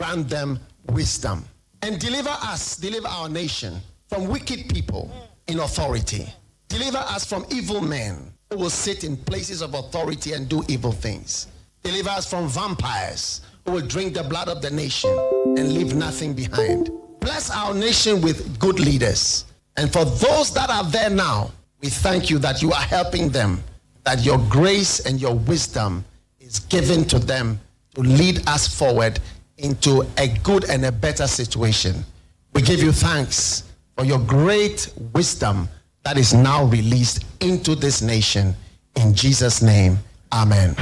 grant them wisdom. And deliver our nation from wicked people in authority. Deliver us from evil men who will sit in places of authority and do evil things. Deliver us from vampires who will drink the blood of the nation and leave nothing behind. Bless our nation with good leaders. And for those that are there now, we thank you that you are helping them, that your grace and your wisdom is given to them to lead us forward into a good and a better situation. We give you thanks for your great wisdom that is now released into this nation. In Jesus' name, amen.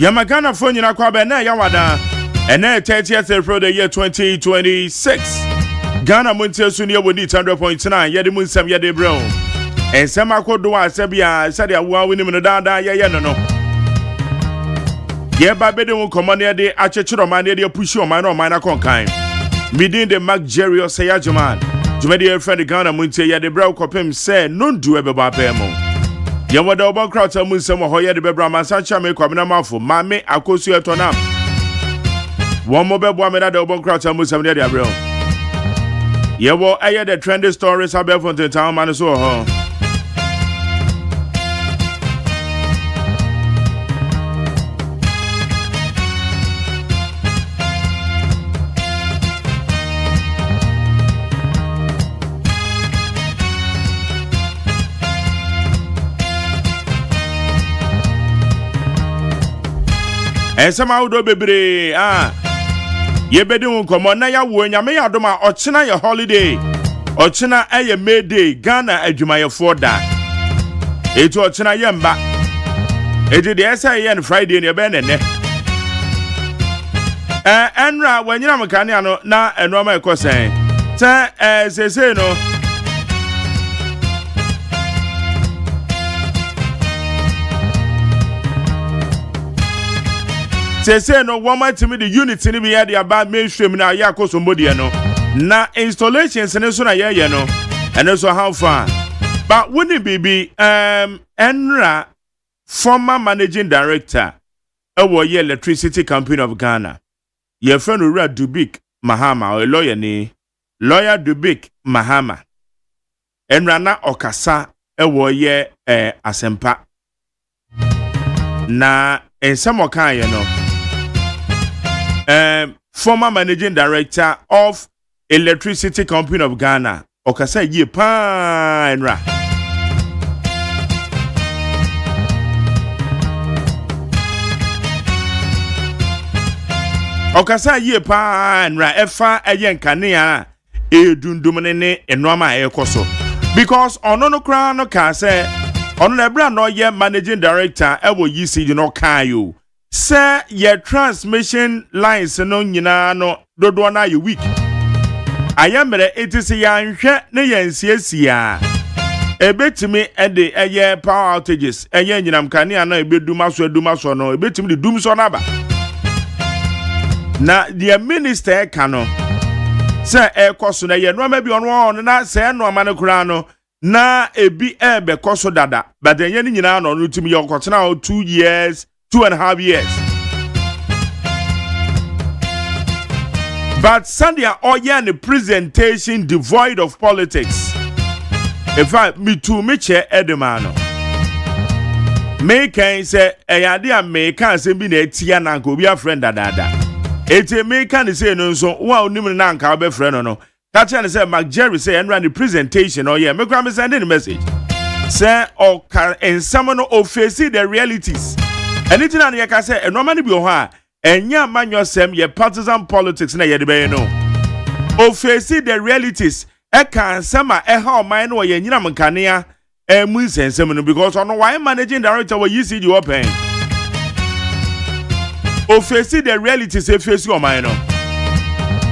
Yamagana Funyina Kwabena Yawada, and 30th April the year 2026. Ghana Muntia Sunia would need 100.9, Yedimun Sam Yedi Brown. And Samako Dua Sabia, Sadia, winning the Dada Yayano. Yeba Bedon Command de Achechuro Mania push your minor minor conkain. Midin the Mac Jerry or Sayajaman. Jumedia friend Ghana Muntia Yedi Brown Copim said, None do ever bapemo. Yamada oba crowd some hoya de bebra masancha me kwamina mafo mame akosu etonam one mo bebo amena de oba crowd some de abrel yewo aye the trendy stories abel from the town man so ho and somehow do bebre ye bedin komo na ya wo nyame ya doma ochina ye holiday ochina eye May Day Ghana adwumayefo da etu ochina ye mba etu de esa ye Friday ne be ne enra wanyina mekane ano na enoma ekosen se no say no woman to me the unit in the area about mainstream now yako somebody no na installations and so na ye no and also how far but wouldn't it be Enra former managing director of the electricity company of Ghana your friend Ura Dubik Mahama or a lawyer Dubik Mahama Enra na okasa ye asempa na en samokan ye no former managing director of electricity company of Ghana okasa ye pa Enra okasa ye pa Enra efa eye nkanea edundum ne enoma ekoso because ono no kra no ka say ono na bra no ye managing director ewo yisi no kan yo say ye transmission lines no nyina no dodo na ye week ayamre etisi ya nhwe ne ye nsiesia ebetimi ede eye power outages eye nyinam kane na ebeduma so no ebetimi de dum so na ba na the minister kano say ekoso na ye no ma bi ono na say no ma ne kura no na ebi ebe koso dada but then ye nyina no timi ye okotena 2 years 2.5 years but Sandia oya the presentation devoid of politics in fact me too me che edemano me can say eyade a me can say bi na etia na nko bi a friend dada eti me can say no so wa onim na nka be friend no catch and say Mac Jerry say and run the presentation oh yeah me gram send the message say or can and someone no face the realities anything and you can say and normally be ho enya manyo sem ye partisan politics na ye de be no o face the realities e kan sama e ha o man no ye nyina mkanea e mu sensem no because ono why managing director we UCG open o face the realities e face o man no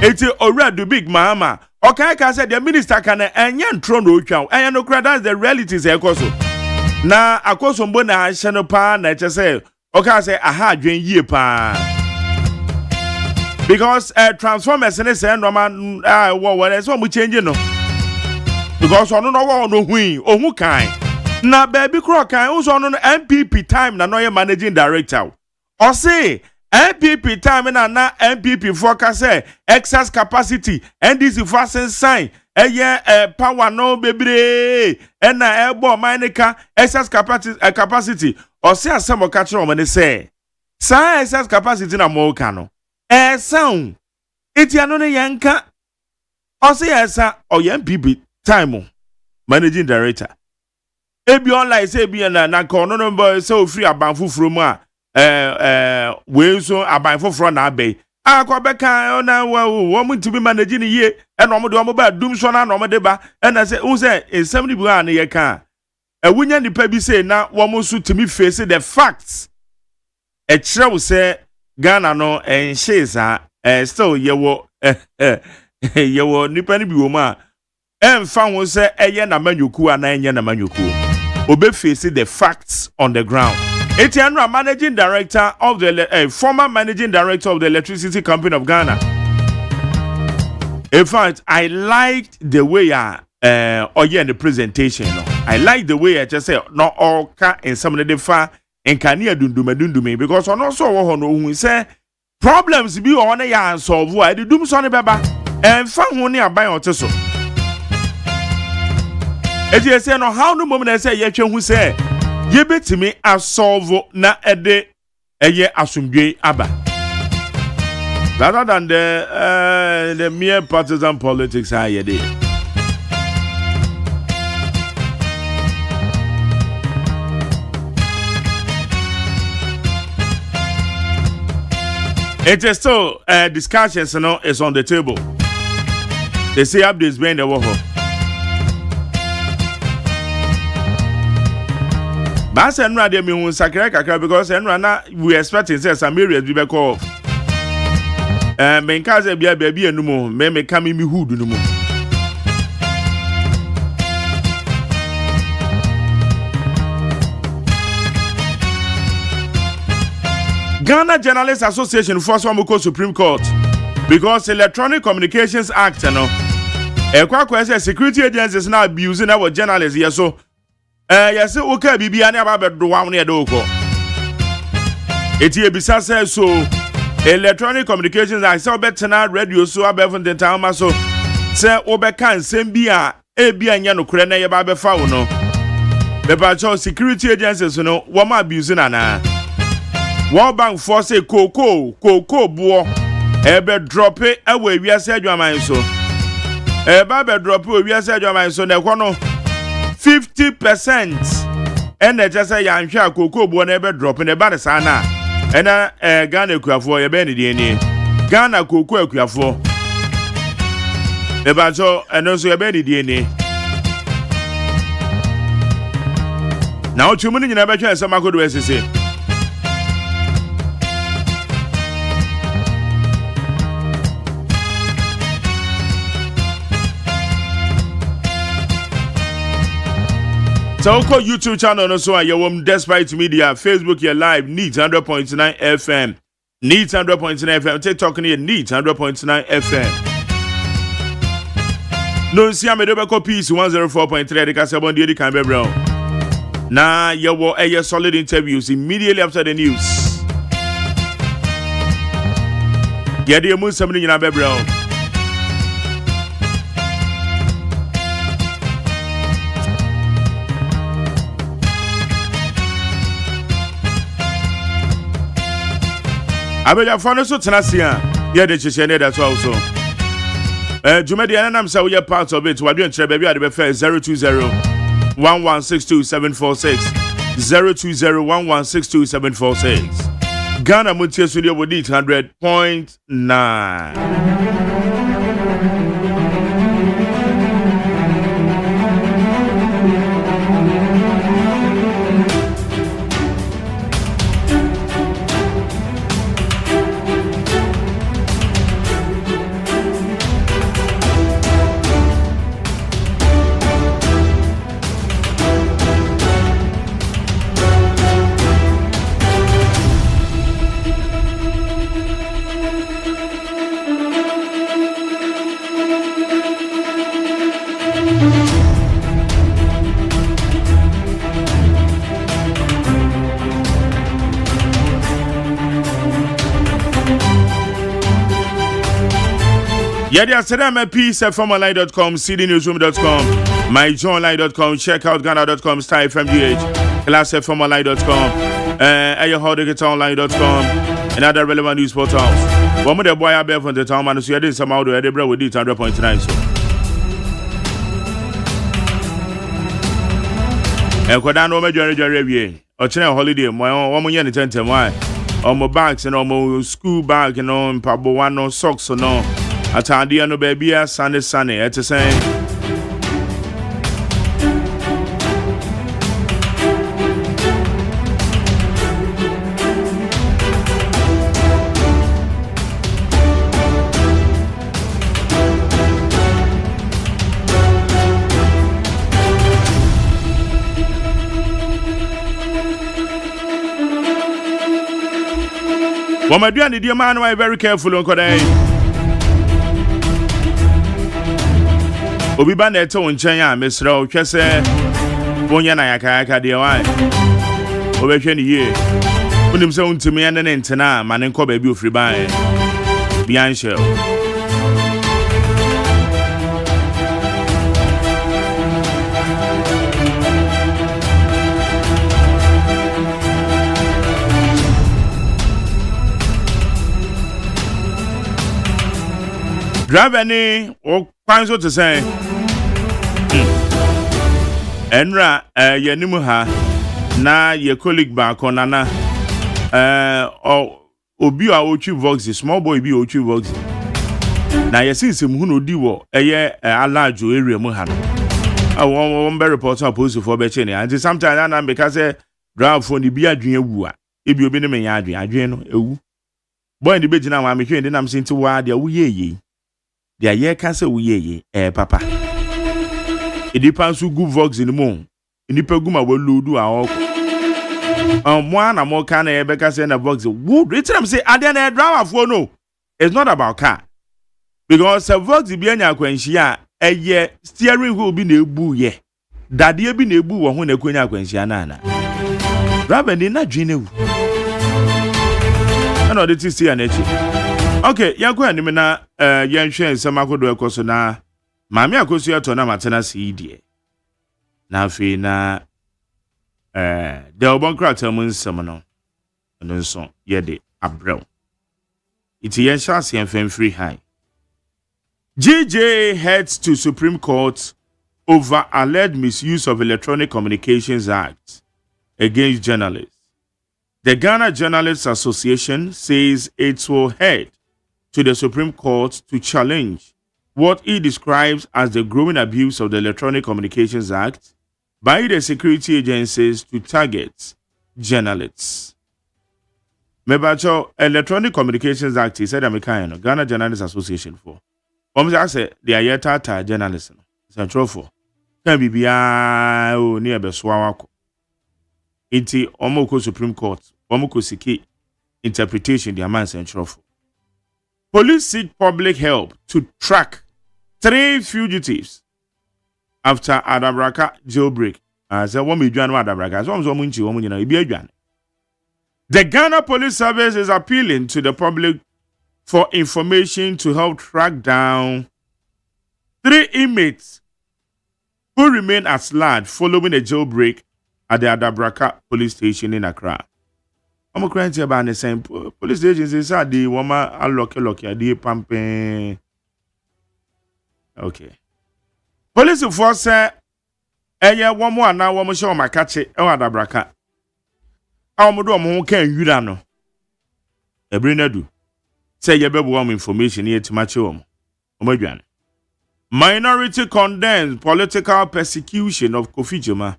It's already big mama. Okay, I said the minister can and throne no chow. And no that's the realities ekoso. Na akoso mbo na channel pa na say okay I say aha dwen yie pa. Because transformers ne say no man what so mu change no. Because ono no hui ohu kan. Na baby kro kan unso ono MPP time na no managing director. O say MPP time na MPP focus excess capacity NDC fashion sign power no bebre na ebo manika excess capacity o say asem o catch o say sa excess capacity na mo ka no sound etiano ne yanka o say esa o MPP time managing director ebi online say bi na kono no boy say o free abanfu from a we so abanfo fro na abey akwa beka na wo mu tibi manage ni ye e no mo de mo ba dum so na no mo de ba e na say say ensem ni bu an ye kan ewunya nipa bi say na wo mo so timi face the facts e kire wo say Ghana no enhisa still ye wo ye wo nipa ni bi wo ma emfa ho say eye na manyoku ana enye na manyoku obe face the facts on the ground. Etienne, managing director of the former managing director of the Electricity Company of Ghana. In fact, I liked the way in the presentation. I like the way I just say not all cat and some of the far and kania dundume because on also who say problems be on a solve why the doom son baba and found one near by or so. As you say, no how no moment I say yet who say. Ye betimi asolve na ede eye asumdwe aba. Rather than the mere partisan politics are ye dey. It is still discussions is on the table. They say updates being the war. But Enra de me won sakra kakra because Enra na we expecting say some areas be call. Me nka say bia baabi enumu me ka me hood numu. Ghana Journalists Association force one Supreme Court because Electronic Communications Act ekwa say security agencies now abusing our journalists here so yes, okay, Bibiani about the one near the Oko. It's a bizarre says so. Electronic communications, I saw better now radio so about the town. So, say, Obekan, Sembia, Abia, and Yano Krena, Babe Fauno. The Bacho security agencies, one abusing Anna. War Bank force a cocoa, boy, ebe drop it away. We are said your mind so. Babe drop it, we are said your mind so. The one 50% and just say I'm sure cocoa boy never drop in the bad sana and Ghana for your benny DNA Ghana cocoa for the bacho and also your benny DNA. Now 2 minutes in a better some I could say. So call YouTube channel also at your Despite Media, Facebook your live Neat 100.9 FM. Neat 100.9 FM. TikTok near Neat 100.9 FM. No see I'm a double piece 104.3 the Casabon Didi Cambe Brown. Now you will a solid interviews immediately after the news. Get the moon something in Abe Brown. Abeja fano so tenasia ye de chichene that also Jumedi anam say we are part of it. We do entree baby at the 020-1162-746 020-1162-746 Ghana Mutia Studio with 100.9. Yadia Sedama Peace at FormOnline.com, cdnewsroom.com, myjoinline.com, checkoutghana.com, Star FMGH, Class at FormOnline.com, AyoHowDigitalOnline.com, and other relevant news portals. One more boy I bear from the town, man, so you didn't somehow do it, with it 100.9. So. And Kodano Major Review, or Channel Holiday, my own woman, and 10 why. On my bags and on my school bag and on Pabo one no socks or no. Atandi no baby Sunday at the same. Well, my dear man, I'm very careful on Koday. Obi ba na eto nchen ya mesra o twese wonya na yakaka de wan obehwe ni ye unim se untumi ya ne ntena ma ne nko ba bi ofri ban bianche driver ni o kwanzo to say enra yanimu ha na ye colleague ba konana obi a ochi vox small boy bi ochi vox na ye sinsem hu no di wo eye alajo area mu ha no won be report on police for be chene and sometimes na because drive for ni bi adwen ewu a ebi obi ne me ya adwen no ewu boy ni be gina wa me hwe ndi nam sinti wa de wo yeye dia ye ka se wo yeye papa Edipa nso gu vox in mo enipa gu ma waludu a ok mo ana mo ka na ebeka say na vox wo return say ade na driver for no it's not about car because a vox bi anya akwanshi a eye steering wheel bi na ebu ye dade bi na ebu wo ho na kwanya akwanshi na ana driver ni na dwene wu ana ode ti see anachi okay yanko anim na yenhwe nsem akodo ekoso na Mami akosu yato na matena CD. Na afi na de obonkra tamu nsem no. No nso ye de abrew. Iti yen chance yen fem free high. GJ heads to Supreme Court over alleged misuse of Electronic Communications Act against journalists. The Ghana Journalists Association says it will head to the Supreme Court to challenge what he describes as the growing abuse of the Electronic Communications Act by the security agencies to target journalists. Mebacho Electronic Communications Act, he said, American Ghana Journalists Association for. I say they are yet journalists. It's a trophy. Can be near Beswawako. Inti Omoko Supreme Court, Omoko Siki interpretation, the amount and trophy. Police seek public help to track 3 fugitives after Adabraka jailbreak. The Ghana Police Service is appealing to the public for information to help track down 3 inmates who remain at large following a jailbreak at the Adabraka police station in Accra. I'm crying about the same police agency said the woman unlock the pumping. Okay. Police force say one more now woman show my catch it Adabraka. Amodo mo kan yura no. Ebrinadu. Say you be warm information here to match you. Omodwan. Minority condemns political persecution of Kofi Joma.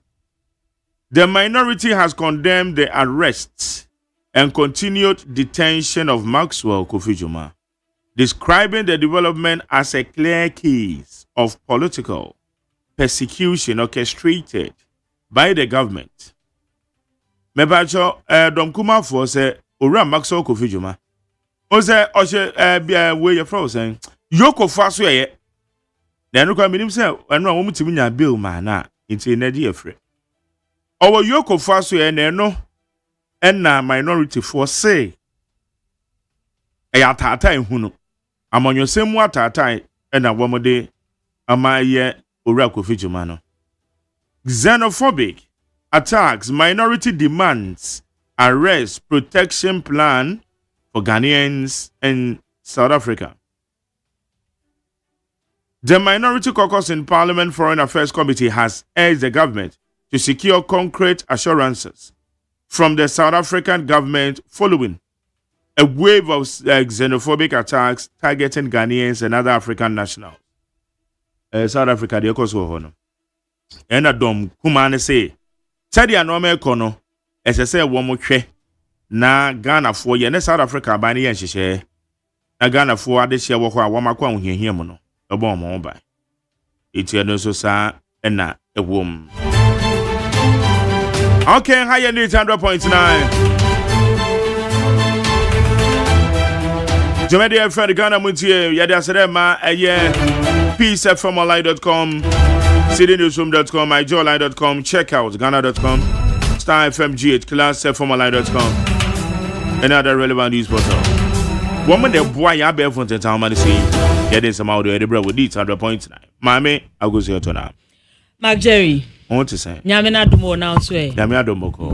The minority has condemned the arrests and continued detention of Maxwell Kofi Joma, describing the development as a clear case of political persecution orchestrated by the government. Mebacho Domkuma for say Ora Maxwell Kofi Joma. Ose oshe we your friend saying Yoko faso ye. Na no kwa minim say eno wo mutimi nya bill ma na nti na di afre. Owo Yoko faso ye na eno enna minority for say ayatata ehunu amonyosemu atatai na womode amaye owura Kofi Dwuma no. Xenophobic attacks, minority demands, arrest, protection plan for Ghanaians in South Africa. The Minority Caucus in Parliament Foreign Affairs Committee has urged the government to secure concrete assurances from the South African government following a wave of xenophobic attacks targeting Ghanaians and other African nationals. South Africa, the cause of honor. And a dom, Kumane say, Teddy and Ome Kono, as I say, Womoche, na Ghana for ye, South Africa, Bani and Shishe, na Ghana for this year, Wamakwa, here, mono, a bomb on by. It's your no so and na a womb. Okay, higher need 100.9. Jomedia friend Ghana Muntie, Yada Serema, peacefmli.com, citynewsroom.com, myjoyline.com, check out Ghana.com, Star FMGH, classfmli.com, and other relevant news portal. Woman, the boy, I bear from the town, man, see, getting some audio, the brother with these 100.9. Mammy, I'll go see you now. Mark Jerry. I want to say, Yamina Dumo now, swear. Yamina Domoko.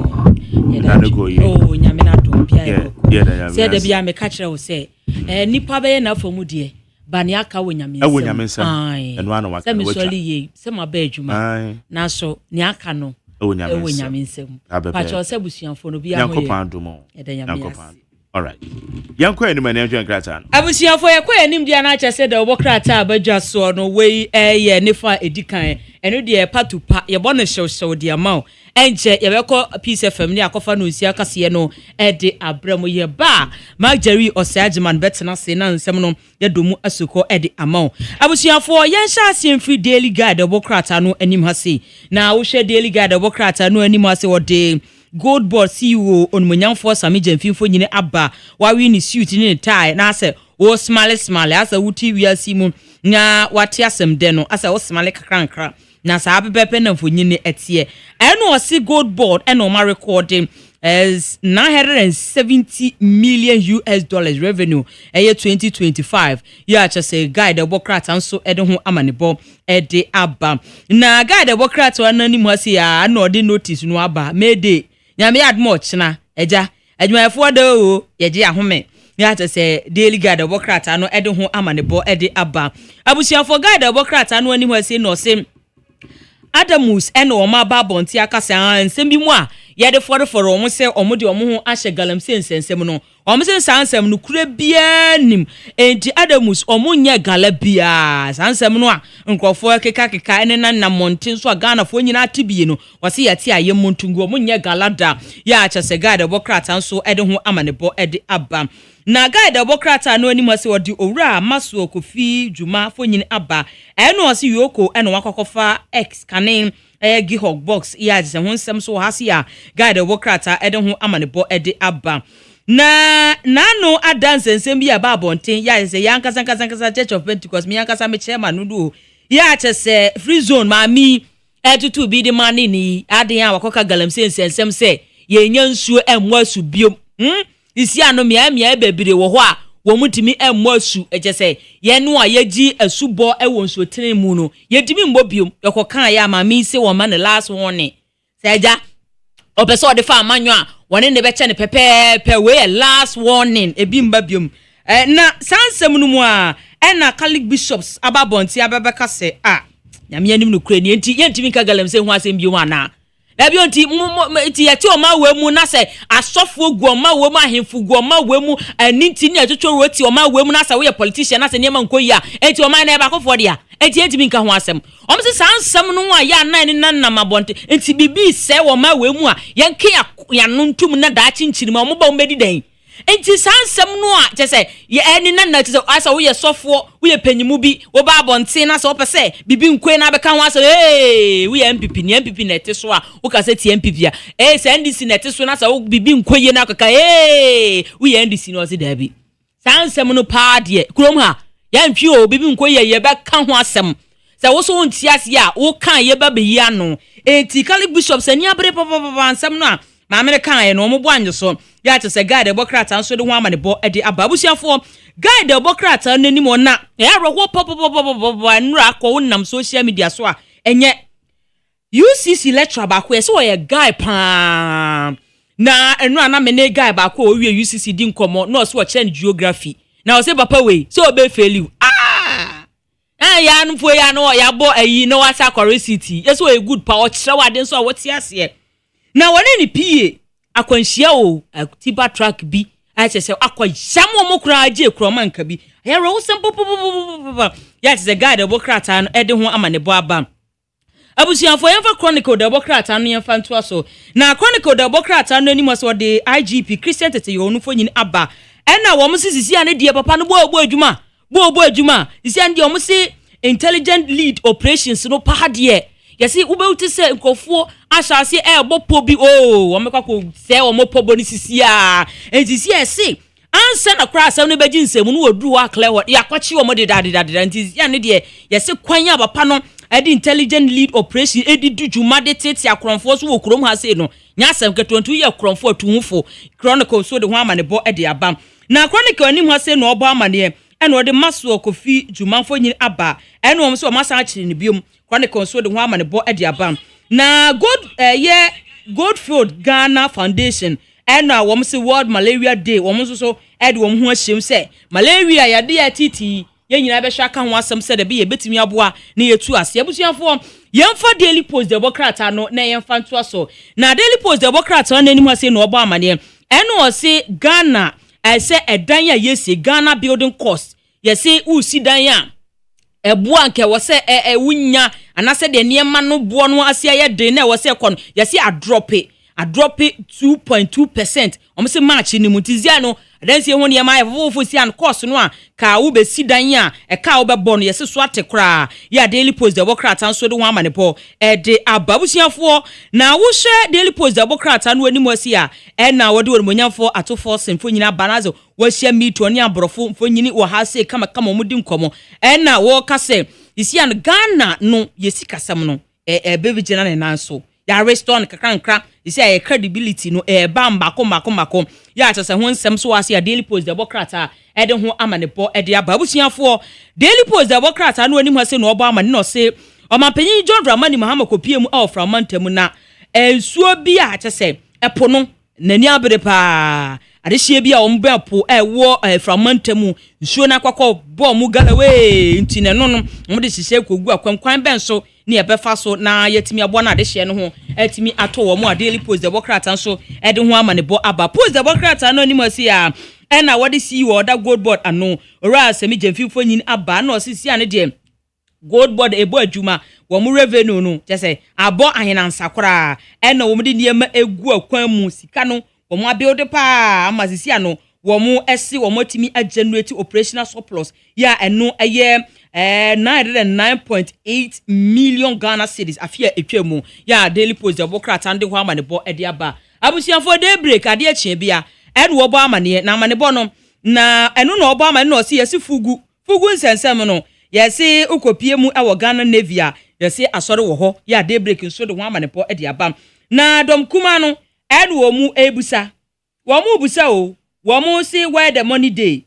Oh, Yamina Dum, yeah, said the Biame catcher will say, Nipa be enough for Mudie, Banyaka Winyam, and one of my semi some of Bejuma, Naso, Niakano, Winyam, Pacho Sebusian for Nubia. All right. Young Queen, my name is Gratan. I was here for a queen in Dianacha said the Wokrata, but just saw no way a Nifa Edikan, and dear Patupa, your bonnet show so dear Mao, and Che, your piece of family, a cofanusia Cassiano, Eddie Abramo ye bar, Mark Jerry or Sergeant Betana Senan Seminum, the Dumu Asuko Eddie Amon. I was here for Yansha seeing free daily guide the Wokrata no animasi. Now we share daily guide the Wokrata no animasi or day. Gold board CEO on Munyanfo Samijan Finfo Yine Abba, why we ni suit in a tie, and I said, oh, smile, as a wooty we are Simon, na what yasem deno, as I was smile crankra, na sabi bepen and for Yine etie. I know see gold board and on my recording as $970 million revenue a year 2025. Yeah, just say guy the Bokrat and so Edon Amanibo Ede Abba. Na guy the Bokrat or anonymous ya no de notice no Abba, Mayday. Yami had much na eja ejuma for do yeje ahome ya to say daily guide the Bokrat ano Edon ho Amanibo Ede Abba. Abusia for guide the Bokrat ano ani ho say no say Adamus eno o ma ba bonti akasa nsem bi mu a ye de for omo se omo de omo ho ahye galamse nsensem no omo se sansem no kura bia nim enti Adamus omo nya gala bia sansem no a nkofo keka ene na monten so Ghana fo nyina atibie no wase yati ayem montungu omo nya gala da ya acha se guide Bokrata nso ede ho Amanebo ede Abba. Na guide Bokrata no animu se odi owura maso Kofi Dwuma fo nyine Abba eno ose yoko eno wakokofa x kanen gihog box ya je ho nsem so hase ya guide Bokrata ede ho Amanebo ede Abba. Na no adanse nsem bi aba abonten ya se yankasa Church of Pentecost mi yankasa me chairman nudu ya che se free zone ma mi etutu bi de mani ni aden ya wakoka galamse nsem se ye nya nsuo emwa su biom isi ano mia ebebire wo ho a wo mutimi emwa su eje se ye no a yeji asubo ewo nsuo tene mu no yedimi mbo biom yokoka ya ma mi se wo ma ne last one se eja opeso de fa amanyo a wone ne beche ne pepe we last warning ebi mba biom na sansem no mu a na Catholic bishops ababonti ababeka se nyame anim no kura ni enti yentimi ka galamse ho asem biom ana Ebi onti ti yeti o ma we mu na se asofo gu o ma we mu ahemfu gu o ma we mu aninti ni atwotwo roti o ma we mu na se we politician na se niam nkoyi a enti o ma na e ba kofo dia enti enti nka ho asem o mse sansam no a ya nan ni nan na mabonte enti bibi se o ma we mu a yenke ya no ntum na da chinchiri ma o mo ba o medi den enti sansam no a je se ye eni nan na se asa wo ye sofo wo ye panyimu bi wo ba bonte na se wo pese bibi nkwe na be ka ho asa wo ye MPP ni MPP na ete so a wo ka se ti MPP a se NDC na ete so na se wo bibi nkwe ye na kaka wo ye NDC no se da bi sansam no pa de kurom ha ya ntwi o bibi nkwe ye be ka ho asem se wo so nti ase a wo kan ye ba be yi ano enti Catholic bishops ani abre papa ansam no a ma American ye no mo bo anjo so ya to say guy Democrat and so the one man the bo e de ababusiafo guy Democrat and nanim ona ya roho pop nra akọ wonam social media so a enye UCC lecturer ba ko so ye guy pa na enu ana me guy ba ko owie UCC di nkomo no so change geography na o say papa we so obe fail you ya nfo ya no ya bo ayi no wasa correct city yeso a good pa o kire wade so what ase na wone ni pie akwanhia o tiba track bi a che se akwaham mo kura age kuro manka bi ya ro sempo ya se guy Democrat an e de ho amanebo aba abusianfo yemfa Chronicle Democrat an yemfa nto so na Chronicle Democrat an ani mo so de IGP Christian Tete yo no fonyin aba ena wo mo sisi ane die papa no bo adwuma isi ande wo mo si intelligent lead operations no pa de yesi ubeuti se nkofo ashase bopo bi wo mekwa ko se wo mopo boni sisi a entisi ese ansa na kra asem no beji nsemu no oduru wa clear wo yakwachi wo mo de dadadada entisi ya ne de yesi kwanya papa no edi intelligent lead operation edi dujuma de tete akronfo so wo krom ha se no nya asem ketontu ye akronfo atuhufo Chronicle so de ho amane bo edi abam na Chronicle anim ha se no obo amane eno de maso kofi jumanfo nyin aba eno wo so masa akire ne biom Chronicle so de ho amane bo edi abam na Goldfield Ghana Foundation eno wo se World Malaria Day wo so edi wo ho ahyem se malaria ya de ya titi ye nyina be hwa ka ho asem se de be ye betimi aboa na yetu ase abusuafo yemfa Daily Post Democrat no na yemfa nto so na Daily Post Democrat no nanim ase no obo amane eno se Ghana ese edan ya yesi Ghana building cost yesi usi dan ya eboa nke wo se wunya anase de niema no bo no ase ya de na wo se kon yesi a drop 2.2%. Omse match ni mutizia no adansi ho ne ma yefofo si an course no a ka wo be sidan ya ka wo be bon yesi so atekra ya Daily Post Democrat an so de ho amane po de ababusiafo na wo hwe Daily Post Democrat an wani mo si a na wo de wonmonyamfo atofo semfo nyina banazo wo hia mito ne abrofo mfo nyini wo ha se kama mo di nkomo na wo ka se isi an Ghana no yesi kasam no baby jena ne nanso ya restore kakra isi a credibility no bamba ko ya atose ho nsem so wase a Daily Post Democrat a de ho amane po de ababusiafo Daily Post Democrat no anim hase no obo amane no se omampanyin John Dramani Mahama kopiem from mantam na ensuo bi a atese epo no nani abere pa adehie bi a omba po wo from mantam nsuo na kwakọ bo mu galawe ntine no mo de hihye kogu akwankwan ben so ni ebefa so na yetimi abo na adehie no ho etimi ato wo mu a Daily Post Democrat so de ho amane bo aba Post Democrat no ni masi a na wode see wo da gold board ano ora asemi jemfifo nyin aba na osisi ane de gold board ebo adwuma wo mu revenue no jese abo ahenansa kora na wo mu de niema egu akwan mu sika no wo mu abuild pa amasisi ano wo mu esi wo motimi generate operational surplus ya eno eye 909.8 million Ghana cedis afia etwemu ya Daily Post Democrat ande ho amane bo ede aba abusianfo daybreak ade achie bia eno wo bo amane na amane bo no na eno no bo amane no si yesi fugu nsensem no yesi ukopie mu ewo Ghana Navy a yesi asore wo ho ya daybreak nso de ho amane bo ede aba na dom kuma no eno wo mu ebusa wo mu busa o wo mu si where the money dey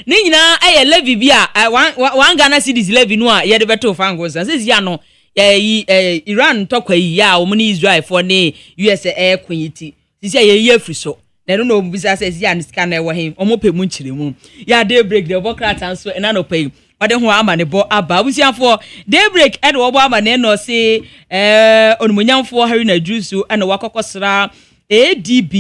ni nyina levy bi a one Ghana cedis levy no a ye de beto fangos sisi ya no Iran tokwa yi ya o mu ni Israel for ne USA kwanyiti sisi ye afri so na no bisa sisi ya sika na ewo hen o mo pemu nchiremu ya daybreak Democrat so na no pay ode ho amane bo aba busianfo daybreak e de wo bo amane no se onumunyamfo Harry na Jusu na wakokosra ADB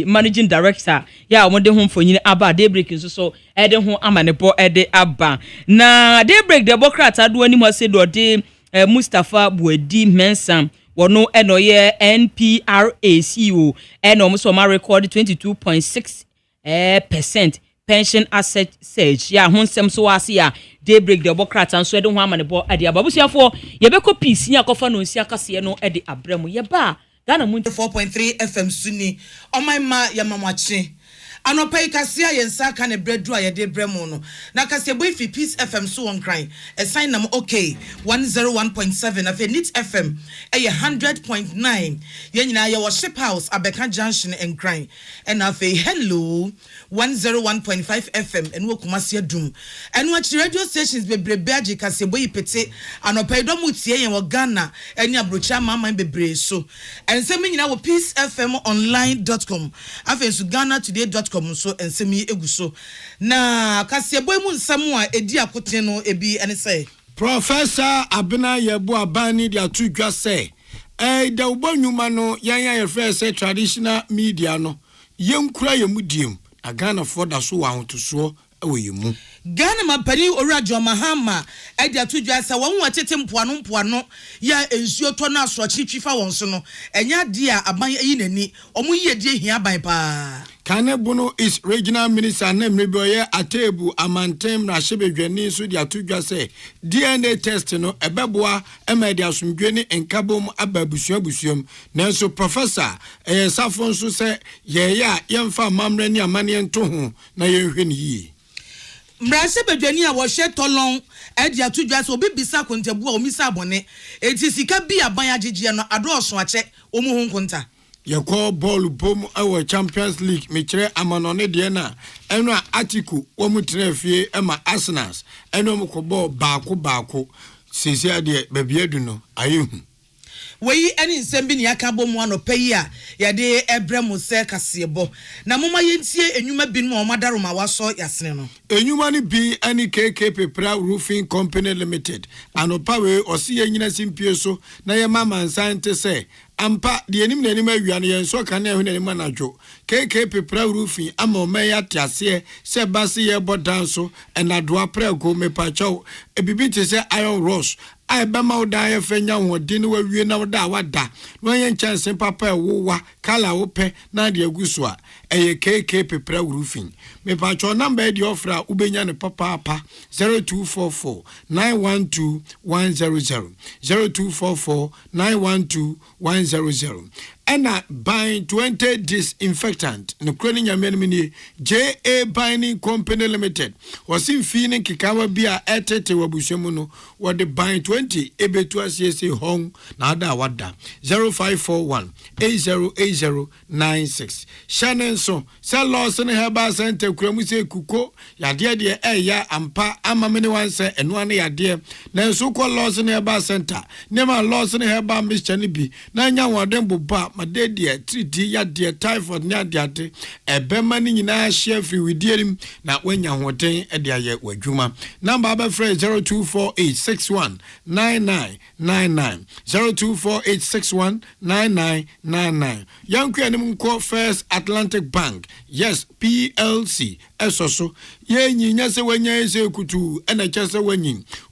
managing director ya omode ho mfonyini aba daybreak so ede ho amane bo ede aba na daybreak Democrat ado ani mo se do de Mustafa Buedi Mensam wono eno ye NPRA CEO eno mo so ma record 22.6% pension asset surge ya ho nsem so wase ya daybreak Democrat an so ede ho amane bo ede aba busiafo ye be copy si akofa no nsi akase no ede abramo ye ba Ghana 4.3 FM Suni on my ma ya mamwachi Anopai kasia yensa ka ne bredu a yede bremu no. Na kasia boy fi Peace FM so on cry. A sign nam okay 101.7 afi Nit FM 100.9. Yen nyina ye wo Ship House Abeka Junction and cry. And afi hello 101.5 FM and wo Kumasi Adum. And watch radio stations bebrebe agi kasia boy pete anopai do mutie yen wo Ghana enya brocha mama bebre so. And say me nyina wo peacefmonline.com. Afi so GhanaToday.com so ensemi eguso na kasie boy mu nsam a edi akote no ebi ene say Professor Abena Yebu Abani dia tudwa say da ubonwuma no yan ye say traditional media no yenkura yemudiem na Ghana for da so wa hotoso aweyemu Ghana mapani Orajo Mahama edi atudwa say won watete mpoano ya ensuo to na asochi twifa won so no enya dia aban yi nani omu yi die hia ban pa Kane Bono is regional minister na mreboye atebu amantem na shebedwani so dia tudwa say DNA test no ebeboa emedi asomdwani enkabom ababusuabusuam nanso professor safon so say ye ya yemfa mamre ni amane ento ho na yenhwe ni yi Mrase bedwani a wo hye tolon edi atudwa so obi bisa kontabu a omisa abone eti sika bi aban agegye no adoso ache omu hu nkonta Yako ball bom our Champions League mechire amanone de na eno a Atiku wo mutre fie ema Arsenal eno mkobo baako sisi ade babiadu no ayehu Wei eni nsembi ni aka bom anopai a yade ebremu se kasebo na moma yentie enwuma bi no omadaroma waso yasene no enwuma ni bi ani KK Pepra Roofing Company Limited anopa we osi yenyina simpie so na ye mama nsante se ampa de enim na enim awia no yenso ka na ehuna enim anadwo KK Pepra Roofing ama omeya tiase se base ye bodanso enadoa prego mepacho ebibi te se iron rods ai bema oda ye fenya hodin wa wie na oda wada no yen chance papa wowa kala wo pe na de aguso a eye KK Pepra Roofing mepacho number de offer ubenya ne papa 0244 912 100 0244 912 100 Ena buying 20 disinfectant no kroni nyamenimini JA Binding Company Limited was in feeling kikawa bia etete wabushemu no what the buying 20 ebetu asese hong na ada wada 0541 808096 Shannon so sell loss in herba center kramuse kuko yade de eya ampa amamene wanse eno ane yade na so call loss in herba center nema loss in herba mischani bi na nya waden boba madede 3D ya de typhoid nya de ebema ni nyina share free widierim na wanya hoten e de aye wadwuma number aba friend 0248619999 0248619999 yankwa nim nko First Atlantic Bank yes PLC esoso ye nyinya se wanya ese kutu ena chese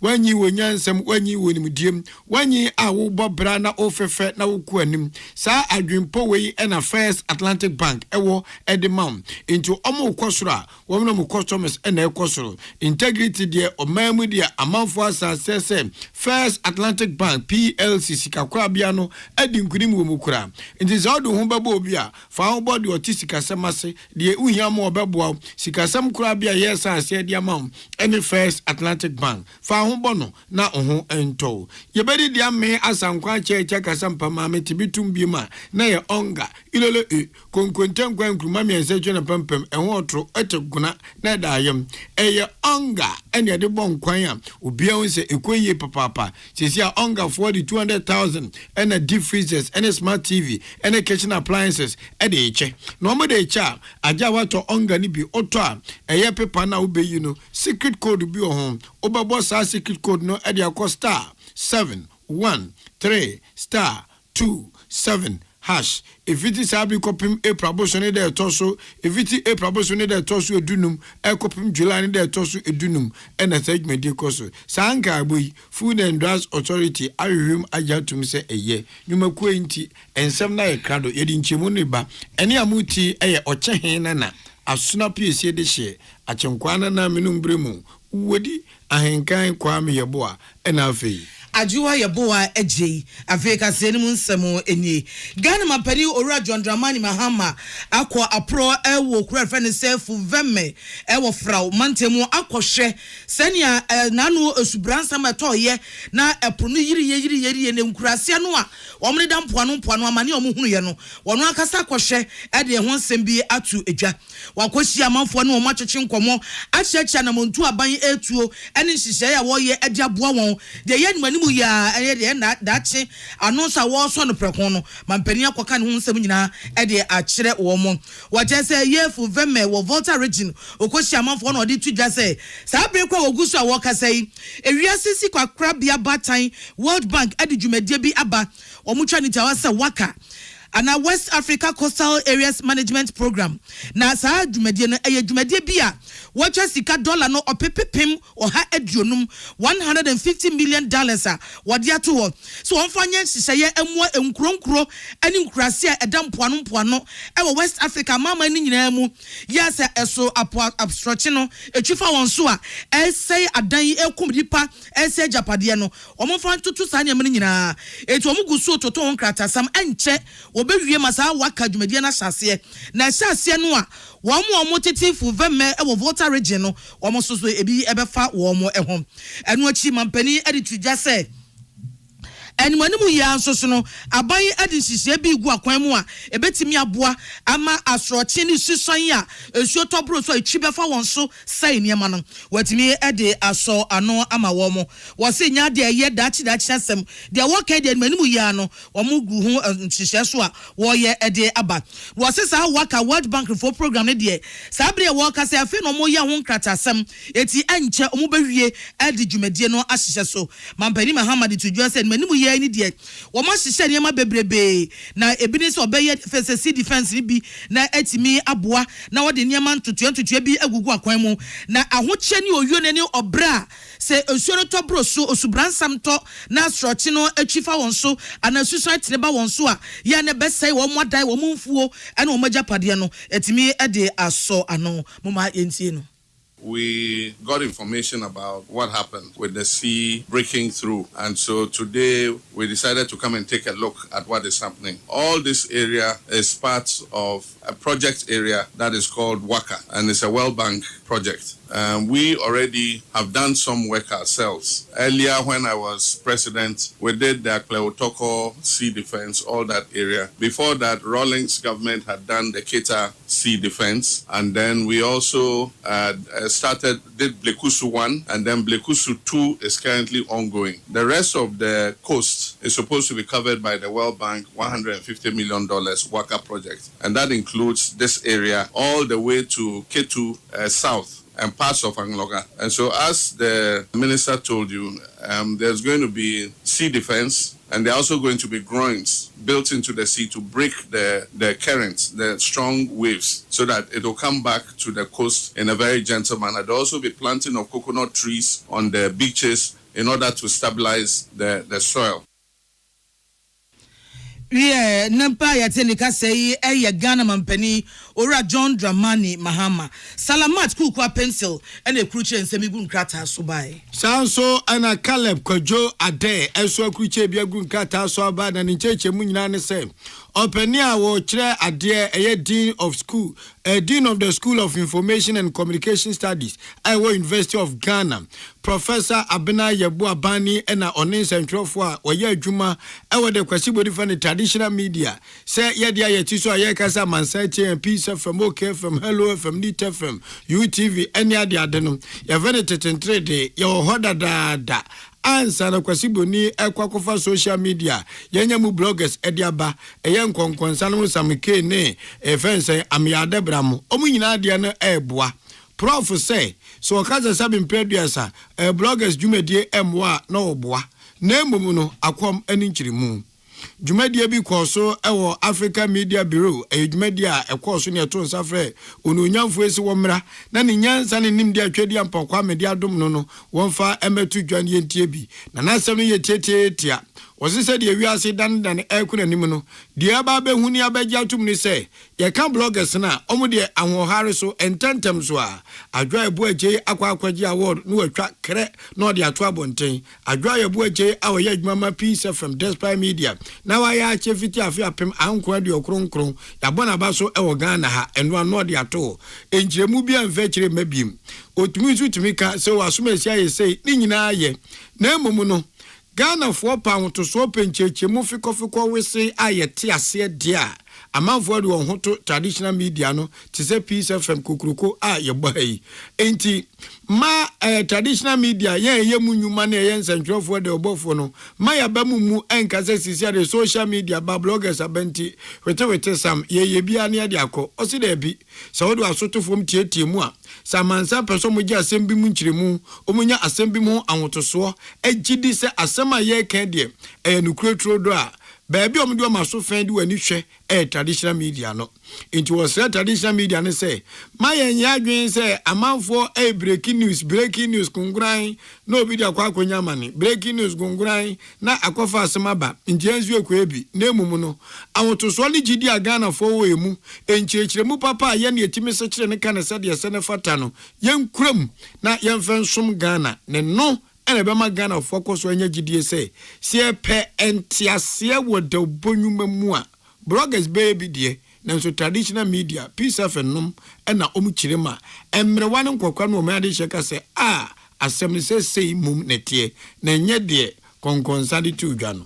wanyi wonyansem wanyi wonimdiem wanyi awo bobra na ofefe na woku anim sa adwempo wei ena First Atlantic Bank ewo edemam into omo kwosoro womna mo customers ena ekosoro integrity de omamu de amanfo asase First Atlantic Bank PLC sikakwa bia no adi nkunim wo mukura into zodo ho babo obi a fa ho body otisika semase de uhiam obeboa sikasam kura bia yes ase de amam any First Atlantic Bank fa ho bono na oho ento ye bedi dia me asankwa cheche kasampa ma metibitum bima na ye onga ilolo konkonten kwa nkruma mi ensejo na pempem enho otro eteguna na daayem eye onga ene de bon kwan a obia wonse ekoye papa sesia onga for the 200,000 and deep freezers and smart TV and kitchen appliances ede eche no mo de echa aja wato onga ni bi oto a eye pepa na obe you know secret code bi ohon obebo sa secret code no ede akosta 713 *2 hash if it is abi kopim a promotion de toso if it a promotion de toso edunum e kopim July de toso edunum and a segment de koso sanka boy Food and Drugs Authority ahwehwem ajatum se eye nyumaku enti ensem na ye krado yedi nchemu ne ba ene amuti eye ochehe na asuna piesie de hye achenkwana na menumbremu wodi ahenkan kwa me yeboa ena afei ajuwa ya boa eje afeka sene mu nsemo enie Ghana mapani owura John Dramani Mahama akwa apro ewo kura friend selfu vemme ewo frau mantemu akohwe senia nanu esubransa matoye na epono yiri ne nkurase no a omre da mpoano amane omuhunu ye no wono akasa akohwe ede ho nsem bi atu edwa wakohia amanfo no omachche nkomo achecha na montu aban etuo ene nhihye ya wo ye ede aboa won de ye nimanimu ya ene de na dache anonsa wo so no prekon no mampani akoka ne ho nsem nyina ede akire wo mo waje se yefu vemme wo Volta region okohia amanfo no ode tudwa se sa brekwa wogusu a wo kasai ewiase si kwa krabia batan World Bank ade dwumadie bi aba omutwa ni tawasa waka ana West Africa Coastal Areas Management Program na saa dwumadie no dwumadie bi a watcha sika dollar no opepepem oha aduonum $150 million a wode ato ho so onfanye hyehyeye emua enkronkro ani nkurase a edam poano ewo West Africa mama ni nyina mu yes eso abstract no etwifa won so a esay adan ekum dipa esay japade no omfa ntutu saa nyam ni nyina etu omugusu toto won kratasam enche obewie masa waka dwumadie na hyase na hyase no a womo tetifu vemme ewo Volta region no womo soso ebi ebefa womo ehom enu achi mampani editudja se enimanimu ya nsoso no aban edisise bi gu akwan mu a ebetimi aboa ama asroche ni susan a esuo tobro so etwi befa won so sai niema no watimi ede aso ano ama womo wose nya de ye dachi asem de woka de enimanimu ya no womo gu ho nhihye so a wo ye ede aba wose sa waka World Bank for program ne de sa bre woka se afi no mo ya ho nkrata asem eti enche omo bewie ede dwumadie no ahihye so mampani Muhammad tudwa se enimanimu ya ni de wo ma hihye niema bebrebe na ebini so obeye FSC defense ni bi na etimi aboa na wode niema ntutu bi agugu akwan mu na ahoche ni oyuo ne obra se osuo to bro so osubransam to na strochi no atwifa won so ana susan tineba won so a ya ne besai wo modai wo mumfuo ene wo majapade no etimi ede aso ano mama yentie no. We got information about what happened with the sea breaking through. And so today we decided to come and take a look at what is happening. All this area is part of a project area that is called WACA, and it's a World Bank project. We already have done some work ourselves. Earlier, when I was president, we did the Kleotoko Sea Defense, all that area. Before that, Rawlings government had done the Keta Sea Defense. And then we also did Blekusu 1, and then Blekusu 2 is currently ongoing. The rest of the coast is supposed to be covered by the World Bank $150 million WACA project. And that includes this area all the way to Ketu South and parts of Angloga. And so as the minister told you, there's going to be sea defense, and there are also going to be groins built into the sea to break the currents, the strong waves, so that it will come back to the coast in a very gentle manner. There will also be planting of coconut trees on the beaches in order to stabilize the soil. Yeah, nampa ya tenika sei Ghana mampani ora John Dramani Mahama Salamat kukwa pencil ene kruche nsemigu nkrata so bai Sanso ana Caleb Kojo Ade eso kruche biagu nkrata so aba na ncheche mu nyina ne se opani a wo kire ade eye dean of school dean of the School of Information and Communication Studies Iowa University of Ghana Professor Abena Yebu Abani ena onin centrofo a oye adwuma ewo de kwasibodi fa ne traditional media say ye dia ye ti so aye kasa mansache and Peace FM OK from Hello FM Nit FM UTV any ade no ye very tetentre de ye hoda da ansa na kwasiboni ekwakofa social media yenya mu bloggers ediaba eye nkonkonsa no samike ne efense amiade bramo omu nyina de no eboa prof say so kaza sabin producer bloggers jumedie emwa na oboa na emumu no akwom ani nkirimu dwumadie bi kɔ so ɛwɔ Africa Media Bureau dwumadie a ɛkɔ so ne ɛto nsafrɛ onunyamfo esi wɔ mmra na ne nyansa ne nimde atwadi ampɔkwa mede adom no wɔmfa ɛmɛto dwan yentie bi na nasɛm no yɛ tietietia wɔse sɛ deɛ wiase dandan ɛkuna nim no deɛ aba bɛhu ne abɛgye atom ne sɛ yɛka bloggers na ɔmo deɛ ahohare so ententem so a adwa ebu agye akwakwagye award no watwa krɛ na ɔde ato abɔnten adwa ebu agye a wɔyɛ adwuma ma Peace from Despite Media na wayɛ akyɛ fiti afi apem anko de okronkron yabɔ na ba so ɛwɔ Ghana ha ɛno ano ɔde ato enkyeremu bi amfa kyerɛ mabiem otumi nso tumi ka sɛ wasoma esi ayɛ sɛ ne nyinaa yɛ na emom no Ghana for pound to so pencheche mu fikofiko wese ayete ase dia amanfo de won hoto traditional media no te se Peace FM kokroko a ye boyi enti ma traditional media ye munyuma na ye nsantwofo de obofo no ma ya ba mu enka se sisi de social media ba bloggers abenti wete sam ye bia na de akọ osi da bi se wo do asotofo mtietie mu a samansa peso mo gye asem bi mu nkyiremu omunya asem bi mu ahotoso agidi se asem a ye ka de nukretro do a baby omde o maso fan di wani hwe traditional media no into was traditional media ne say my enya adwen say amanfo breaking news kungran na obi da kwa akonya mane breaking news kungran na akofa asemaba ntianzu ekwebi na emum no awotoso le gidi agana fo we mu enkyekire mu papa ye na etimi se kire ne kana se de se ne fata no yenkuram na yemfa nsom Ghana ne no ene be ma Ghana focus anya gidie say se pe entiase wo de bonwuma mu a bloggers baby die na so traditional media Peace FM nom ena omukire ma emrewa ne nkokwa no ma ade hyeka say asem ne say mum netie na nye de konkonsa de tu dwa no.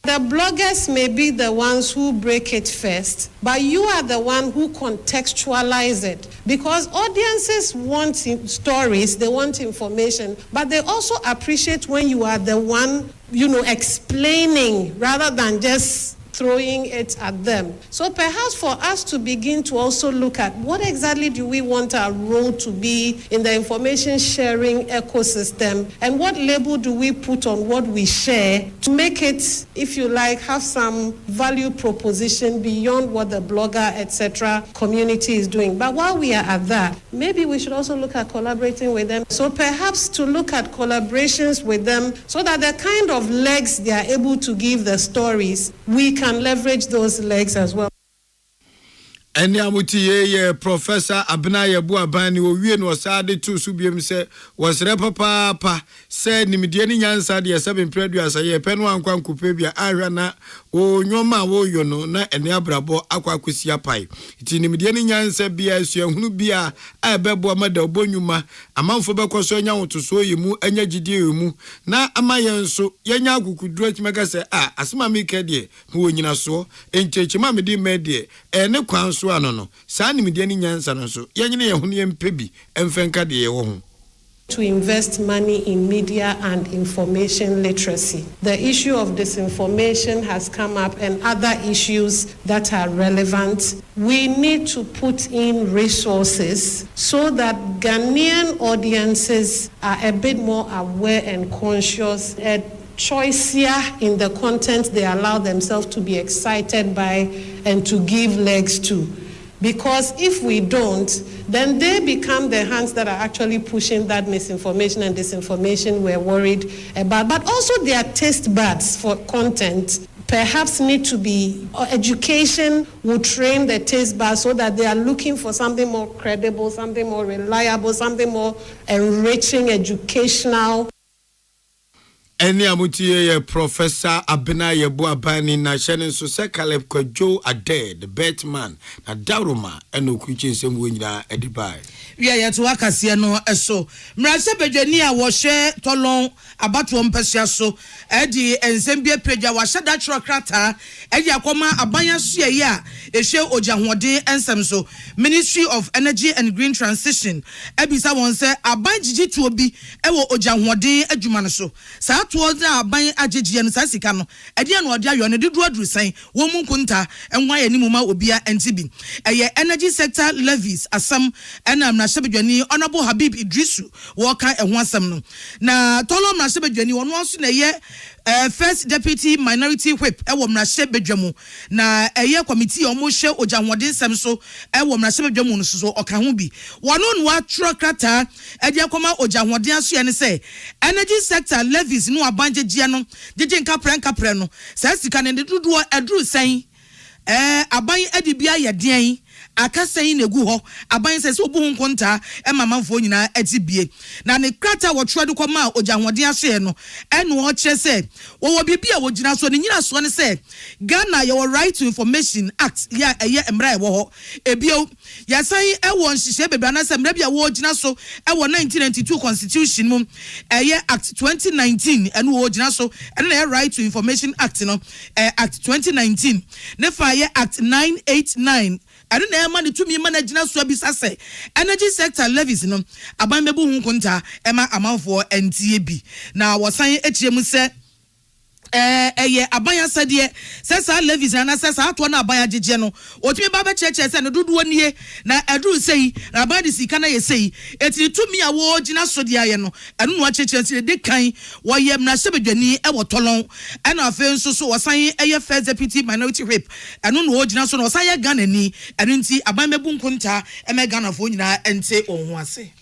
The bloggers may be the ones who break it first, but you are the one who contextualize it. Because audiences want stories, they want information, but they also appreciate when you are the one, explaining rather than just throwing it at them. So perhaps for us to begin to also look at what exactly do we want our role to be in the information sharing ecosystem, and what label do we put on what we share to make it, if you like, have some value proposition beyond what the blogger, etc. community is doing. But while we are at that, maybe we should also look at collaborating with them. So perhaps to look at collaborations with them so that the kind of legs they are able to give the stories, we can leverage those legs as well. Eni amuti ye Professor Abnaye Buabani owie no osade to subiem se wasre papa se nimdie ni nyansa de 7 preduasa ye penu ankwa nkupe bia ahwa na onyoma wo yo no na ene abrabo akwakosia pai ti nimdie ni nyansa bia suahunu bia abebo amada obonwuma amanfo bekoso nya wotoso yimu anya gidie yimu na amayenso yenya akukuduro timaka se asema mika de ho nyina so enchechima medi medie ene kwanso ano saa nimdie ni nyansa no so yenyine ye ho ne empebi emfenka de ye wo ho. To invest money in media and information literacy. The issue of disinformation has come up, and other issues that are relevant. We need to put in resources so that Ghanaian audiences are a bit more aware and conscious and choicier in the content they allow themselves to be excited by and to give legs to. Because if we don't, then they become the hands that are actually pushing that misinformation and disinformation we're worried about. But also their taste buds for content perhaps need to be, education will train the taste buds so that they are looking for something more credible, something more reliable, something more enriching, educational. Eni amuti ye Professor Abnaye Buabani na shenen so se Caleb Kwadwo Ade the Batman na Daruma eno kuchi nsem wonyina edibai. Ye to akase no eso mrase bedwani a wo hwe tolon abato mpesua so edi ensem bia pagya wa hye da trokrata edi akoma abanya so ye a ehwe ojahoden ensem so Ministry of Energy and Green Transition ebisa won se aban gigi tuo bi ewo ojahoden adwuma no so sa towards aban agyegie no sa sika no ade na ode ayo ne dedu aduru san wo mu nkunta enwa ye ni muma obia entibi eye energy sector levies asam ena mrashebedwani honorable Habib Idrisu wo kan ehwo asam no na tolo mrashebedwani wono aso na ye first deputy minority whip ewo mrashebedwamu na eye committee omo hwe ojahwodin sem so ewo mrashebedwamu no so oka ho bi wono no wa trokrata ade akoma ojahwodin aso ye ne se energy sector levies no abanjegie no jeje nkapre no sa sika ne dudu aduru san aban adibia ye den akasan na gu ho aban se obu nkonta mamanfo nyina atibie na ne krata wo twade koma ojahwodin ahye no eno ho kire se wo bibia wo gina so ne nyina so ne se Ghana your right to information act ya eye emra e wo ho ebio ya san wo nhihye bebra na se mra bia wo gina so wo 1992 constitution mum eye act 2019 eno wo gina so eno na right to information act no act 2019 ne fa ye act 989 I don't know money to me managing us to be say energy sector levies no aban mebu hu kunta ema amanfo NTAB na wasan HM say abaya sadie sesa levies na sesa ato na abaya jeje no otimi ba be cheche se no dodo nie na aduru sei na abadi sika na ye sei etiri tumi a wo gina so de aye no enu no cheche se de kan wo ye na sebedwani e wo tolon ena afa nso so wasan eye first deputy minority whip enu no wo gina so no wasan ye Ghana ni enu nti aban mebu nkunta e me Ghana fo nyina ente ohun ase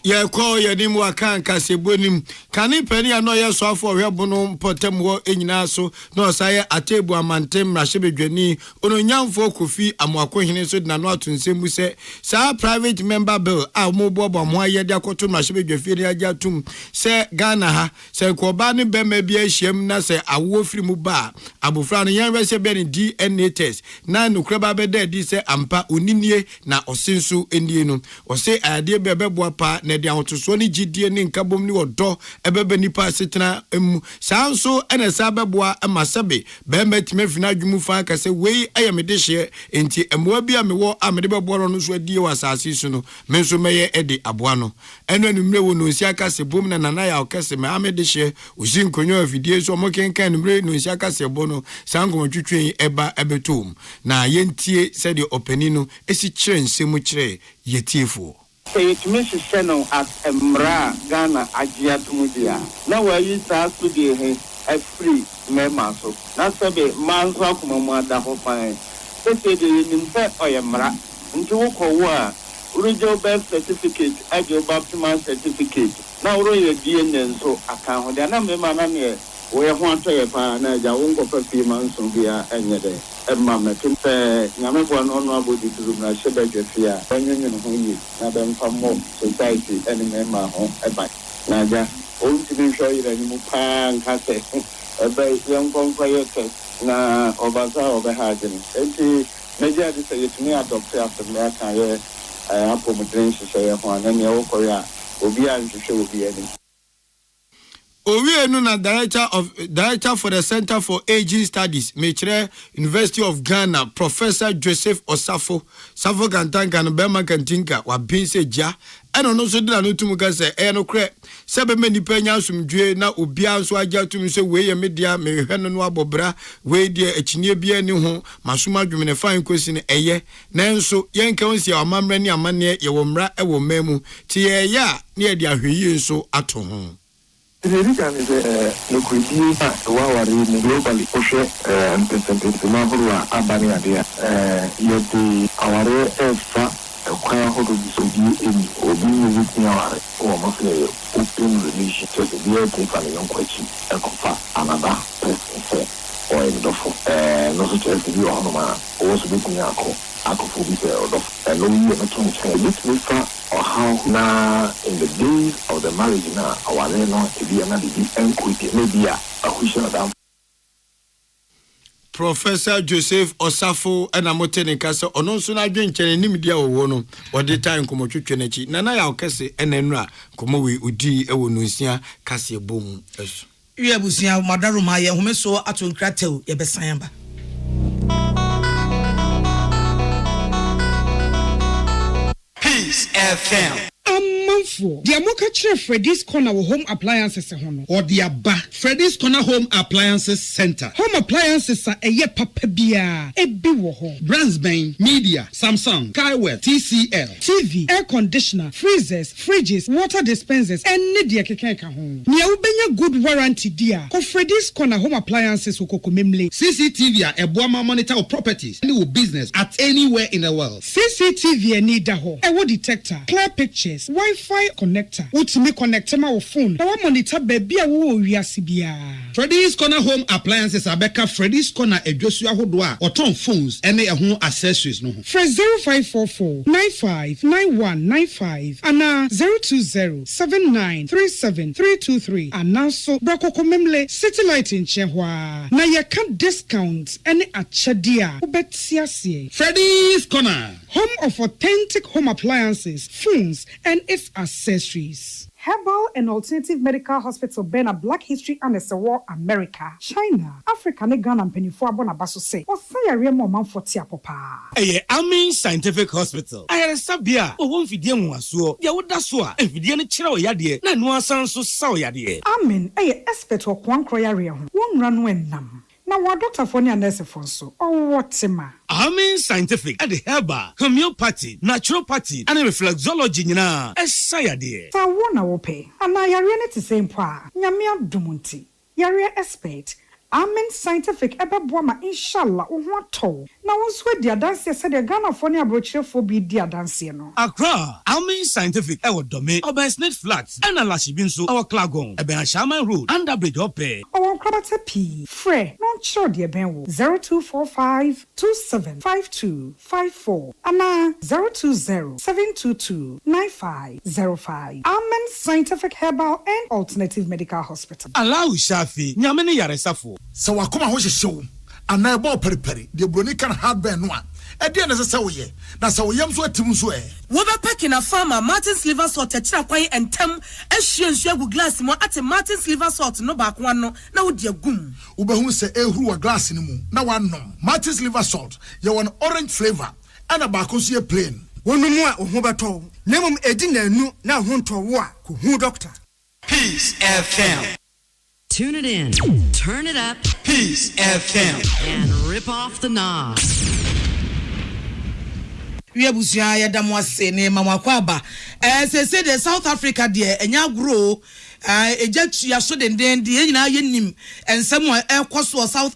ye ko ye nim wa kan kasebonim kani pani ano ye so afo hwebono potem wo enyina so no saye atebu amantem mrahebedwani ononyamfo kofi amoakohene so dina no atonsemu se sa private member bill a mo bobo mo aye de akoto mrahebedwafi ni agya tum se Ghana ha se ko ba ne bema bia hiem na se awo firi mu ba abofra no yen rese be ni DNA test na nukraba be de di se ampa oninie na osenso enie no o se ade bebeboa pa na dia hotoso ni gidie ni nkabom ni odo ebebe nipa setena emu sanso ene sa beboa amasebe bembe timefina adwumu fa ka se wei ayamedehye enti emoa bia mewo amede beboa no so adie wasase so no menso meye ede aboa no eno anumre wo no nsi aka se bom na nana ya okese me amedehye ozi nkonyo afidie so mokenkan anumre no nsi aka se bo no sango twetwen eba ebetom na yentie se de opani no esi kire nsemu kire yetiefo intermission channel at Emra Ghana Ajiatumudia. Now where you start to be a free member. So that's a bit man's welcome the whole fine. They say the or Emra into Okowa, original birth certificate, agio baptismal certificate. Now really DNA so account. They are not member. We want to have a Jaungo for 3 months on via any day. Mamma, to say, Yamaguan honorable to the Shebajafia, when you know, Madame Famo, society, any member home, a bike. Naja, old to be sure you any pan, Cate, a very young conqueror, na Obaza over Hagen. And she, Major, to say to me, I doctor after America, I have a drink to say one, and your Korea will be able to show the enemy. Owienu na director for the Center for Aging Studies, Mechre University of Ghana, Professor Joseph Osafo, Safo Kantanka no Bema Kantinka, wa binse ja. Eno no so dina no tumuka se no kre sebe mani panya asumdwe na obia nso agya tumi se we ye media me hweno no abobra we die achinie bia ni ho masoma dwumene fan kosi ne eye nanso yenka onsi amamre ni amane ye wo mra e wo mamu ti ye ya ne ye dia hweyi nso ato ho. The region is no criteria globally pushe percentage mahurwa abani adia yeti aware efa kwa hodo bisogi eni obi ni aware o mafle open religion to the beauty for the young question ekofa another person say o endofo no so to be on ma o so be kunyako akofo bi say odof no you no to say this mefa or how na in the days of the marriage na aware no e bi na di equity maybe a question of that. Professor Joseph Osafo and Amotene Kasa ononso na adwenkyene nimdia wo no ode time komotwetwe nachi nana ya okese enenra komowe udi ewo nonsia kase bom eso ye abusia madaro ma ye homeso atonkratew ye besan ba Peace FM. Amanfo, the Amoka Chere Freddy's Corner home appliances hono. Or the Abba Freddy's Corner Home Appliances Center. Home appliances are a ye papa bia, a biwo. Brandsbane, Media, Samsung, Kaiwell, TCL, TV, air conditioner, freezers, fridges, water dispensers, and Nidia Kekeka home. Nia ubenya good warranty dear. Ko Freddy's Corner Home Appliances ukoko memle. CCTV a Boama monitor of properties, any business at anywhere in the world. CCTV a need ho. A detector, clear pictures, Wi-Fi connector. Utimi connect my phone. Na wa monitor baby a wo wiase bia. Freddy's Corner Home Appliances abeka Freddy's Corner edwosua hodoa or ton phones any a home accessories no. Fresh 0544 959195 and 02079373323 and now so Brakoko Memle City Light in Chehwa. Na ya can discounts any achadia. Ubetiasie. Freddy's Corner, home of authentic home appliances, phones, and its accessories. Herbal and Alternative Medical Hospital Bena Black History and the War America, China, Africa, ne Ghana and Penifua Bonabaso say, or say a real moment for Tiapopa. Amin Scientific Hospital. I had a sabia, or one Fidian was so, Yawudaswa, and Fidian Chiro Yadi, Nanua Sanso Sao Yadi. Amin, a expert or one croyaria, one run when nam. Now, what Dr. Fonia Nurse Fonso, or what Sema? Amin Scientific at the Herbal, Homeopathy, Naturopathy, and Reflexology, na Sayadi. So, one I will pay, and I are to same pa, Yamia Dumunti, Yaria expert. Amen Scientific ebe boama inshallah ohwato na wonso dia dance said the Ghana for ne abrochire for bi dia dance no Accra Amen Scientific ewo dome Obersnet Flats and Alashibinso our Klagon ebe Shaman Road under bridge ope our Krabata P Fre non sure dia ben wo 0245275254 ana 020-722-9505 Amen Scientific Herbal and Alternative Medical Hospital Allow Shafi nyamene yaresafo so wakoma ho hyehyew ana ebo periperi de broni kan hardware no a e de na se woye na se woyam so atim so e wo be pack na farmer Martin's liver salt tira kwan entem ehwie nsu agu glass mo ate Martin's liver salt no ba kwa no na wo de agum wo be hu se ehuru wa glass ni mu na wanom Martin's liver salt ye won orange flavor ana ba ko so ye plain wonu a ho beto na mum edi na anu na ho nto wo a ko hu doctor Peace FM. Tune it in, turn it up, Peace FM, and rip off the knobs. We abusia ya damu ase ne mama kwaba say the South Africa there enya grow eja so den nyina ye nim ensem ekoso South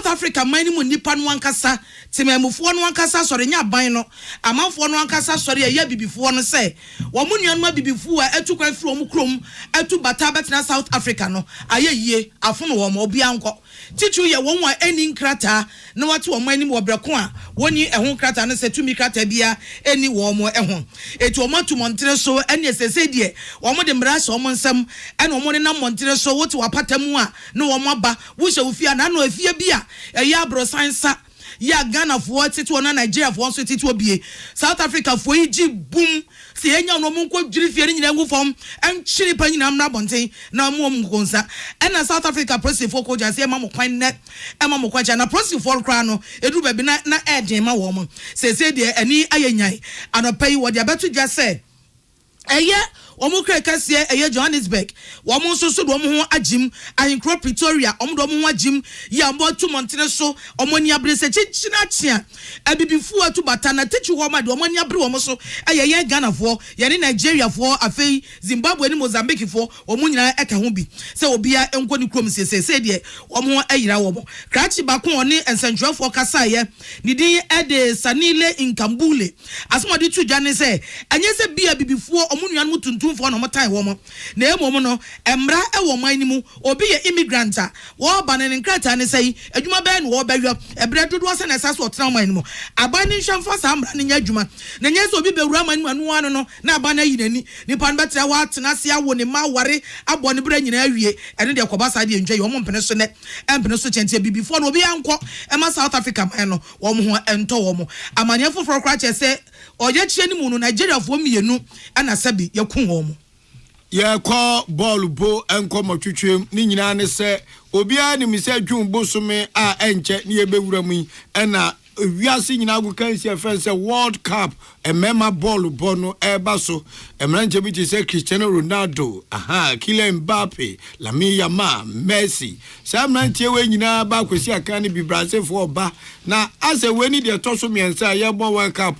Africa mani mu nipa no ankasa temamufo no ankasa sori nya ban no amanfo no ankasa sori ya bibifo no say wo mu nuanu bibifo a etukwan firi wo krom etu bata betina South Africa no ayeyie afono wo mo bia nko tichu ye won wa eni nkrata na wate wo mani mu obreko a woni ehun krata no se tumi krata bia eni wo mo ehun etu o matu montre so eni esese die wo mo de mra so mo nsam ena wo ne na montre so wote wapatamu a na wo mo aba wo hye wo fia na no afia bia eya abro sansa ya Ghana for titi na Nigeria for so titi obie South Africa for iji boom si enya no mo nko dwiri fie nyina ngu fom en chiri pa nyina mra bonten na mo mgonsa ena South Africa presi for ko jase ma mo kwan ne e ma mo kwacha na presi for kra no edu ba bi na eden ma wo mo se de ani ayenyan anopai wo de abetu jase eye omo krekase eye Johannesburg womo so do omo ho agim ahinkro Pretoria omo do omo ho agim ya mbo tu montene so omo ni abrese chichina chia abibifu atu bata na techu ho ma do omo ni abre omo so eye ye Ghana fo ye ni Nigeria fo afei Zimbabwe ni Mozambique fo omo nyina eka ho bi se obia enko ni krom se de omo ayira womo krachi ba ko oni ensentwefo kasa ye ni din ede Sanile Inkambule asomodi tu dwane se anye se bia bibifu omo nuanu tuntum for no motai wo mo na emom no emra e wo man ni mu obi ye immigrant a wo ba ne nkrata ne sei adwuma ba ne wo ba hwa ebre dodo se na saso otena man ni mu aba ne hwamfa sa amra ne nya adwuma na nya se obi be wura man anu anu no na aba na yinani nipa no betra wa atena se awo ne ma ware abo ne bra nyina awie ene de koba sa de ntwa yo mo mpene so ne empene so chente bibifo no obi anko e ma South Africa man no wo mo ho ento wo mo amanya foforo kra che se oye chie ni mu no Nigeria fo mienu ana sabi yakun wo mo ye ko ball bo enko matwetwem ni nyina ne se obia ni mi se dwun bosome a enche ni ye bewura mu ena we are seeing now we can see a first World Cup a mema ball bono ebaso a manager which is Cristiano Ronaldo, Kylian Mbappe, Lamine Yamal, Messi. Some 90 when you know back we see a can be Brazil for ba. Now as a when the toss me and say yeah World Cup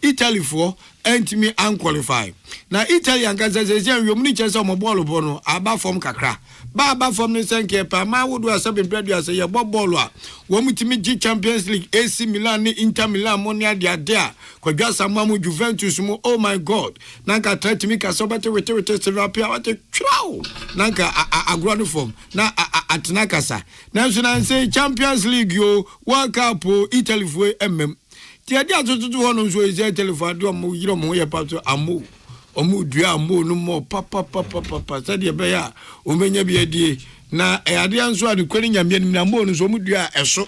Italy for and me unqualified. Now Italian guys say you many chance on my ball bono aba from kakra. Baba from the Sanke pa ma would was sabin bread as a bob ballwa. One with me Champions League AC Milan Inter Milan Monia dia there. Kwagasa mamu Juventus mo oh my god. Nanka try to make a sobate with therapy what a crow. Nanka a form. Na at Nakasa. Now should I say Champions League yo World Cup Italy for Tia dia to one so is telephone do mo yiro mo ya pato amu. Omu dua mo no mo papa said ye be ya o menya bi adie na ade anso ade kwani nyame ni na mo no so mu dua eso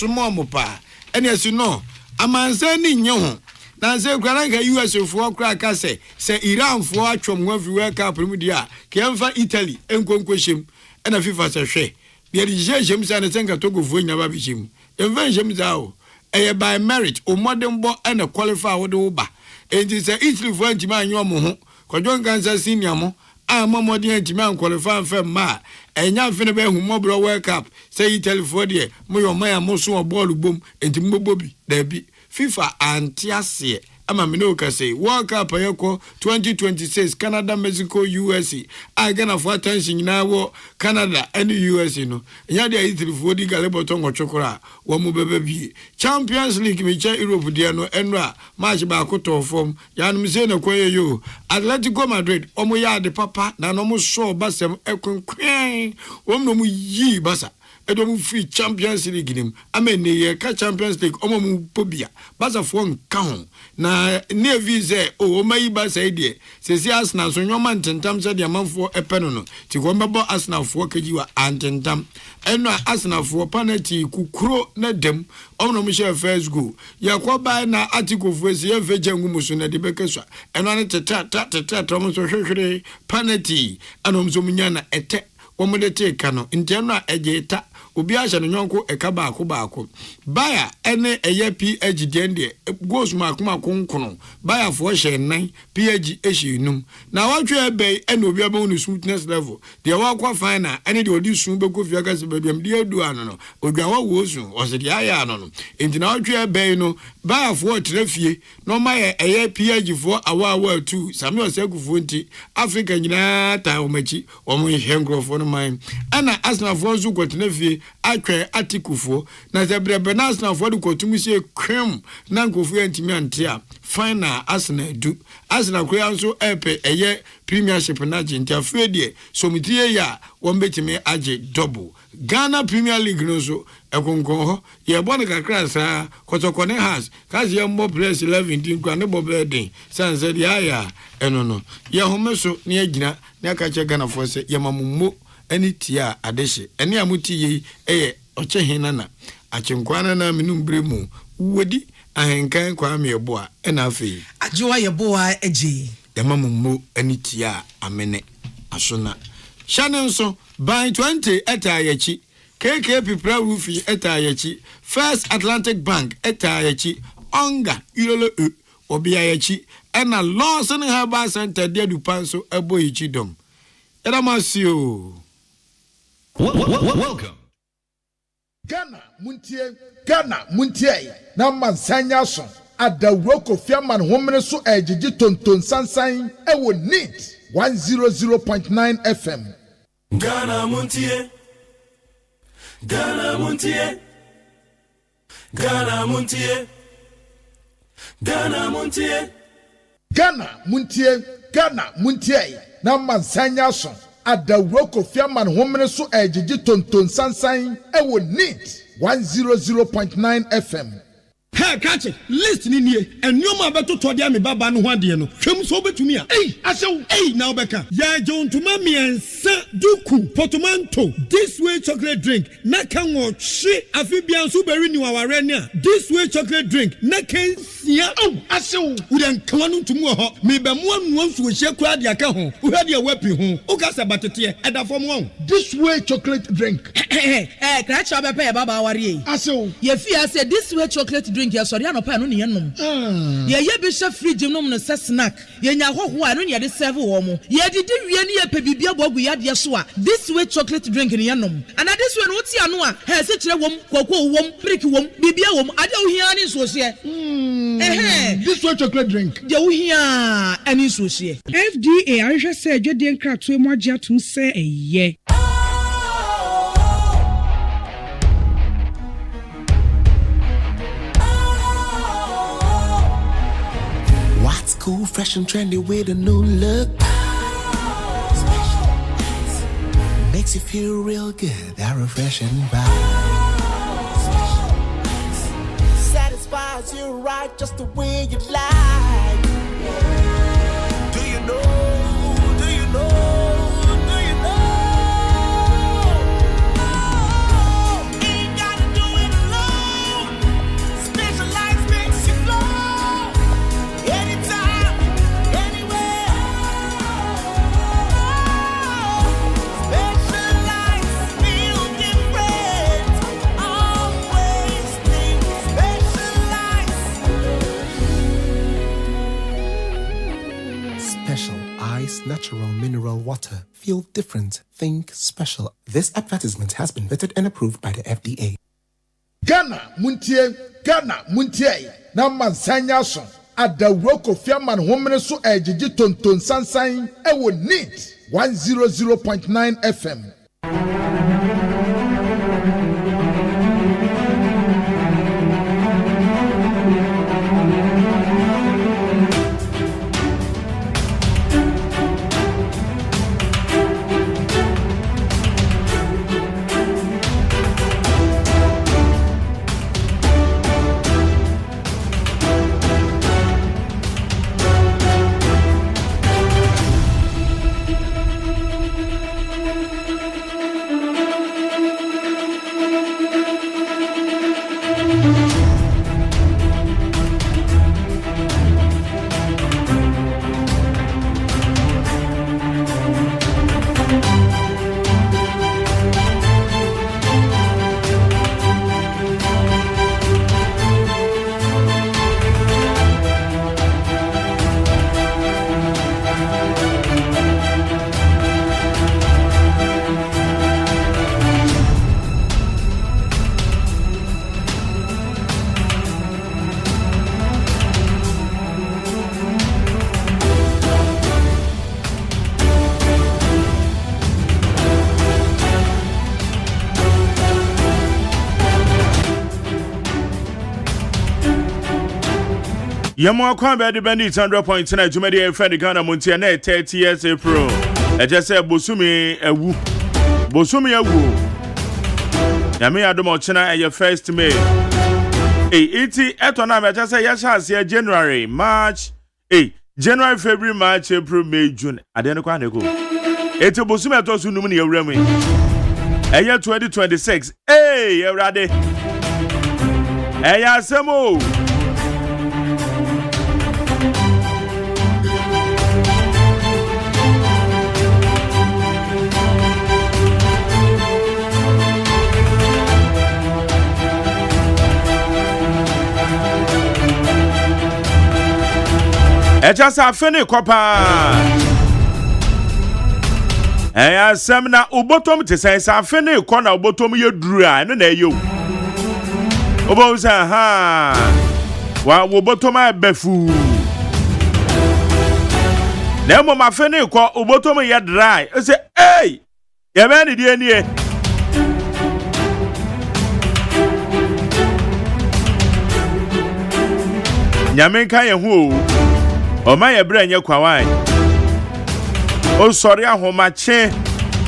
mo pa ene asi no amansa ni nye ho na se kwara ka US fo kra ka se Iran fo atwom ho World Cup mu dia ke emfa Italy enkonkwoshem ena FIFA se hwe bi ade jejem sa ne senka Togo fo nya ba bi chim emfa jem za o eye by merit o modern bo ena qualify wo de wo ba. And it's a Italy for Antiman Yomo, Quadron Kansas Senior, I'm a modern Antiman qualified for Ma, and young Finnabe who mobile World Cup, say Italy for the Moyo Maya Mosu ball boom, and Timbo Bobby, there be FIFA and Tiasia. Amaminoka say World Cup Ayoko 2026 Canada, Mexico, USA. I can afford attention now Canada and the USA no. Yadi Italy for the Galiboton or Chokora, one baby. Champions League Micha Europe Diano Enra, March Bakoto form, Yan Miseno Koyo you. Atletico Madrid, Omoya de Papa, Nanomo so Basem Ekon Queen, Omo Yi Basa. Edomu free Champions League nim amene ka Champions League omomu pobia basa fo nka na ne visa o mayi basa ide sesi Arsenal so nyoma ntentam se de amanfo epeno no ti ko mbebo Arsenal fo kajiwa antentam eno Arsenal fo penalty kukuro na dem omno mu share first goal yakoba na article fo esi eveje ngumu so na de bekeswa eno ne tata tom so hwehwere penalty anom so munya na ete omodete kano nteno ejeta obi a no nyonko eka baako baya ene eye PhD ende goes makoma konkono baya fo hye nan PhD ehyenum na watwe ebe ene obi aba no sweetness level de wakwa final ene de odi sun beko fia ka se bedam de adu ano no odwa wo sun o se de aya ano no enti na watwe ebe no baya fo trafie no ma eye PhD fo awa 2 sami osegufo nti Africa nyina ta omachi omo hengrofo no man ana Arsenal fo zu kwatnafie atwe atikufo na zebrebe na Arsenal fo de kotum sie krem na nkofo antimi antia final Arsenal du Arsenal koya nso epe eye premiership na jintia fredie so mitie ya wo betime age double Ghana Premier League no so ekonko ho ye bone kakra sa kotokone has kazi ye mbo press 11 din kwa ne bobedin sanse dia ya eno no ye homeso ne agina ne akache Ghana fo se ye mamummo ani tia adehye ene amuti yi eye ochehina na achenkwana na menumbre mu wodi ahenkan kwa mebo a ena afi ajiwa yeboa eji yamamummo ani tia amene asona shanenso by 20 etayechi KK Pipra Rufi etayechi First Atlantic Bank etayechi onga ilolo obiayechi ena Lawson Herbal Center de dupanso eboyichi dom edamasio. Welcome. Ghana Muntie na mansanya so adawroko fiaman homene so ejiji tonton sansan ewo neat 100.9 FM. Ghana Muntie Ghana Muntie Ghana Muntie Ghana Muntie Ghana Muntie na mansanya so adawroko fiaman homene so ejiji tonton sansan ewo neat 100.9 FM. Hey, catch it. List ni nie. And you ma beto to dia me baba no ho ade no. Hwem so betumi a. Hey, asew. Hey, now beka. Ya John to ma me ensa duku portmanteau. This way chocolate drink. Na kan wo hwe afi bia so beri ni waware ni a. This way chocolate drink. Na kan sia. Oh, asew. Wo den kan no ntumu ho. Me be mo anu nsu hye kura de aka ho. Wo hwe de wepi ho. O ka sa batete e da fom ho. This way chocolate drink. Crash up a baba worry. Asew. Ye fear say this way chocolate drink ya sorry no pa no ne yenom. Ye be chef fridge no no se snack. Ye nya hoho a no ne de serve wo mo. Ye didi wie ne ye pe bibia bogu ya de so a. This way chocolate drink ne yenom. And this way no ti ano a, he se kire wom, kwakwo wom, brick wom, bibia wom, ade wo hia ne so se. This way chocolate drink. De wo hia ani so se. FDA ahwehwe se adwede nkratoe mo agye atum se eye. What's cool, fresh and trendy with a new look? Makes you feel real good, that refreshing vibe. Satisfies you right just the way you like. Do you know? Do you know? Do you know? Ain't gotta do it alone. Specialized makes you flow. Anytime, anywhere. Specialized feel different. Always think specialized. Special Ice Natural Mineral Water. Feel different. Think special. This advertisement has been vetted and approved by the FDA. Ghana muntie na mansanya so adawro Kofi man homene so ejiji tonton sansan e wo NIT 100.9 FM. Yamo Kwambe de Bandit 100.9 Jumedi e friend Ghana Montia na 30 years April. E just say Bosumi ewu. Bosumi ewu. Yami adomo china e first May. Iti eto na me just say yasha January, March, January, February, March, April, May, June. Adene kwa neko. Eti Bosumi eto su num ne ewrem. Eye 2026. Ewrade. Eya asemo. Ejasa fene kopa. Eya sem na ubotom te say sa fene ko na ubotom ye duru a no na ye o. Obo sa ha. Wa ubotom abefu. Na mo ma fene ko ubotom ye dry. E say hey! Ye be ni die nie. Nyame kan ye hu o. O ma ye bra nye kwawan. O sori ahomache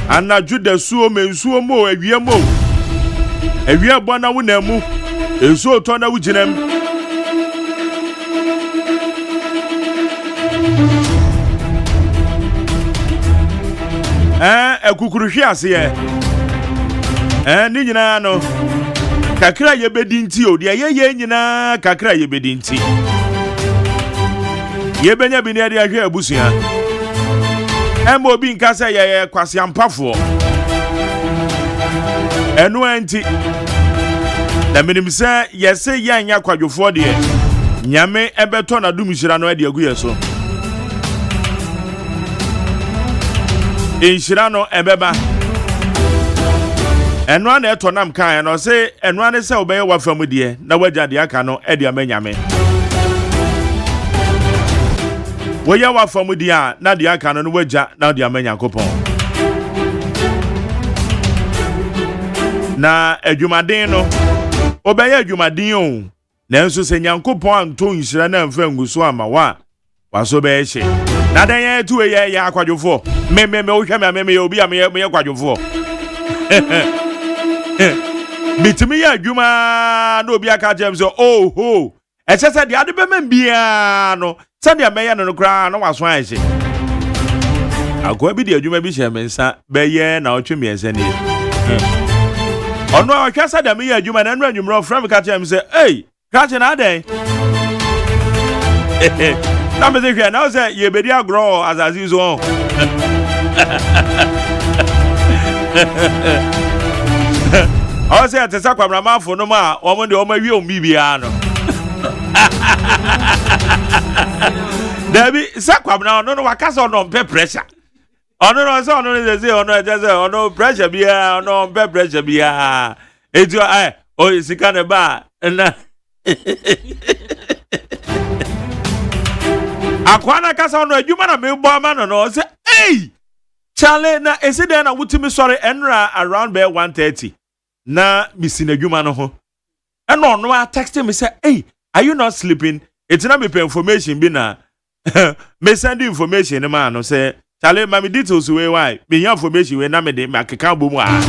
anaju da suo mensuo mo awie mo. Awie bo na wo na mu. Ensuo to na wo ginam. Ekukuruhwe ase ni nyina no kakra yebedi nti o de ye nyina kakra yebedi nti yebenya bi ne de ahwe abusua embo bi nkasa ye kwase ampafo enu anti na minim se yese yanya kwadwofo de nyame ebeto na dumhira no de agu yeso inhira no ebeba enu ana eto nam kan no se enu ana se obeye wafam de na wagya de aka no e de amanyame woya wafam de a na de aka no wagya na de amanyankopon na adwumaden no obeye adwumaden o na nso se nyankopon anto nhira na mfa nguso ama wa waso be ehye na den ye tu ye akwadwofo me wo hwa me obi am ye kwadwofo bitimi ya adwuma na obi aka jem so ho eche de ade be bia no se de meye no kra na waso ahye akwa bi de adwuma bi hye mensa be ye na otwe miensa ni ono ahwa se de meye adwuma na nru anwumro from ka jem say hey kache na den na me say na say ye bedi agro azazi so I say at Sakwa Ramafo no ma, woman the Oma Yo Bibiano. Debbie Sakwa now, no, Wakaso no pay pressure. Oh no, so no, they oh no, just oh no pressure be no pay pressure be it's your eye, oh, it's a kind of bar. And Aquana Casa no, you man a milk man no, say, hey, Charlie, na is it then I would me sorry, Enra around bear 1:30. Na missing a human ho. And no, I text me say, hey, are you not sleeping? It's not me pay information, be na. Me send you information, man. No say, Charlie, my details way why. Me your information when I made the Macacao boom. I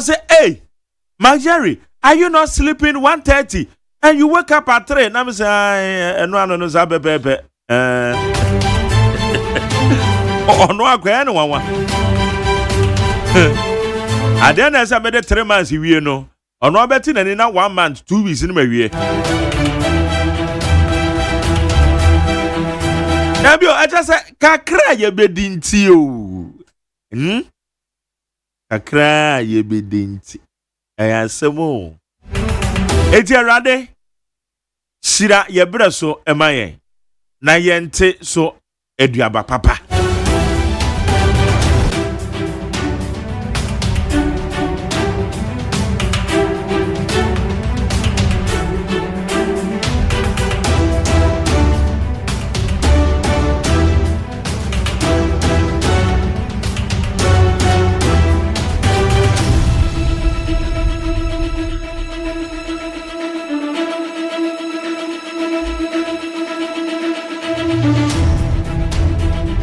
say, hey, my Jerry, are you not sleeping 1:30? And you wake up at 3. Now me say, no, no, Zabe Pepe. Oh, no, I can't one. I then as I made 3 months, you know, or no betting and in 1 month, 2 weeks in my year. Nabio, I just said, Kakra ye bedinti you. Kakra ye bedinti. I answer more. Etia rade, Shira ye breso emaye. Na yente so eduaba papa.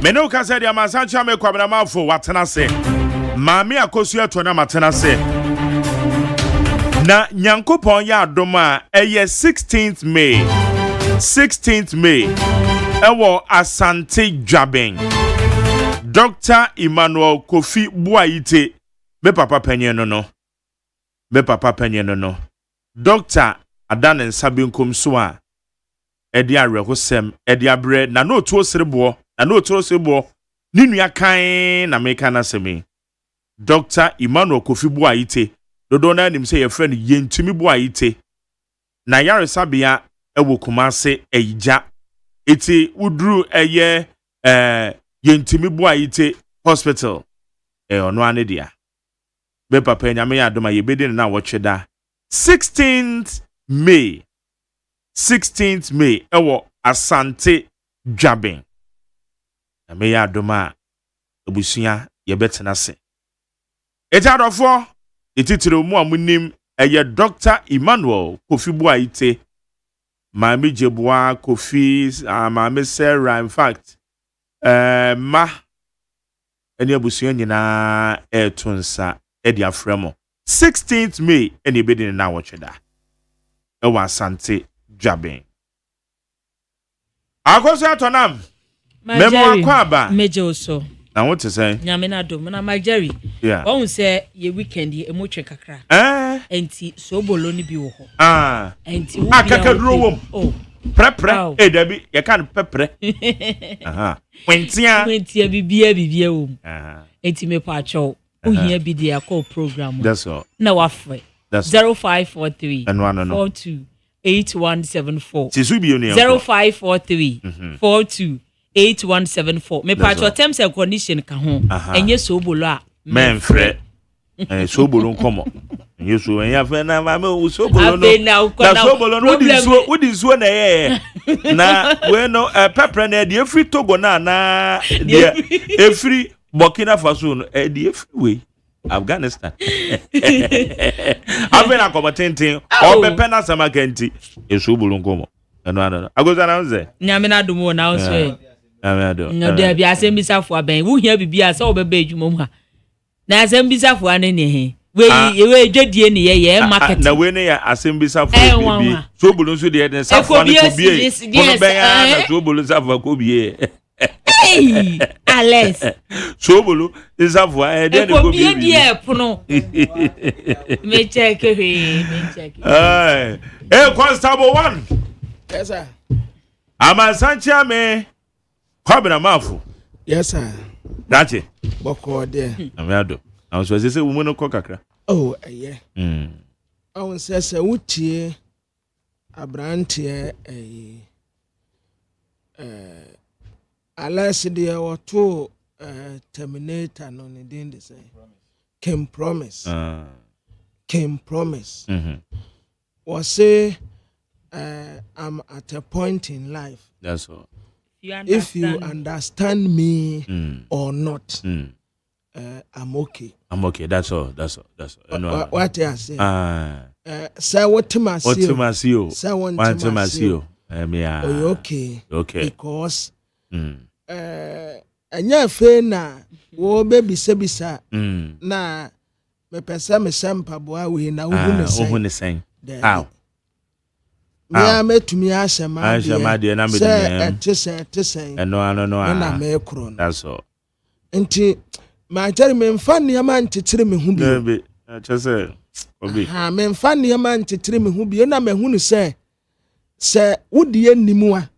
Meno kasa dia masancha me kwabena mafo watena se maami akosu eto na matena se na nyankopon ya adoma eye 16th May ewo Asante Dwaben Dr. Emmanuel Kofi Buaite me papa panyen no Dr. Adan Nsabinkom so a edi arehosem edi abre na no to serebo na no tro sebo ni nua kan na meka na semi Dr. Emmanuel Kofi Buaite dodo na nim say your friend Yentumi Buaite na yaresabia ewo Kumase Eija eti udru eye Yentumi Buaite hospital ono ane dia be papa nyame ya adoma yebedi na wocheda 16th May ewo Asante Dwaben na me ya adoma obusia ye betena se etadofo etitire mu amunim eye Dr. Emmanuel Kofi Buaite Mami Jebua Kofi Mami Sarah in fact ma eni abusia nyina etunsa edi afremo 16th May eni bedin na wocheda ewa Asante Dwaben akoso atonam Memo akwaba meje oso Now what to say? Nyamina do na my Jerry. Yeah. Won say ye weekend ye emu twe kakra. Enti so bolo ni bi wo ho. Enti wo kakaduro wom. Oh. Prepre. Dabi ye kan pepre. Wentia bibia wom. Enti me pa acho. Ohia bi dia call program. That's all. Na wafre. That's 0543 42 8174. 0543 42 8174. Me pa cho terms and condition ka ho. Enye so bolo a men frɛ so bolo nkomo enye so enya fɛ na ma me so bolo no na so bolo no wodi so na ye na we no pepper na de free Togo na de free Burkina Faso no de free we Afghanistan abena komotenten obepe na sama kanti so bolo nkomo no agoza na nze nyame na dumo na nso Amado. No there be asembisa fo aben. Wo hia bibia se obebe adwuma mu ha. Na asembisa fo ane ne he. We dwedie ne ye market. Na we ne ya asembisa fo bibi. So bulu so de safo ane ko bie. Ko ben ya na so bulu safo ko bie. Hey, Alex. So bulu safo de ko bie. Ko bie die pono. Me check he. Constable 1. Yes sir. Amasanchia me. Kwabena mafu. Yes sir. That's it. Boko there. Amado. I was say we no kokakra. Oh, yeah. I was say wutie abrantie alas there were two terminator no ne din dey say. Came promise. Came promise. Was say I'm at a point in life. That's all. If you understand me or not, I'm okay. I'm okay. That's all. What I say? Say what to my Say what to my okay. Okay. Because anya fe na wo baby sebisa na me pesa me sampa boa we na wo ne sen. How? Me metumi asema de na me de tese no na me kro no. That's all. Enti ma jari me mfa ne ma ntetire me hu bi chese obi ha me mfa ne ma ntetire me hu bi na me hu se wodi animu a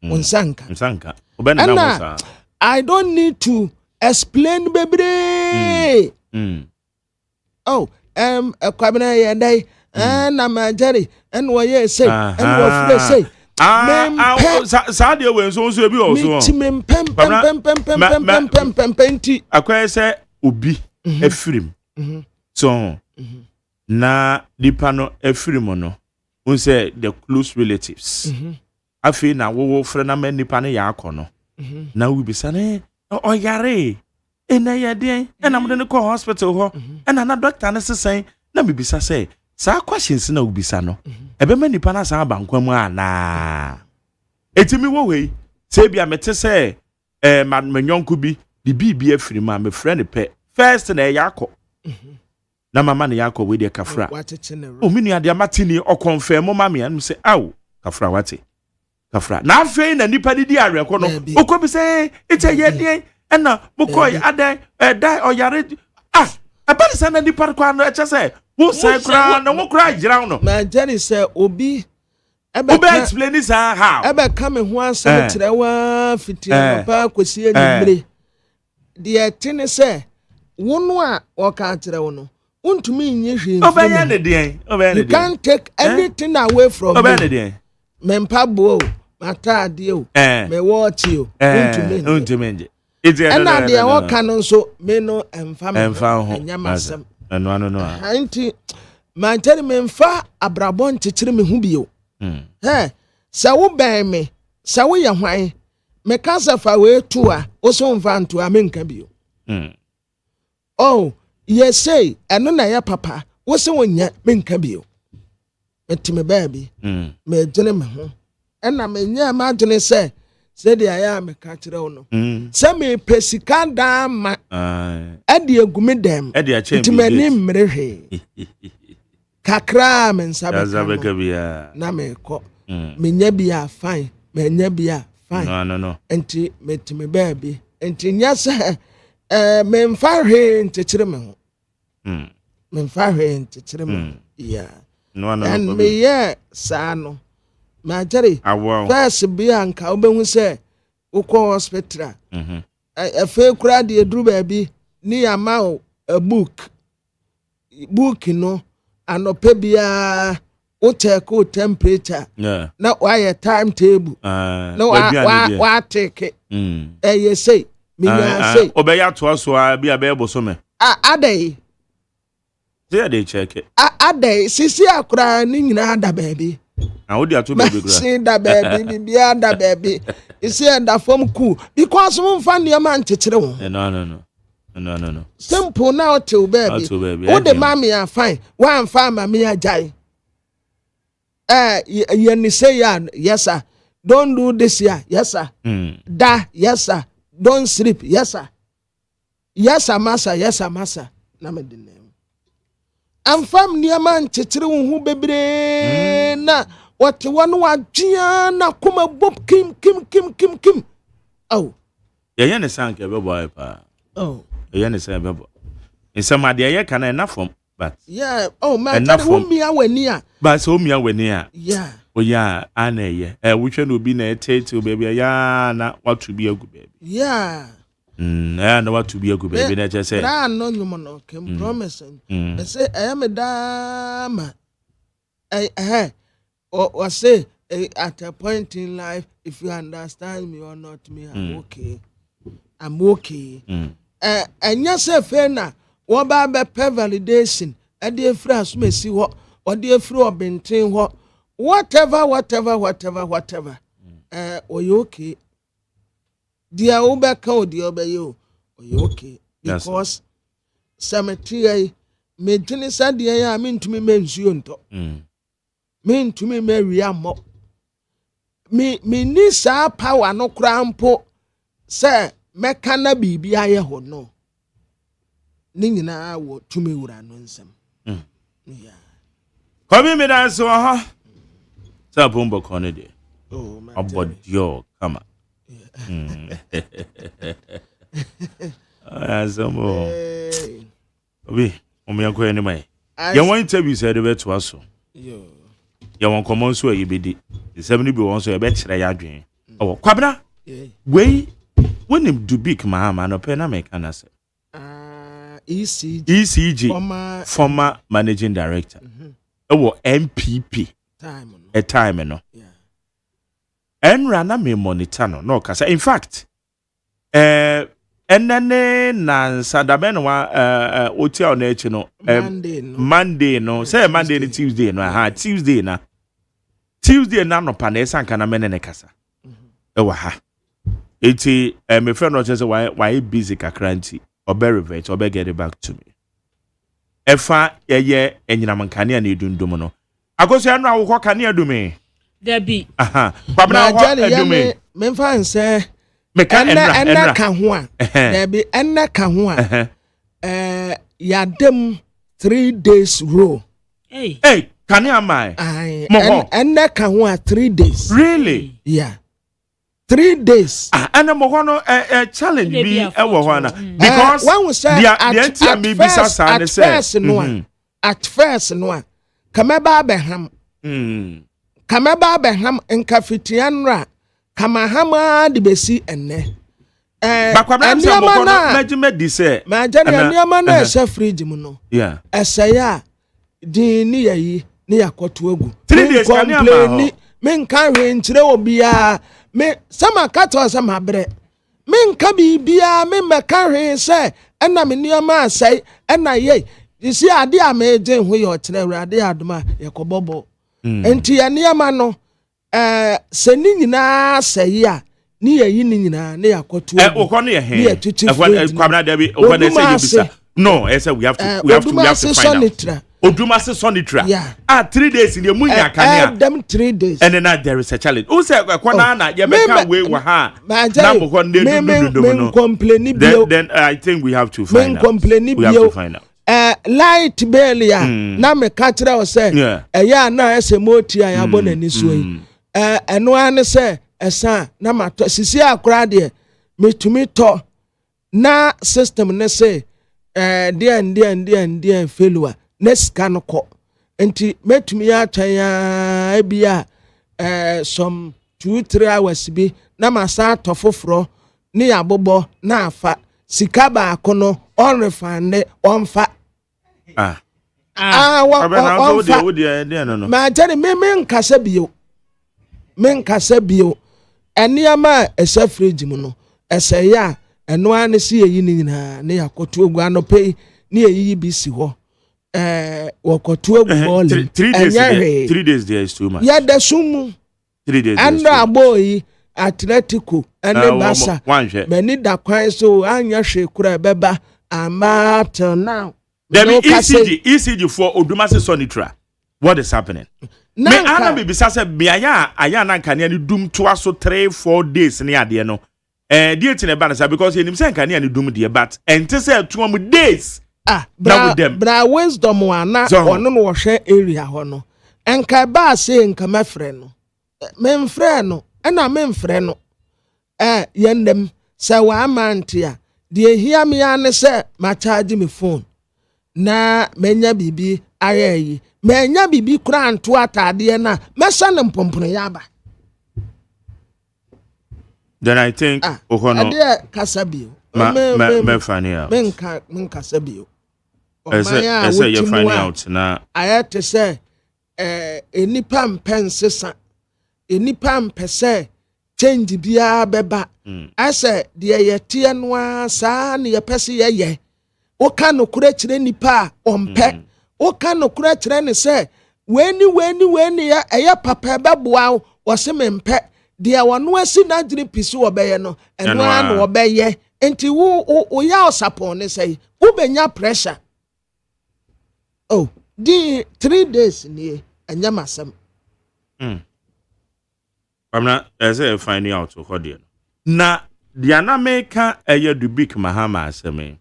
onsanka obe na musa. I don't need to explain baby. Oh kwabena ye dai na ma jari and why say and what say Sadia we so bi o so pem akwa say obi efirim so na dipa no efirim no un say the close relatives afi na wo frɛ na ma nipa no ya akɔ na we be say oyare ena ya den ena mo ne ko hospital ho ena na doctor ne sesen na me bisa say sa questions na ubisa no ebe ma nipa na sa abankwa mu ana etimi wo we se bia mete se manyonko bi bi afiri ma me friend pe first na yakọ na mama na yakọ we de kafra o minu ade amatini o confirm ma me an say aw kafra wate kafra na afei na nipa di areko no okobi se ite ye den na mokoy adan dai oyare abali sa na nipa kwa no eche se wo sai kra na wo kra gira no ma jani se obi ebe explain this how ebe ka me ho asem kire wa fitia pa kwesi enimre de tene se wono a wo ka kire wo no untumi nyi hwe obenya ne den you can't take anything away from me obenya ne den me mpa bo matade o me watch o untumi nje ena de wo ka no so me no emfa ho enyamasem no anti mantari me mfa abrabon chichire me hu bio sa wo ben me sa wo ye hwan me kasa fa we tu a o so mfa nto a me nka bio oh yes say eno na ya papa wo se wonya me nka bio metime baabi me dwene me ho ena me nya ma dwene se de aya me ka kire wo no se me pesika da ma ade agumi dem timani mrehe kakra men sabeka bia na me ko menya bia fine menya bia fine no enti metime baabi enti nya se memfa hwe ntekyere me ho memfa hwe ntekyere me ho yeah and me yeah saa no ma jere first bi anka obehu say ukọ hospital efe kura de eduru ba bi ni ama a book no anope bia o check o temperature na why timetable na wa take you say me ya say obeya to so bia be boso me adai they check it adai sisi akura ni nyina ada baby na wo dia to baby kura see da baby bia da baby you see da form cool because won fa ne ma nchekere wo no simple now to baby o the mommy are fine one farm me ajai you say yes sir don't do this here yes sir da yes sir don't sleep yes sir massa na me dinne am fam niama nchekere wo hu bebre na what one wadua na kuma bob kim oh ye ne sanke be boy pa oh ye ne sanke be boy in some ade ye kana enough from but yeah oh man wo mia wani a but so mia wani a yeah oh yeah ana ye wutwe no bi na tete baby ya na what to be a good baby yeah na what to be a good baby na just say na no nyumo no kem promising they say I am a dama or say at a point in life if you understand me or not me I'm okay and yes na wo ba be validation e dey free asuma si ho or dey free obintin ho whatever or you okay dia obeka o dia obeyo or you okay because cemetery me dwene sadia ya me ntumi mensuo nto me ntumi mawia mo me ni saa power no kra mpo se meka na bibi aye ho no ni nyina wo tumi wura no nsem yeah kobi me dan so ha sa bombo kone de oh my abodio kama azomo obi omi akọ ni mai ye won interview say de beto aso yo ye won common so ayibedi the 70 bi won so ye be kire ya adwen oh kwabna wey when do big mahama no pe na me kana say ECG former managing director MPP time no enra na me monitor no kasa in fact enene na sadabe no otia na echi no Monday no say Monday ni Tuesday no Tuesday na no pa na esanka na menene kasa ewa ha eti me friend no say why busy kakranti obe revert obe get it back to me efa ye enyinam nkane na edundum no agoso anu awokọ kane adume Debbie kwabna ho adume me fan say enna ka ho a Debbie enna ka ho a yadem 3 days row hey kane amai enna ka ho a 3 days really yeah 3 days and mo hono challenge bi e wo ho na because at first no kameba abeham nkafitianra kamahama de besi enne bakwabna se mo hono majime di se ma jani niama na ese fridge mu no yeah esaya din ni yayi ni yakoto agu 3 days kaniama men kan hwe nkire obia me sama kato sama bre men ka bibia me meka hwe se ena me nioma asai ena ye isi ade a me je ho ye okire urade adoma ye kobobo enti ya nioma no se ni nyina asai a ni yayi ni nyina ne yakoto okọ ne ye he kwabna da bi okọ na se yebisa no I said we have to find out Odumase Sonitra. Yeah. 3 days in the munya kania. Them 3 days. And then there is a challenge. Who said kwana na ye meka we wa ha. Na mo kon de do complain then I think we have to find out. We have to find out. Light bill ya na me ka kire o say ya na SMOT ya bo na ni so yi. Eno an say esa na mato sisi akora de metumi to na system ne say dear failure next can ko enti metumi ya twan bia some 2-3 hours bi na masa tofofro ne yabobo na afa sika ba akono on refund on fa ma jare me nkasa bio eniama esa fridge mu no esa ya eno an si eyi ni nyina ne yakoto ogu anope ne eyi bi si ho wakoto ogu ball 3 days there is too much ya da sumu 3 days anda boy Atletico ene basa many da kwan so anya hwe kura beba ama till now there be ECG for Odumase Sonitra. What is happening? Me ana be bisa se biaya aya na nkane ni dum to aso 3-4 days ne ade no. Date ne ba na because enim se nkane ni dum de but ente se to am days. Bra wisdom wana ono no hwe area ho no. Enka ba se nka mafre no. Memfre no na memfre no. Yendem se wa amantia de hia me ane se ma charge me phone. Na menya bibi ayayi menya bibi kura anto atade na mesa ne mpompono yaba then I think ohono ade kasabio me fani out men kasabio ese you fani out na ayate se enipa mpensesa enipa mpese change bia beba ase de yete no asa ne yepese ye Oka no kura kire nipa ompe oka no kura kire ne se weni ya eya papa beboa wo se mempe de wano asi na diri pisi wo beye no eno an wo beye enti wo ya osapon ne say wo benya pressure di 3 days ni anya masam I'm not as I finding out to hodian na dia na meka eya dubik mahama aseme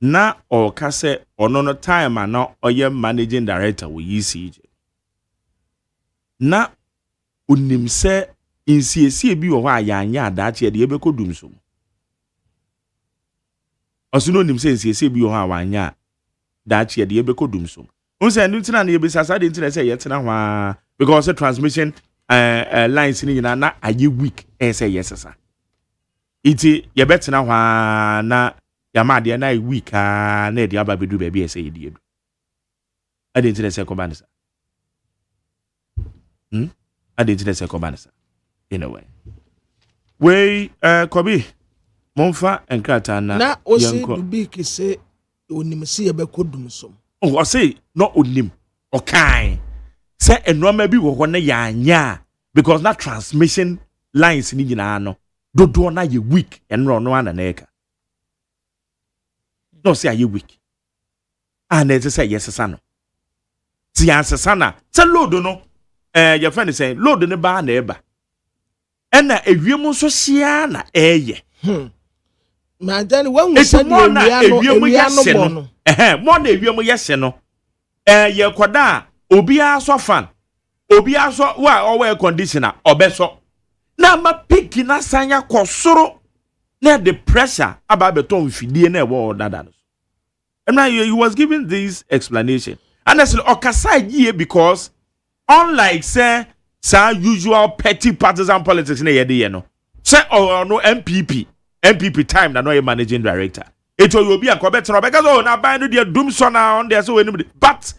na okase ono no time na oye managing director wo ECG na unimse insiesie bi wo ho ayanya adache de ebekodum so osuno unimse insiesie bi wo ho awanya dache de ebekodum so unse ntina na ebisasa de ntina say yetena ho because the transmission lines ni na aye week say yesasa iti yebetena ho na Yama de na week na de aba bedu ba bi ese yedi edu ade ntire se ko banisa ade ntire se ko banisa in a way we kobi monfa enkrata na osi dubi kise onimsi yebekodum so o say no onim okai say enoma bi wo ho na yanya because na transmission lines ni nyina no dodo na ye week enro no ana na eka no say are you weak and it say yes sano ti answer sana say load no your friend is saying load ne ba na eba ena ewiem so hia na eye ma jani wan say ewia no no mo na ewiem yese no ye koda obi aso fan obi aso wa owe conditioner obeso na ma pick na sanya kosoro na the pressure about beton fidie na ewo dada. And now he was giving this explanation. And I said, okasa ye because unlike say usual petty partisan politics na yede ye no. Say no MPP time na no managing director. It will be a better because na buy no dey doom so na on there so anybody. But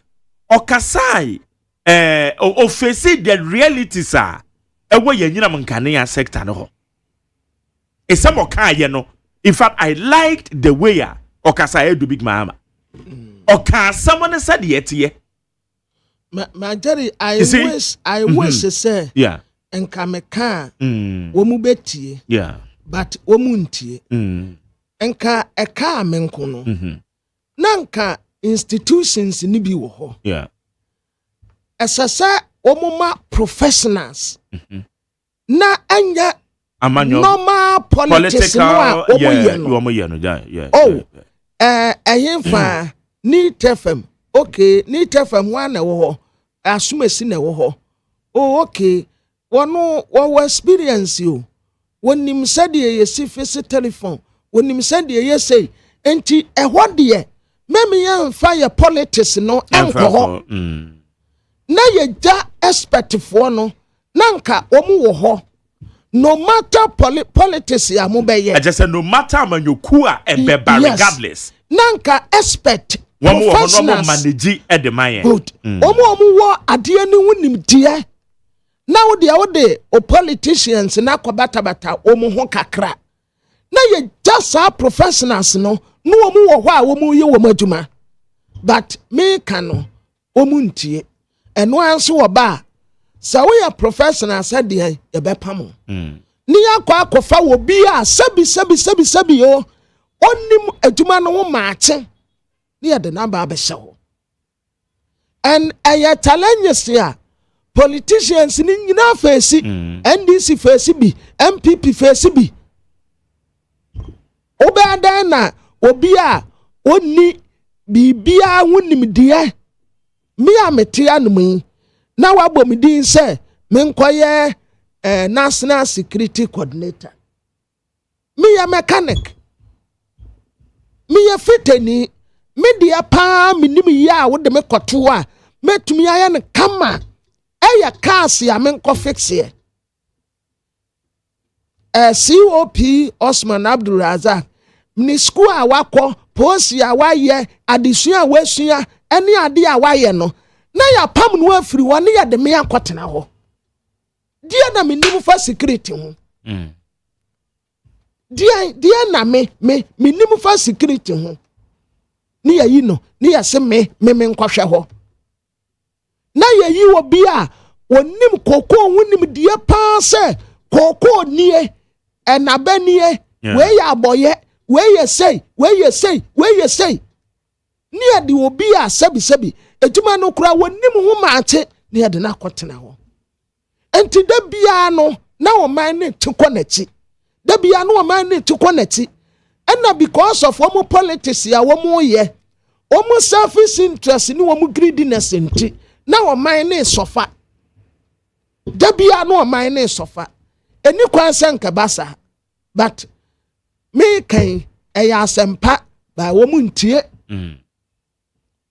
okasa face the realities are ewo ye nyina mankane sector no. E some okaye no. In fact, I liked the way okasa do big mama. Oka someone said yet ye. Ma Jerry, I wish say yeah. Enkameka womu betie. Yeah. But womuntie. Enka eka menkono. Nanka institutions ni bi wo ho. Yeah. Esasa omuma professionals. Na anya normal politics no yeah. Ahemfa need FM. Okay, need FM one na wo asumesi na wo okay. Wo experience you. Wonim said ye si face telephone. wonim sɛ de ye say enti ɛhɔ de meme yɛ mfa yɛ politics no ɛnkɔ hɔ na yɛ ja expert fo no nanka omu wo hɔ no matter politics ya mo be ye I just say no matter amanyoku a ebeba regardless nanka expert womo wo no manage e de man good omu wo ade ni wonim die na wo de o politicians na kobata omu ho kakra na ye just our professionals no omu wo hɔ a omu ye wo madwuma but me kano omu ntie eno anso wo ba sa we are professional said dey e be pam ni akwa wo bi a sabi yo onim adwuma no ho maache ni e de na ba be hye and aya challenges here politicians ni nyina face NDC face bi MPP face bi obada na obi a onni bibia wonim de me a mete anum na wabɔ me din sɛ menkɔyɛ national security coordinator me yɛ mechanic me yɛ fitani me dia pa menim yi a wode me kɔto a metumi ayɛ no kama ɛyɛ cars a menkɔ fixe COP Osman Abdul Razak ni school a wakɔ posi a wayɛ adesua a wasua ɛne ade a wayɛ no na ya pam no afiri woni ya de me akotena ho dia na me nim fa security ho dia na me nim fa security ho ni ya yi no ni ya se me nkwahwe ho na ya yi obi a wonim koko wonim dia pa se koko nie enabanie we ya aboye we ye say ni ya di obi a sabi ejuma no kura wonim ho maache na ya de na akotena ho enti da bia no na o man ne tukọ nachi da bia no o man ne tukọ nachi and because of omo politics ya omo ye omo selfish interest ni omo greediness enti na o man ne sofa da bia no o man ne sofa eni kwan senka basa but me kan eya asempa ba omo ntie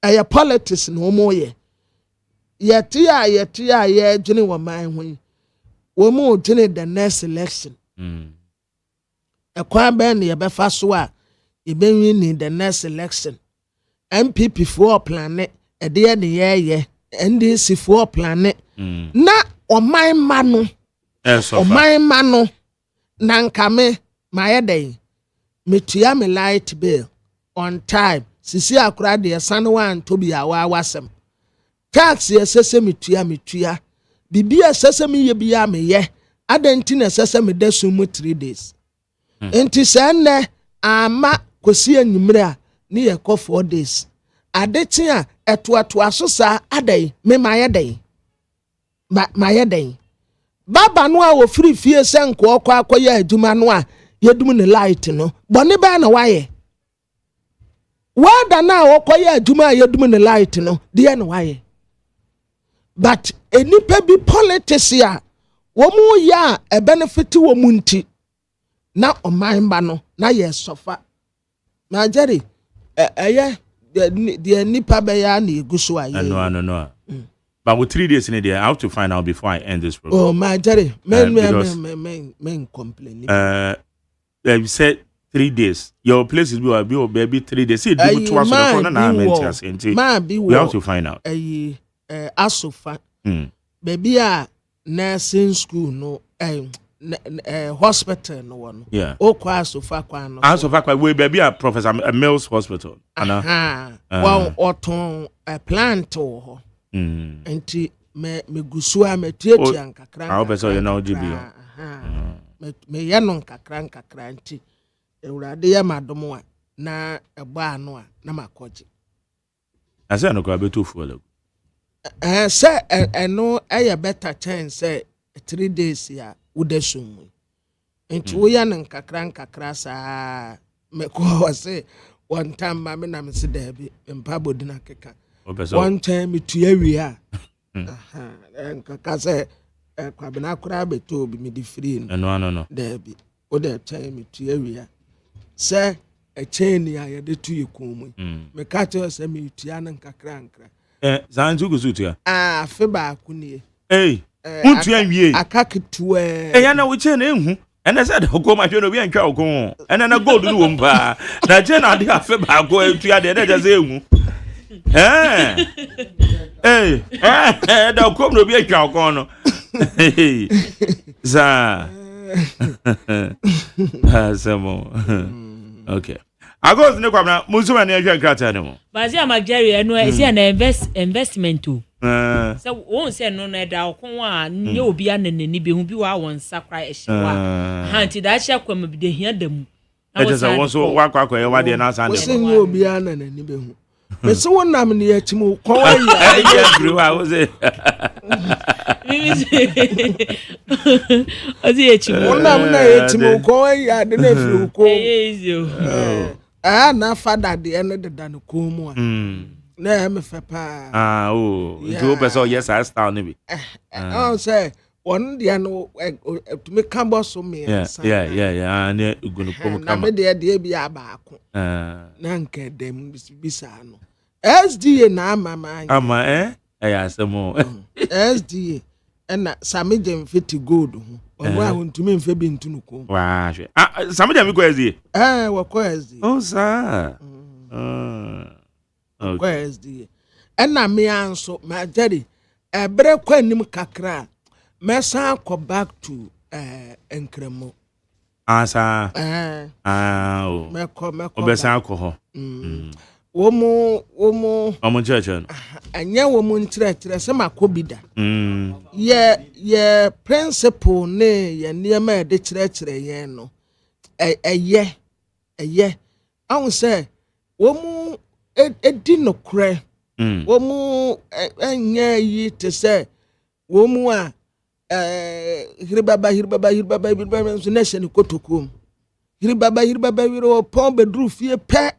aya politics no mo ye yeti a ye dwene wo man ho wo mo dwene the next election ekwa ben ye be fa so a ye be win the next election MPP for plan e de ne ye NDC for plan na o man ma no o man ma no na nka me ma ye den metua me light bill on time sisi akura de sanwa ntobi awa wasem tax yesese metua bibia sese me ye bia me ye adenti na sese me dasu mu 3 days enti senne ama kosi anwumre a ne ye ko 4 days adeti a etoato asosa adai me maye den maye den baba no a wo free fie senko okọ akoya adwuma no a yedum ne light no bone ba na waye wada na okoye adwuma yedum ne light no de na waye but enipa bi politics ya wo mu ya e benefit wo mu nti na oman ba no na ye sofa na jeri eye de nipa be ya na eguso aye no but with 3 days in there I have to find out before I end this program. Oh my jeri men complain you said 3 days. Your place is be baby 3 days. See, do to us na we have to find out. Asofa. Baby nursing school no hospital no one. Yeah. Okwa asofa kwa no. Asofa kwa we baby Professor Mills Hospital. Well, oton plant ho. Enti me gusua metie ankakra. I hope so you know GB. Me yanon kakra nti ewurade ya madomo a na egba ano a na makoje ase no kwa beto fuolo se eno eye better chance 3 days ya udesum nti wo ya nan kakra sa me ko wase one time ma me na me se da bi mpa bodina keka one time me tuawi a nkaka se kwa bena kura beto bi me di free no da bi o da time me tuawi a sɛ ɛkyɛn ni a yɛde tu yɛ kɔn mu me ka kyerɛ sɛ me tua no nkakra zanzu go sutua afe baako nie untua nwie aka ketewa ya na wo kyɛn na ehu ɛna sɛ de ko ma hwɛ no bi antwa wo ko ɛna na gold no wo mpa na kyɛn na de afe baako atua de na sɛ ehu da ko no bi antwa wo ko no za Samo. Okay. I go to the corner. Musuma near Gratano. Bazia Magari, no, is an investment too. So won't say no, Neda, you'll be an enemy who be one sacrifice. Hunted that shall come be hear them. I just also walk away what the answer. Will be an enemy. But so one name near Timu. I was it. Na father the end of the dan ko na me fa pa you person yes I style nibi say one dia no to me cambo so me yeah na ugunu kom kama na me de bia baako na nka dem bisa no SDA na mama ya asemo SDA na samije mfiti gold wa ntumi mfe bi ntunu ko wa hwe samije mi ko SDA wa ko SDA oh sa ko SDA na me anso ma jari ebre kwa nim kakra mesa ko back to enkremo asa meko obesa ko ho womo church anya womo ntrɛtrɛ sɛ makobida ye principle ne ye niema de kyerɛkyerɛ yɛn no ɛyɛ ahu sɛ womo edi no korɛ womo anya yi te sɛ womo a hiribaba so na hyɛ ne kotokom hiribaba wiro pɔn bedru fie pɛ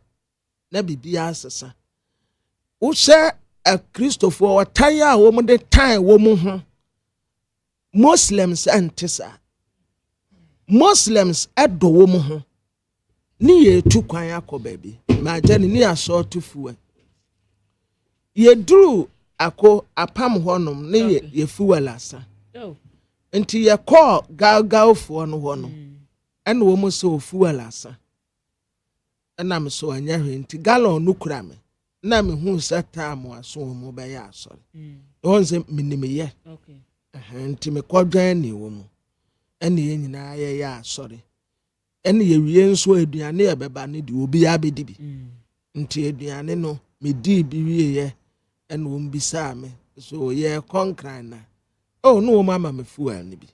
na bibia asesa wo sɛ a Christopher wataya wo mo de time wo mo ho Muslims antisa Muslims edo wo mo ho ni ye tu kwan akɔ baabi ma jani ni aso to fuwa ye duru akɔ apam honom ni ye fuwa lasa nti ye call galfo no ho no ɛna wo mo so fuwa lasa na me so anya hwe nti gallon no kura me na me hu sata mo aso mo be ya asore won se minimeye okay nti me kodwan ni wo mo ene ye nyina ye ya asore ene ye wie nso aduane ye beba ne di obi ya bedi bi nti aduane no me di bi wie ye ene wo mbisa me so ye konkran na oh no mama me fuel ni bi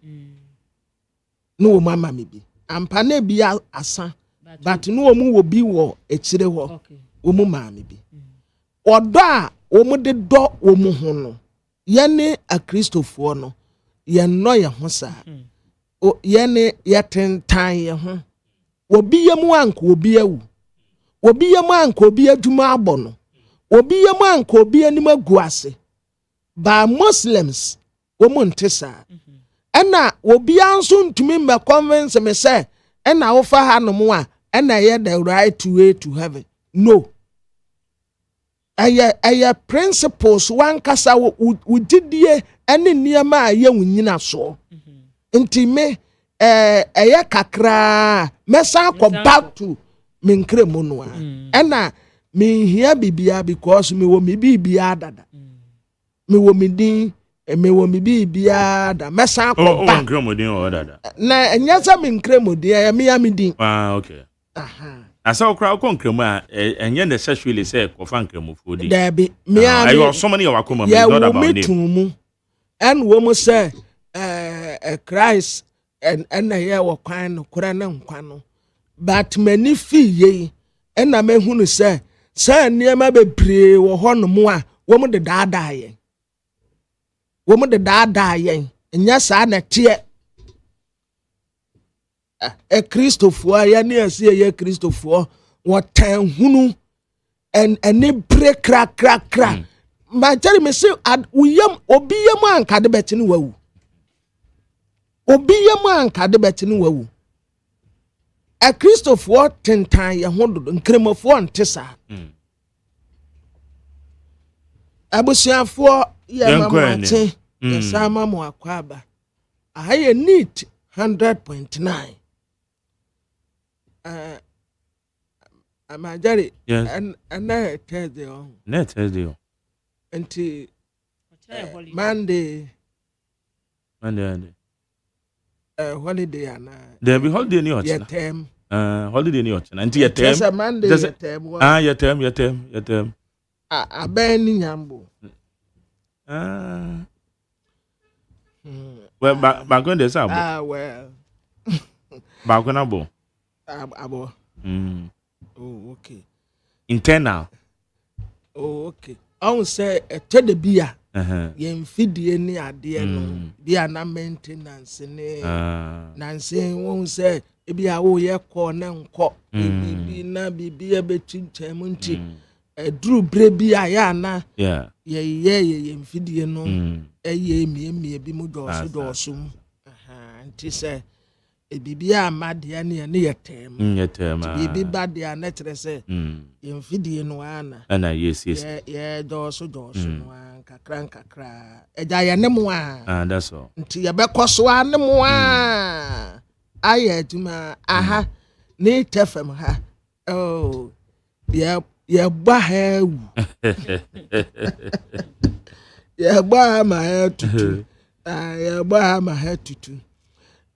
no mama me bi ampa na bi asa but no omu wo bi wo ekire ho omu maame bi odo a omu de do omu ho no ye ne a Christopher no ye no ye ho sa o ye ne ye tentan ye ho obi ye mu anko obi awu obi ye mu anko obi adwuma abɔ no obi ye mu anko obi anim agu ase ba Muslims omu ntesa ɛna obi anso ntumi me convince me say ɛna wo fa ha no mu a and I had the right way to heaven. No. I principles one kasa we did ye any near my young so. Inti me aya kakra mesa ko back to minkremo and me here bibia because me wo me bibia dada. Me wo me din me wo me bibia da mesa ko back. Minkremo din o dada. Na nyasa minkremo din me am din. Ah okay. Asa okra konkremu a enye the sexually say ko fa nkremu fodi dabi me ayo so many wakoma me not about name and wo mo say Christ and ye wo kwan no kora na nkwa no but many fi ye and na me hunu say niema bebre wo ho no mo a wo mo de daada ye enya sa na tie a Christopher ya ni ase ye Christopher what tan hunu and any break crack ma tell me say uyam obi yam anka de beti ni wawu obi yam anka de beti ni wawu a Christopher tentan ya hodo nkremofo nte sa abusuafo ya mamate ya sama mo akwaba aye neat 100.9 amajari and na Thursday on until Monday holiday ana there be holiday ni your term holiday ni ochina until your term just a Monday your term your term abeni nyambo well back when there's well back when abo oh okay internal okay I say to the beer yemfidie ni ade no bia na maintenance ni nanse won say e bia wo ye ko na nko bi na bibia betintam nti duru bre bia ya na ye yemfidie no eye mie bi mu doso nti say bibia amade ne yetem bibi bade anetre say yemfidie no ana yes ye doso no kakra eja ye ne mo that's all nti ye bekoso ane mo aye aduma aha ne tefem ha oh ye gba ha wu ye gba ma ha tutu ye gba ma ha tutu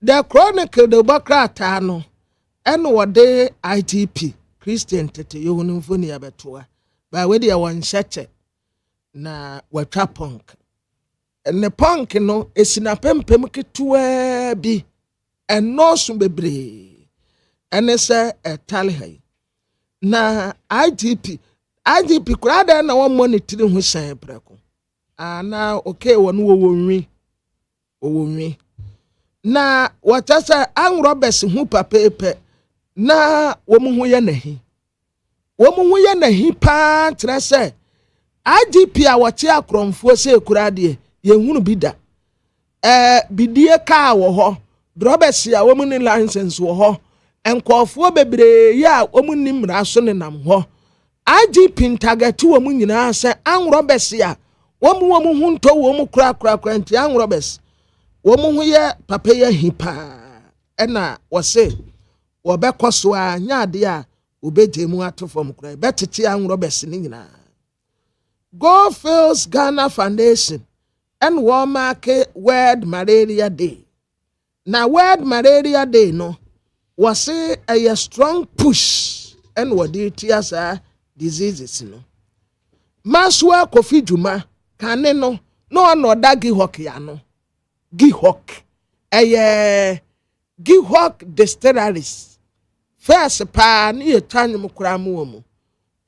the chronicle the bakrata no ene wode ITP Christian tete yo no mfoni abetoa ba we de won hyeche na watwa punk ene punk no esina pempem ketua bi enoso bebre ene se etalhe na ITP kurada na won monitor hu san breko ana okay won wo nwi na watasa an Roberts hu papepe na womu ye nahi pa trese IGP a wache akromfo se kurade ye hunu bida bidie ka wo ho Roberts a womu ni license wo ho enkofo bebre ya womu ni mra so ne nam ho IGP ntagatu womu nyina se an Roberts a womu hu nto womu kura nti an Roberts womu ye papa ye hipa ena wose wobekoso a nyaade a obejemu atofom kura betete an Roberts ni nyina Go Fields Ghana Foundation and one market World Malaria Day. Now World Malaria Day no was a strong push and what it is diseases no. Maswa Kofi Juma kaneno no dagi hockey ano. Gihok Gihok distilleries. First pa ni etanye mukura mu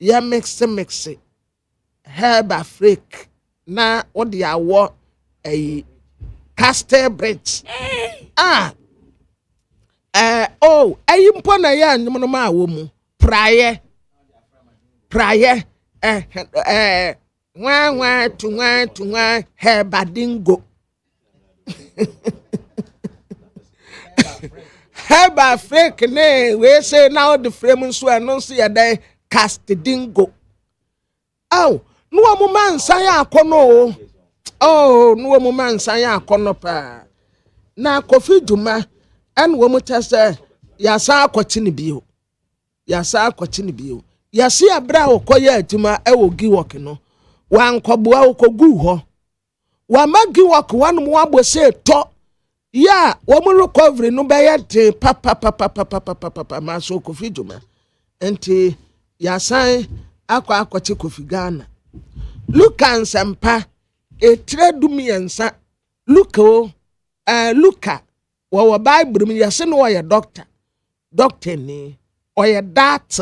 ya mix herb afrik na odi awo Castle Bridge mpo na ya anyum no ma wo mu praye nwa herbadingo herb afrik ne we say now the frame so announce ya dey castedingo no mo man san ya akono no mo man san ya akono pa na Kofi Duma en wo mo tese ya sa akwoti ne bio ya se abra okoye aduma e wo giwok no wa nkoboa okogu ho wa magiwok wan mo abose to ya wo mo recovery no be ye de papa ma so Kofi Duma enti ya san akwati Kofi Ghana Luka nsampa etredumiensa Luka wo Bible mi yase no ye doctor ni oye dat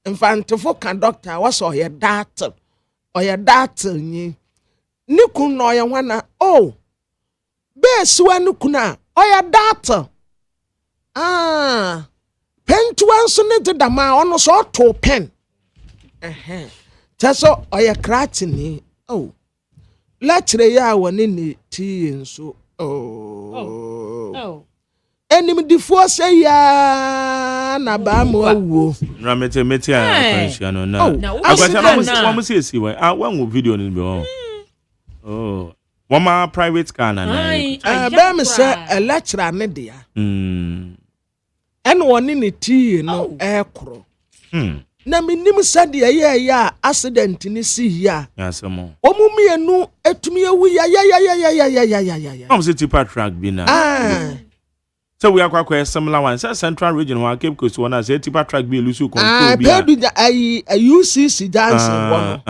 infantefo kan doctor was oye dat ni nikun no ye hwana besuwa nikuna oye dat pentuan so ne dama ono so to pen Taso oya kratini lecture ya woni ni ti nso enim difo say ya na ba mo awu ramete meti a pension no na agwacha no mo see we wan video no be oh one private car na ba me say a lecturer ne dia en woni ne tii no ekro na minim sade ya accident ni si ya yasemo omumienu etumi ewu ya am say tipa track bi na so we akwa similar one say central region one Cape Coast one say tipa track bi elusu control bi a UCC dance one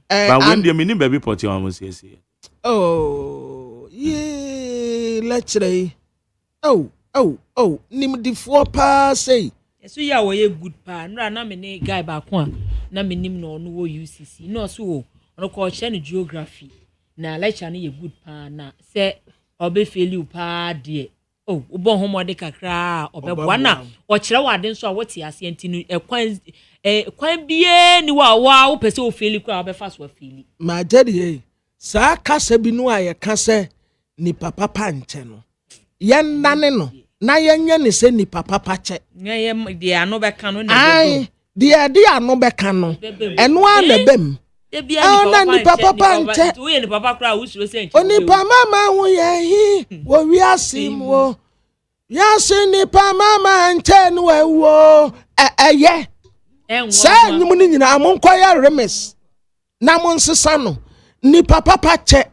but when dey minim baby port am say oh yeah lecture oh nim di four pa say so ya we good pa nra na me ne guy ba ko na me nim no no wo UCC no so ono ko che ne geography na lecture ne ye good pa na se obe feli pa de oh ubo homo de kakra obebwa na o kire wade nso a wote ase antinu kwan bie ni wa wo pese o feli kwa obefa so feli ma jade sa kasa bi no aye kasa ni papa panche no yen nane no na yenye ne se ni papa che nye de ano be kan no na de ano be kan no eno a na bem na ni papa panche wo ye ni papa kra wo suro se oni pa mama wo ye hi wo wi asim wo ya se ni pa mama nche no wo eye sa nyum ni nyina mo nkoya remes na mo nsesa no ni papa che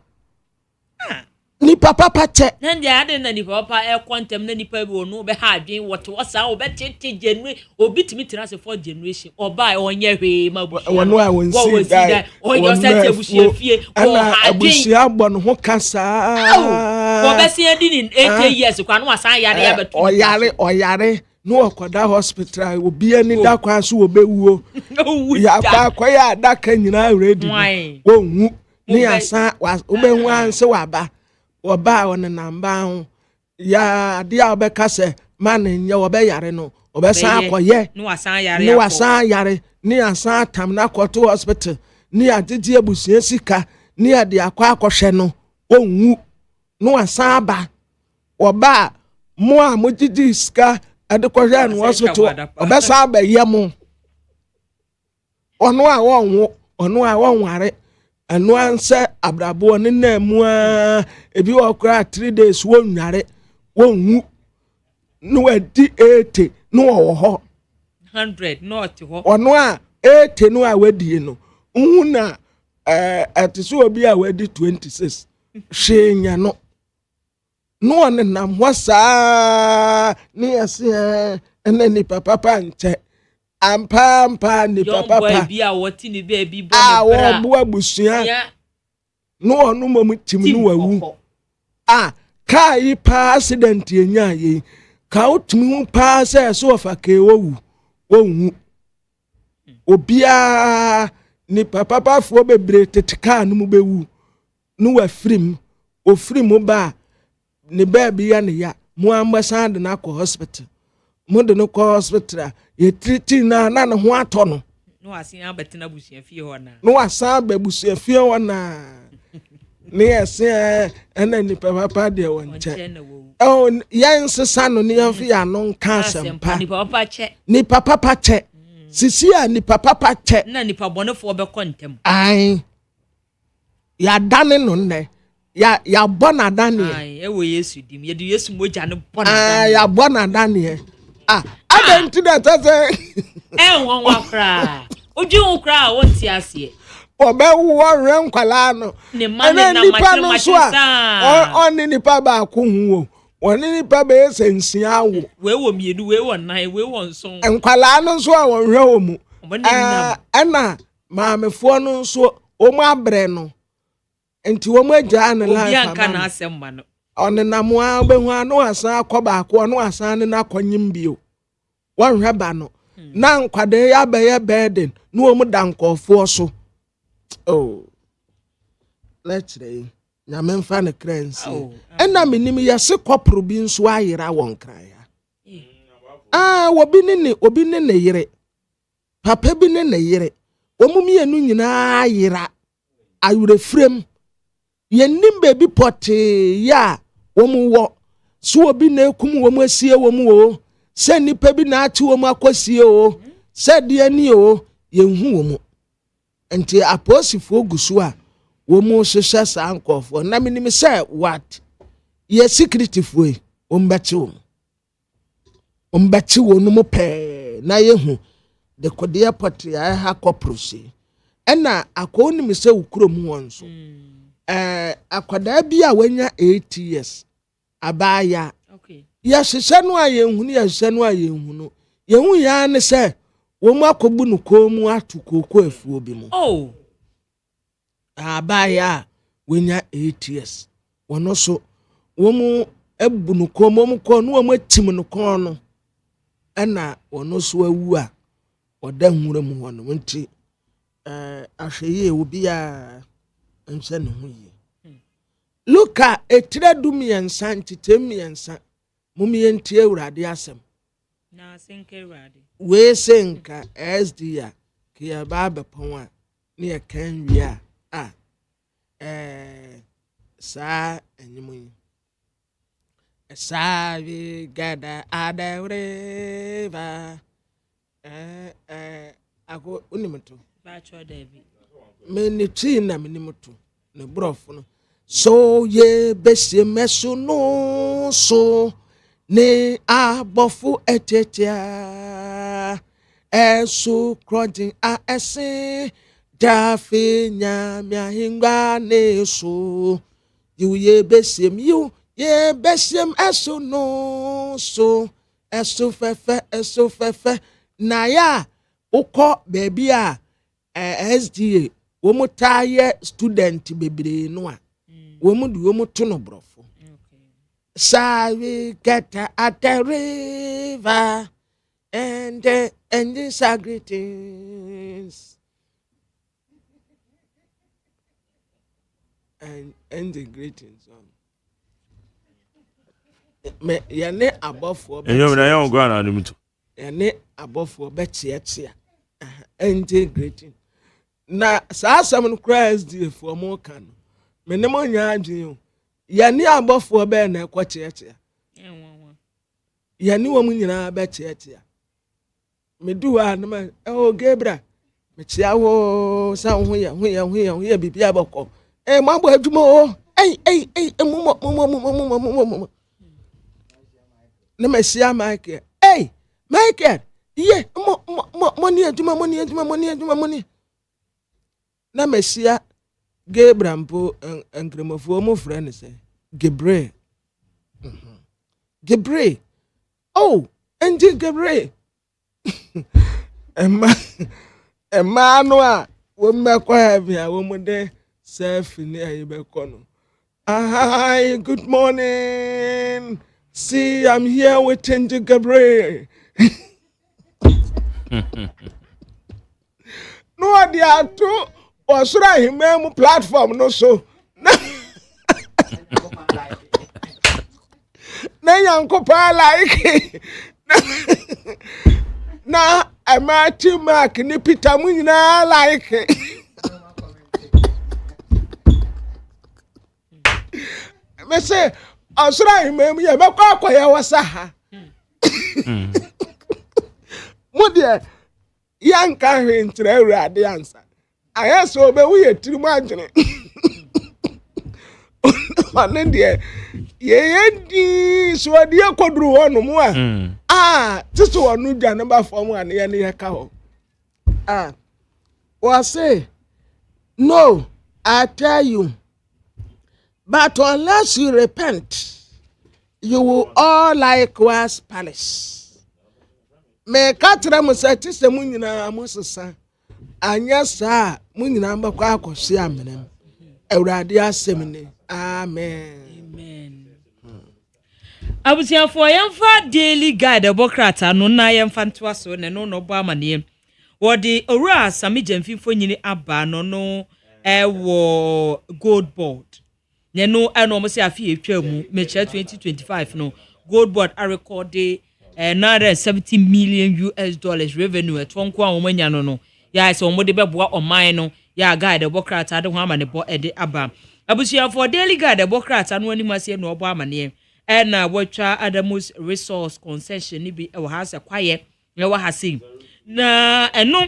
ni papa che na ndi ade na ni papa kontem na nipa bi onu be ha adwen wote wasa wo be tete January obi timi tira se for generation oba onye hwe mabushi wono a wonsi dai onye set ebushi fie wo ha abushi agbo no ho kasa wo be se adi ni 8 years kwa no wasa yare ya betu oyare no okoda hospital obi ani da kwa so obewuo ya kwa ya daka nyina ready wo hu ni asa obehu anse waba oba on namba ho ya dia obeka se man nye obe yare no obesa akoye no wasan yare ni asan tam na koto hospital ni agege abusuan sika ni ade akwa no onwu no wasan aba oba mo a mo gigi sika ade kohwe no hospital obesa aba yemo ono a wonware anu anse abrabo ne na mu a ebi okra 3 days wonware wonwu no adi 80 no wo ho 100 not ho ono a 80 no a wadie no hu na atiso obi a wadi 26 hwenya no one nam wasa ni ase ene ni papa nche ampa ni papa bi a woti ni be bi bo ni bra wo abusuan no onu mom tim no wawu kai pa accident enya ye ka otumi pa se so fa ke wowu wonwu obia ni papa fo bebre tetika no mu bewu no wa frim ofrim ba ni baby ya ne ya mu ambassador na ko hospital mu de no ko hospital ye treat na ne ho ato no no asan abetina busia fie ho na no asan ba busia fie ho na ne ese ena ni papa de wonche oh yan sesa no ne yan fi ya no nka sempa ni papa che sisi a ni papa che na ni pa bonefo be kontem ai ya dane no ne ya bona dane ai ewo Yesu dim ye di Yesu moja ne bona dane ya bona dane adenti da tase won wa kra oju won kra won ti ase obe wo re nkwala no ne mane na machisa oni nipa ba ko hu oni nipa be sensia awo we wo mienu we wo nan we wo nson nkwala no so a won hwe wo mu ana maamefo no so o mu abre no enti wo mu agya na la obi anka na asemma no oni na mo a obehu anu asan akoba ko no asan ne na konyim bio won hwe ba no na nkwade ya be ye burden no wo mu dankofo so oh let's say na memfa ne crancy ena menim ya se kopro bi nso ayira won kran ya obi ne yire papa bi ne yire omumienu nyina ayira ayure frem yenim baby pote ya womuwo so obi na ekum wo mu asie wo mu o se nipa bi na ate wo mu akosie o se de ani o yenhu wo mu enti aposifo gusu a wo mu hwehwe sa nkofo na minim se what ye security foi o mbati wo no mo pe na yehu de kode airport ya ha koprosi ena akoni mi se ukuro mu wonso akwada bi a wanya 8 years abaya okay ya hwehwe no a yenhu no yehu ya ne se wo mu akobu no komu atukoko afuo bi mu oh abaya wanya 8 years wono so wo mu ebu no komu mu ko no wo atim no kon no ena wono so awu a oda nwura mu wono nti ahweye obi a nse ne ho yi Luka etire dumiensa ntitemiensa mumienti ewurade asem na senke ewurade we senka SDA kia baba pon a ne kan wi a sa enyimu yi sa we gada adawreva ako unimuto ba cho David meniti na menimuto ne brofo no so ye besi mesu no so ne abofu etetia esu krojin a ese dafe nya mi ahingba ne so ye besi esu no so esu fefe na ya ukọ baby a SDA wo mutaye student bebre no a wo mu du wo muto no brofo shall we get at the river and these are greetings and the greetings me yane abofo enyo na yon go na adumuto yane abofo be tietia and the greeting na sa asam no Christ die for mo kan menem onya adwen yani abofo be na ekocheche yani wo mu nyina be cheche meduwa na ma Gabriel me chia wo sa ho ya bibia aboko mabo adwuma o mu na me sia Michael Michael ye money adwuma na me sia Gabriel mpo enkremofo mo friend say Gabriel oh endi Gabriel emma no a wo mmekọ heaven a wo mode self ni ayebekọ no hi good morning see I'm here with Endi Gabriel no adia to osura himemu platform no so na yanko pa like na amati mark ni Peter mu nyina like me say osura himemu ye mekọ akoya wasa ha mo de yanka hwentre awurade ansa aya so be we yetirimu adwene ane de ye di so de akoduru hono mu a tiso wonu dwa no ba fom ane ye ne ka ho wa say no I tell you but unless you repent you will all likewise perish me katra mo se tise mu nyina mo sesa anya sa mu nyina mbakwa akohye amenem awurade asemne amen abusiafo yemfa daily guide bokrata no na yemfa ntoa so ne no bo amane wodi owura sami jamfifo nyini aba no wo gold board ne no eno mo se afi etwa mu mecha 2025 no gold board a record $970 million revenue etonko a womanya no ya se omo de beboa oman no ya guide bokrata de ho amane bo ede aba abusiafo daily guide bokrata no animase no obo amane na watwa Adamus resource concession ni bi e ha se kwaye e wa ha sei na eno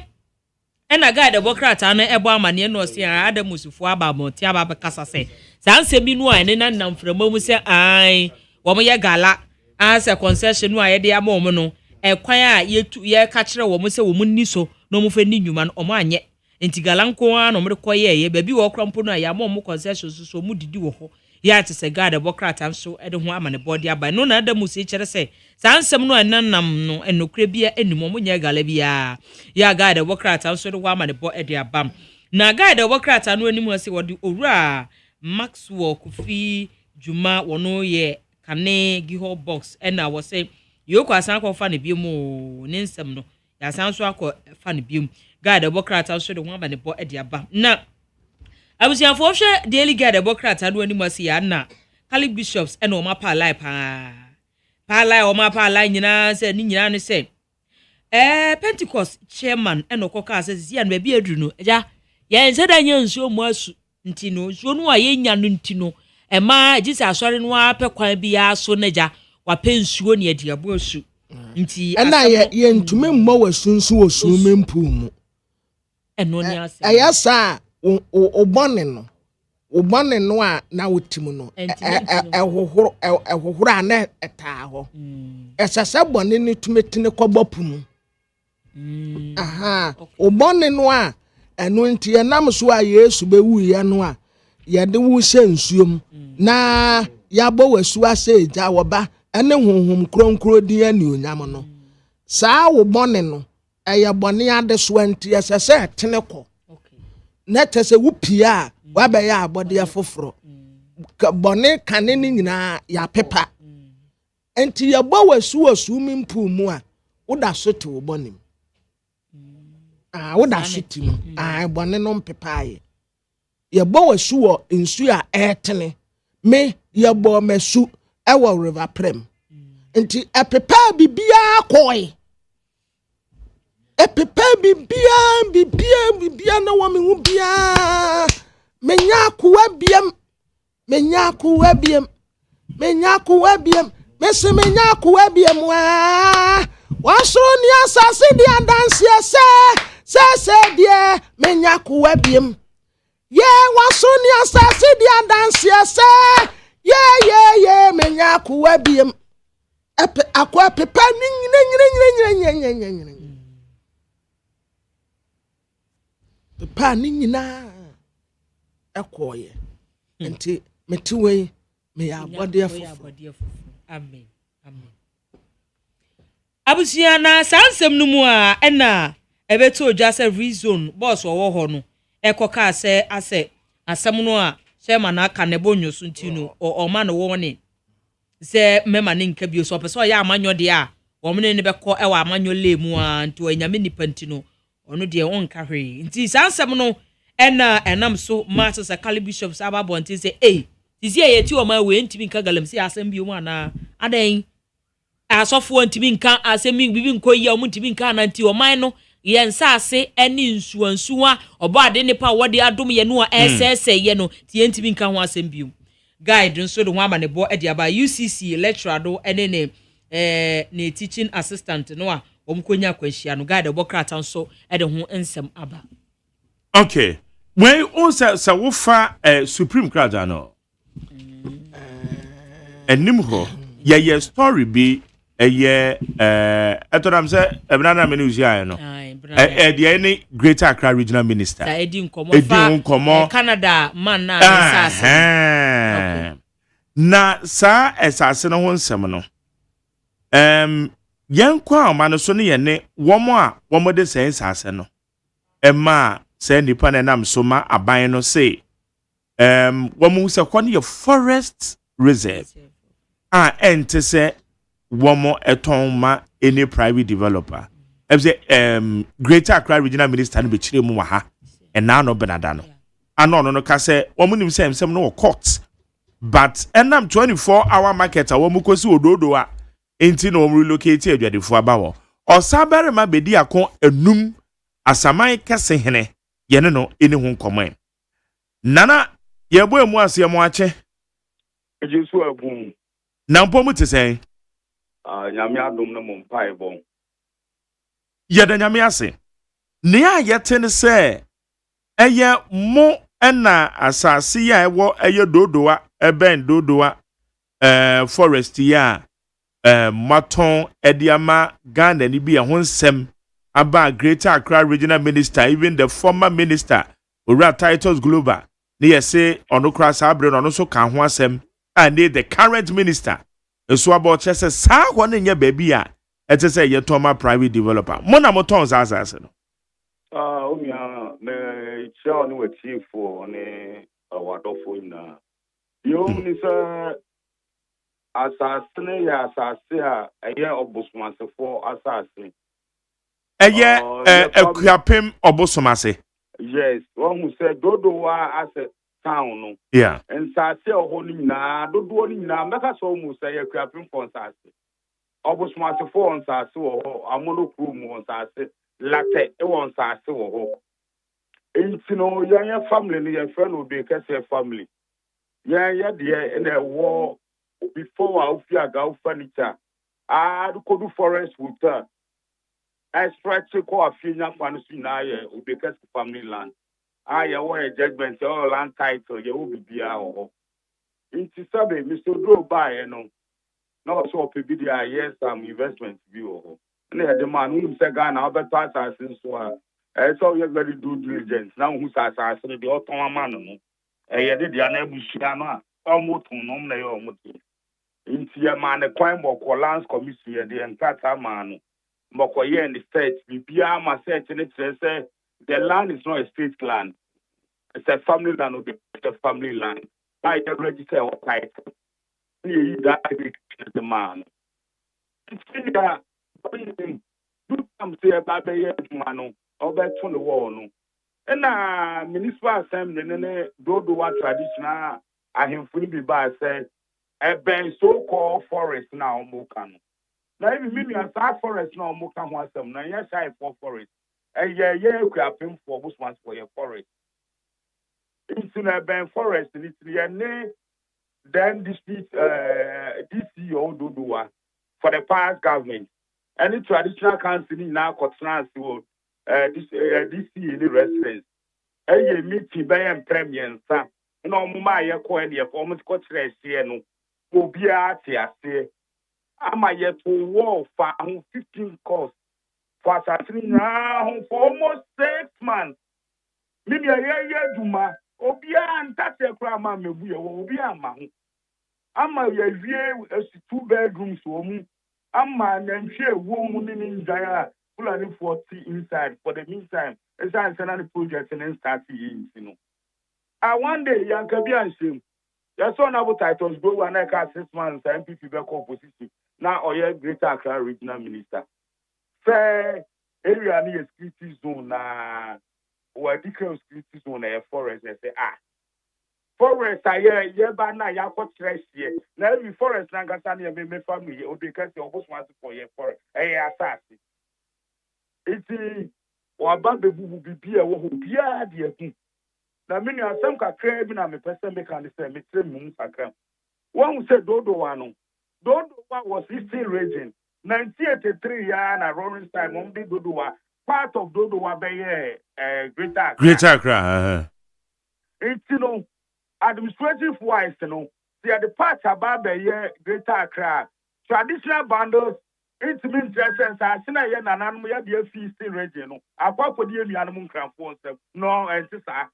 na guy the bokrata na ebo amane no se Adamus fu abamoti ababekasa se sanse bi no a ne na namframa mu se ai wo mo ye gala as a concession no a ye de amom no e kwan a ye ka kire wo mo se wo mo ni so no mo fa ni nwuma no omo anye enti gala nko a no mo koye ye ba bi wo krampo no a ya amom concession so mo didi wo ho ya te se guy the bokrata so e de ho amane body aba no na Adamus e kire se sansem no enanam no enokre bia enimo mo nya gala bia ya guy the bokrata so de ho amane bo e de abam na guy the bokrata no animu se wo de owura Maxwell Kofi Juma wono ye kane giho box na wo say yoko asan ko fa ne biemu ne nsem no ya asan so akọ fa ne biemu guy the bokrata so de ho amane bo e de abam na abusia fo hwe daily guy the bokrata no animu se ya na Cali bishops na o ma pa live pa live o ma pa live nyina se ni nyina ne se Pentecost chairman na okoka se sia no ba bi aduru no ja ya ense da nya nsuo mu asu nti no nsuo no a yenya no nti no ema jisi asori no apɛ kwan bi ya so naja wa pensuo ne adi abo asu nti na ye ntume mmɔ wasunsu wo sumempu mu eno ne ase ayasa obɔne no a na wotimu no ɛhohoro a na ɛtaa hɔ ɛsɛsɛ bɔne ne tumetene kɔbɔpu mu aha obɔne no a eno nti enam so a Yesu be wuye no a ye de wu hye nsuom na ya bo wasu ase ja woba ene honhom kronkro din ani onyam no saa wo bone no eye bone ade so anti esese tene kɔ na tese wu pia wa be ya abode afoforo bone kane ni nyina ya pepa anti ya bo wasu mimpu mu a woda so te wo bone woda shiti mu bone no mpepae ye bo wasu wo nsu a etene me ye bo masu ewo river prem nti epepa bibia koi epepa bibia na wo me hu bia menya kuwa biem mese menya kuwa biem wa wasoro ni asase di adanse se die menya kuwa biem ye wasoro ni asase di adanse se ye menya kuwa biem akwa pepa nyina pepa nyina ekoye enti metiwe me ya abode afofo amen abusia na sansem no mu a na ebeto oja se reason boss wo ho no ekoka ase asem no a shema na aka ne bonyoso ntino o ma no wo ne se mema ne nka bio so peso ya amanyo de a wo mene ne beko e wa amanyo lemu a nto anyame nipa ntino ono de won ka hwe nti sansem no enam so master sa Cali bishops ababo nti se tisi yeti o ma we ntimi nka galamsi asem bio mu ana adan asofo ntimi nka asem bibi nkoyi o ntimi nka na nti o man no ye nsase eni nsuansuwa obo ade nipa wode adom ye no ssese ye no ti ntimi nka ho asem bio guide nso do ho amane bo e dia ba UCC lecturer do ene ne teaching assistant no a omkonya kwahia no guide obokrata nso e de ho nsem aba. Okay, when also wo fa supreme crowd no enim ho ye story bi eye etoram se ebrana me news ya no de any Greater Accra regional minister edi nkomo Canada man na sase na sa esase no ho nsem no yenkwa amano so ne ye ne womo de sen sase no ema se nipa na nam so ma aban no say womo se kwon ye forest reserve ente se womo eton ma any private developer say Greater Accra regional minister no be chire mu wa ha na no benada no ano no ka se womo nim se nsem no court but enam 24-hour market a womo kosi ododo a enti no womo relocate adwadefo aba wo osabere ma bedi akon enum asaman kese hene yene no eni ho nkomo nana yebo emu ase mo ache ejesu agun Na mpo te say. Nyame adom no mo mpae bon. Ye da nyame ase. Ne a yete ne se eye mo na asase ya ewo eye dodoa eben dodoa forest ya maton ediama Ghana ni bi ho nsem aba Greater Accra Regional Minister, even the former minister Ora Titus Global ne yese ono kra sa abre no so ka ho asem and the current minister so about chese sa ho ne nya ba bi a ete se ye toma private developer mo na mo ton sa no. Omia me chia no wati for ne wadofo na yo ni sa asase ne ya asase a eye obosmansefo asase eye akuapem obosomase. Yes, one who said dodowa as a town no. Yeah. And sase ohoni na dodo ni na meka so mu say akuapem for sase obosmansefo on sase wo amono kru mu on sase late e won sase wo enti no yan family ni yan friend obi kase family yan de na wo before wa ofi aga furniture do kodu forest hotel I stretch ko afinya kwanu su na ye obi kase family land ya wo judgment all land title ye wo bibia ho enti sabe Mr. Dro buy no na so opebi dia yes some investment bi ho na the man who say Ghana obeto assassin so so you very due diligence na who say assassin the oton man no ye de dia na bushia no a omotun no na ye omotu enti ye man the kwan boko lands commission ye the entire man no boko ye in the state bibia ma say say the land is not a state land. It's a family land, it's a family land. I already say what type. That the man. It's that do some say about the year man or back from the war no. And municipal assembly do what traditional I have free be by say a ben so called forest now mokano. Now even million forest now mokan wasam na yes I for forest. Yeah we are paying for bushmans for your forest. Into the Ben Forest, it's the then dispute DCO Dodua for the past government. Any traditional council now concerns to this DC in the residence. A meeting by and premier, sir. No, my coin, your former Scotch Resiano, will be at say, am I yet to war for 15 costs for assassin now for almost 6 months? Maybe a year, Duma. Obia antase kra ma mebu ye wo obia ma ho ama ye wie 2 bedrooms wo mu ama nantwe wo mu ni njaya fulani 40 inside for the meantime it's an the project and start yin no one day yanka bi ansem ya so na bo titles go one ka 6 months MPP be ko opposition na oye Greater Accra Regional Minister say area ni security zone na or declare security zone a forest and say forest ye ba na ya ko stress here na every forest na gasa na me family o because you almost want for your forest asase iti o ba bebu bibia wo bia de aku na me nu asem kakra bi na me pese me kan say me tre mu sakra one say dodo one was Eastern region 1983 ya na Roaring time on the dodo part of Dodowa Bay, Greater Accra. It's administrative wise, they are the parts about the Greater Accra. Traditional bundles, it means just as I say, an animal, the feasting region. Apart from the animal crown force, no, and sister.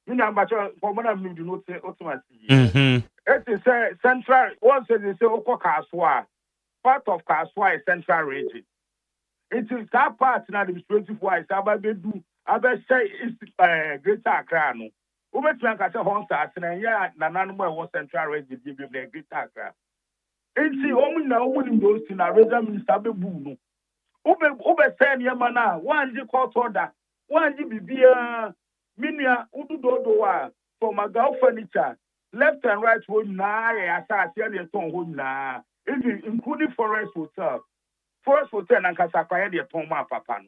You know, but for one of you do not say automatically. It is central, once they say Oko Kaswa, part of Kaswa is central region. It is that part in administrative wise. I do. I say it's Greater Accra. No, we met one case on Saturday. Yeah, Nanano was central region. Give them Greater Accra. It's the only now winning those in a regional minister. Bebu. Ube send your mana. One the court order. One the bibia. Minia udu dodoa for my golf furniture. Left and right would na. As I said, the tongue would na. Including Forest Hotel. Forest Hotel and Casacaya, the Toma Papa.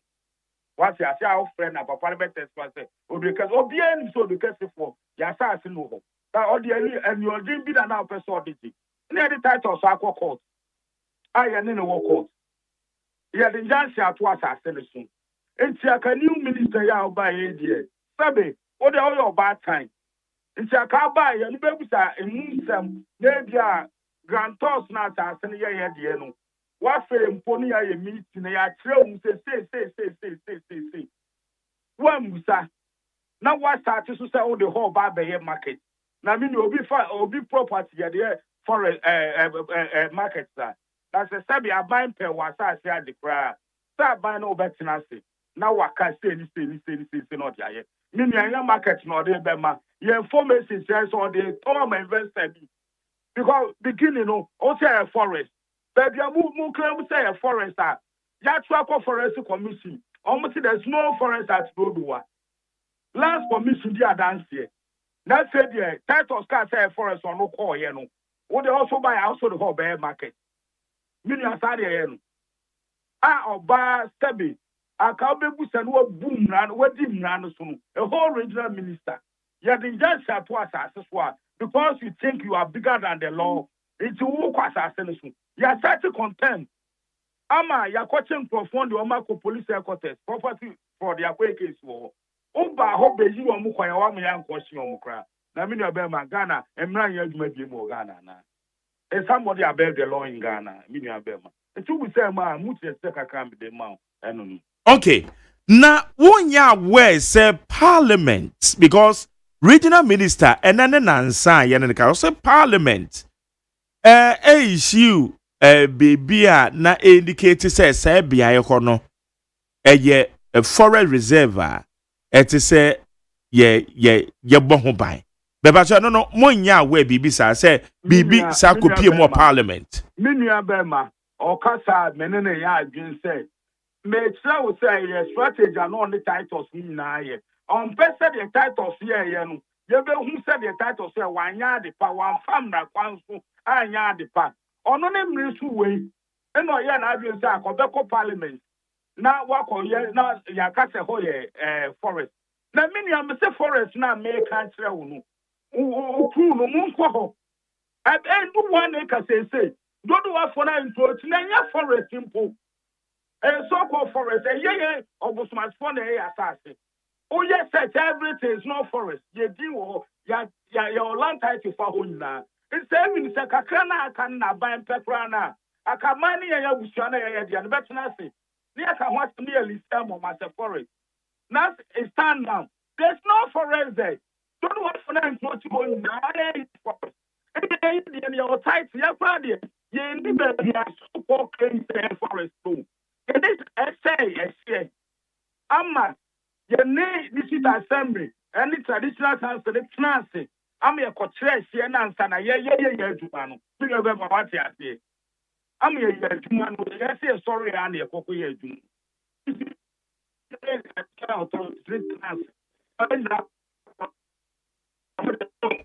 What's your friend and Papa Better Sponsor? Or because Obian so because for Yasa Sino. That all the and your dream be an out personality. near the title of Aqua Court. I am in a war court. Yeah, the Jansi at was assassination. It's like a new minister ya by a dear. Sabe, what all your bad time. It's a car by and baby in some dear grantos not assassin ya dear. What fame pony I meet in a trail say. One musa. Now what started to sell the whole barber market. Now mean you'll be fine or be property there for a market sir. That's a sabi a buying per was I say the cry. Start buying over tenancy. Now what can say not yet. Meaning your market not there, Bema. Your information says all the all investor because beginning also a forest. But you move claim say a forest. Ya track forest commission. Almost there's no forest at Bodua. Last commission dia dance here. That said the title scar say forest on no call here no. What they also buy also the whole bear market. Million sadi here no. Oba Stebi. I can't be and what boom ran what dim ran soon. A whole regional minister. You have been just at twice as well because you think you are bigger than the law. It's a walk assassination. You are such a contempt. Ama ya question profound the Omako police headquarters property for the Akwe case war. Oba hope you are Mukwaya Wamayan question Mukra. Namina Bema Ghana and Mran maybe more Ghana. And somebody above the law in Ghana, Minia Bema. And two we say, Ma, Mutia Seka can be the mount. Okay. Now, one year where say parliament because regional minister and then answer Yanika say parliament. Issue baby na indicate say bia no a forest reserve it say ye bo ho ban beba so no monya we bibi say bibi sa kopie mo parliament Minia Bema or Kasa menene ya adwin say me try wo say your strategy and on the titles ni na ye on person the titles here ye no ye be hu say the titles say wanya de pa wan fam na kwanso anya de pa ono ne mrisu we eno ye na adwin say akobeko parliament na wako ye na ya kase ho ye forest na minia me say forest na me kan kire wo no ukru no munko ho and do one acre say do what for na into na ya forest simple so-called forest, of my phone, assassin. Oh, yes, everything is not forest. You do your land title for Huna. It's every Sakakana can buy Petrana. I can money a Bushana and better nothing. Near can watch nearly some of my forest. Now it's time now. There's no forest there. Don't want for them to go in forest. And your title, your party, you need to so-called forest too. And this essay, Amma, your name, this is assembly, and the traditional dance to the transit. I'm a coaches, and answer, Jumano. We have what I say. I'm a Jumano, I say sorry, and a cocoa.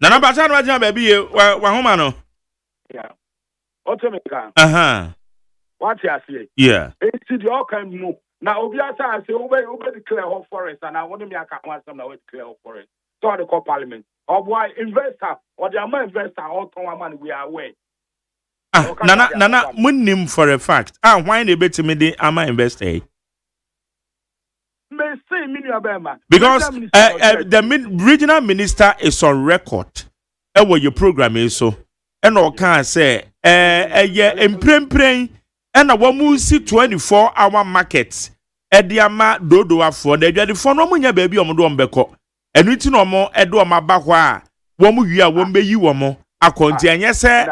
Nana Basan Rajan baby, Wahomano. Yeah. Automeka. What you say? Yeah. It's the all kind move. Now, obviously, I say, over declare all forest, and I want to make a want some to declare all forest. So, the call parliament. Or why investor, or the amount investor, all money we are away. Nana, munim for a fact. Why they bet me the ama investor? Because the regional minister is on record. What your program is so. And all can say, and a woman see 24-hour markets. Ediama dodo for the phone no baby on beko. And we no more edo ma bakwa. Womu ya wombe yi womo. Akonti anye se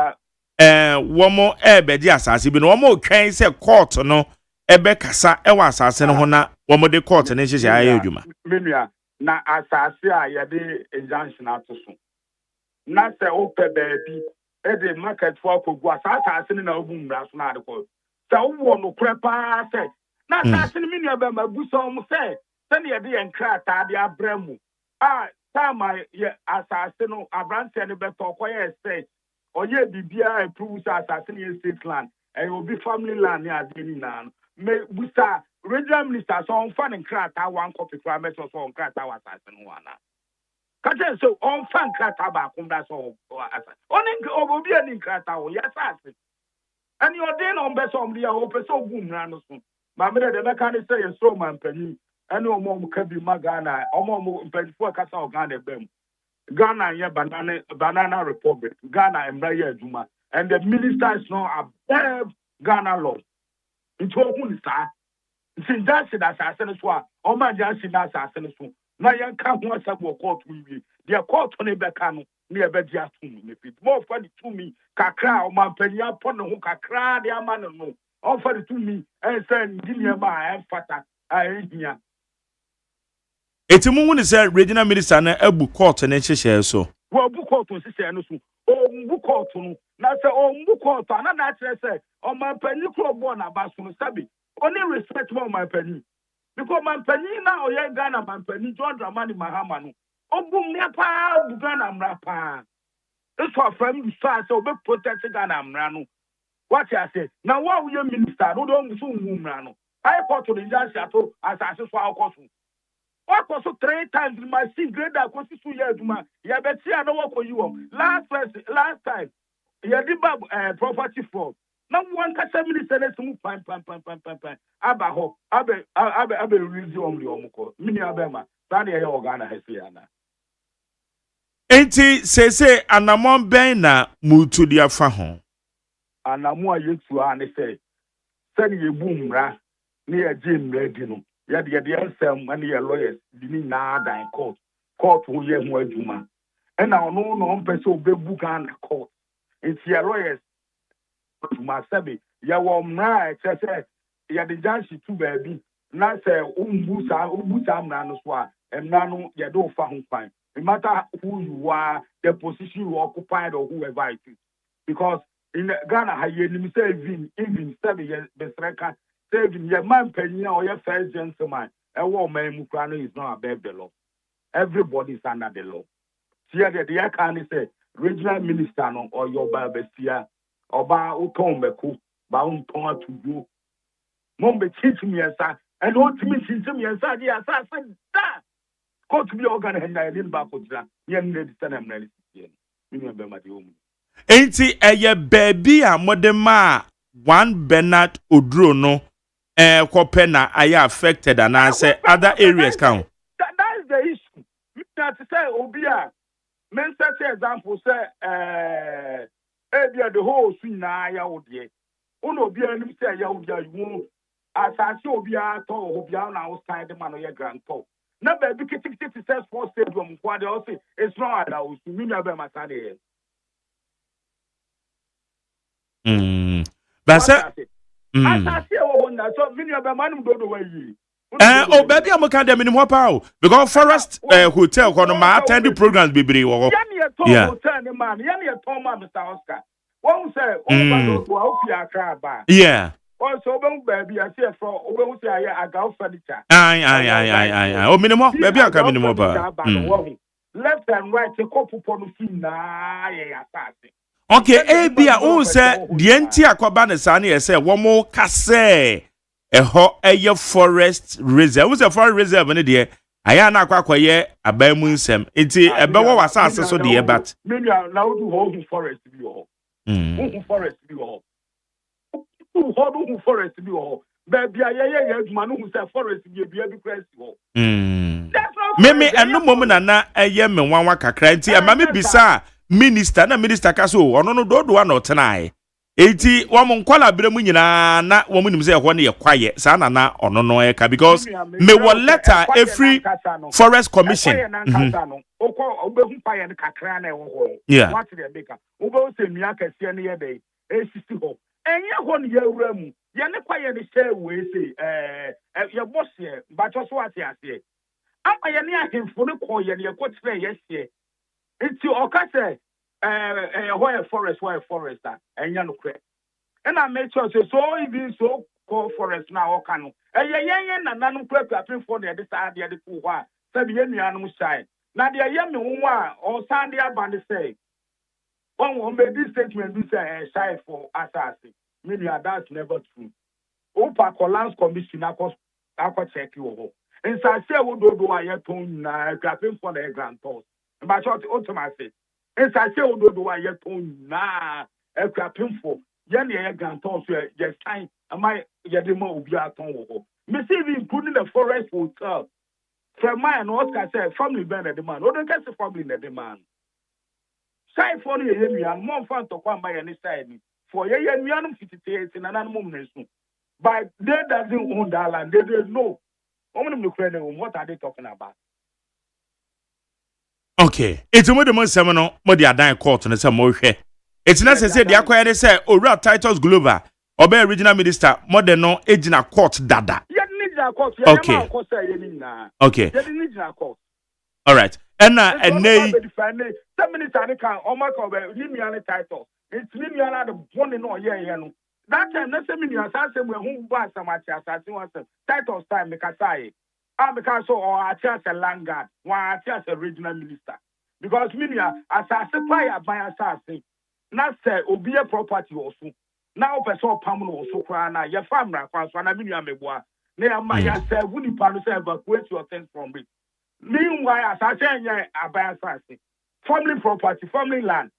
womo bedi asase bi no womo twen se court no ebe kasa ewa asase no ho na womo de court ne hye aye adwuma. Menua na asase a ye de injunction atoso. Na se ope baby e de market for kogu asase ne na obu mra so na de ko. So no crepa say na asase ni menua be mabuso mo say se ne de enkrata de abremu time ye asase no abrante ne be to koye say oye bibia approve asase ne state land and will be family land ne ade ni na me busa regional minister so on fan enkrata one copy for meso so enkrata asase no wana Kaje so on fan krata ba kumda so asa. Oni obi ani krata o yasase. And your day on best on the open so boom ranosun. My mother the mechanic say so man penny. And no more can be Magana, or more penny for Casa or Ghana Bem. Ghana yeah banana republic, Ghana and Raya Juma. And the minister is now above Ghana law. Into a star. Since that's it as I said as well, or my Jansi as I said as well. Now you can't want to walk out with me. They are called Tony Becano near Bedia to me. If it's more funny to me, Kakra or my penny upon the hook, Kakra, the man no. Offer it to me and send give me my fata. I hear. Eti mu woni say regional minister na abu court na hyehyɛ so. Well, book out to say no so. Oh, book out no. Na say oh, book out na na say on my penny club born about so sabi. Only respect my penny. Because my penny now ye Ghana my penny John Dramani Mahama no. Obum ne pa Ghana mra pa. This for friend start so be protect Ghana mra no. What you say? Now what we minister no don so mra no. I call to the judge ato as I so our what was so 3 times in my sin grade that was 2 years man. Ya bet see I know what for you. Last time ya did property fraud. Now one can 7 minutes and move pam. Aba ho. Abe release on the omko. Mini abema. Tani ya Ghana hesiana. Enti say anamon ben na mutu dia fa ho. Anamon yetu ane say. Send ye boom ra. Ni a Jim ready no. Ya the ansem and your lawyers didn't nada in court who ye more juma. And now no person be book and court. It's your lawyers to my sabi. Ya wom right say ya the judge too baby. Na say umbusa mrano swa and nano ya do fa ho fine. No matter who you are, the position you occupied or whoever it is. Because in Ghana ha ye nim say even 7 years besreka saving your man penny or your first gentleman. A woman Mukrano is not above the law. Everybody is under the law. Here the can say regional minister no or your barbesia or ba utombeku ba untonga to you. Mombe teach me and what me teach me and say yes I said that. Go to be organ and I didn't back with that. Yen need to send them. Remember my home. Enti eye baby a modema one Bernard Odro kope na aya affected and I say other areas count. That is the issue. To say Obia, men say example say the whole scene na ya odie. Uno Obia nim say ya odia you asase Obia to Obia na outside the man o ye grandpa. Na baby kiti say sports stadium kwa de say it's not allowed to me na be masade. But say so many of them do the way you. Oh, baby, I'm kind of minimum power because Forest Hotel, when my attending programs be brave. Yeah, Mr. Oscar. One say, yeah. Also, baby, I see from I got furniture. Aye. Oh, minimum, baby, I come minimum power. Left and right, a couple of yeah. Okay, Abia, oh, say the entire Kwabana Sani, say one more casse. A hot air forest reserve. Was a forest reserve in the Ayana Quaquaye, a Bamun Sem. It's a Bawa was answer so dear, but maybe I now do hold forest to be all. Forest to be all. Hold forest to be all. Baby, man who said forest to be every press. Meme, and no moment, and not a yam and one waka cranty, and Mammy Bisa, minister Casso, or no do one or tonight. 80 woman kwala bremu na woman say one year quiet sana na ono no eka because me will letter every forest commission yeah what the maker obo say mi akase ne ye dey esisi ho enye ho ne yawura mu ye ne kwaye ne share we say ye boss ye but so ate ase ama ye ne ahemfo ne ko ye ne ko tire ye hye enti okase why forest and yan cre. And I make sure so even so called forest now cano. And none crap for the other side the poor one. Said the animal side. Now the young one or Sandy Abandi say. One will make this statement be say shy for assassin. Maybe that's never true. Opa Collins Commission I could check you over. And so I say, what do I yet grabbing for the grand toss? But short automatic. It's I say odo wa ye ton na e kwa pimfo. Ye na ye ganton so ye sign am I ye de ma obi aton wo. Me see we including the forest hotel. From my and Oscar said family ben the man. Odo get family the man. Side for ye ye nuan mo fan to kwa my any side. For ye ye nuan 58 in an animal nesu. But they doesn't own that land. They don't know. What are they talking about? Okay. It's more the most seminal, but they are dying court and some more share. It's not to say the acquired say, or real titles global, or be original minister, more than no agent a court dada. Okay. Okay. All right. And nay. 7 minutes I can almost over Limian title. It's Limian the one in all year. That time, let's say, me, I say, who buy some at titles time, make a say. I because so or I chance a land guard, one I chance a regional minister. Because Minia, as I supply by assassin, not say, be a property also. Now, person Pamela also cry, your family, one of Minia Meboa. Near my say, would you pan evacuate your things from me? Meanwhile, as I say, I buy assassin. Family property, family land.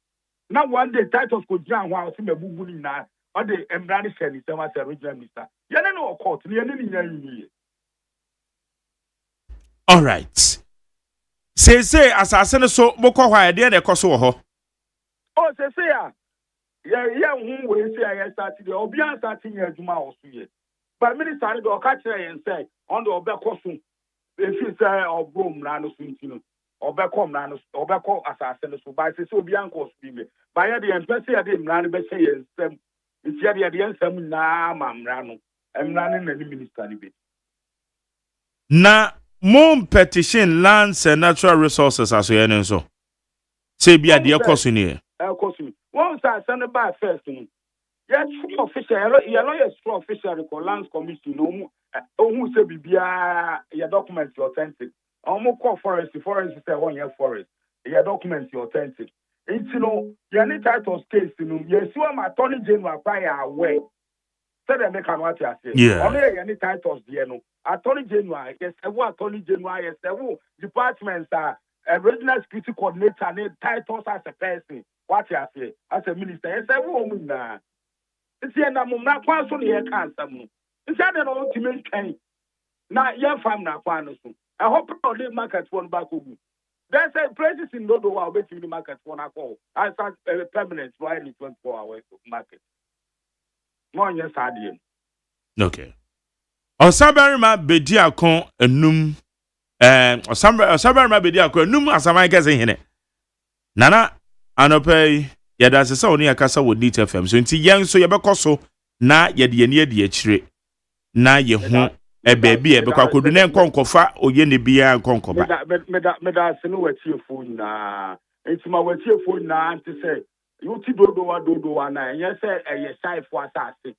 Now, one day, titles could jam while I see a boo now. Or the embryo said, he was a regional minister. You don't know, court, you all right. Say, assassin so boko why there the koso ho. Oh, say, yeah, who will say I started the Obian starting here tomorrow. But minister, go catch and say, on the Obekosun, if you say, or boom, Rano Suntino, or Becom Rano, or Becom assassin, so by so Bianco speaking. By the empress, I didn't run the say, it's yet the answer, nah, Rano. I'm running any minister. Na more petition lands and natural resources as you know so. Say be a dear question here. Once I send it by first, yes, official, you know, yes, official lands commission, no, who say be your documents authentic. Almost call forest is a 1 year forest. Your documents authentic. It's you know, you need titles case, you know, yes, you are my attorney general prior away. So they make what you say. Yeah. Only any titles, you know. Attorney General, yes, Attorney General, yes, departments are regional security coordinator and titles as a person. What you say as a minister, yes, woman. It's here now, not one so near cancer. It's not an ultimate kind. Now, your family, I hope the market won't back over. There's a places in Dodo are waiting the market for a call. I start a permanent while in 24-hour market. One yes, I did. Okay. Osabarima bedi akon enum Osabarima bedi akon enum asaman kase hene nana anopai yeda sese oni akasa wo Neat FM so nti yen so yebekoso na yede ye ne yede akire na ye ho baby ebekwa akodu ne nkonkofa oye ne bia nkonkoba meda se no watiefo na entima watiefo na ante se yuti dodo wa na enye se eye saifo asase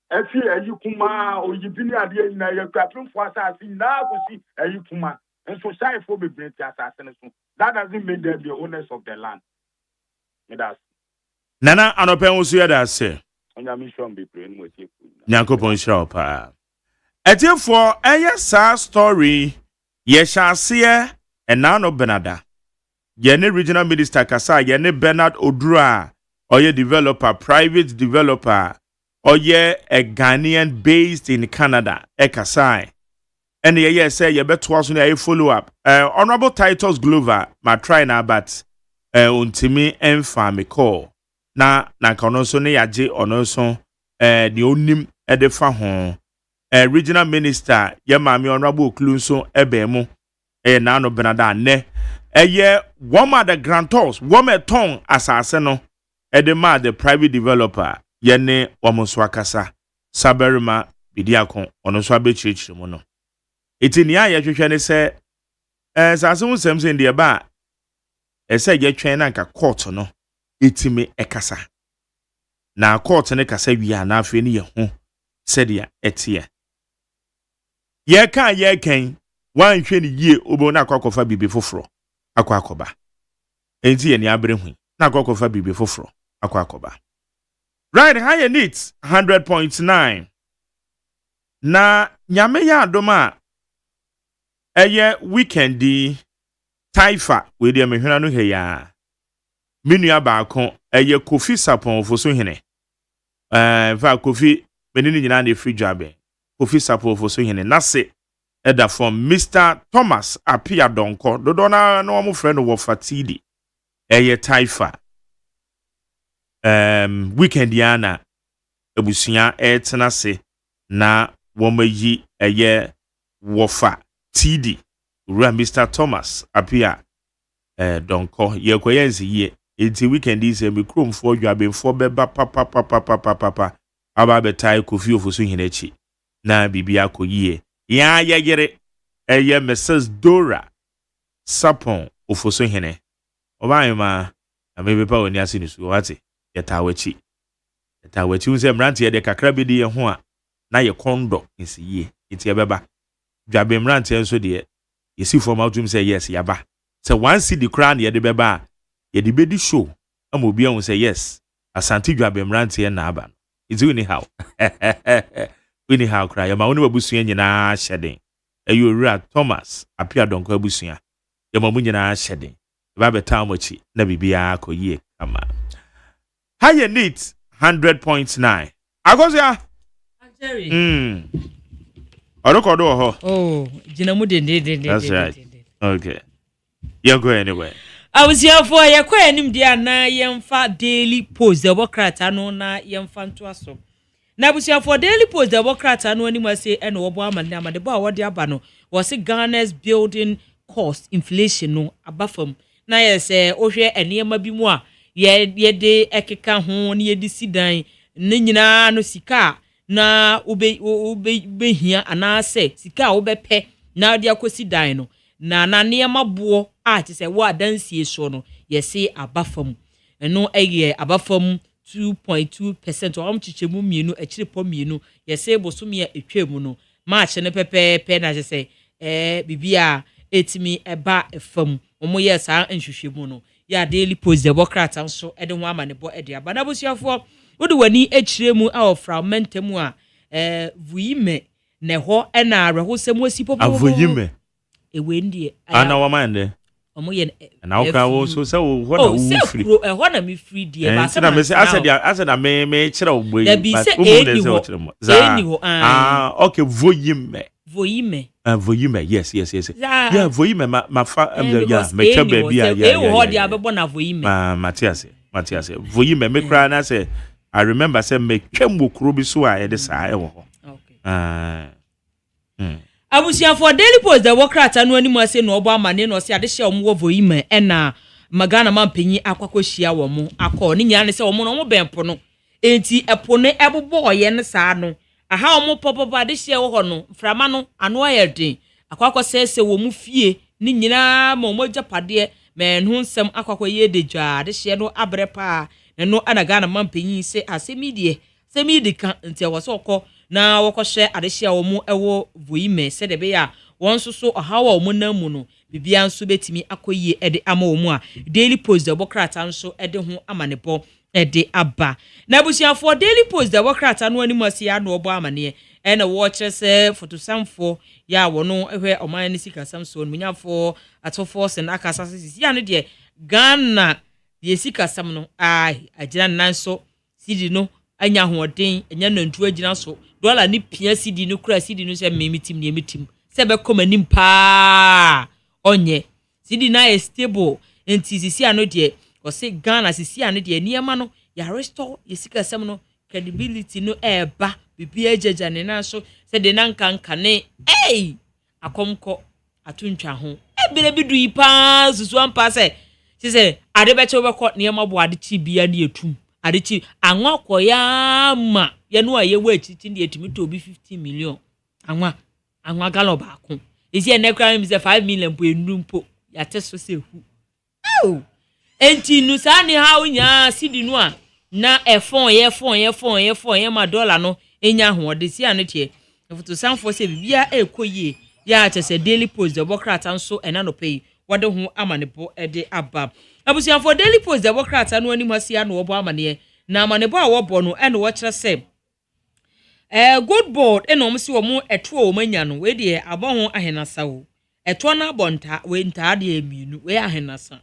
efi ayikuma oyibini ade nyina ye kwapemfo asase na akosi ayikuma enso saifo bebrete asase ne so that doesn't mean they're the owners of the land. Meda nana anopai wo so yeda se onya mission bebre no watiefo nyankopon shira opa Etiefo eye sa story ye shase e na no Benada ye ne regional minister kasa ye ne Bernard Odura oye developer private developer oye a Ghanaian based in Canada e kasa and ye say ye beto aso na follow up honorable titles Glover ma try na but untimi emfa me call na kono so ne yaje ono so the onim e de fa ho regional minister ye mami honorable Klunso ebemu na no Benada ne ye one the grantors one ton asase no de ma the private developer ye ne omonso akasa Saberima bidiakon ono so abechirichiri mu no etini ya hwehwe ne se asase hu semse ndie ba ese ye twen na nka court no etimi ekasa na court ne kasa wi na afi ne ye ho sedia etie ye kan wan hwe ne yie obo na akwakofa bibi foforo akwakoba enti ye ni abrehu na akwakofa bibi foforo akwakoba right high needs 100.9 na nyame ya adoma eye weekendi Taifa we de mehwena no heya menua baako eye Kofi Sapon foso hene va Kofi menini nyina na free dwabe Kofi Sapon foso hene nase eda from Mr. Thomas Apia Donko dodona no mo frɛ no wo fatidi eye Taifa weekend yana ebusua etena se na womayi eye wofa TD ura Mr. Thomas Apia Donko yekoyenzi ye enti weekend is me krom for dwabe for beba papa aba betai Kofi ofoso hinechi na bibia koyie ya yegere eye Mrs. Dora Sapon ofoso hine obayima amebepa woni ase nisu wate yetawachi unse mranti ye de kakra bi de ho a na ye kondo nsiye enti ebeba dwabe mranti enso de yesi form out say yes yaba say one see the crown ye de beba ye de bedi show amobi an say yes asante dwabe mranti na aba it's anyhow anyhow cry ma woni babusua nyina hyeden ayo ra Thomas Apia Donko abusua ye ma mu nyina hyeden ba beta amochi na bibia akoyie kama high neat 100.9 agosia Jerry Orokodo ho oh jinamu de that's right okay you go anyway I was here for your quenim dia na yemfa Daily Post the Bokrata no na yemfa nto aso na busia for Daily Post the Bokrata no ani mase e no obo amane amade ba wo de aba no was Ghana's building cost inflation no abafam na yes ohwe enema bi mu a ye de ekeka ho na ye di sidan ne nyina no sika na ube hia anase sika obepe na de akosi dan no na nema bo a ti se wo adansie so no yesi abafam eno eye abafam 2.2% o amchichemu mienu ekirepɔ mienu yesi bosomia etwemu no march ne pepe na se bibia etimi eba efam omo yesa nhwehwemu no ya Daily Post the Bokrata nso ede ho amanebo ede aba na bosuafo wode wani ekiremu a ofragmentamu a vuime ne ho na arehosem wasi popo avoyime ewe ndie ana wamande omo ye na wo ka wo so se wo ho na wo free ho na me free die ba se na me se aseda me kire wo boyi but eni ho okay voyime voyime yes yeah voyime ma fa yeah me twa ba bia yeah ho dia bebo na voyime Matthias voyime me kra na se I remember say me twam kuro bi so a ye de saa e wo ho okay abusia for Daily Post the Bokrata no ani ase no obo amane no se ade hye omwo voyime na magana mampanyi akwakohia wo mo akọ ne nya ne se wo mo no mo bempo no enti epo ne ebobo ye ne saa no aha omo popopo ade hye wo ho no frama no ano ayedin akwakosese wo mu fie ne nyina ma omo japade me no nsem akwakoye de dwa ade hye no abrepa ne no anagana mampanyi se asemidie semidika enti wo so okọ na wokohye adehia wo mu ewo voime se de be ya won so ohawa wo mu namu no bibia nso betimi akoyie ede ama wo mu a Daily Post the Bokrata nso ede ho amanebo ede aba na busiafo Daily Post the Bokrata no ani ase ya no obo amane e na wo kire se fotosamfo ya wono ehwe oman ne sika samso no munyafo atofo se na akasa sisi ya no de Ghana de sika sam no agina nanso sidi no anya hoden enya nantu agina so dollar ni pia CD no kura CD no se memitim se be komanim pa onye CD na e stable enti sisi ano de o se Ghana sisi ano de niema no ya restore yesika sem no credibility no eba bibia jaja ne na so se de nanka ne akomko atuntwa ho ebere bidu yi pa susu ampa se ade be che obekọ niema bo ade chi bia ne etum adechi anwa koya ma ye no aye wa chichi de etimi to bi 50 million anwa galo ba ko ezi ene kra mi se 5 million po enumpo ya teso se hu enti nu sa ni ha unya sidi nu a na efon ye ma dollar no enya ho de si anu tie foto sanfo se bibia ekoyie ya che se Daily Post the Bokrata nso ena no pay wode ho amanebo ede aba abusian for Daily Post the Bokrata no ani masia no obo amane na amanebo a wobo no ene wo kire se good board ene omsi wo mu eto o manya no we de abo ho ahenasa wo eto na bonta we ntaade emienu we ahenasa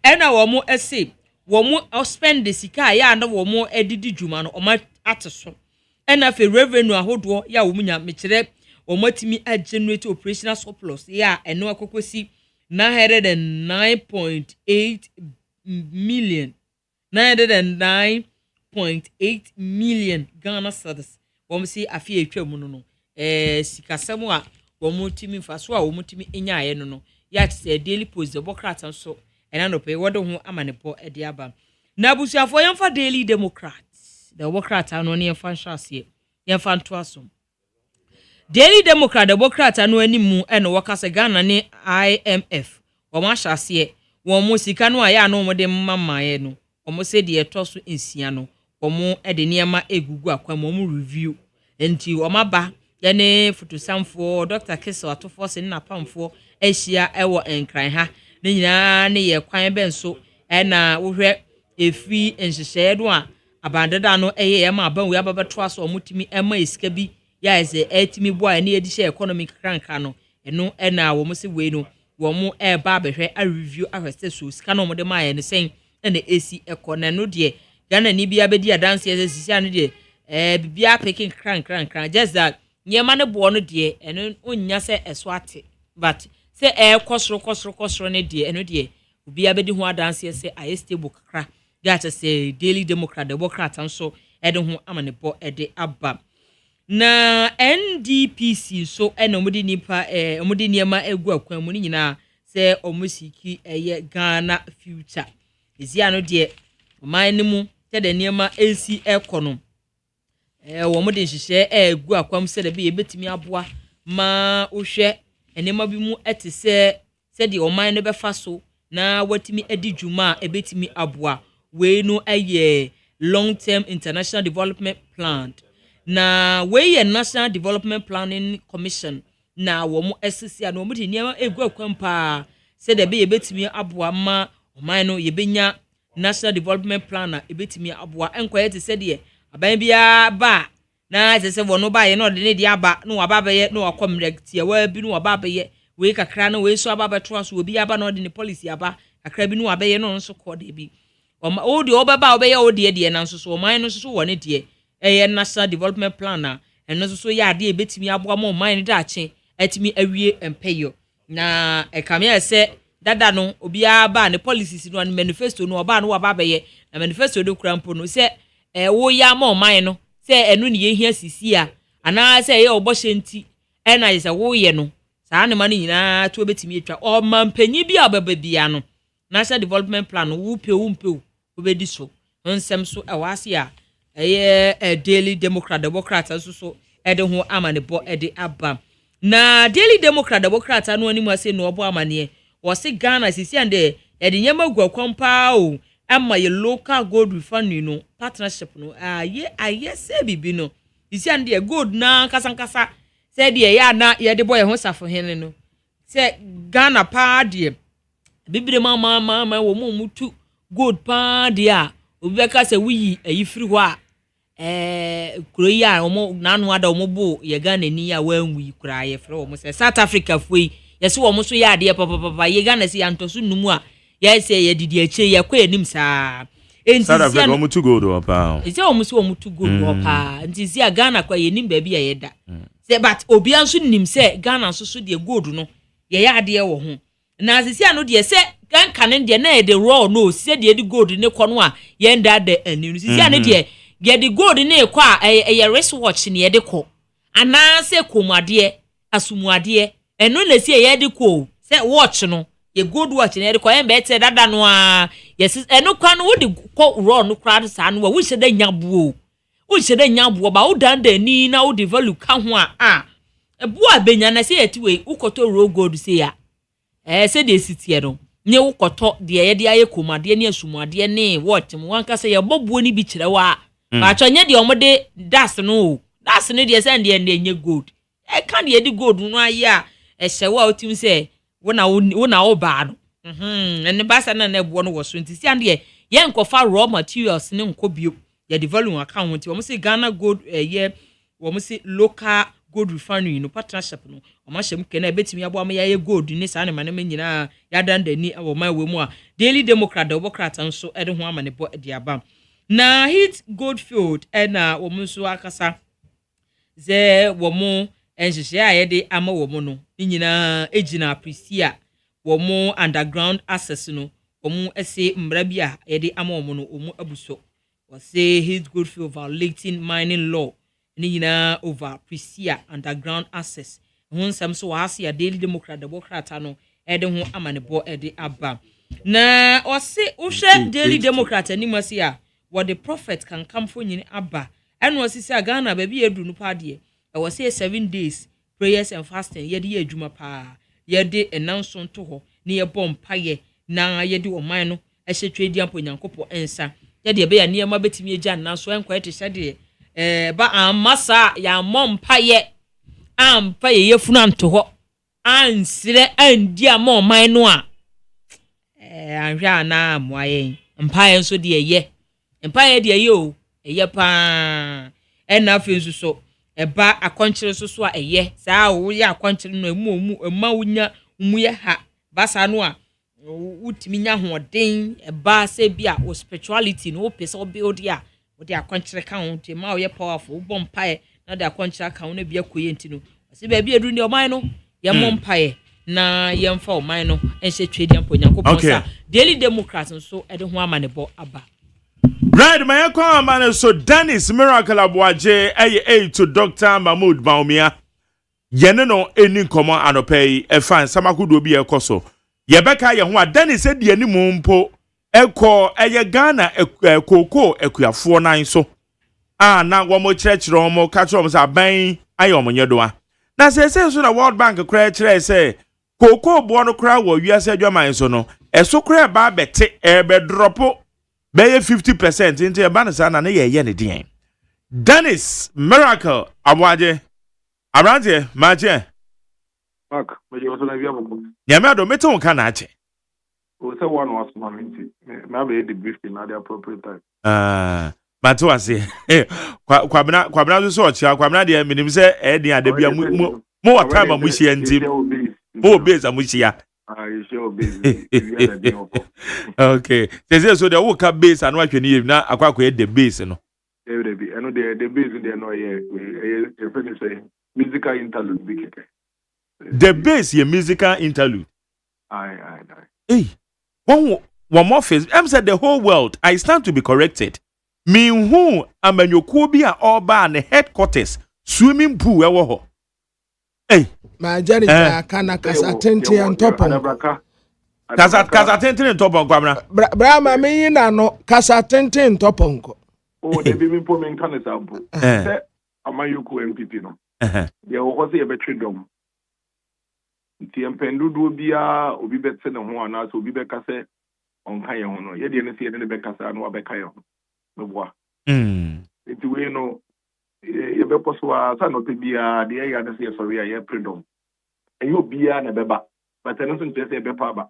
ena wo mo ese wo mo spend the sika ya na wo mo edidi dwuma no o ma ateso ena fe revenue ahodo ya wo munya mekire wo matimi a generate operational surplus ya eno akokosi 909.8 million 909.8 million Ghana cedis wo mo si afie etwa mu no sikasem a wo mo timi faso a wo mo timi enya aye no ya tse daily post the Democrat so ena no pe wodo ho amanepo e de aba na busuafo yemfa daily Democrats the Democrat ano ne yemfa nhwase yemfa nto aso daily Democrat ano animu eno wakase Ghana ne IMF wo ma hyase wo mo sika no aya no mo de mamaye no wo mo se de etoso ensia no wo mo de niema egugu akwa mo review enti wo maba yene fotosamfo Dr. Kissel atofo se na pamfo ehia ewo enkran ha ne nyina ne ye kwan benso na wo hwe efi enhyehyɛ do a abandada no eye ma aban we ababeto aso omutimi ema esika bi ya ese etimi boa ne edi hye economic cranka no eno na wo mo se we no wo mo ba behwe a review ahwese so sika no mo de ma ye ne sen na esi ekona no de Ghana ni bia bedi adanse ese sisia no de bibia picking crank just that nyema ne bo no de eno onya se eso ate but se kosro ne de eno de bibia bedi ho adanse ese aye stable kakra that say daily Democrat anso ede ho amane bo ede aba na NDPC so eno mudi nipa omudi niema egu akwan mu nyina se omusiki eye Ghana future ezia no de oman ni mu tede niema AC ekono wo mo de nhyehyɛ egu akwam sɛ de be yebetimi aboa ma ohwɛ enema bi mu etese sɛ de oman no befa so na watimi adi dwuma ebetimi aboa we no aye long term international development plan na we ye national development planning commission na wo mo esisi na wo mo de niema egu akwam pa sɛ de be yebetimi aboa ma oman no yebenya national development plan na ebetimi aboa enkoye te sɛ de aban bia ba na sese wono ba ye no de ne dia ba no waba be ye no akomrect ye wa bi no waba be ye we kakra no we so aba beto aso obi aba no de ne policy aba kakra bi no waba ye no nso ko de bi o de obaba obeye o de na nso so man no so wone de national development plan na eno so ya ade ebetimi aboa mo man da ache atimi awie empeyo na ekame ese dada no obi aba ne policies no manifesto no oba no waba be ye na manifesto do krampo no se wo ya ma oman no se enu ne yehia sisi a ana se ye oboshe nti na ye se wo ye no saa ne ma no nyina to betimi etwa o mampanyi bi a obaba bia no national development plan wo pe obedi so nsem so ewase a eye daily Democrat so ede ho amane bo ede aba na daily Democrat anu ani mu ase no obo amane wo se Ghana sisi ande ede nyema guakwampa o ama ye local gold refinery no partnership no aye se bibi no isi ande gold na kasankasa se de ya na ye de boy ho safo hene no se Ghana pa de bibire mama wo mu mutu gold pa de a obi beka se wi ayi firi ho a kuro ya omo nanu ada omo bo ye Ghana ni ya wanwi kura ye fere omo se South Africa foi ye se omo so ya de papa ye Ghana se antoso numu a ye se ye didi eche ye kwa enim saa South Africa omo to gold o pa ise omo so omo to gold o pa nti si Ghana kwa ye nim ba bia ye da se but obi anso nim se Ghana so de gold no ye ya de wo ho na sisi ano de se kan de na ye de raw no se de gold ne kono a ye nda de ani sisi ano de ye de gold ne ko a ye wristwatch ne ye de ko ana se komade asumuade eno na si ye de ko se watch no ye gold watch ne ye de ko ye be te dada no a yes eno kwa no wo de ko raw no kra sa no wo hye da nyabuo ba wo dan da ni na wo develop ka ho a ebu abenya na se yetiwe ukoto raw gold se ya se de sitie no nye ukoto de ye de aye komade ne asumuade ne watch mo wanka se ye bobuo ni bi kire wa ba chonye de omode das no de se de nye gold kan de gold no aye a hye wa otim se wona wo ba no ene basa na na buo no wo so nti si ande ye nkofa raw materials ne nkobio ye develop account wo mo se Ghana gold ye wo mo se local gold refinery no partnership no o ma hyem ke na betimi abo am ya gold ni sa ne manema nyina ya dandani wo ma we mu a Daily Democrat Democrat nso e de ho amane bo de aba na hit Goldfield na wo mu nso akasa ze wo mu enhyehyɛ a ye de ama wo mu no nyina ejina appreciate wo mu underground access no wo mu ese mbra bi a ye de ama wo mu no wo mu abuso wo say hit Goldfield violating mining law nyina over appreciate underground access ho nsɛm so wa ase ya Daily Democrat no e de ho amane bo e de aba na o se wo hwɛ Daily Democrat animasi a what the prophet can come for nyini aba and was say Ghana baby edu no pa de I was say 7 days prayers and fasting ye de adwuma pa ye de announcement to ho ne ye bom paye na ye de oman no e hye twedi ampo nyankopo ensa ye de be ya ne ma betimi agya na so enko ete hye de ba amasa ya mom paye am paye ye funu anto ho ansire andi ama oman no a anhwa na amoaye mpaye nso de ye mpaye de ye o eye pa na afi nso so eba akonkyere so a eye saa wo ya akonkyere no emu ema wunya umuye ha basa no a wutimi nya hoden eba se bia o spirituality no pese o build ya wo de akonkyere ka ho te ma wo ye powerful wo mpaye na de akonkyere ka ho na bia koye ntino se ba bia edu ne oman no ye mpaye na ye mfa oman no enhye twedi amponya kopon sa Daily Democrat nso e de ho amanebo aba. Right, my man, so Dennis Miracle Abuaje, A to Dr. Mahmoud Baumia. Yeneno any common anopay, a fine Samakudu be a coso. Yebeka Yahua, Dennis said the any mumpo, Eko, a Ghana, a cocoa, equia 49 so. Now one more church room, catch rooms are bang, I am on your door. Now says so the World Bank a credit say, Cocoa born crowd, or you said your mind so no, a so crab barbette, a bed dropo. Be 50% into your banner na ye ye din. Dennis Miracle Abuaje. Around here, Maje. Mark, but you also have your book. Yamado meton kana ache. We say one was mommy. Maybe the brief in the appropriate time. Mato ase. Kwabna so chia kwabna de minim se e din ade bia mo what time am we share ntim. Mo base am we share. You sure busy. Okay. So the work base and what you need now akwa the base no. I know the base in there no say musical interlude. The base ye musical interlude. Aye. Hey. One more face. I'm said the whole world. I stand to be corrected. Me who am an yokobia or ban headquarters swimming pool ewo ho. Hey. My journey kana kasa tente on top on. Kasa tente on top on kwamra. Brahma me na no kasa tente on top on ko. Oh, they be me po men kan example. Say amayuku MPP no. Ye wo say e betwe dom. Nti empendudu bia obi betse ne ho ana so obi beka se onka ye ho no. Ye de ne se ye ne beka sa no abeka ye ho. No boa. Nti we no ye be poswa sa no te bia de ye ade se sorry ye predom. And you be an beba, but I don't think they say beba.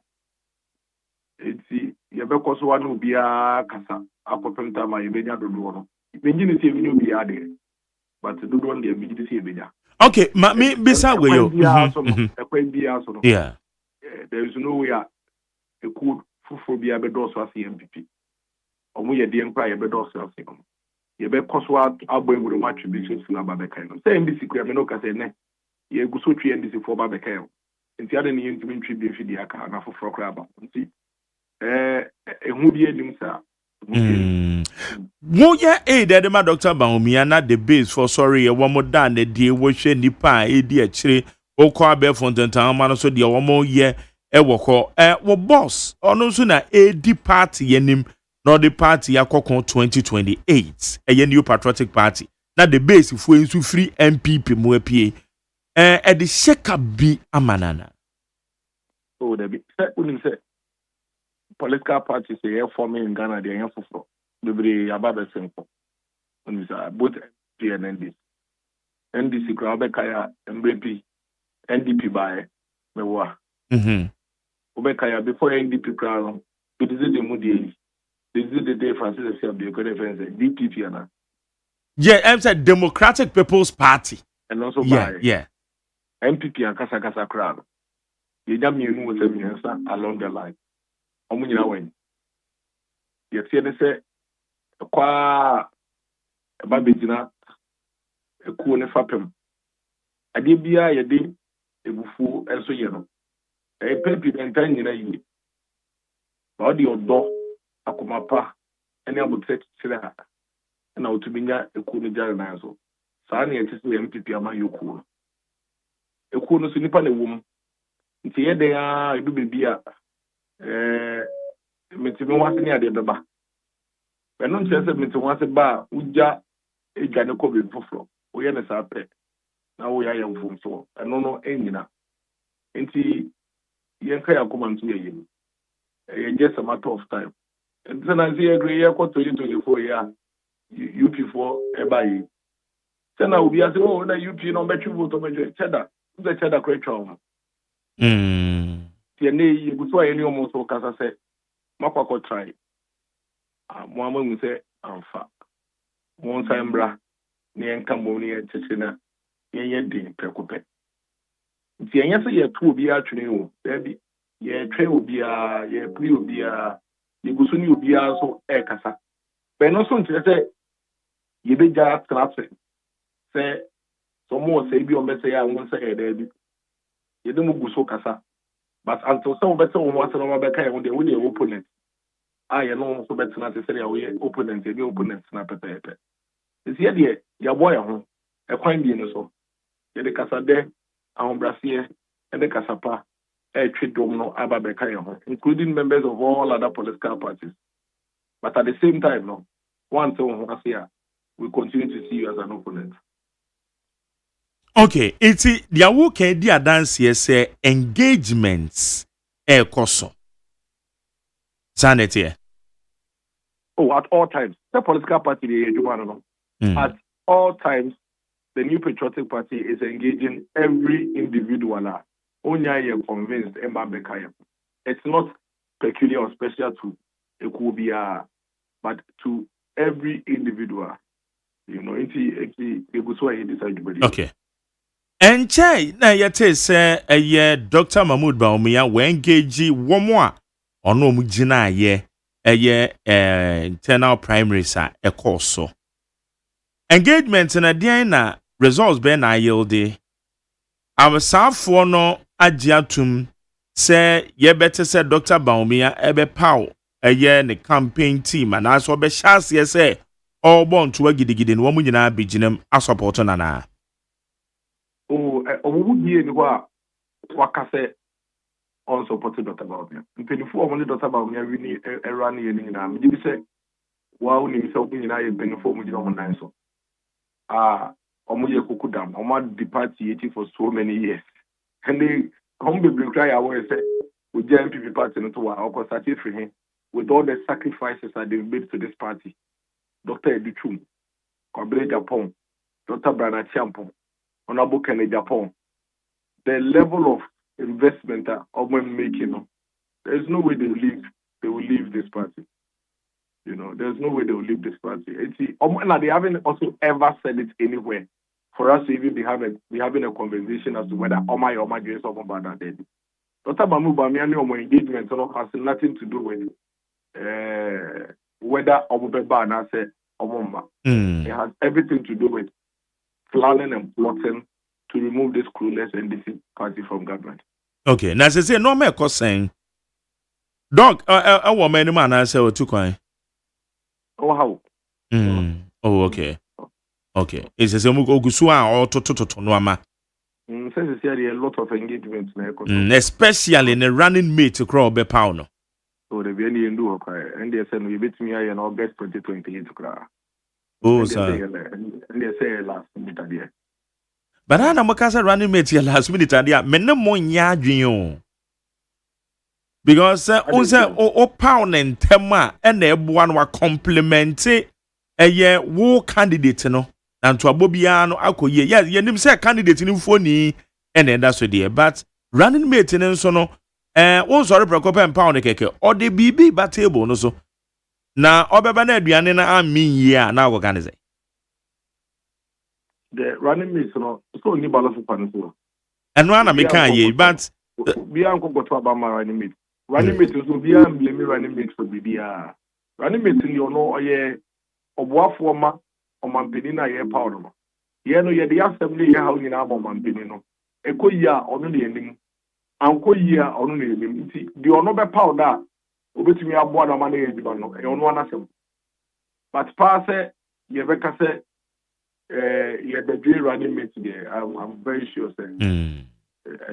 It's your becos one will be a cassa, a popenta, my Benya do one. Imagine if you be a day, but the do one the immediately be. Okay, me beside where you yeah. There is no way a could for be a bedos as the MPP. Or we are the empire bedos as him. You be coswat, I'll bring with much attributions to Ababeka. Saying this, I mean, no casene. Ye go so three ndc for babeka nti ade ne yentumi ntwi bi fidi aka na foforo kra ba nti ehu bi enim sa wo ye de ma Dr. Baumia na the base for sorry e wo mo da na die wo hwe nipa e di akire o ko abe fontentan ma no so de wo mo ye e wo ko wo boss ono so na edi party yenim no the party akokon 2028 e new patriotic party na the base fu ensu free MPP mo apie at the shake be a manana. Oh, the political parties say forming in Ghana, they are for the above simple. And both NDP and NDC. NDC, Krabekaya, MBP, NDP by Mewa. Obekaya before NDP crown, it is the Moody. This is the day Francis said the conference, DPP. Yeah, I'm said Democratic People's Party. and also yeah. MPP and Kasa crowd. You jam you know with along the line. Omunyina wen. You see they say kwa babejina ekuo ne fapem. Ade bia ye de ebufu enso ye no. Pepi entan nyina yi. Ba di odo akomapa ene abutre tsire ha. Na otubinya ekuo ne jare na so. Saa na yɛte sɛ MPP ama yɛkuo no. Ekuo no so nipa na ɛwɔ mu. Nti yɛde a edu beebi a metimi wase ne ade bɛba. Ɛno nkyerɛ sɛ metimi wase ba a wogya edwa ne kɔ beebi foforɔ. Woyɛ ne saa pɛ na woyɛ ayɛ mfomso. Ɛno no ɛnyina. Nti yɛnka yɛ akoma nso yɛ yɛm. Ɛyɛ just a matter of time. Nti sɛ na nsi yɛduru yɛkɔ 2024 yɛ a UP4 ɛba yi. Sena obi ase oh na UP no betwe vote omeje cheda the cheda kwetwa tie ne yebuso aye ne omo so kasa se makwakọ try mo amamu se amfa mo nsa mbra ne enka mo ne tete na ye din prekope tie enye se ye tu obi atwene o bi ye twe obi a ye pri obi a yebuso ni obi a so e kasa be no so ntire se ye beja traffic say some more say be on better ya won say there bi ye dem gu so kasa but until some better won want no be kai won dey opponent ye no so better na say ya we opponent e be opponent na pepepe is ye dey ya boy ho e kwan bi no so ye de kasa de ahombrase e de kasa pa e twedom no aba be kai ho including members of all other political parties but at the same time no one so ho asia we continue to see you as an opponent. Okay, it's the awoke di adanse say engagements koso. Sanity. Oh, at all times. The political party at all times, the New Patriotic Party is engaging every individual. Only I am convinced it's not peculiar or special to Ekubia, but to every individual. You know, okay. And Chai, na yete say a Dr. Mahmoud Baumia we engage one more or no mujina ye internal primary sa e course. Engagement in a diana results be na yield. Our staff for no agiatum say ye better say Dr. Baumia ebe pow ne campaign team and as be chance ye say all born to a gidigidin woman in our beginning as support on an. Oh, would be anywhere Wakase on supported Dr. Baumia. And 24 only Dr. Baumia really run in Nam. You say, wow, you something in I been for me on nine so. Omuye Kukudam, Oma departed for so many years. And they humbly cry away say, with the MPP party to our for him with all the sacrifices that they've made to this party. Dr. Edichum, Kobre Japan, Dr. Brana Champo. Honorable Kennedy Japan, the level of investment of when making, there's no way they will leave this party. You know, there's no way they will leave this party. They haven't also ever said it anywhere for us to even be having a conversation as to whether Oma doing something about that day. Dr. Bamu Bamiani or engagement has nothing to do with whether Omubeba and I said Omoma. It has everything to do with planning and plotting to remove this clueless NDC party from government. Okay, now say no me ko saying dog a woman man I say o tu kwan. Oh how? Oh okay. Okay. It's say mu ogusu a o to no ama. Since there a lot of engagements na especially in the running mate to crowd be pound no. So the be any ndu okwa and they say we betimi aye na August 2028 kra. Oh, sir. And they say last minute there. But I am a running mate here last minute there. Men more nyadwin because o pound and tema and everyone wa compliment a wo candidate no and to abobia no akoye. Yes, you nim say candidate in phone and then that's there. But running mate in so no one sorry prekope and pound keke or the BB ba table no so. Na obeba na aduane na amin yi a na organize. the running mates, it's only balance for panel. And one of me can't ye, but be uncle got to about my running mate. Running mates will be a running mate for BBR. Running mates, you know, or what former or Mampinina, ye powder. Ye no, ye the assembly house in our Mampinino. A co year on the ending. Uncle year on the ending. The honorable powder. Obeti me aboa na mane ediba no e ono anasem but pass ye beka say ye bedwe running mate there. I'm very sure say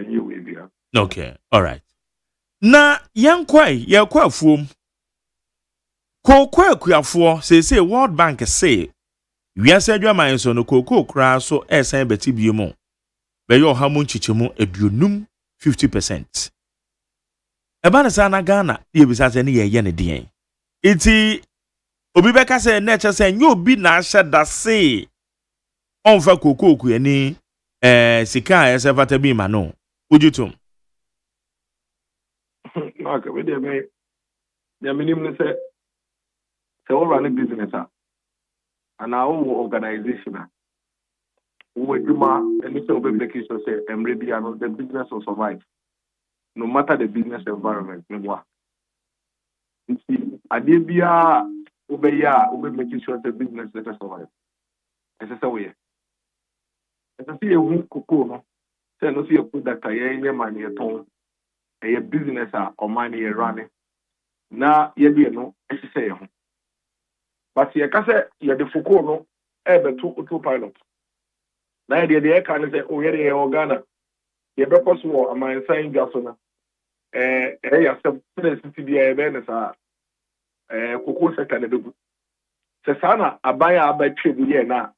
you will be. Okay, all right. Na yankwai ye kwa afuom kokwa akuafo say World Bank say wiase adwaman so no kokoo kra so esan beti biemo be yo hamu nchichemu aduonum 50%. Eba na sana Ghana ye bisa se ne ye ne den iti obi beka se na eche se nyo obi na ahye da se onfa kokoo ku ani sika ese fata bi ma no ujutum Mark, we dey me minimum say all running business and our organization we do ma anything we make sure say the business will survive no matter the business environment meanwhile adebia we making sure the business let us survive ese say we ese see ehu koko no say no see a product ye money ton a business or money running na ye be no ese say ehu but ye ka say ye de foko no ebe to pilot na ye de can say oh ye Ghana ye be possible am sign gasona ya some city dia be na sa koko sector na begu se sana abaya abatwe bu ye na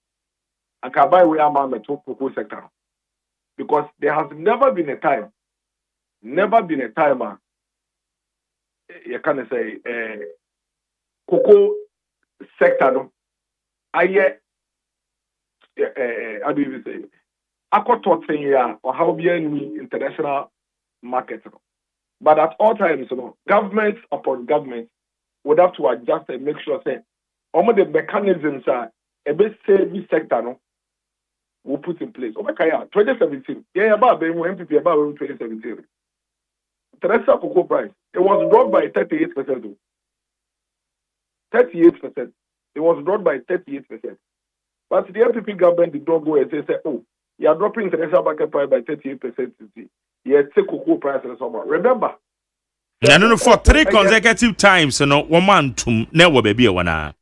aka buy we am to koko sector because there has never been a time you can say koko sector no aye how do you say akototin ya or how be any international market no. But at all times government upon government would have to adjust and make sure say all the mechanisms are a bit saving sector no will put in place. 2017 about MPP about 2017 Teresa cocoa price it was dropped by 38%. 38%. It was dropped by 38%. But the MPP government did not go and say, oh, you are dropping international market price by 38%. You take cocoa price and so on. Remember? No, for 3 consecutive times, no, 1 month to never be a one. I'm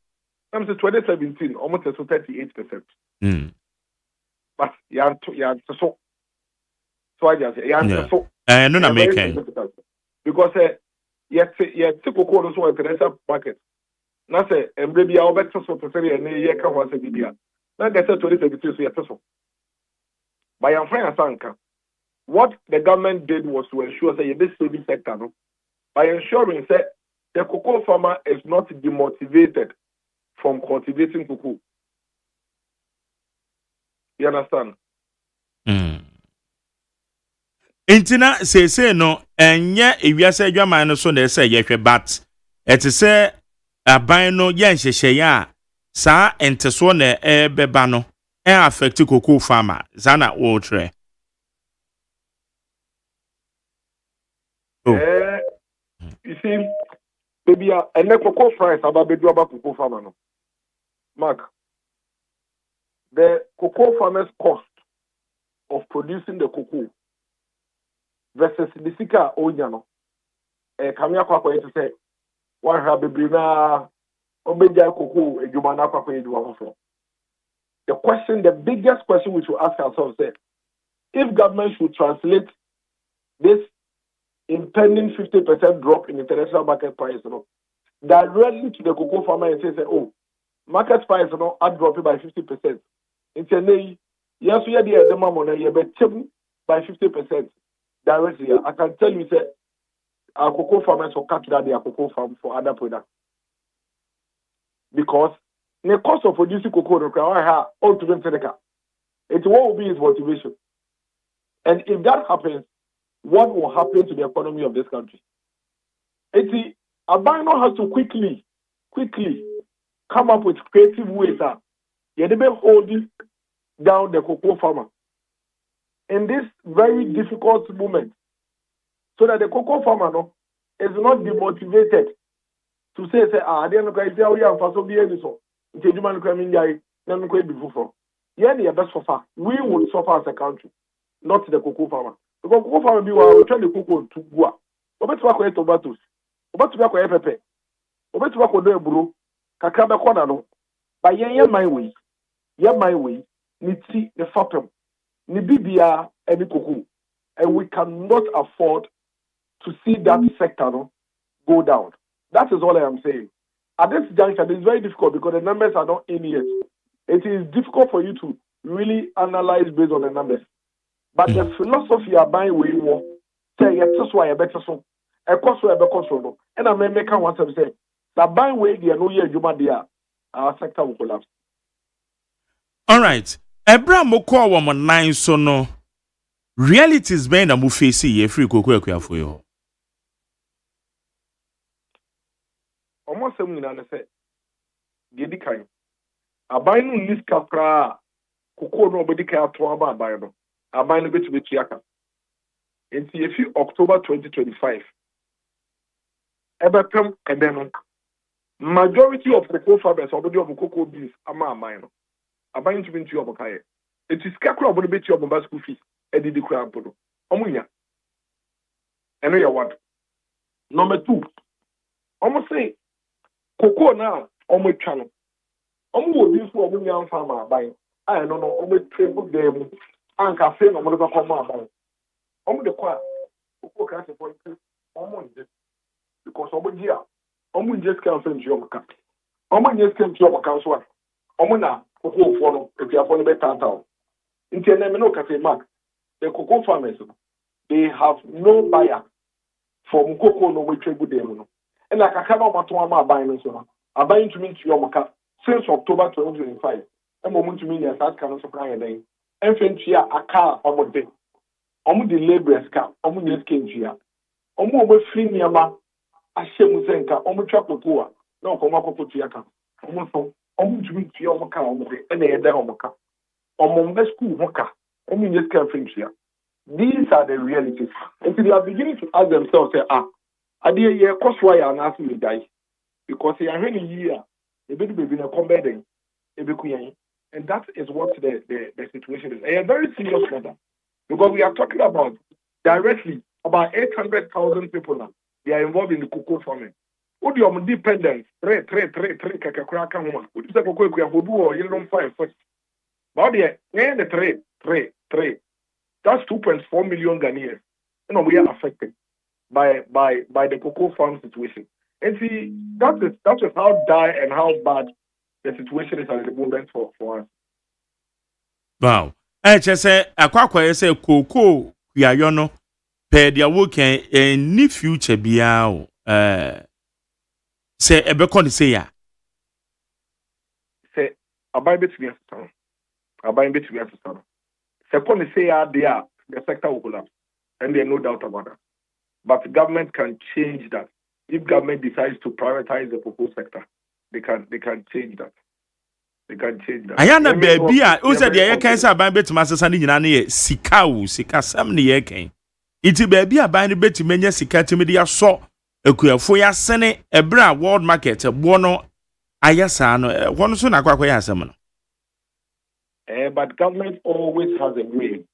saying 2017, almost 38%. But you are so. So I just say, you are so. No, not making. Because you take cocoa also international market. Na say maybe I bet so to say na ye ka ho say bibia na get 2017 so yet so by your friend Asanka what the government did was to ensure that this saving sector no by ensuring that the cocoa farmer is not demotivated from cultivating cocoa. You understand? Intina say no enye ewiase adwaman no so na say yehwe but it say aban no yen hyehye ya sa enteso na beba no affect cocoa farmer zana wo tre you see baby and the cocoa price about bedu about cocoa farmer no Mark the cocoa farmer's cost of producing the cocoa versus the sika onya no kamia kwa to say one have na obeja cocoa ejuma na kwa ejuma for the biggest question we should ask ourselves is if government should translate this impending 50% drop in international market price directly to the cocoa farmer and say oh market price are dropping by 50%. In yes we are the money you bet by 50% directly. I can tell you say our cocoa farmers will cut down their cocoa farm for other products because the cost of producing cocoa require all to them it will be his motivation. And if that happens, what will happen to the economy of this country? Abano has to quickly come up with creative ways. You never hold down the cocoa farmer in this very difficult moment, so that the cocoa farmer no is not demotivated to say I didn't know say we are for so be any so. Nke juma no kwami njai na no kwa bifu for. Yeah, the best suffer. We would suffer as a country, not the cocoa farmer. Because cocoa farmer be we try the cocoa to go. Obetu akwa tomatoes. Obetu akwa pepper. Obetu akwa do eburo. Kakra be corner no. But yeah my way. Yeah my way. Ni ti the fapem. Ni bibia any cocoa. And we cannot afford to see that sector no, go down. That is all I am saying. At this juncture, it's very difficult because the numbers are not in yet. It is difficult for you to really analyze based on the numbers. But the philosophy of buying where you want, say, that's why I better so. A cost where I better so. And I may make one say, that buying where they are no year, you might our sector will collapse. All right. Ebra moko wa mo nine so no. Realities been na mo face ye free kokwe for you. Almost same in an say. Gedi kai. Abai no list kakra koko no obedi kai ato aba abai no. Abai no betu aka. Enti efi October 2025. Ebepem ebe no. Majority of cocoa farmers obedi of cocoa beans ama abai no. Abai ntu bintu obokaye. Enti kakra obedi betu obo school fees edidi kra ampodo. Omunya. Eno ya one. Number 2. Almost say cocoa na omo twa no omo wo bi so omo nya farm aban I no no omo table dem anka fe no omo do ko ma aban omo de kwa cocoa ka se point omo nje because omo dia omo nje ska fe nje omo ka omo nje ska nje omo ka so a omo na cocoa fo no e bia fo no be tanta nti na me no ka say mark the cocoa farmers they have no buyer for cocoa no we table dem no. And like I cannot want buying so I buy into me to your market since October 2025. And moment to me as that cannot supply a day. And Frenchia a car almost day. Almost the laborers car, almost the skin here. Almost free me a man. I share Musenka, almost chop the poor. No, come up to your car. Almost to me to your car almost and they had their home car. Almost the school worker. I mean, just can't finish here. These are the realities. And so they are beginning to ask themselves, say, Adia ye cost why an ask me die because he are any year a bit baby in a combating and that is what the situation is. A very serious matter because we are talking about directly about 800,000 people now. They are involved in the cocoa farming. What do you dependence? Three kakra woman. What is the cocoa we have to do or you don't find first? But the three. That's 2.4 million Ghanaians. You know we are affected by the cocoa farm situation. And see, that is how dire and how bad the situation is at the moment for us. Wow. Just say akwa say cocoa ya yono per dia woken any future bia say ebekon say ya. Say abai betwi asano. Abai betwi asano. Say kon say ya there the sector will collapse. And there's no doubt about that. But government can change that. If government decides to prioritize the cocoa sector, they can change that. They can change that. Ayana baby, who said the can say ban bet masasa ni nyina ne sika sam ne ye kan. Iti baby aban ne bet menya sika timi dia so akuafo ya sene ebra world market bo no ayasa no wono so na kwakwa ya asem no. But government always has a way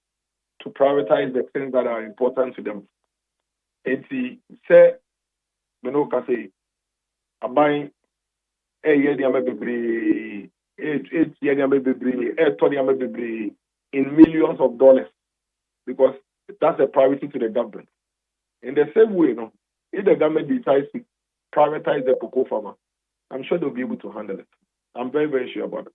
to prioritize the things that are important to them. Eti say meno ka say aban ye dia bebre ye dia bebre to dia bebre in millions of dollars because that's a priority to the government. In the same way, no, if the government decides to privatize the cocoa farmer, I'm sure they'll be able to handle it. I'm very, very sure about it.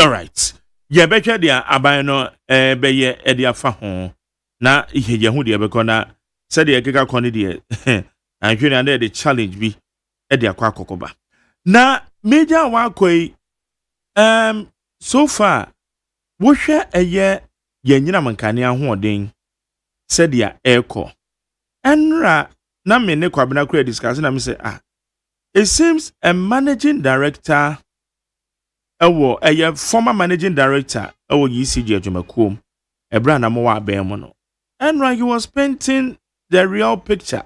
All right. Yeah, better dia aban no be ye e dia fa ho. Na ihe hu de be na said the keka kone de anhwe na the challenge bi e de akwa akokoba na major wa koi so far wo hwe eye yanyina mankane ahoden said ya eko enra na me ne kwabena kura discuss na me say it seems a managing director ewo eye former managing director ewo ECG adwumakuom ebra na mo wa aben mo no and he was painting the real picture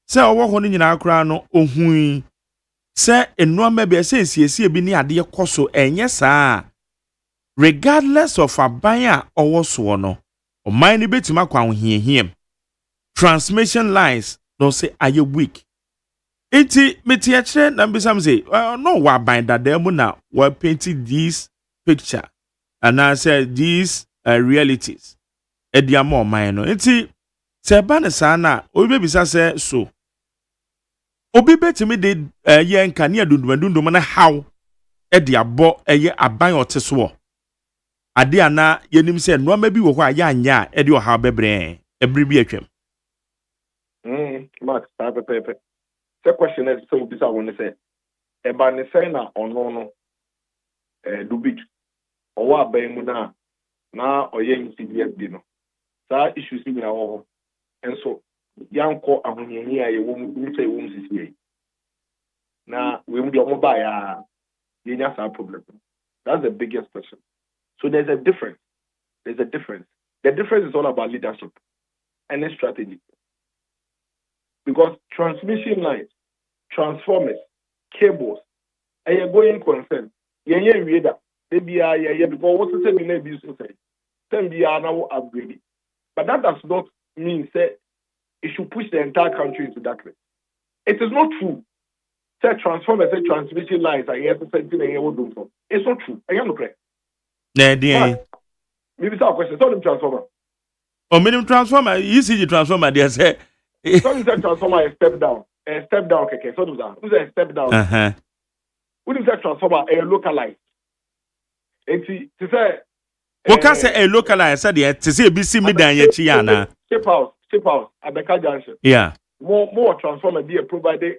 say owo ho no nyina akra no ohui say enoma be say siesie bi ni ade koso enye saa regardless of aban a owo so no o man ni betima kwa hohiehiem transmission lines no say aye weak. Iti meti akire na mbisam say no wa ban that dem na we painted this picture and I said these realities ediamo man no iti se ba ne sa na obi bisa say so obi betimi de ye nka ne adundum na how ediabo eye aban oteso ade ana yenim say no ma bi wo ho aya anya edi o ha bebre ebri bi atwam Max pepe. The question is so this I want to say. Eba ne say na ono no do big. Owa aban mu na oye NCDF bi no. Sa issues ni na wo. Enso yanko ahonyenye a ye wo mu say wo mu sisi. Na we mu de omo ba ya yenya sa problem. That's the biggest question. So there's a difference. There's a difference. The difference is all about leadership and strategy. Because transmission lines, transformers, cables, and you're going concern. You're reader. They be because what's the same in a business? Same be now upgrading. But that does not mean that it should push the entire country into darkness. It is not true. Say transformers, say transmission lines are here to send in a do. It's not true. I am not correct. Maybe some question. So transformer. Oh, minimum transformer. You see the transformer there say. So you say transformer a step down. A step down, okay. So do that. Who's a step down? Who is that transformer a localized? And to say what can say a localized said yet to see BC Midan yet Chiana. Ship house at Beka Junction. Yeah. More transformer be provided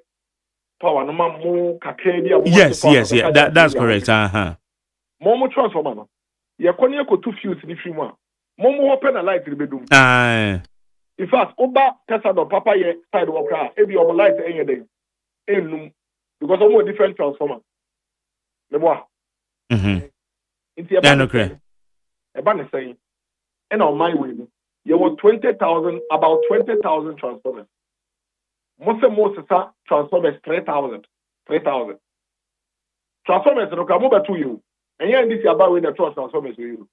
power no more Kakedia. Yes, yeah. That's correct. More transformer no. Ya konya ko 2 fuse ni free one. More open a light in the bedroom. In fact, Oba Tesado Papa ye side of car, every other light any day. Because of more different transformers. The boy. It's a banner saying, and on my way, you want 20,000, about 20,000 transformers. Most transformers 3,000. Transformers, look, I'm over to you. And here in this, about when the transformers to you.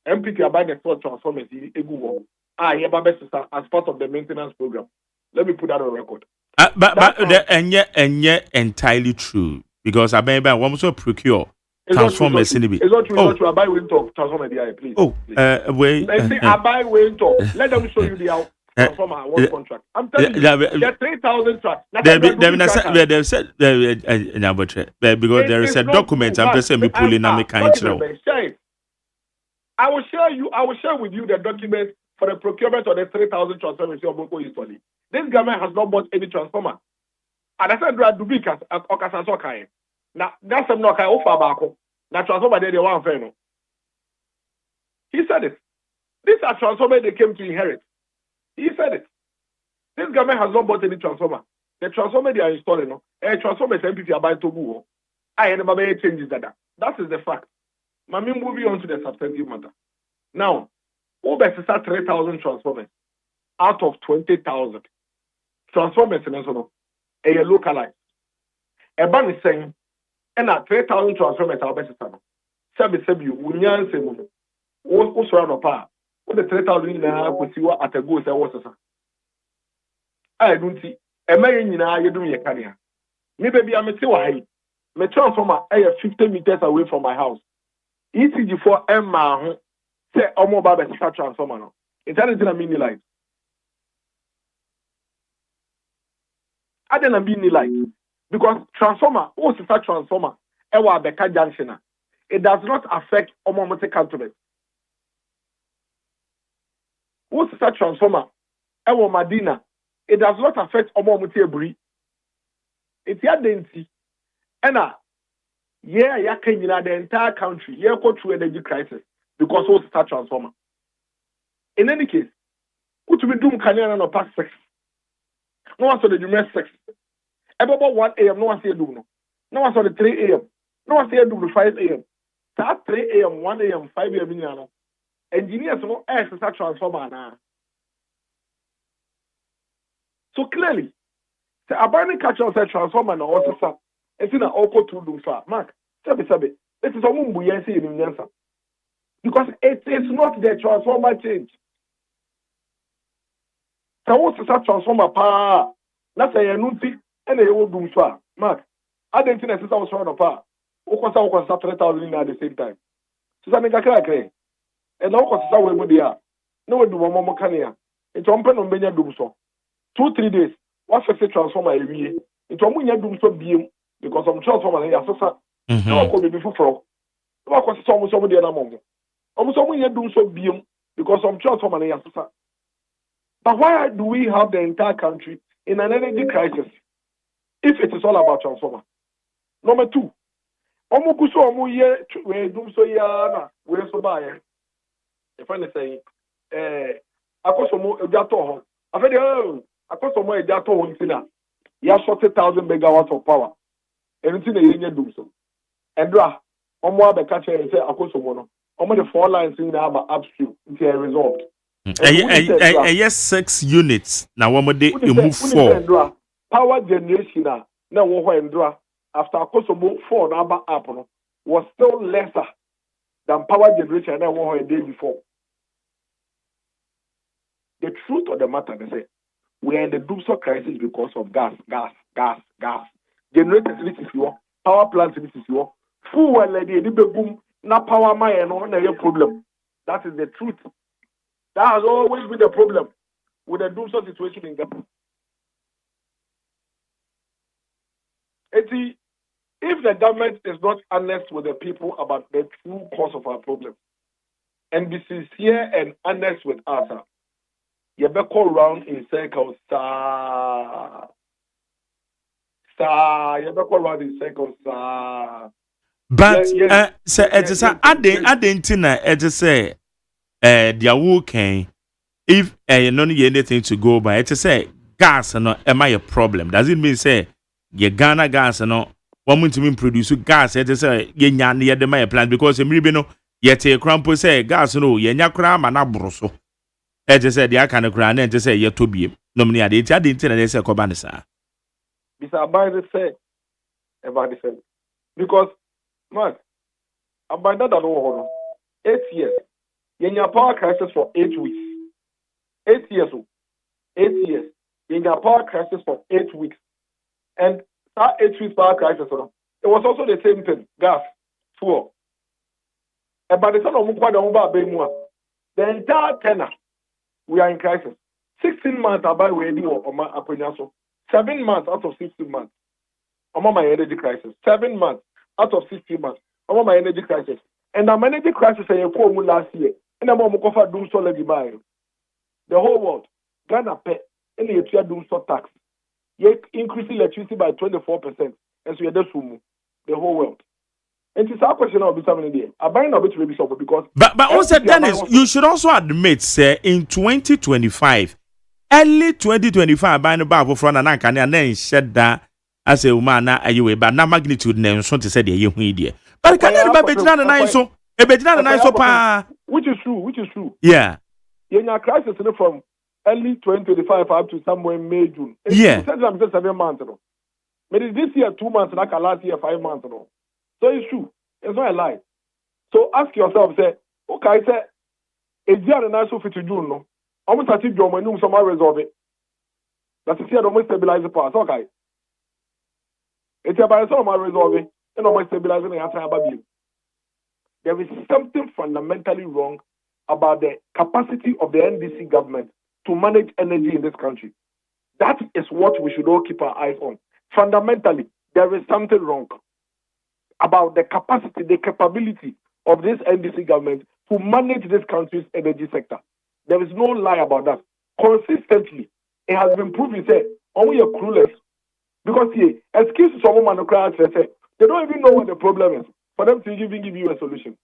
MPT about the first transformers, Google. As part of the maintenance program. Let me put that on record. But and yet entirely true because I buy one also procure transformers in the It's not true. I buy wind talk transformer the please. Wait. I buy wind talk. Let them show you the transformer one contract. I'm telling you, there 3,000 tracks. They've said because there is a document. I'm just saying we pull in and I will share with you the document for the procurement of the 3,000 transformers. This government has not bought any transformer. And I said, Dubika, Okasasokai. Now, that's a knock I offer back. Now, transformer, they want to. He said it. These are transformers they came to inherit. He said it. This government has not bought any transformer. The transformer they are installing, a transformer is MPT about to go. I never made changes that. That is the fact. Mami, moving on to the substantive matter. Now, over 3,000 transformers out of 20,000 transformers in a localized. A ban is saying, and at 3,000 transformers are better. Sebi, Unyan Semu, what's around the power? What the 3,000 could see what at a go say what's I don't see a man in a you do me a carrier. Maybe I'm a high. My transformer I have 50 meters away from my house. ECG4 Emma say Omo Baba transformer no. It's a mini light. I didn't mini light because transformer, what's a transformer? Ewa Beka Junction. It does not affect Omo Monte. What's a transformer? Ewa Madina. It does not affect Omo Monte. It's your density. And yeah, can you the entire country, yeah, go through energy crisis because what's a transformer? In any case, what we do can you past 6? No one saw the Jumet 6. About 1 a.m. No one say do no. No one saw the 3 a.m. No one say do the 5 a.m. Start 3 a.m., 1 a.m., 5 a.m. Engineers no exercise transformer now. So clearly, the abandoned culture of transformer na also sa. It's in an awkward to do far. Mark, sabi. This is a mumbu yensi in Yansa. Because it is not the transformer change. So what's the transformer pa? That's a nuti and a old doom far. Mark, I didn't think I was around a pa. Okwasa 3,000 at the same time. So I make a crack. And now what's the way they are? No do one more cania. It's open on Benya doom so. 2-3 days. What's the transformer every year? It's on when you doom so beam because I'm transformer here. So, no, could be before. What was almost over the other moment? Almost when you doom so beam because I'm transformer here. But why do we have the entire country in an energy crisis if it is all about transformer? Number 2. Omukuso omu ye we doom so ya we so buy. If I say akosomo ejato ho. Afede akosomo ejato ho ntina. Ya 40,000 megawatts of power. Anything na yenye doom so. Endra omo abeka che say akosomo no. Omo the 4 lines in na upstream until resolved. Yes, 6 units. Now one day you move 4. Power generation now wo endra after Kosovo 4 number up was still lesser than power generation that was a day before. The truth of the matter is that we are in the doomsday crisis because of gas. Generators this is your power plants this is your full lady boom na power mine no na problem. That is the truth. That has always been the problem with the doomsday situation in Ghana. If the government is not honest with the people about the true cause of our problem, and be sincere and honest with us, you better go around in circles, you better go around in circles, But say it is adentina it is say their working if you don't need anything to go by it is say gas no am I a problem? Does it mean say your Ghana gas no one to produce gas it is say yenya near the my plant because no yet a crampo say gas no yenya kram and abroso. It is said the kind of grand and to say yet to be nominee I didn't say Cobanesa. About the same. Because man, about that 8 years. Yenya power crisis for 8 weeks. 8 years. 8 years. Yenya power crisis for 8 weeks. And that 8 weeks power crisis, it was also the same thing. Gas, fuel. And by the time of the entire tenor, we are in crisis. 16 months are by waiting on my appraisal. 7 months out of 16 months. I'm on my energy crisis. 7 months out of 16 months. I'm on my energy crisis. And the energy crisis I called last year. And I'm on my doom so let buy. The whole world, Ghana pay any doom so tax. You increase electricity by 24%. And so you're the whole world. And it's our question of becoming there. I buy no bit to because but also Dennis, you should also admit, say in 2025, early 2025, buying a bar for an anchor and then said that as a woman, you but now magnitude name so to say the you idea. But can you remember so a better than pa which is true. Yeah. In your crisis from early 2025 up to somewhere in May, June. Yeah. I'm just 7 months. Maybe this year 2 months, like last year 5 months. So it's true. It's not a lie. So ask yourself, say, okay, say, a year and a half to June, no? Almost as if you're some resolve it. That's the year almost stabilize the past. Okay. It's about some resolve it and almost stabilizing the answer about you. There is something fundamentally wrong about the capacity of the NDC government to manage energy in this country. That is what we should all keep our eyes on. Fundamentally, there is something wrong about the capacity, the capability of this NDC government to manage this country's energy sector. There is no lie about that. Consistently, it has been proven that only a clueless. Because excuses for women who cry, they don't even know what the problem is for them to even give you a solution.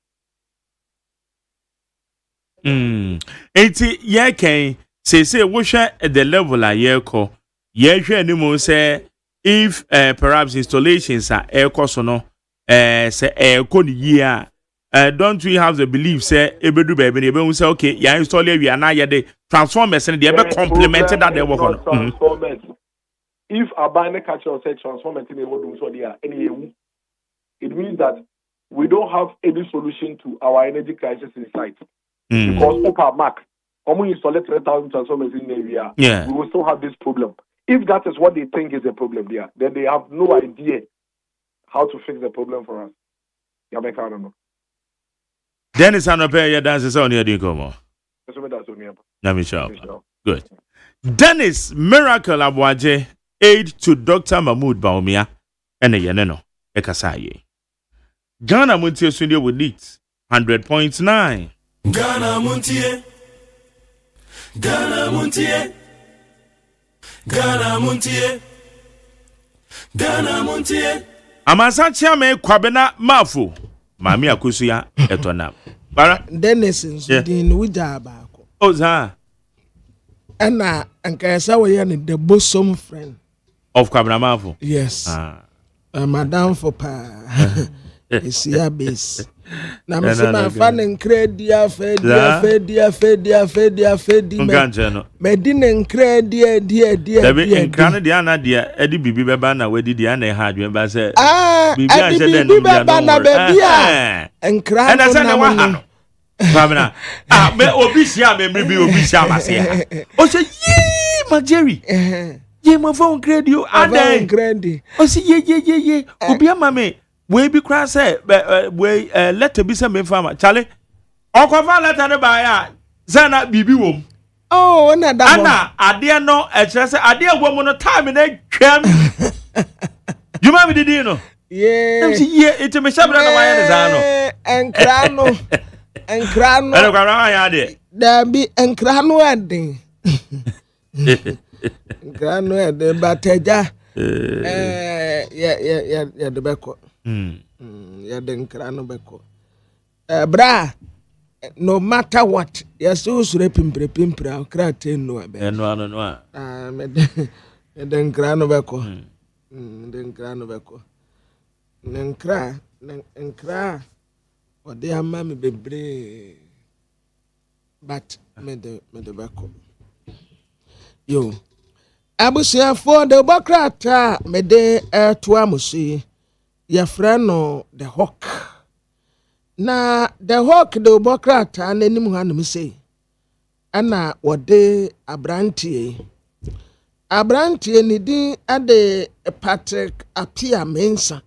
Eti say we share at the level a yeko. Anymore say if perhaps installations are air cost no say air year don't we have the belief say ebedu baby ebe say okay ya install we are now the transformers and they be complemented that they work on transformers. If a binary catcher say transformers in the world so they are any, it means that we don't have any solution to our energy crisis in sight. Because Opa Mac, we install 3,000 transformers in the area, we will still have this problem. If that is what they think is a problem there, then they have no idea how to fix the problem for us. Yabeka, I don't know. Dennis Anope, your dance is on your dinkomo. Good. Dennis Miracle Abwaje, aid to Dr. Mahmoud Baumia, and a Yaneno, Ekasaye. Ghana Muntie Sunday with leads 100.9. Ghana Muntie. Ghana Muntie. Ghana Muntie. Ghana Muntie. Amasachi ame kwabena mafu. Mami akusuya etona. Bara Dennis din wuja baako. Oza. Ana ankasa we ne the bosom friend of kwabena mafu. Yes. Madam for pa. Isia base. Na msema fan nkredia fedia medine nkredia dia Debi nkran dia na dia edi bibi beba na wedi dia na ha adwen ba se bibi a se den beba na bebia nkran na se na wa ha no famina me obi sia me mribi obi sia mase ha o se yi ma Jerry ye ma phone credio adan nkrendi o se ye obi ama me we be cry say we letter be some farmer Charlie okwa letter ne ba ya zana bibi wom oh na da ana ade no e kire say ade agwo no time na twam you ma me didi no yeah ye it me shabra na waya ne za no enkrano ele kwa na ya de da bi enkrano ade enkrano ade bateja ya de beko ya de enkrano beko bra no matter what ya so sure pimpre akra ten no be no me de enkrano beko de enkrano beko Nkra or they are mammy bebre but me de bako yo abusia for the bokrata me de to amusi ya frano the hawk na the hawk the bokrata nanim hanum say ana wode abrantie ni din ade Patrick Apia Mensa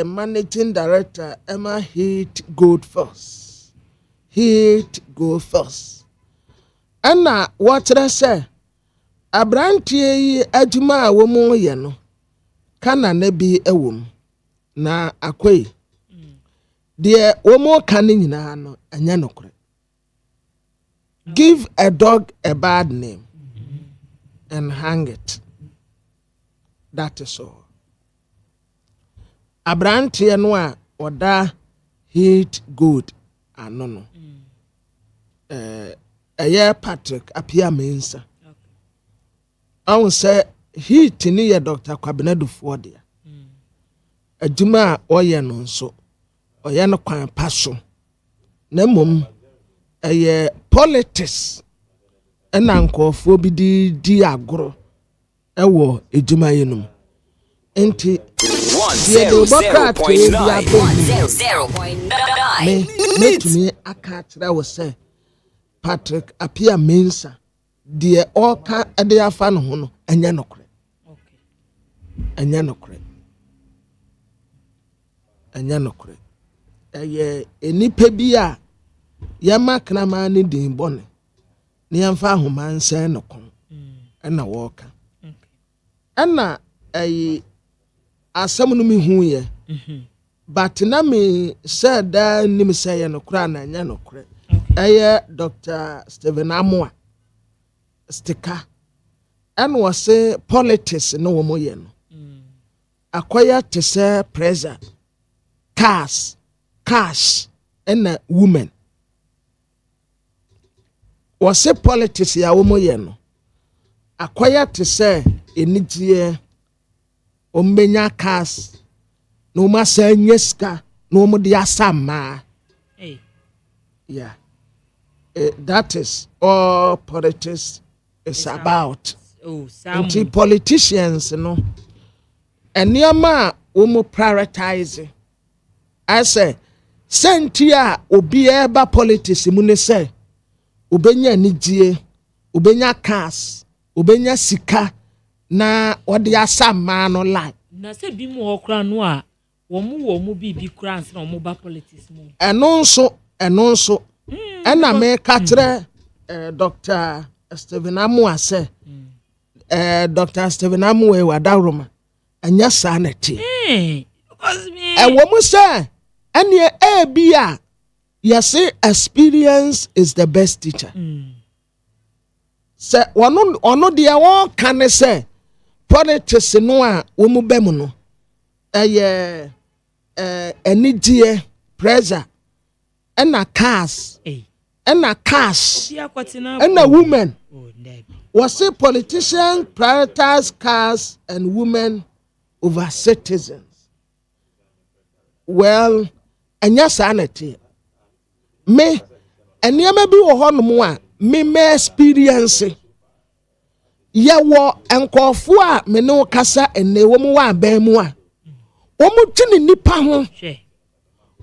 managing director Emma Heat Gold Force. Anna what I say abrantie adwuma a wo mu ye no kana na bi ewom na akwai de wo mu kan nyina no anya nokore. Give a dog a bad name and hang it. That is all. Abrantie no a oda Heat Good anono. Patrick Apia Mensa. I will say Heat ni ye Dr. Kwabenedu Fordia. Adwuma oye no nso. Oye no kwan paso. Na mom politics ena nkofo bi di agoro ewo adwuma yenum. Enti 100.9 me akatra wo say Patrick Apia Mensa de oka ade afa no ho no anya nokre enipa bi a yama krama ne din bone ne yamfa ahoma nsan no kon na woka ana asam no me hu ye but na me said that nim say no kra na nya no kre Dr. Stephen Amwa Stika and was say politics no wo moye no acquire to say pressure cash and a woman was say politics ya wo moye no acquire to say enidie ombenya cash no masa nyeska no mo de asama. Yeah. That is all politics is about. Politicians, you know. And yama umu prioritize. I say, sentia obi eba politics mune say, ubenya nijie, ubenya kas, ubenya sika, na wadi asama no like. Na se bi mu okra no a womu bi kra na womu ba politics mu. Eno nso ena me ka kire Dr. Stephen Amu say Dr. Stephen Amu e wadaroma anya sa na ti womu say ene bi a you say experience is the best teacher. Say ono de won kan say politics no a womu be mu no enidie pressure and a cars and a cash and a woman. Was a politician prioritize cars and women over citizens? Well, and your sanity. Me and you may be a me experience. Ya wo enkofu a me no kasa ene wo mu wa ban mu a wo mu tini nipa ho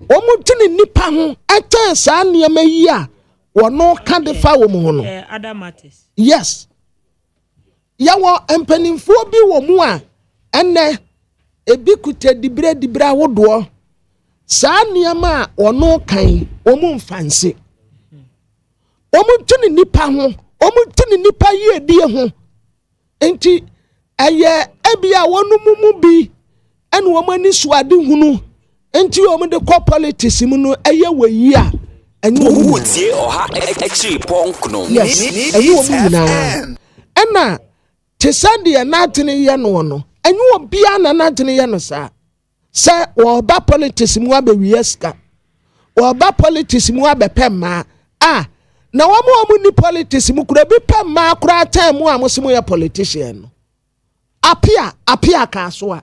omutini nipa ho ete saa niam yi a wono ka de fa wo mu ho no other matters. Yes, yawo empanimfo bi wo mu a enne ebi kuta dibra wodo saa niam a wono kan omu mfanse omutini nipa ho omutini nipa yi edi ho enti eye ebia wonu mumu bi ene wo mani suade hunu enti o me de ko politics mu no eye wayi a enye o mu tie oha extra ponk no yes enye o mu na ena te sande na atene ye no enye o bia na atene ye no sa se wo ba politics mu abewie ska wo ba politics mu abepema na wo mu ni politics mu kura bi pema kura time mu amosimu ye politician no apia ka so a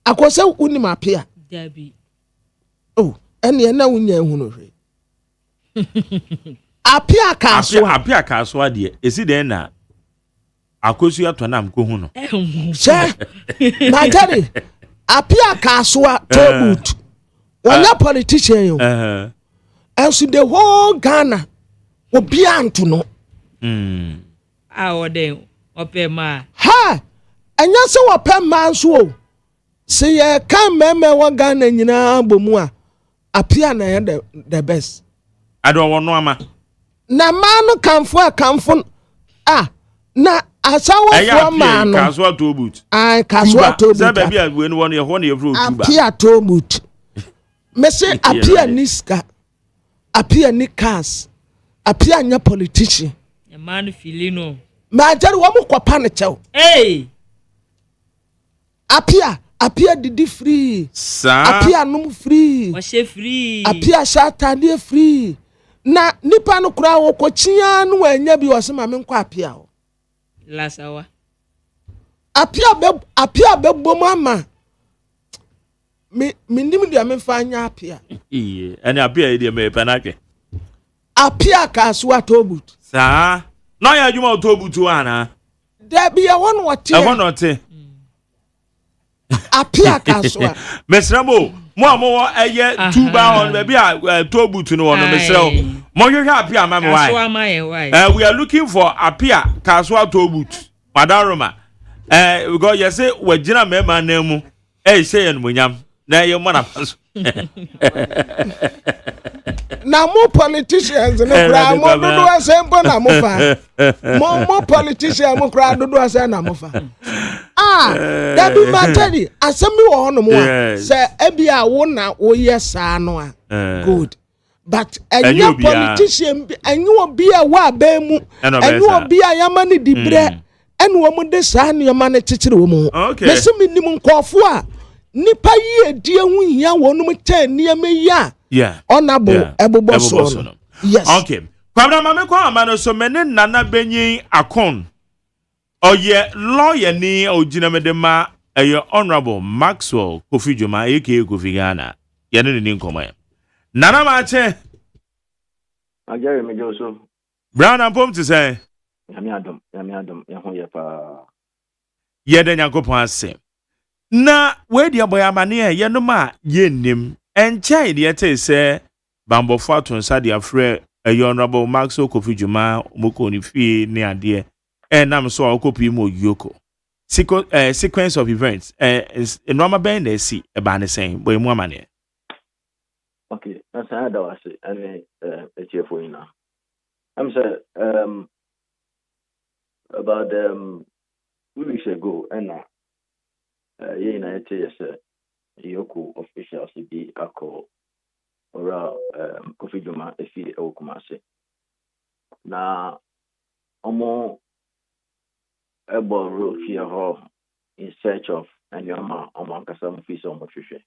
akose uni mapia dabi ene na wunya ehunu hwe apia ka so de esi den na akosu atonam ko hu no se magari apia ka so tobut wanya politician yo and so the whole Ghana obi anto no oden opema ha anya se wopema nso o se ye kan meme wa Ghana nyina bomu a apia na ye the best ado wono ama na manu kamfo na asawo fo manu kaso atobut kaso atobut se ba bia we no wono ye ho na ye fro tuba apia atobut me se apia niska apia ni cars apia nya politician e manu filino ma jare wo mu kopa ne chew apia didi free apia num free wa she free apia shatade free na nipa no kura wo kochia no anya bi wo se ma me nkwa apia o lasawa apia be bom ama me nim dia me fa anya apia ene apia dia me panake apia ka so atobut sa no ya juma atobut ana da bi ya won wote apia ka so mesramo mo amo eye tuba on be a tobut no no mesrao mo hwehwe apia ma me why we are looking for apia ka so atobut madaroma because you say we gina mema na mu say en munyam na ye mo na paso na mo politicians no kra mo dodo asempo na mo fa mo politicians mo kra dodo asem na mo fa that be matter asemi wo hono mo say ebia wo na wo yes ano a good but enye politician enye obi a wa ba mu enye obi a yamani dibre ene wo mo de sa ne yamani chichire wo mo mesemi nim nkofo a nipa yi edie hu hia wonum ten niam ya honorable eboboso no yes okay kwabra mame kwa amano so mene nana benyin akon oye lawyer ni ogina medema Honorable Maxwell Kofi Juma aka Kofi Ghana. Yene ni nkoma. Nana Mache. Ajere me Joso. Brown and Pom to say. Yami Adam, yaho ye pa. Yede Nyankopon ase. Na we dia boy amane ye no ma ye nim. Enchai de ete say bambofo atonsa de afre Honorable Maxwell Kofi Juma moko ni fie ne ade. Nam so akopi mo yoko. Sequence of events is a normal band they see about the same boy more money. Okay, that's how that was and a cheerful now. I'm saying about 2 weeks ago and United Yoko officials be a call or Kofi Juma if he Okumase. Now Omo Ebo road here in search of and Yama Omankasam fees on nutrition.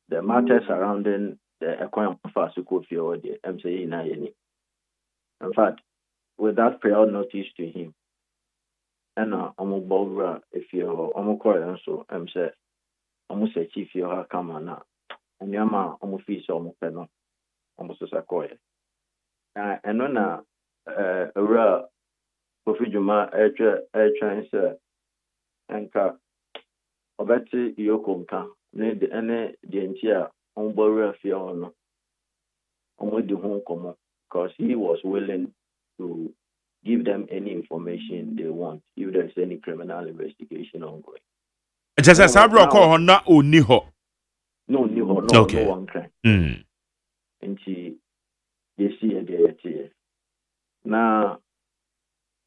The matter surrounding the Equine Fast Kofi or the MCA Nayeni. In fact, with that prior notice to him, and Omo Bobra, if you're Omo Koyan, so say, almost a chief you have come on now, and Yama Omo fees almost penal, almost as a coy. And when a real Kofi Juma trying to anchor Obeti Yokomka, need any the entire on Borra Fiona, on the home common, because he was willing to give them any information they want, if there's any criminal investigation ongoing. Just as Sabro call na Oniho. No, okay. No one crime. And she, they see a day. Now,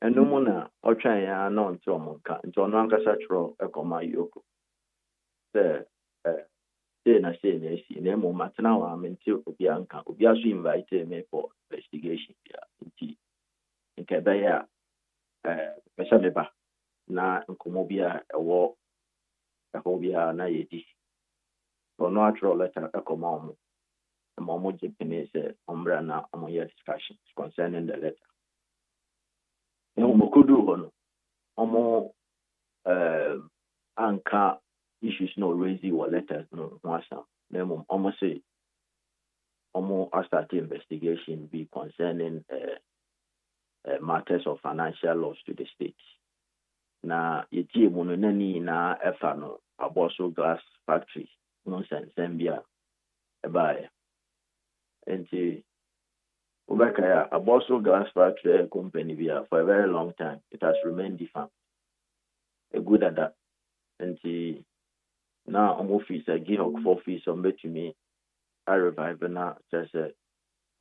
and no one or trying to know until no Casatro, a comma yoko. The na say na see na mo matna wa mentil obianka obiaso invite me for investigation ya nke be ya pesa meba na nkomo bia ewo bia na yedi so no actual letter ekoma mo jepene say ombra na omoya discussions concerning the letter no mo kudu hono omo anka issues no raising or letters no wasa name almost say almost start investigation be concerning matters of financial loss to the state. Na yeti mu no nani na efa no Aboso glass factory nonsense Zambia ebae enti ubakaya Aboso glass factory company bia for a very long time it has remained defunct. A good at that enti now I'm office I give up 4 fees on bet to me. I revive now just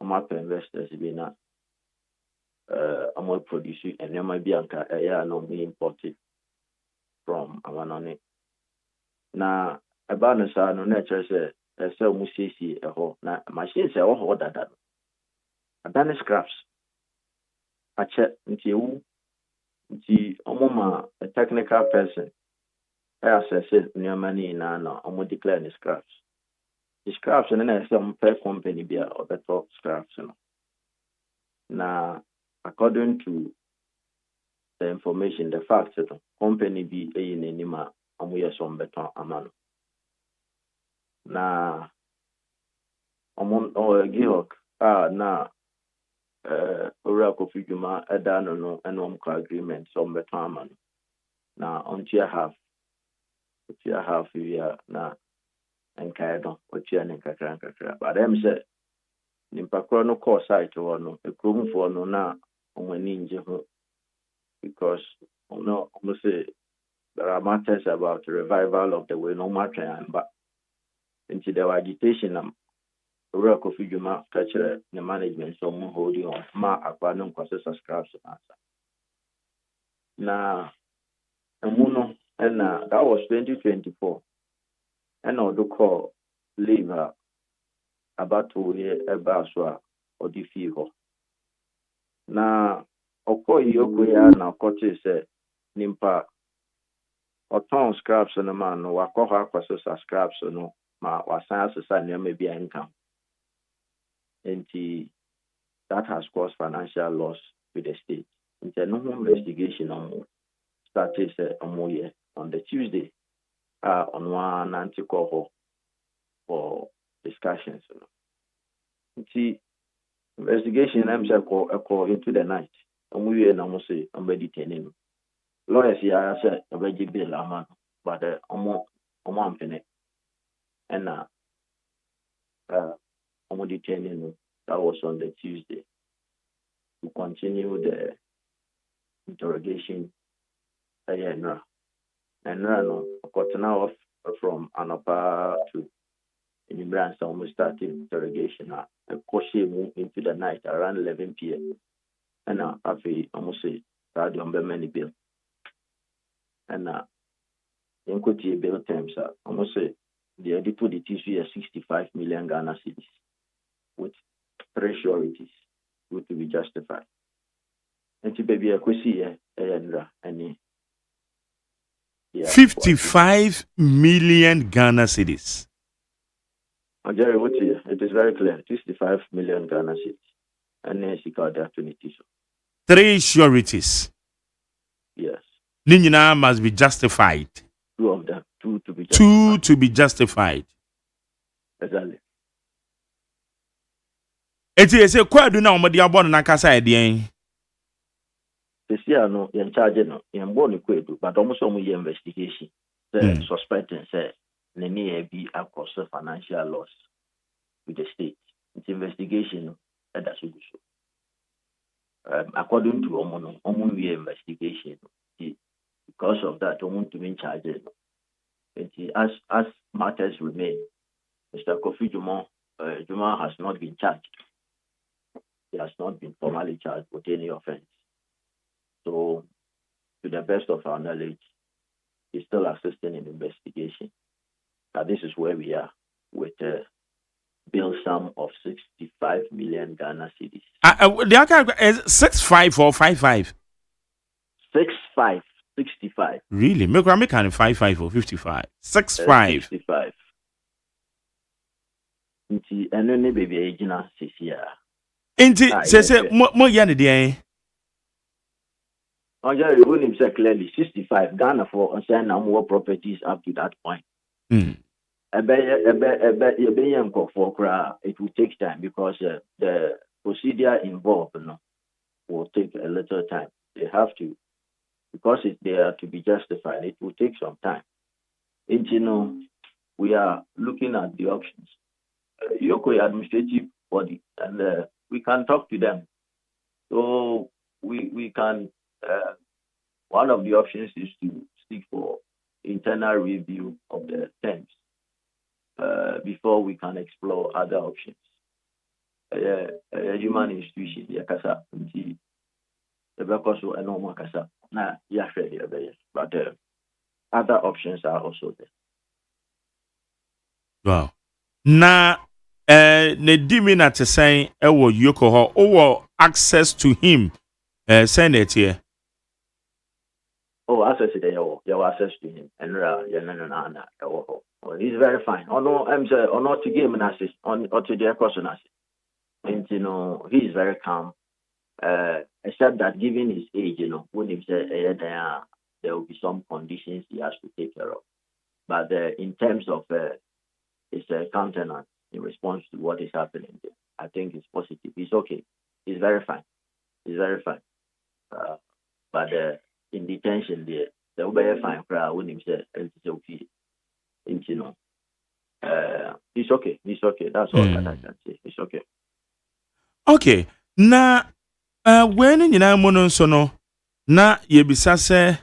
I'm up investors be now I'm all producing and there might be anka no me imported from Amanone. Now about the no nature say musisi a ho na machine say oh that I done scraps. I check until a technical person. I said, near money in no, I'm going to declare the scraps. The scraps and then I some per company beer or the top scraps. Now, according to the information, the facts, the company be a nima, and we are some better amount. Now, I'm on Gihok, now, Oracle Figuma, a dano, and agreement, some better amount. Now, until I have. You have here now and Kaido, or Chian Kakra. But them said, Nimpacrono call site or no, a room for no now on my ninja because no, almost say there are matters about the revival of the way no matter but into the agitation, Royal Coffee Juma catcher the management, so more holding on ma aquanum process scraps answer. Now, a mono. And that was 2024. And I do call leave about 2 years about or the fever. Now, of course, you now coach said Nimpa or town scraps and a man no wakoha process scraps no ma was science society maybe income. And that has caused financial loss to the state. It's a no investigation on started a more year. on the Tuesday on one anti-call for discussions. See, investigation I'm saying call into the night. We are say I'm detaining. Lawyers here said I'm ready bill man, but I'm finished. And I'm detaining. That was on the Tuesday. To continue the interrogation. And no, got now from Anapa to in branch almost started interrogation. And move into the night around 11 p.m. And I almost say radio on many bill. And in bill terms, almost say the editor the TC 65 million Ghana cedis with 3 sureties would to be justified. And to baby a question and 55 million Ghana cedis. Jerry, it is very clear. 65 million Ghana cedis. And then she got there 22. 3 sureties. Yes. Ninina must be justified. 2 of them. 2 to be justified. 2 to be justified. Exactly. Eti ese kwadu na omodi abon na kasa edien. This no in charge no in born kwadu but almost some investigation. Suspecting say nene be across financial loss with the state. It's investigation that should be so. According to Omono investigation, because of that, Omono to be in charge. As matters remain, Mr. Kofi Juma has not been charged. He has not been formally charged with any offense. So, to the best of our knowledge, he's still assisting in investigation. Now, this is where we are with a bill sum of 65 million Ghana cedis. The other is 65 or 55? 65, 65. Really? Make 55 or 55? 65. 65. Inti eno baby agina sisia. Inti say mo yan dey. Oja you will say clearly 65 Ghana for saying more properties up to that point. It will take time because the procedure involved will take a little time. They have to, because they are to be justified, it will take some time. And we are looking at the options. Yoko administrative body, and we can talk to them. So we can, one of the options is to seek for internal review of the terms before we can explore other options. Human institution, yakasa, but other options are also there. Wow. Na ne dimi na te say ewo Yoko ho owo access to him Senate here. Oh, access to your access to him and he's very fine. I'm saying not to give him an assist on or to their question assist. And he's very calm. Except that given his age, when he said there will be some conditions he has to take care of. But in terms of his countenance in response to what is happening there, I think it's positive. He's okay. He's very fine. He's very fine. But in detention there will be a fine crowd when he said it's okay. He's okay. He's okay. That's all that I can say. He's okay. Okay. Na when nyina mo no so no na yebisa se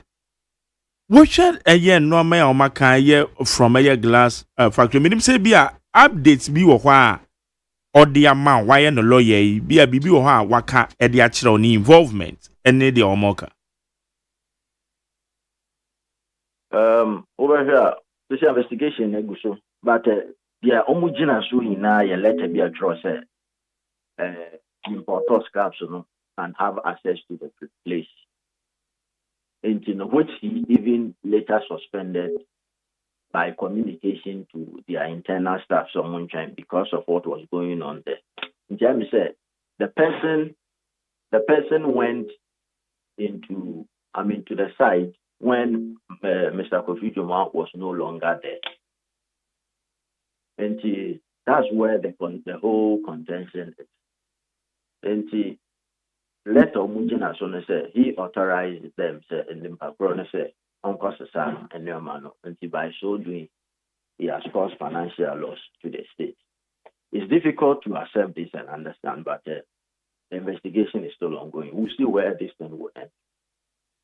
wo hwe eye no ma ya o maka ye from eye glass factory minim say bia updates bi wo ho a odi ama why no lawyer yi bia bibi wo ho a waka e de a kire ni involvement ene de o moka over here this investigation eguso but bia omugina so ina ye letter bia draw say importers capsule and have access to the place. And which he even later suspended by communication to their internal staff someone time because of what was going on there. Jamie said the person went to the site when Mr. Kofi Joma was no longer there. And that's where the whole contention is. And let Omujina Sone say he authorized them in the Mpakro say Uncle Sasan and Neomano. And by so doing, he has caused financial loss to the state. It's difficult to accept this and understand, but the investigation is still ongoing. We'll see where this thing will end.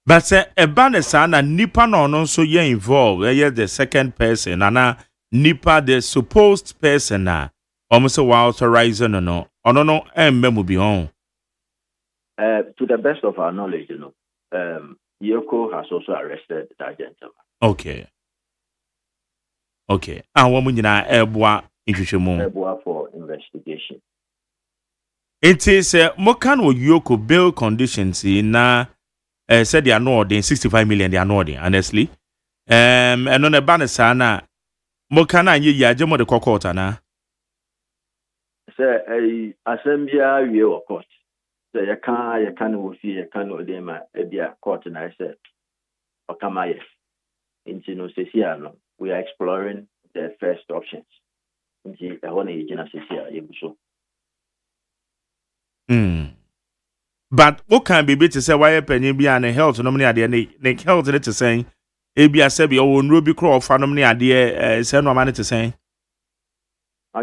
But say Ebanesana Nipa no so ye involved. The second person, and Nipa the supposed person almost a authorizing no. No, and be on. To the best of our knowledge, Yoko has also arrested that gentleman. Okay. And what we na Ebwa for investigation. It is Mokan or Yoko bail conditions in said they are not ordering 65 million, they are not ordering, honestly. And on a banner sana Mokana ye yajamo the cockota na. Sir, a assembly you of course. So you can't you can't order a court and I said Okamaye. In Sinosesiano, we are exploring the first options. But what can be to say why penny be an health nominee idea Nick health to say Abia Sebi or Ruby Crow for nominee idea send no money to say.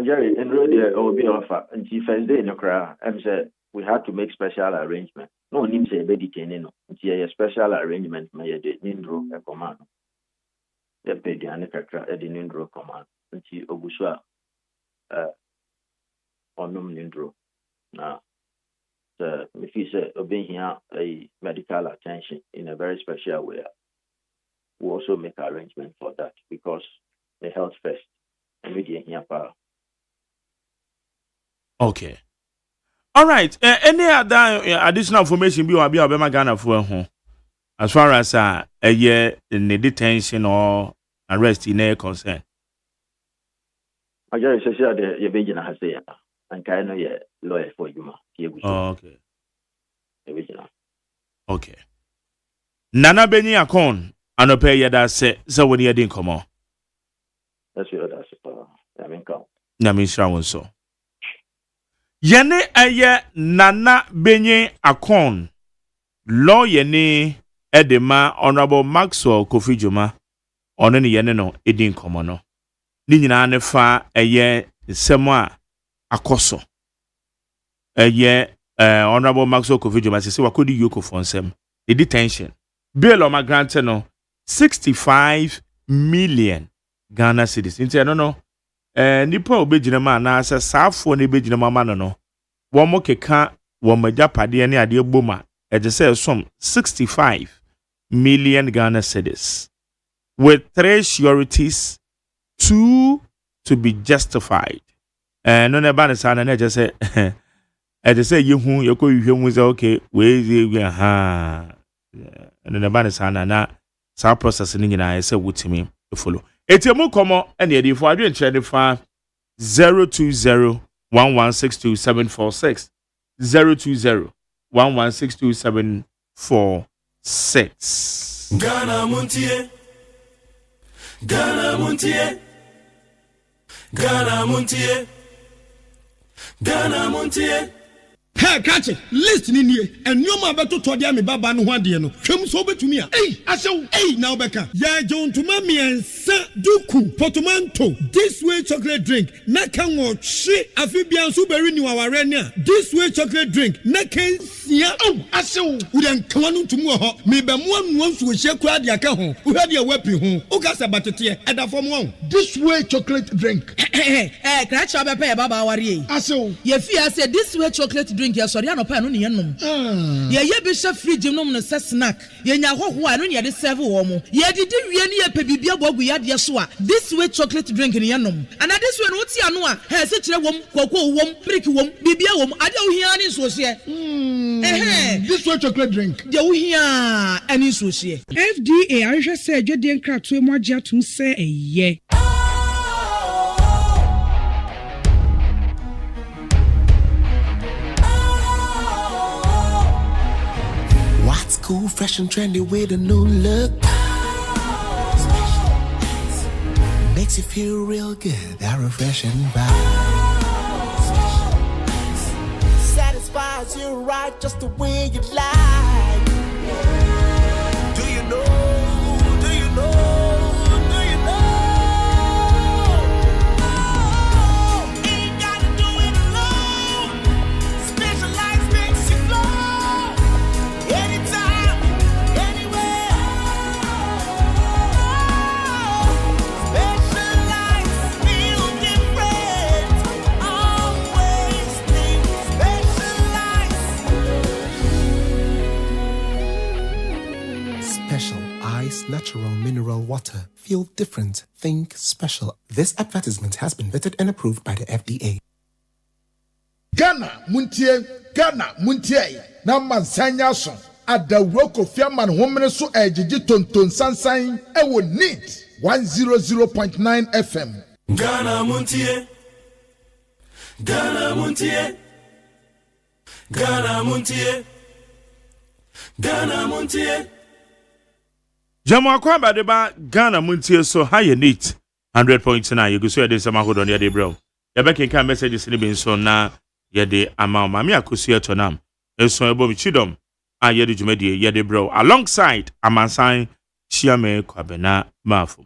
Jerry and Rudy will be offer and first day in the crowd and said we had to make special arrangement. No need say beditaining a special arrangement may Nindro a command. The pediatric at the Nindro command until Obusua or Nindro. Now, if you say obeying here a medical attention in a very special way, we also make arrangement for that because the health first and media here power. Okay. All right. Any other additional information be Obama Ghana for home? As far as a year in the detention or arrest in a concern. I just say that your vision has there, and kind of lawyer for you. Okay. Okay. Nana Beni Akon, and pay ya that say so when you didn't come on. That's your that's I mean, come. Namisha so. Yene aye Nana Beni Akon, lawyer ni Edema Honorable Maxwell Kofi Joma, on any yene no, it didn't come on. No. Nina nefa aye semwa akoso. Aye Honorable Maxwell Kofi Joma say wakodi yoko for nsem. The detention. Bail on my granted no 65 million Ghana cedis. Inti no nipa obejina ma na asa safo na ebejina ma no. Wo mo keka wo majapade ne ade boma. E je say some 65 million Ghana cedis. With 3 sureties, 2 to be justified. No ne ba ne sana na je say e je say yehu yeko hwehwemu say okay we ha and the banner sana na sa process ni nyina say wutimi follow etiemu komo and ye for adwen trade fa 0201162746 0201162746 Ghana Muntie Ghana Muntie Ghana Muntie Ghana Muntie. Hey, catch it. Listen in here. And you ma beto to dia me baba no hwade no. Hwem so betumi a. Hey, asew. Hey, now beka. Ya John to mami ensa duku portmanteau. This way chocolate drink. Na kan wo hwe afibian so beri ni waware ni a. This way chocolate drink. Na kan sia. Oh, asew. We dan kan no tumu ho. Me be mo anu nso hye kura dia ka ho. Wo hwade a wapi ho. O ka se batete e da fom won. This way chocolate drink. Catch up e baba ware. Asew. Ye fi say this way chocolate drink. Ya sorry anopa no ne yenom ye bi hye fridge nom no se snack ye nya hoho anu ne de serve wo mo ye didi wie ne ye pebibia bogu ya de so a this way chocolate drink ne yenom and this way no ti anu a he se kire wom kokko wom brick wom bibia wom ade wo hia ne so hye this way chocolate drink de wo hia ani so hye FDA ahwehwe se adwede nkratoe mo agye atum se eye Cool, fresh, and trendy with a new look. Makes you feel real good, that refreshing vibe. Satisfies you right just the way you like. Do you know? Do you know? Do you know? Ain't gotta do it alone. Specialized makes you flow. Anytime, anywhere. Specialized feel different. Always think specialized. Special Ice Natural Mineral Water. Feel different. Think special. This advertisement has been vetted and approved by the FDA. Ghana muntie na mansanya so adawro kofia man homene so ejiji tonton sansan e wo neat 100.9 FM. Ghana muntie. Ghana muntie. Ghana muntie. Ghana muntie. Jamu akwa badeba Ghana muntie so high neat 100.9 you go so dey sama hold on dey bro. Ya be kenka messages ni bin so na ye dey ama me akosia tonam. Eso ebo mi chidom a ye dey jumadi ye dey bro alongside amansan chiame kwabena mafum.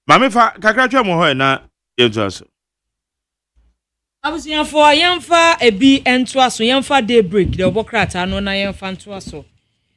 Mame fa kakratwa mo ho na ye so. Abusianfo yemfa ebi entoaso yemfa daybreak de obokrata no na yemfa ntoaso.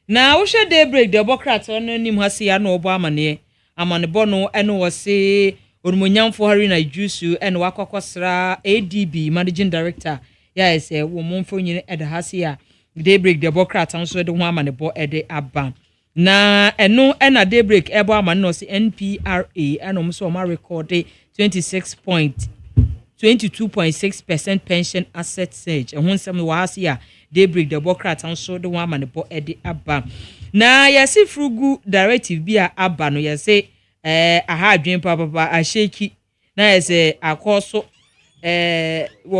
Na wo hwe daybreak de obokrata no nim hase ya no obo amanebo no eno wo se onumonyamfo hari na jusu eno wakokosra ADB managing director ya ese wo monfo nyine ede hase ya daybreak de obokrata nso de ho amanebo ede aba. Na eno ena daybreak ebo amane no se NPRA eno mso ma record 22.6% pension asset surge. And when some was here, daybreak the Bokrat and so the woman the bo edi abba. Na yasi frugu directive be a abba no yase a hard dream papa a shaky. Na yase a course what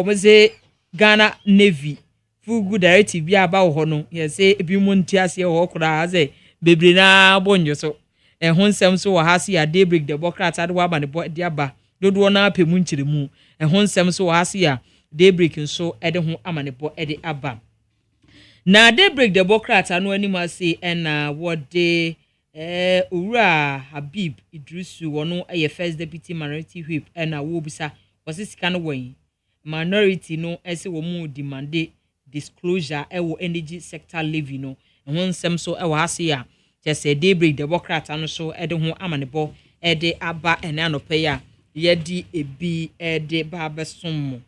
was Ghana Navy frugu directive be about hono yase bi muntias ye okra aze bebre na bonyo so. And when some so has here daybreak the Bokrat and woman the bo edi abba. Dodo na pemu nchiremu ehonsem so wase a daybreak nso ede ho amanebo ede aba na daybreak the bokrata no anima say na wode owura Habib Idrisu wono eye first deputy minority whip na wo bisa wase sika no wan minority no ese wo mu demand disclosure ewo energy sector levy no ehonsem so ewo hase a just daybreak the bokrata no so ede ho amanebo ede aba ena no pay a yedi ebi ede baba sommo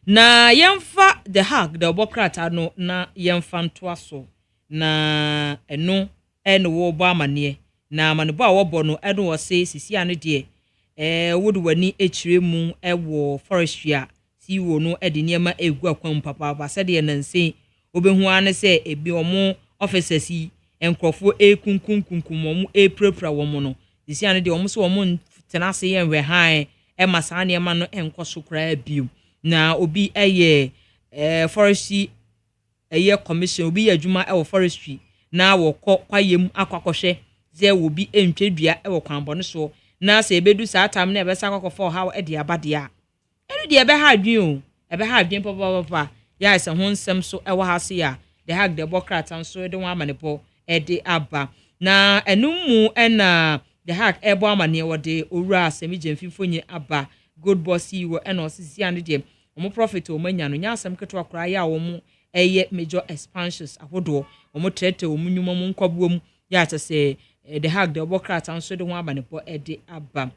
na yemfa the hack the obokrata no na yemfa ntoaso na eno wo bo amane na amanebo a wo bo no eno wo se sisi ane de wodu wani echiremu ewo forestry a si wo no ede niema egu akwam papa se de nansen obehu ane se ebi omo officers yi enkrofo ekunkunkunkum omo eprepra wo mo no sisi ane de omo so omo tenase yen we han masane ma no enkoso kra biu na obi eye forestry commission obi adwuma e forestry na wo kwayem akwakohwe ze obi entwedua e wo kwanbo no so na se ebedu sa atam na ebesa akwakofa ha e de abade a enu de ebe ha adwen o ebe ha adwen papa ya se ho nsem so e wo ha se ya de hag de bokrata so de ho amanebo e de aba na enum na the hack ebo amane wode owura semije mfifonye aba good boss yiwo eno osisi ande de omo profit o manya no nya asem keto akora ya wo mu eye major expansions ahodo omo trete o munwuma mu nkwabuo mu ya tese the hack the bokrata nso de ho amane bo ede aba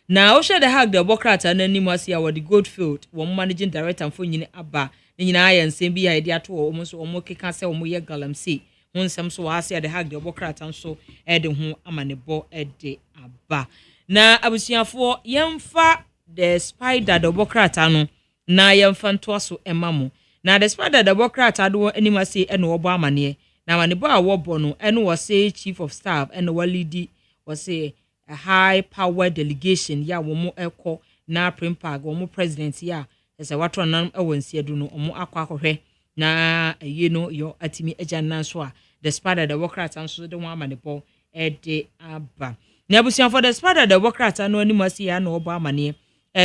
na o she the hack the bokrata na nimu asia wode Goldfield wo managing director mfonyine aba nyina aye nsem bi ya ide ato omo so omo keka se omo ye galamsey Hunsam so hasi the hag the bokrata nso ede ho amanebo ede aba na abusiafo yemfa the spider the bokrata no na yemfa ntoaso emamo na the spider the bokrata do anima say ene wo bo amane na amanebo a wo bo no ene wo say chief of staff ene wo lead wo say a high power delegation ya wo mo eko na primpag wo mo president ya ese watro nan ewansi edu no mo akwa akohwe na no yo atimi agyanna so a the spider the worker at so the one man po de aba na abusian for the spider the worker at no ani masi ya no oba amane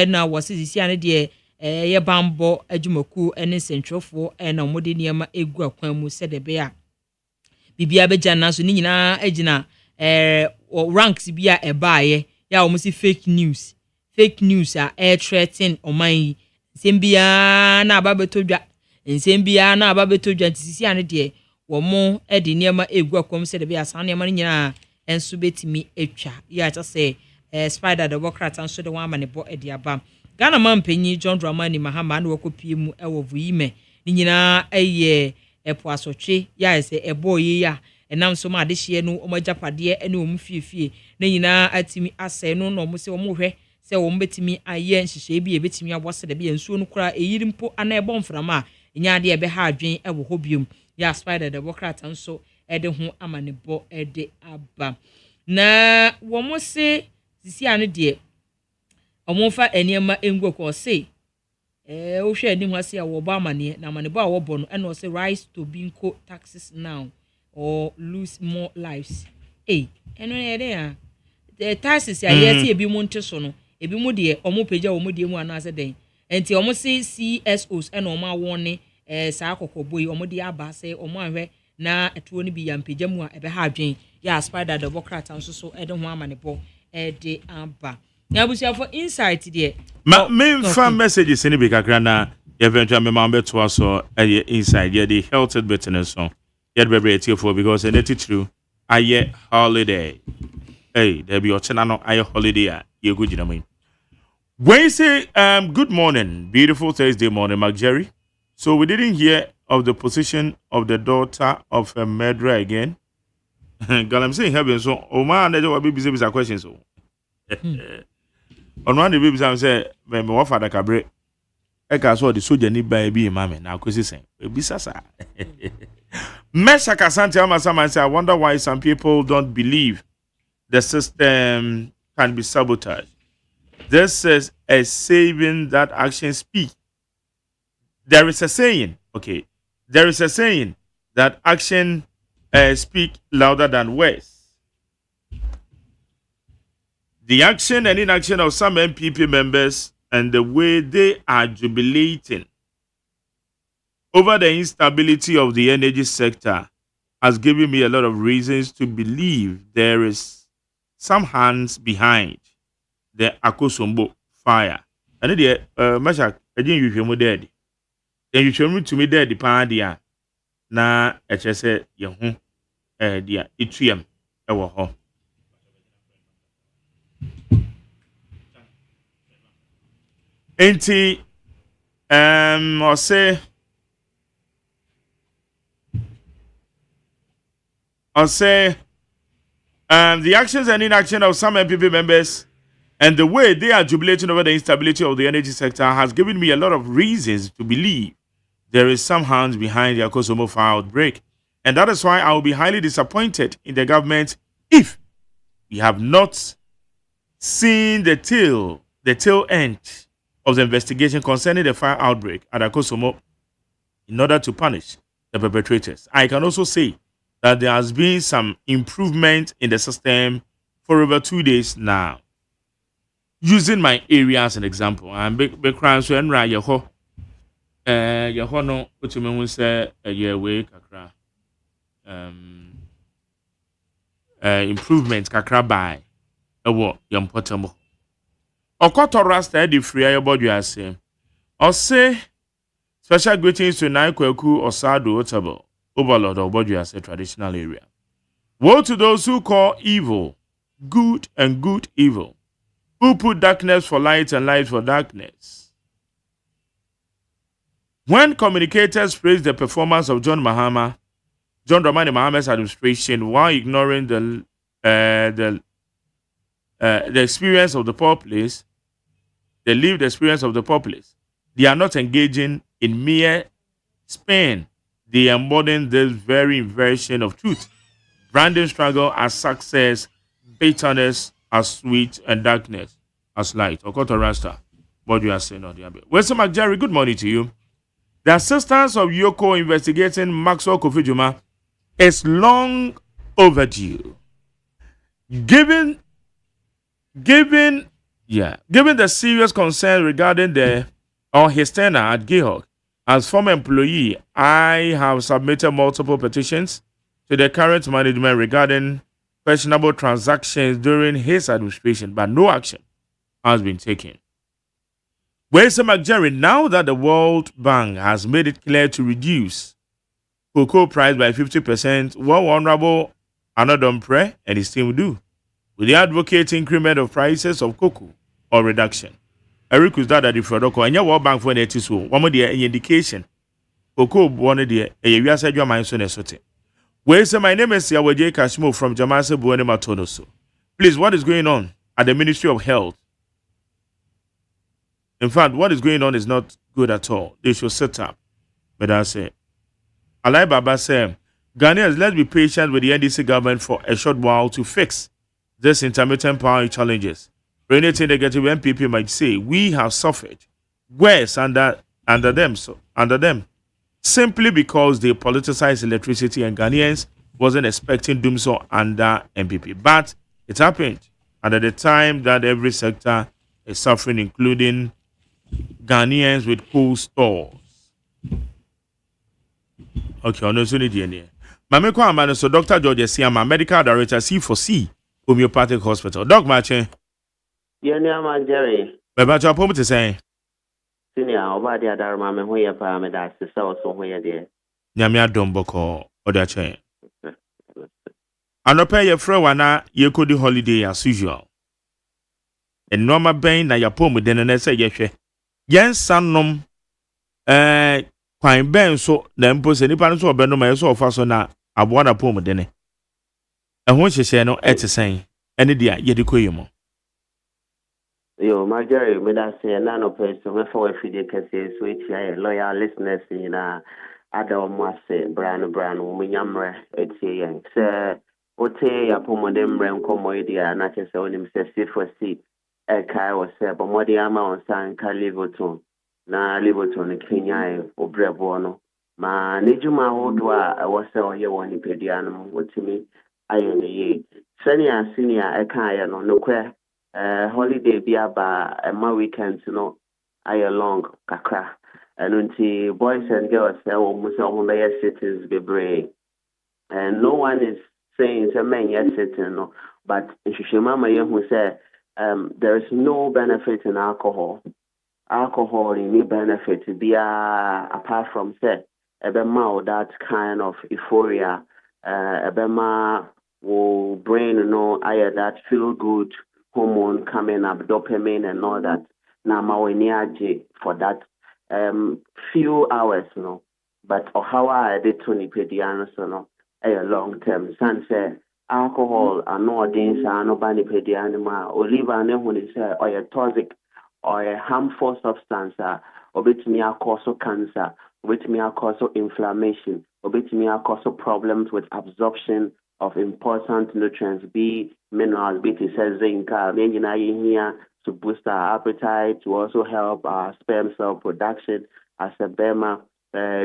na wose sisi ane de ye bambo adwumaku ene sentrofo na omode niema egu akwan mu se de be a bibia be jana so ni nyina agina ranks bia ebaaye ya omusi fake news a air threaten oman sembia na ababetodwa nsembia na ababetodwa sisi ane de wo mo de niema egu akwam se de be asa niema ni nyina enso betimi etwa ya ta say spider the worker and so the one man bo de aba Ghana man penyi John Dramani Mahama na wakopie mu ewo vuime ni nyina eye epo asotwe ya se ebo ye ya enam so ma de hye no omajapade ene omu fiefie na nyina atimi asɛ no na omu se omu hwɛ sɛ omu betimi aye nhyehyɛ bi ebetimi abose de bi ensuo no kura eyirimpo ana ebo mframa nya de ebe ha adwen ewo hobium ya spider the worker nso ede ho amanebo ede aba na wo mo se sisi ane de omonfa eniema engu ko se wo hwe anim ase a wo ba amane na amane ba wo bo no eno se rise to binko taxes now or lose more lives eno ne de ya the taxes ya yeti ebi mu nte so no ebi mu de omo pagya omo de mu ana se den enti omo se CSOs eno omo awone saa kokoboi omo de aba se omo anhwe na etuo ni bi ya mpagya mu a ebe ha adwen ya spider the democrat nso so ede ho amane bo ede aba na abusia for insight there me fan messages ni be kakra na eventually me ma beto aso inside the health business so yet be break for because it true aye holiday there be ochena no aye holiday ye go gina me when say good morning beautiful Thursday morning Mark Jerry. So we didn't hear of the position of the daughter of a murderer again. God, I'm saying heaven so oh man there will be busy questions so on one the babies am say me what father kabre e ka so the soldier ni ba bi mama na akosi sen e bisasa Mesha Kasante Amasama say I wonder why some people don't believe the system can be sabotaged. This is a saying that actions speak. There is a saying that action speak louder than words. The action and inaction of some MPP members and the way they are jubilating over the instability of the energy sector has given me a lot of reasons to believe there is some hands behind the Akosombo fire. And the Mashak, again, you feel dead. Then you show me to me dead, the Pandia. Na, HSA, Yahoo, dear, Itrium, our home. Enti or say the actions and inaction of some MPP members and the way they are jubilating over the instability of the energy sector has given me a lot of reasons to believe there is some hands behind the Akosomo fire outbreak. And that is why I will be highly disappointed in the government if we have not seen the tail end of the investigation concerning the fire outbreak at Akosomo in order to punish the perpetrators. I can also say that there has been some improvement in the system for over 2 days now. Using my area as an example, I'm big crime so and right your no what you say a year way kakra improvement kakra by a what young potamo. Okoto Rasta di free ayobody ase. Or say special greetings to Naikweku Osado Otabo, overlord of Bodu ase traditional area. Woe to those who call evil good and good evil, who put darkness for light and light for darkness. When communicators praise the performance of John Dramani Mahama's administration while ignoring the experience of the populace, they live the experience of the populace. They are not engaging in mere spin. They embody this very inversion of truth. Branding struggle as success, bitterness as sweet, and darkness as light. Okoto Rasta, what you are saying on the other. Wilson McJerry, good morning to you. The assistance of Yoko investigating Maxwell Kofi Juma is long overdue. Given the serious concern regarding his tenure at Gihog, as former employee, I have submitted multiple petitions to the current management regarding questionable transactions during his administration, but no action has been taken. Where's McJerry, now that the World Bank has made it clear to reduce cocoa price by 50%, what Honorable Anodom Pre and his team do? Will they advocate increment of prices of cocoa or reduction? Eric was that at the Frodoko, and your World Bank for an etisu, one of the indication. Cocoa, one of the a said your mind soon as Where's my name is Yawaje Kashmo from Jamasa Buene Matonoso. Please, what is going on at the Ministry of Health? In fact, what is going on is not good at all. They should set up. But I say, Alai Baba said, Ghanaians, let's be patient with the NDC government for a short while to fix this intermittent power challenges. For anything negative, MPP might say, we have suffered worse under them, simply because they politicized electricity and Ghanaians wasn't expecting doom so under MPP. But it happened. And at the time that every sector is suffering, including Ghanaians with cool stores. Okay, on the DNA. Mame kwa amane so Dr. George Siama, medical director C4C Homeopathic Hospital. Doc Mache. Yenya Jerry. Baba chapo mte say. Senior over the other mama who ya pa me that sister so where there. Nyame adom boko odache. Anope ye frɛ wana ye kodi holiday as usual. En normal ben na ya pom de na say ye hwɛ. Yen sanom kwan ben so na mpo se nipa no so obenom ye so ofa so na aboa na pom de ne. Ehun hyehye no etesen ene dia ye de koyemo. Yo, my Jerry, me that say none of person me for if you can say so it's loyal listeners in other must brand we nyamre etiyen. Say ote ya pomodem ren komo idea na che se onim se C4C kai was say but modi ama on san ka Liverpool na Liverpool Kenya obrebo no ma nejuma hodo a was say oye woni pedia no wotimi ayo ne ye senior kai no kwe holiday bi aba my weekends no ayo long kakra and until boys and girls say almost all their cities be brave and no one is saying it's a man yes sitting no but mama who say there is no benefit in alcohol in any benefit to be apart from say ebema that kind of euphoria ebema will brain that feel good hormone coming up, dopamine and all that. Now my for that few hours, But how I did to pedianos, a long term. San say alcohol and no things are no bani pedianima or liver when it say or a toxic or a harmful substance or bit me cause cancer, bit me cause inflammation, or bit me cause problems with absorption of important nutrients, B minerals, B says zinc, here to boost our appetite, to also help our sperm cell production as a BEMA,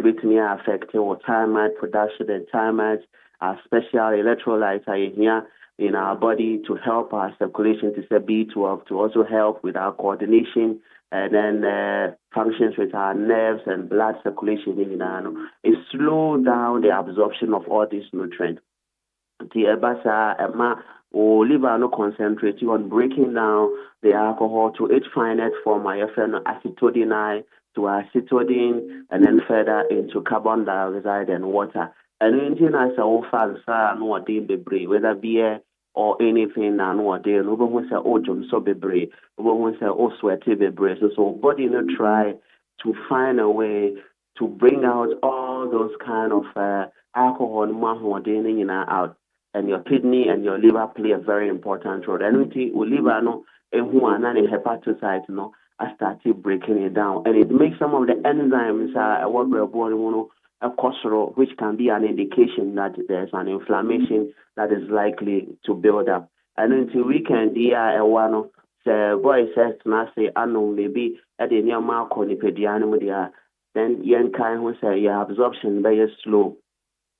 which may affect thyroid production and thyroid, our special electrolytes are here in our body to help our circulation to say B12, to also help with our coordination and then functions with our nerves and blood circulation. It slows down the absorption of all these nutrients. The ebasa or liver no concentrating on breaking down the alcohol to its finite form, acetylcholine to acetylcholine, and then further into carbon dioxide and water. And anything as a falsa no be whether beer or anything no day, no one say jump so be brave, no one say sweaty be brave. So body no try to find a way to bring out all those kind of alcohol out. And your kidney and your liver play a very important role. And we liver no hepatocyte no I started breaking it down. And it makes some of the enzymes which can be an indication that there's an inflammation that is likely to build up. And until we can one say boy says to say maybe at the near mark on the pedianum then yen kind who say your absorption very slow.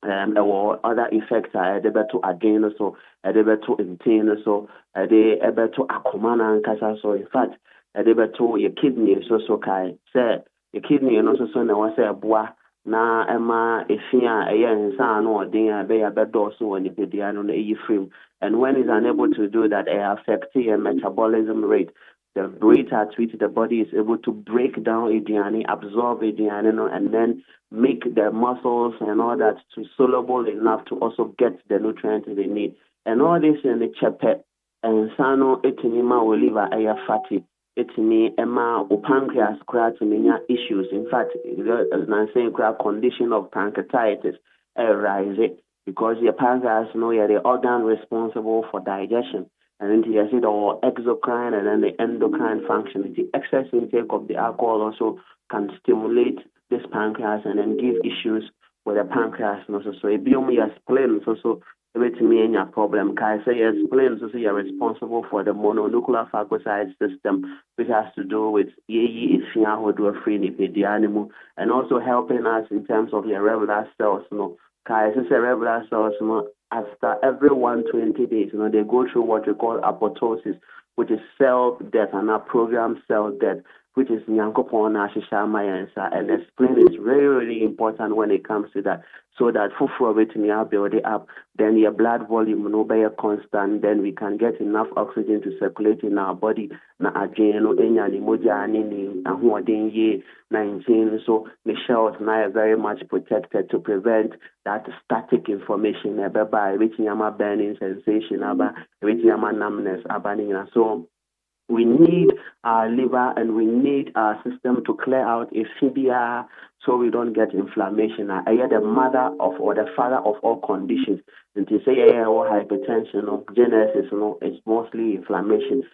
or other effects are able to again so able to maintain so they able to akomana and kasa so in fact able to your kidney so kai say your kidney and also so na was say boa na ema efia eye nsa no odin abe abedo so woni pedia no na eyi frame and when is unable to do that it affects your metabolism rate. The rate at which the body is able to break down idiani, absorb idiani, and then make the muscles and all that to soluble enough to also get the nutrients they need. And all this in the chepe and sano etinima oliva aya fatty. Etini ema o pancreas creatinine issues. In fact, as I'm saying, condition of pancreatitis arise because your pancreas you're the organ responsible for digestion. And then you see the exocrine and then the endocrine function. The excess intake of the alcohol also can stimulate this pancreas and then give issues with the pancreas. So if you spleen, so with me in your problem, can I say your spleen, so you're responsible for the mononuclear phagocyte system, which has to do with free animal, and also helping us in terms of your regular cells. Can I say regular cells? After every 120 days, they go through what we call apoptosis, which is cell death, and a programmed cell death, which is Nyankopon Ashishamayansa. And the spleen is really, really important when it comes to that. So that Fufu build it up, then your blood volume will be constant, then we can get enough oxygen to circulate in our body. Na ajeno enya ni moja ni ahuadin ye 19. So the cells now are very much protected to prevent that static inflammation by which yama burning sensation which yama numbness abanina. So we need our liver and we need our system to clear out amphibia so we don't get inflammation. I am the mother of or the father of all conditions. And to say hypertension or genesis, it's mostly inflammation.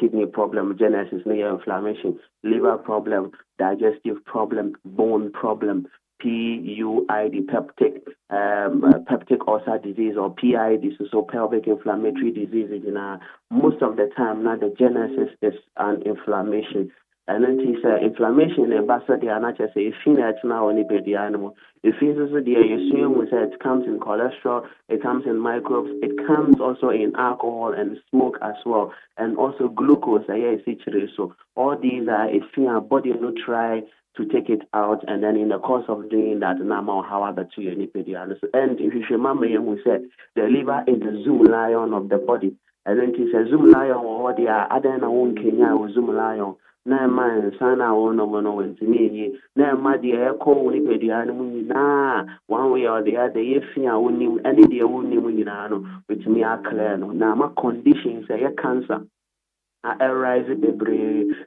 Kidney problem, genesis, inflammation, liver problem, digestive problem, bone problem, PUID, peptic ulcer disease, or PID, so pelvic inflammatory diseases. Most of the time now the genesis is an inflammation. And then he said inflammation and basa they are not just if it's now only by the animal. If it's also the you assume we said it comes in cholesterol, it comes in microbes, it comes also in alcohol and smoke as well, and also glucose. So all these are if your body will try to take it out, and then in the course of doing that, and if you remember, we said the liver is the zoom lion of the body, and then it says zoom lion or the other Kenya or zoom lion. Na man sana wono wentimi na ma de ekọ animu na one way or the other if ya wonim any de wonim nyina no wetimi akle no na ma conditions cancer arise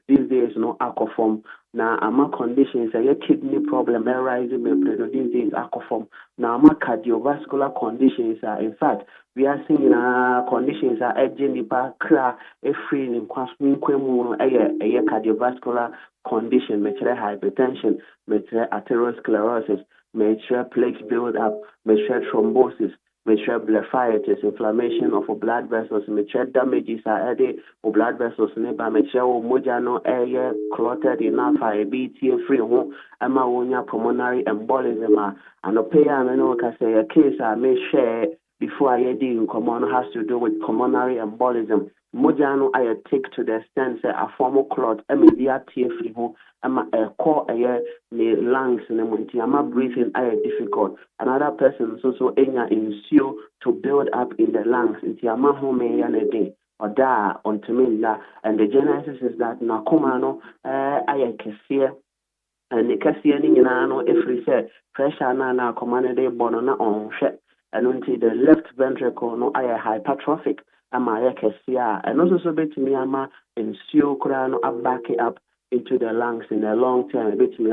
these days alcohol na ama conditions kidney problem arise these days alcohol na ama cardiovascular conditions in fact we are seeing conditions are nipa kra free in kwasmu cardiovascular condition metre hypertension metre atherosclerosis metre plaques build up metre thrombosis, metre blepharitis, inflammation of blood vessels, metre damages are added of blood vessels, neba metre mojano area clotted enough BT free home, ama pulmonary embolism, and a pair I say a case I may share before I do common has to do with pulmonary embolism. Mojano I take to the extent say a formal clot, immediate free home, a core air the lungs and the breathing are difficult. Another person so ensure to build up in the lungs into yama home and day or da on Tamila, and the genesis is that nakomano I can and the Cassian every said pressure na command day bonona on shet. And until the left ventricle no I hypertrophic ama kesia and also so bet me ama ensure kurano back it up into the lungs in the long term bet me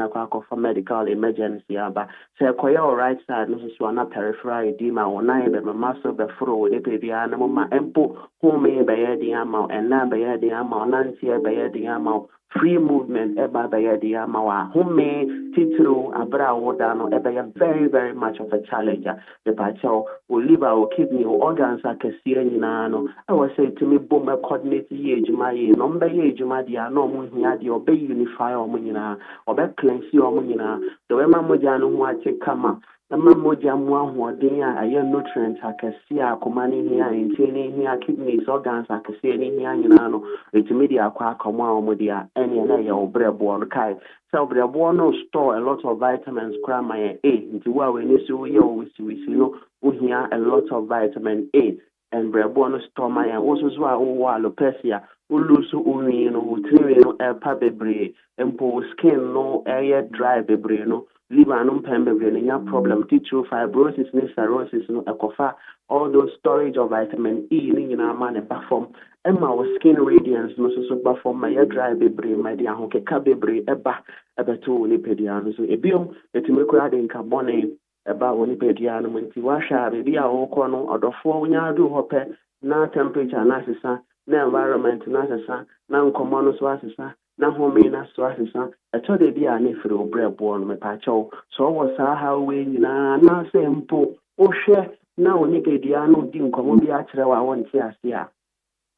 for medical emergency but say koya right side no so na peripheral edema or na be muscle be fro de be bia na ma empo home be the ama and na be the ama nanti be the ama free movement eba be the ama wa home titru abra woda no eba very very much of a challenge the pacho will liver or kidney or organs are kesia nyina no I was say to me bomb coordinate ye juma ye number ye juma dia no mu hia de obe unify omo nyina obe cleanse omo nyina the way mamoja no ho ache kama na mamoja mu ahoden a aye nutrients akese a komane hia intine hia kidneys organs akese ni hia nyina no etimi dia akwa akomo a omo dia ene na ye obrebo no kai so obrebo no store a lot of vitamins krama A nti wa we ni so ye o wisi no hia a lot of vitamin A and brebo no store my also so a wo alopecia ulusu unwi no utiri no epa bebre empo skin no air dry bebre no liver no pembe bebre no problem tissue fibrosis ne cirrhosis no ekofa all those storage of vitamin E ni na ma ne perform emma wo skin radiance no so perform my dry bebre my dia ho keka bebre eba ebeto ni pedia no so ebiom etimi kura de nka bone eba woni pedia no nti wa hwa bebi a wo kɔ no odofo wonya adu hope na temperature na sesa na environment na sesa na nkomo no so asesa na home na so asesa eto de bia na firi obrebo no mepa chew so wo sa ha we nyina na se mpo o hwe na oni pedia no di nkomo bi a kyerɛ wa won ti ase a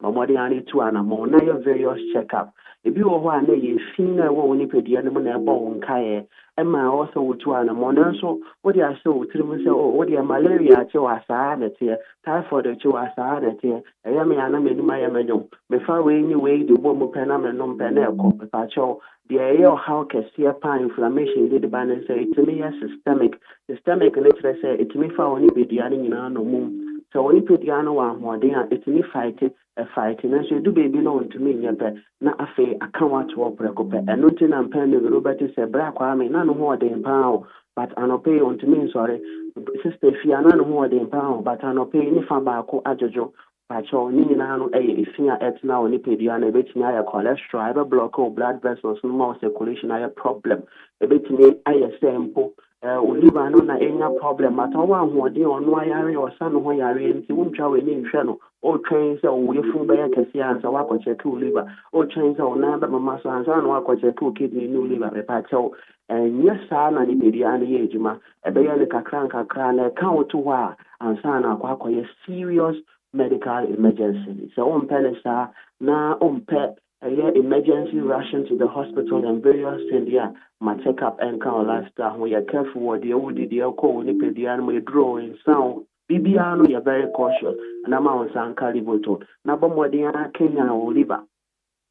mamodi ani tu ana mo na your various check up ebi wo ho ana ye fin na wo ni pedia no na ebo won kae ema also wo tu ana mo na so wo dia so wo tirim se o wo dia malaria che wa saa na te typhoid che wa saa na te eya me ana me ni ma ya menyo me fa we ni we de bo mo pe na me no pe na ekọ pa cho dia ye how kese pa inflammation de ba na say it me systemic na tre say it me fa woni pedia ni nyina no mum so woni pedia no wa hoden a it me fight na so do baby no to me nyebe na afi akawa to oprekope eno ti na mpan ne Robert se bra kwa me na no ho den pa but anope on to me sorry sister fia na no ho den pa but anope ni fa ba ko ajojo pacho ni na no efia etna oni pedia na betimi aya cholesterol ebe block o blood vessels no circulation aya problem ebetimi aya sempo liver no na enya problem ata wa hoɔden ɔno ayare ɔsa no ho yare nti wontwa we ni nhwɛ no o twɛn sɛ wo yefun bɛyɛ kɛse ansa wakɔkyɛ to liver o twɛn sɛ ona bɛ mama so ansa no wakɔkyɛ to kidney no liver bɛ pa kyɛw nyɛ saa na ne pedia no yɛ adwuma ɛbɛyɛ ne kakra na ɛka wo to hɔ a ansa na akɔyɛ serious medical emergency so ompɛ ne saa na ompɛ emergency rushing to the hospital and various things my check up and kind of lifestyle when you're careful what the old the call ni pedia no draw in sound bibiano you're very cautious and I'm on san caliboto na bomodi ana Kenya oliver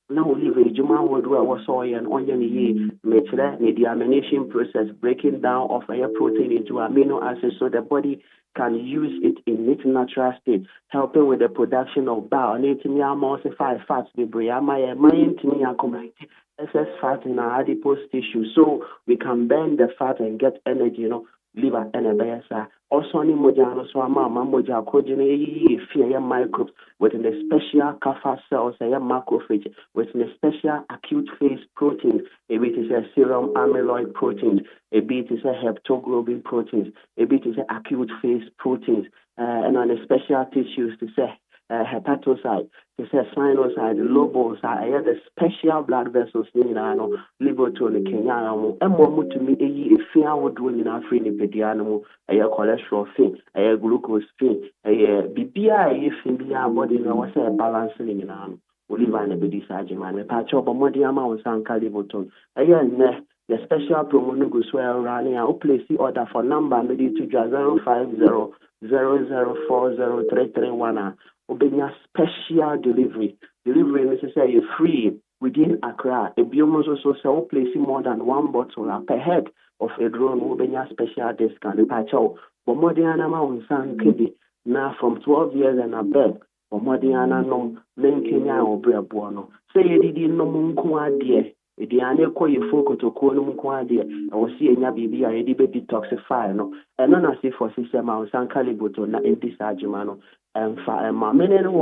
na oliver ejuma wodu a woso ye no onye ne ye metre ne deamination process breaking down of a protein into amino acids so the body can use it in its natural state, helping with the production of bile and emulsify fats, the accumulate excess fat in our adipose tissue, so we can burn the fat and get energy, liver and a besa. Also, ni mojano so moja kojine fear microbes within the special kapha cells, a macrophage, within the special acute phase proteins, a bit is a serum amyloid proteins, a bit is a heptoglobin proteins, a bit is a acute phase proteins, and on the special tissues to say hepatocyte, to say sinusoid, lobos, the special blood vessels in liver to the Kenya, and more to me if fear would do in our free pedianum, a cholesterol thing, a glucose thing, a BBI if in our body, was a balancing in an Oliver and a bit man, a patch of a modiama or San Caliboton. Again, the special promo goes well running. I'll place the order for number maybe to 050-0040-331. Obenya special delivery necessary free within Accra. A biomus also sell placing more than one bottle per head of a drone. Obenya special discount. The pacho Bomodiana Mounsan Kidi now from 12 years and above. Bomodiana no men Kenya or Breabuano. Say you didn't know Munkua dear. The aneko you focus to call Munkua I was seeing a baby I did detoxify no. And none as if for system I was Calibuto na in this argument. And for my men and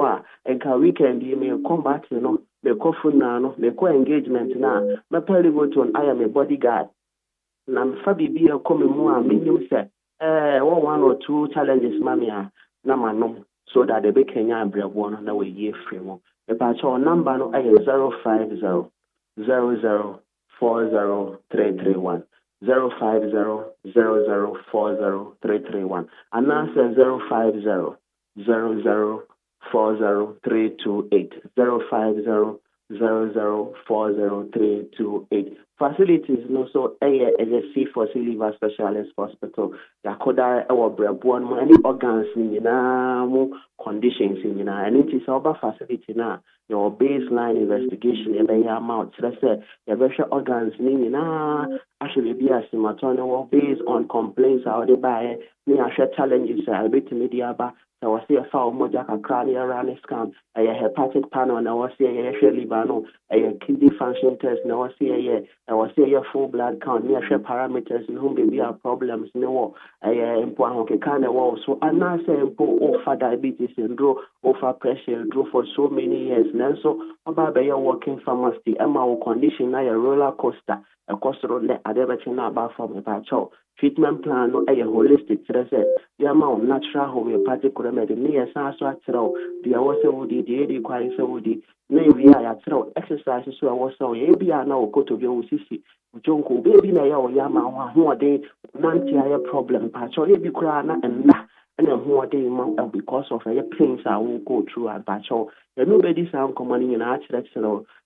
weekend you may combat, the coffin now, the engagement now. My Peliboton, I am a bodyguard. Nam Fabi be a common more, medium set. One or two challenges, mamma, no, so that the big Kenya and Brea one on the way year frame. The patch or number no 050 0040-331. 050-0040-331. And now 050-0040-328. 050-0040-328. 0040328. Facilities no so ASC for Liver Specialist Hospital. Yakoda our breadborn any organs in conditions in and it is our facility now. Your baseline investigation, your amount, let's say your organs in actually be a simatono based on complaints out there by me. I share challenges, I'll be to media. I was here for Moja cranial around scan, a hepatic panel, and I was here a libano, a kidney function test, and I was here a full blood count, near share parameters in whom there are problems, no, a important kind of wall. So I now say, over diabetes and draw over pressure, draw for so many years. And so, about your working pharmacy, Emma condition, a roller coaster, a coaster road, I never turn about from a patch. Treatment plan no a holistic treatment. The amount natural homeopathic remedy near Sasra the Awasa Woody, the requires a woody. Maybe I throw exercises so I was so maybe I now go to your sissy. Jonko baby na yama who are they non problem patch or maybe crana and then who are they because of a pains I will go through at patch. Nobody sound commanding in arch the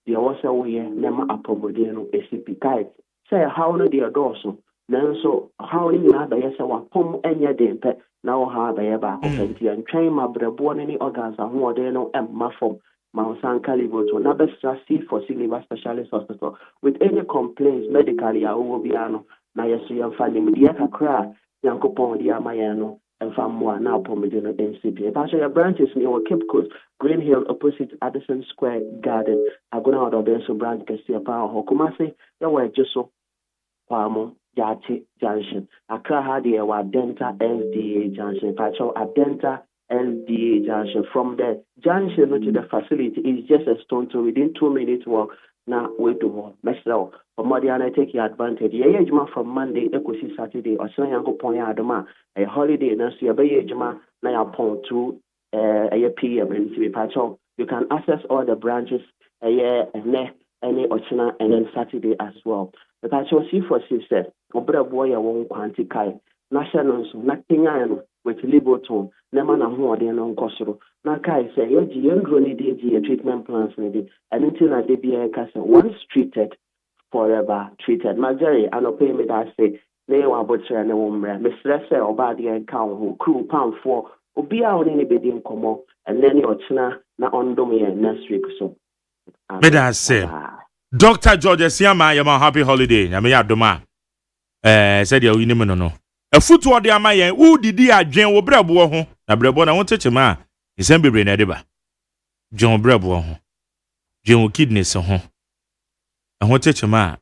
Awasa way, never apomodino ACP guide. Say how no dear Dawson. Nanso how you na be say wa pom enya de pe na wo ha be ba ko penti en twen ma brebo ne organs ho de no emma fom ma san caliber to na best see for Liver Specialist Hospital with any complaints medically I will be ano na yeso yan fani me dia kakra yankopon dia mayano and fam mo na pom de no NCP pa so your branches in our Cape Coast Green Hill opposite Addison Square Garden agona odo be so branch ke sia pa ho kuma se ya wa jeso Pamo Yati Junction. Accra had the Adenta LDA Junction. Patrol Adenta LDA Junction. From the junction to the facility is just a stone throw within 2 minutes walk. Now wait to walk. Myself, for Modiana take your advantage. Yeah, from Monday, Ecosi Saturday, or Sanyango Ponya Adama, a holiday, and so your Jama, now upon 2 p.m. and to patrol. You can access all the branches any Ochina and then Saturday as well. The patrol C4 said, Obra boy won't quantify. National nothing iron with Liboton, Nemana who are there non cosro. Nakai say, you only did treatment plans needed, and until I did be a castle once treated, forever treated. Majari, I don't pay me that say, they were butcher and a woman, Miss Lesser or body and cow who crew pound for, or be out anybody in Como, and then your China, not on domain next week so. Me da say Dr. George Siama yama happy holiday na me adoma said ya wini no afutu de ama yen wo didi adwen wo brebo ho na brebo na won techema isen bebre na deba dwen brebo ho dwen wo kidneys ho na won techema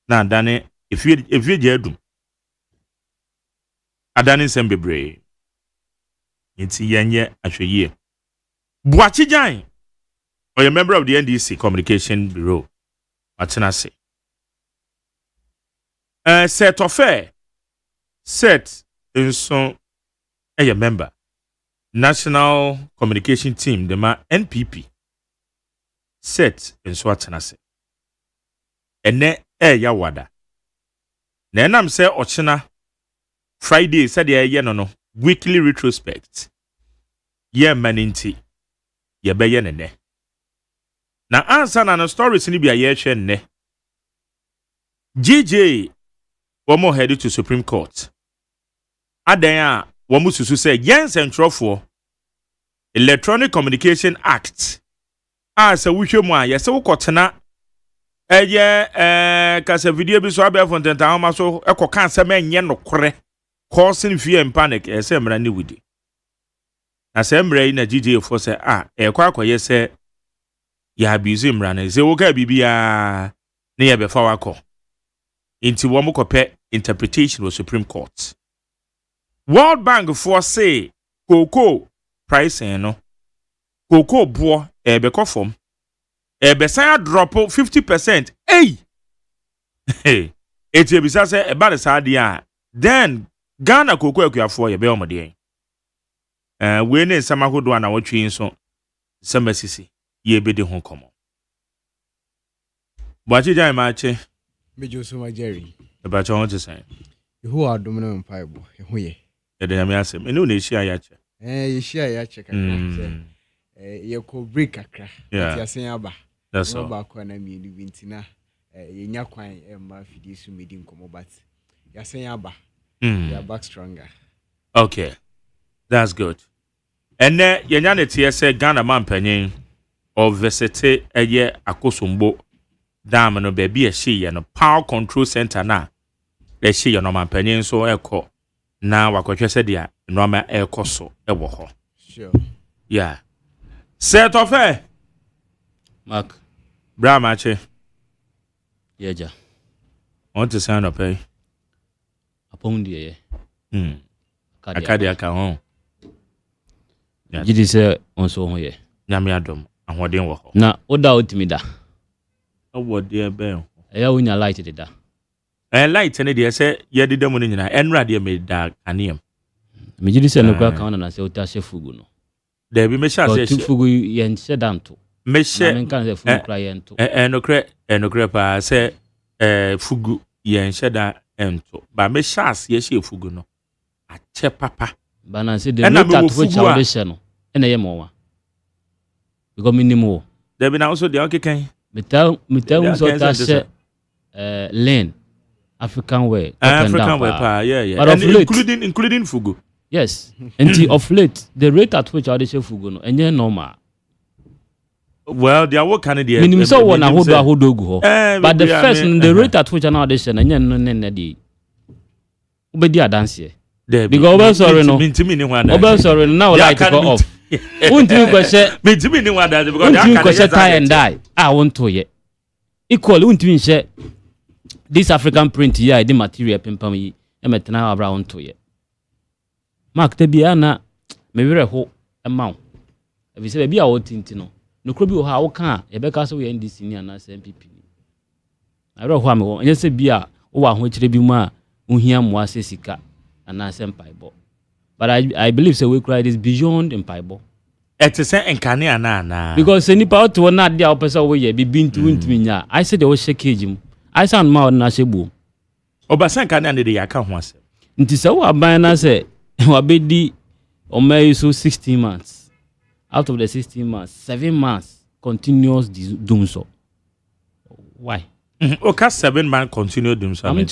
na dane efie je adum adane isen bebre nti yenye ahweye buachi jan or a member of the NDC Communication Bureau. Atenase. Set of fair. Set in some a member. National Communication Team, the NPP. Set in Swatanase. And ne yawada. Nenam say Ochina Friday said no weekly retrospect. Ye maninti. Ye beyenene. Na answer na stories ni bia ye hwe nne GJ womo headed to Supreme Court adan a womo susu say yen centrofo Electronic Communication Act as a wuhwemu a yese wukotena kasa video bi so abia fonten ta homa so ekoka ansem enye nokore causing fear and panic yese mra ni wudi na se mra na GJ for say ekwa akoye say ya abuse mrana ze woka bibia na ye befa wako inti wo mkope interpretation of Supreme Court. World Bank for say cocoa price no cocoa bo beko form besan drop 50%. Hey eti bisa say eba de saade a then Ghana cocoa akuafo ye be omode we ne samahodo na wotwe nso sambasisi ye be de ho komo Bachi jai mache mejo so ma Jerry e ba cho to say who are domino mpaibo ho ye e de me asem enu na ehia ya che ye hia ya che kakra ye ko break kakra ti asen aba That's all. Back when I mean wintina. Yenya kwan ma fidi su medi nkomo but ya sen aba. You are back stronger. Okay. That's good. And then yenya ne tie say Ghana man panyin or visite eye akosombo dam no baby a she no power control center na e she no man panyin so ekọ na wakotwe se dia no ma ekọ so ewo ho. Sure. Yeah. Set of Mark. Bra mache. Yeja. Want to sign up eh? Upon the Akadi aka ho. Jidi se onso ho ye. Nyame adom ahoden wo ho. Na oda otimi da. Awode be. Eya wonya light de da. Light ne de se ye de demo ne nyina enra de me da kanem. Me jidi se no kwa kan na se ota she fugu no. There be me sha se fugu ye nse danto. Me she me kan se fugu kra ye nto. Enokre pa se fugu ye nse da ento. Ba me sha se ye she fugu no. Ache papa. Bana se de rate at which audition no. Ena ye mo wa. Because minimo. There be na also the okay kan. Me tell so ta she lane African way. African way pa yeah. But and including fugu. Yes. And of late, the rate at which I show fugu no, and normal. Well, they are what kind of the minimum so one hold go. But the first the rate at which an audition and no di. Ubedi dance here. Because sorry no. Sorry now like to go off. Won't you question? Me ni one that because you question tie and die. I want to ye. Equal won't you share this African print here the material pimpam yi e metena abra want to ye. Mark te bia na me werɛ ho ema wo. Ebi se bia wo tinti no. No kro bi wo ha wo ka e be ka so we NDC ni ana MPP. Na werɛ ho am wo. Enye se bia wo wa ho kyerɛ bi mu a ohia mo ase sika ana sempaibo. But I believe so we cry this beyond empaibo. It is enkane ana. Because nipa to na dia wo pesa wo ye bi bintu ntimi nya. I said they wo shake mu. I sound ma na shebu. Obasa enkane ana de yaka ho ase. Nti se wo aban na se wabedi omei so 16 months. Out of the 16 months, 7 months continuous doom so. Why? Okay, 7 months continuous doom so. I mean,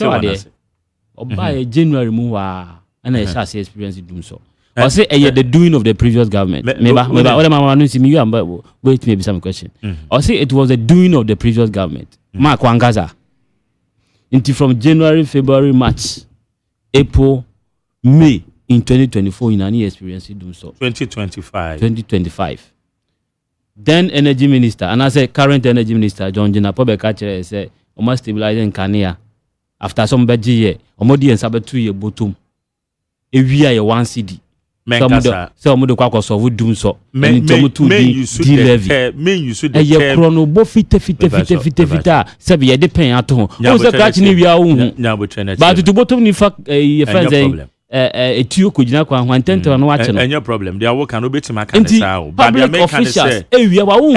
by January mu and I shall say experience doom so. I say the doing of the previous government. Maybe what am I no see me you wait maybe some question. I say it was the doing of the previous government. Mark Wangaza. Until from January, February, March, April, May in 2024 in any experience do so 2025 then energy minister and I say current energy minister John Jina Pobeka say o must stabilize in Kania after some bad year o modi en sabe 2 year bottom e wi aye 1 cedi so mo de kwa so we do so me you should e chrono bo fite sabe ye de pen ato o se catch ni wi a hu but to bottom ni fa ye friends etuo kujina kwa hwantente no wache no any problem they are work no betima kan say but they make officials ewia wa hu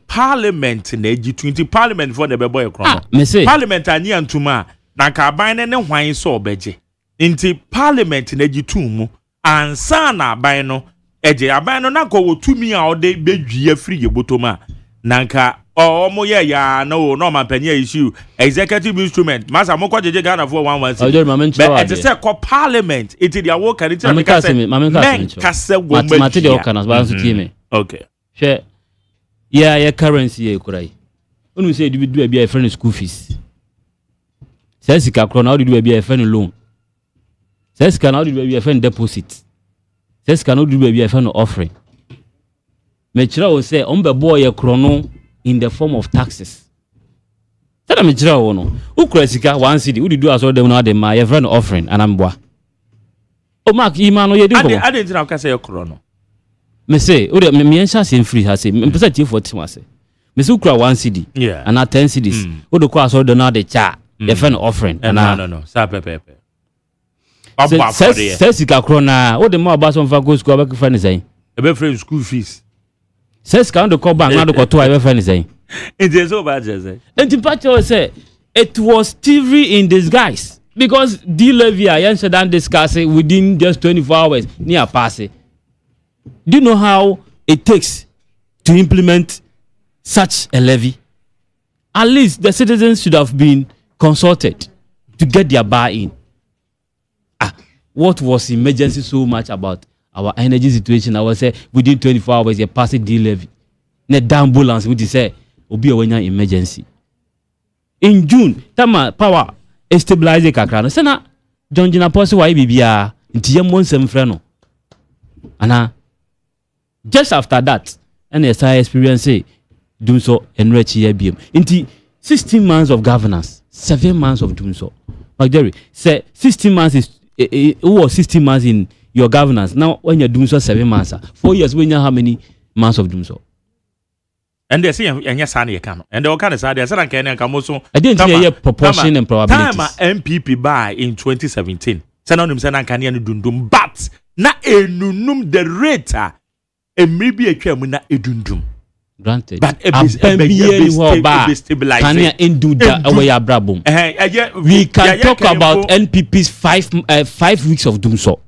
parliament na G20 parliament for the boy kron parliament ani antuma na ka ban ne hwan so obeje nti parliament na G2 mu ansa na aban no eje aban no na ko wotumi a ode bedwie free ye botoma nanka omo ye ya no man panye issue executive instrument masa mo ko jeje Ghana for 116 but it say ko parliament it dey work and it make say men kase wo mathematics dey kana ba so tie me okay she ya currency e kurai onu say do bia e friend school fees say sika kro na do bia e friend loan say sika na do bia e friend deposit say sika na do bia e friend offering me kira wo say on be boy e kro no in the form of taxes. Tell me chira wono. Ukura sika 1 cedi. Udi do aso dem na dem ma your friend offering anambwa. O mark imano ye di ko. I didn't know say okro no. Me say, o de me ensha se free ha say. Me pesa tie for tim ase. Me say ukura 1 cedi. Yeah. And 10 cedis. O de ko aso dem na de cha. Your friend offering. No. Sa pepe. Say sika kro na. O de ma ba so mfa go school abek friend say. E be friend school fees. Says can the call bank now the to I friend saying. It is so bad say. And in fact say it was thievery in disguise because the levy I answered and discuss it within just 24 hours near pass it. Do you know how it takes to implement such a levy? At least the citizens should have been consulted to get their buy-in. What was emergency so much about our energy situation? I was say within 24 hours, you pass a D-levy. Net ambulance, which is say, will be a emergency. In June, Tama power stabilize the Kakrano. Sena, John Jina Posse, why BBA, into your months freno. And just after that, and as I experience do so enrich here beam. Into 16 months of governance, 7 months of doing so. Like Jerry, say 16 months is who was 16 months in your governance. Now, when you're doing so 7 months, 4 years, when you how many months of doing so? And they say, and yes, I can. And all kind of side, I said, I didn't hear proportion and probability. Time MPP by in 2017. Sanonym Sanan Canyon Dundum, but na enunum the rate, and maybe a Kemuna edundum. Granted, but we can talk about NPP's 5 weeks of doom so.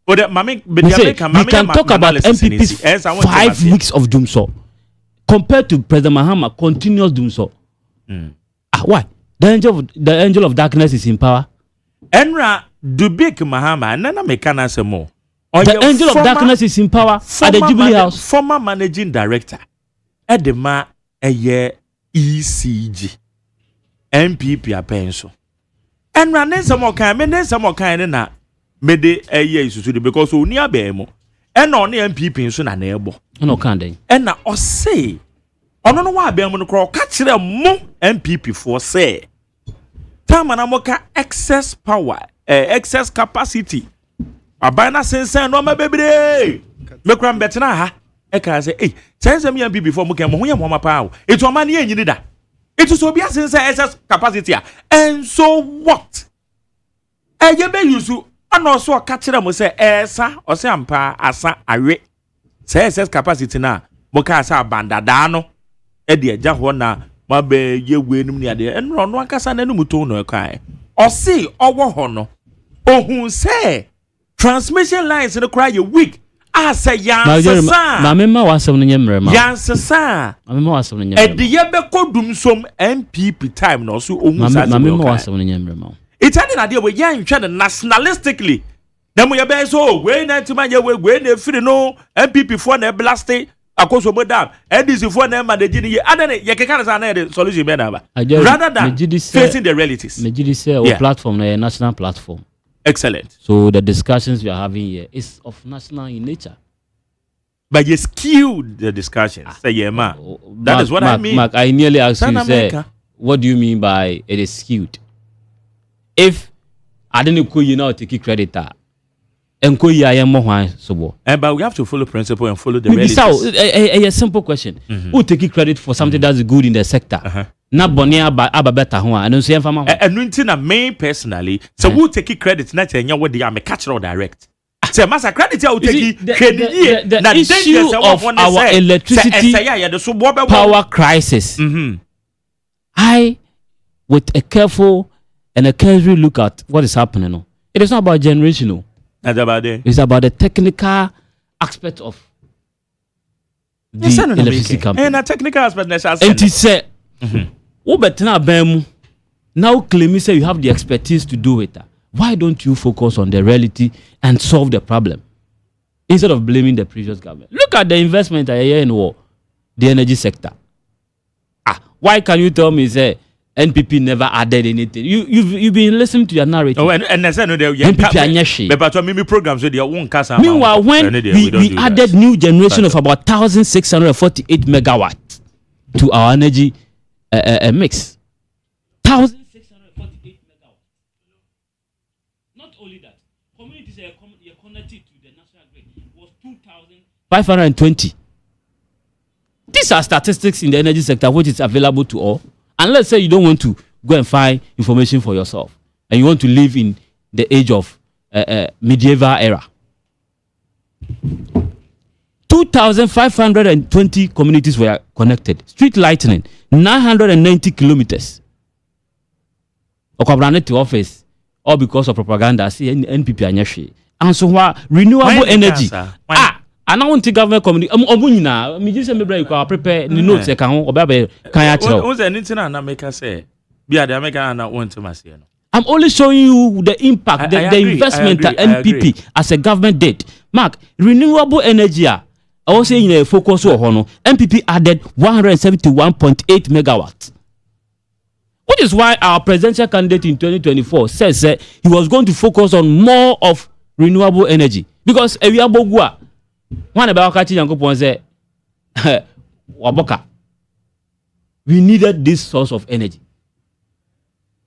We can talk about NPP's 5 weeks of doom so compared to President Mahama continuous doom so. Why? The angel of darkness is in power. Enra Dubik Mahama, Nana Mekana Samo. The angel of darkness is in power at the Jubilee House. Former managing director. Edema eye ECG MPP apenso and run some more kind na mede eye isusu because oni abemo and on MPP so na ebo no kan den and na o say ono no wa abemo no kro ka kire mo MPP for say time na moka excess power excess capacity abana sensen no mabebre mekram betena ha eka say eh sense me am before mo kan mo ho ma pa o eto ma na enyini da eto so bia sense excess capacity and so what eye be yusu ana so ka kire mo say esa o say ampa asa awe say excess capacity na mo ka sa bandada no e de agya ho na ma be yewe num ni ade enro no akasa na num to no kan o say owo ho no ohun say transmission lines no cry you weak. Asa yansasa. Mamema wasem no nyemrema. Yansasa. Mamema wasem no nyemrema. Ede ye be kodum som MPP time no so ohun sa. Mamema wasem no nyemrema. Itani na de we yan hwe nationalistically. Na mo ye be so we na tima ye we na firi no MPP for na blast akoso modam NDC for na manage ni ye adane ye keka na na the solution be na ba. Rather than facing the realities. Mejidi say our platform na national platform. Excellent. So the discussions we are having here is of national in nature. But you skewed the discussion. Say, yeah, man. That is what I mean. Mark, I nearly asked you, say, what do you mean by it is skewed? If I didn't call you now take credit, and call you I am more so. But we have to follow principle and follow the realities. A simple question. Who take credit for something that's good in the sector? Na bonia aba better ho I don't say fama ho enu na me personally so who take credit na tenya what dey am catch all direct say massa credit you take credit the issue of our electricity power crisis I with a careful and a careful look at what is happening it is not about generational it's about the technical aspect of the electricity company and a technical aspect and it say now claim say you have the expertise to do it. Why don't you focus on the reality and solve the problem instead of blaming the previous government? Look at the investment in the energy sector. Why can you tell me say NPP never added anything? You've been listening to your narrative. Oh, and I said no, NPP but programs with your own casa. Meanwhile, when we added new generation of about 1,648 megawatts to our energy mix 1,648 megawatts. Not only that, communities are connected to the national grid was 2,520. These are statistics in the energy sector which is available to all. And let's say you don't want to go and find information for yourself and you want to live in the age of medieval era. 2,520 communities were connected. Street lighting, 990 kilometers. Okwabrane to office, all because of propaganda. See, NPP anyashi. And so, renewable energy. and I want to government community omunyina me just me bra you prepare the notes e kan ho oba kan ya kire o say anything na make say bia the American na want to mase no. I'm only showing you the impact the investment that NPP as a government did. Mark, renewable energy I was saying in a focus on NPP added 171.8 megawatts. Which is why our presidential candidate in 2024 says he was going to focus on more of renewable energy. Because we are one about catching Yankopon say Waboka. We needed this source of energy.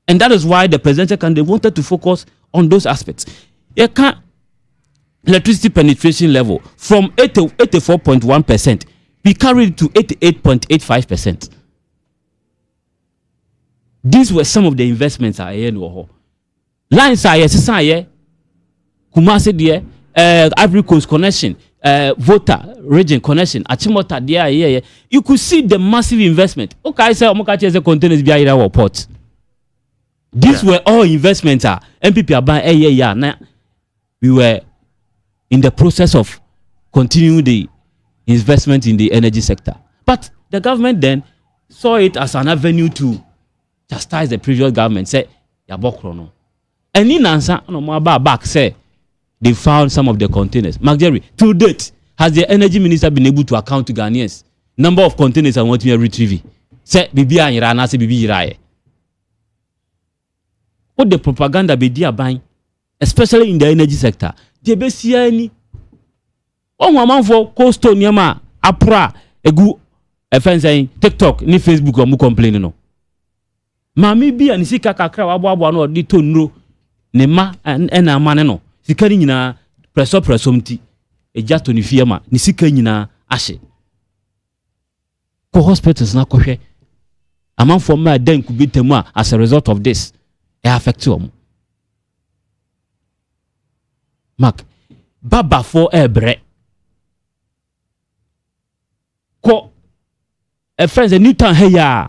And that is why the presidential candidate wanted to focus on those aspects. You can't electricity penetration level from 84.1%, we carried it to 88.85%. These were some of the investments I had. Lines are here, Kumasi there, Ivory Coast connection, Volta region connection, Achimota there. You could see the massive investment. Okay, I say Omokachi as a containers behind our port. These were all investments. MPP are buying now. We were in the process of continuing the investment in the energy sector. But the government then saw it as an avenue to chastise the previous government. Say, Yabokrono. And in answer, no back say they found some of the containers. Mark Jerry, to date, has the energy minister been able to account to Ghanaians number of containers I want to retrieve? Say, Bibi Irana, say Bibi Irae. What the propaganda be there buying, especially in the energy sector, they be see any. On one for coastal nyama apra egu friends saying TikTok ni Facebook or mu complaining no. Mami bi ani sika kakra wabo no di tonro ne ma na amane no. Sika ni nyina preso mti eja to ni fie ma ni sika nyina ahye. Ko hospitals na kohwe. Amanfo ma den kubitemu a as a result of this. Affect you. Mark, Baba for ebre. Ko a friends a new town here.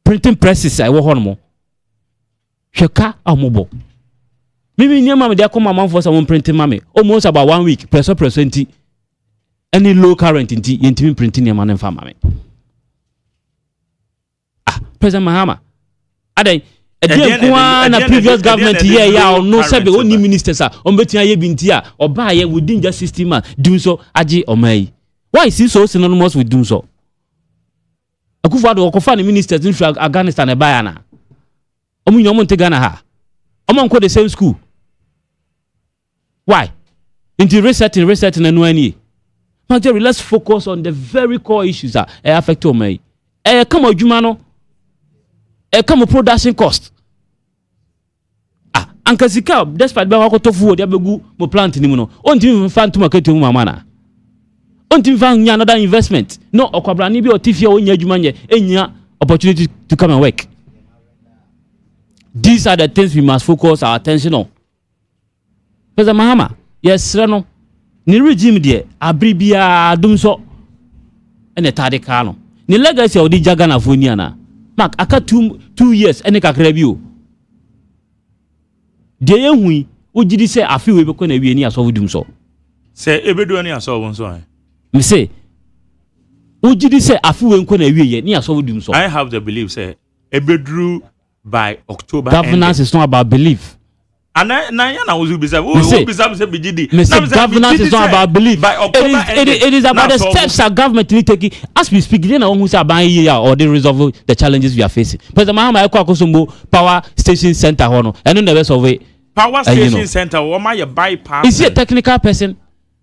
Printing presses I will more. Sheka amobo. Maybe near mammy there come a month for someone printing mammy. Almost about 1 week, press any low current in intimate printing your man and family. President Mahama. Ade the previous government here no sabe only ministers are on betia ye bintia or buy within just 60 months doing so aji omai. Why is he so synonymous with doing so? Akufo-Addo okofa the ministers in Afghanistan e buy na. Omu nyomo nte Ghana ha. Omo nko the same school. Why? Into resetting and no any. Jerry, let's focus on the very core issues that affect omai. Come on, Jumano. Come production cost. Ankasika despite ba wakoto fu odi abegu mo plant ni mu no. Onti fan to market mu mama na. Onti fan nya another investment. No okwabra ni bi otifia onya adwuma nye enya opportunity to come and work. These are the things we must focus our attention on. President Mahama, yes no. Ni regime de abribia dum so ene tade ka no. Ni legacy odi jaga na foni ana. Mark, aka 2 years ene kakra bi o. De yehui ojidi se afi we beko na wie ni aso wudum so. Se ebedu ani aso won so. Me say ojidi se afi we nko na wie ye ni aso wudum so. I have the belief say ebedru by October. Governance is not about belief. And na uzu bisa. Bisa bigidi. Governance is not about belief. By October it is about the steps our government need taking. As we speak, then who say about here or they resolve the challenges we are facing. President Mahama ekwa akosombo power station center hono. And the rest of it. Power station center. Why you bypass? Is he a technical person?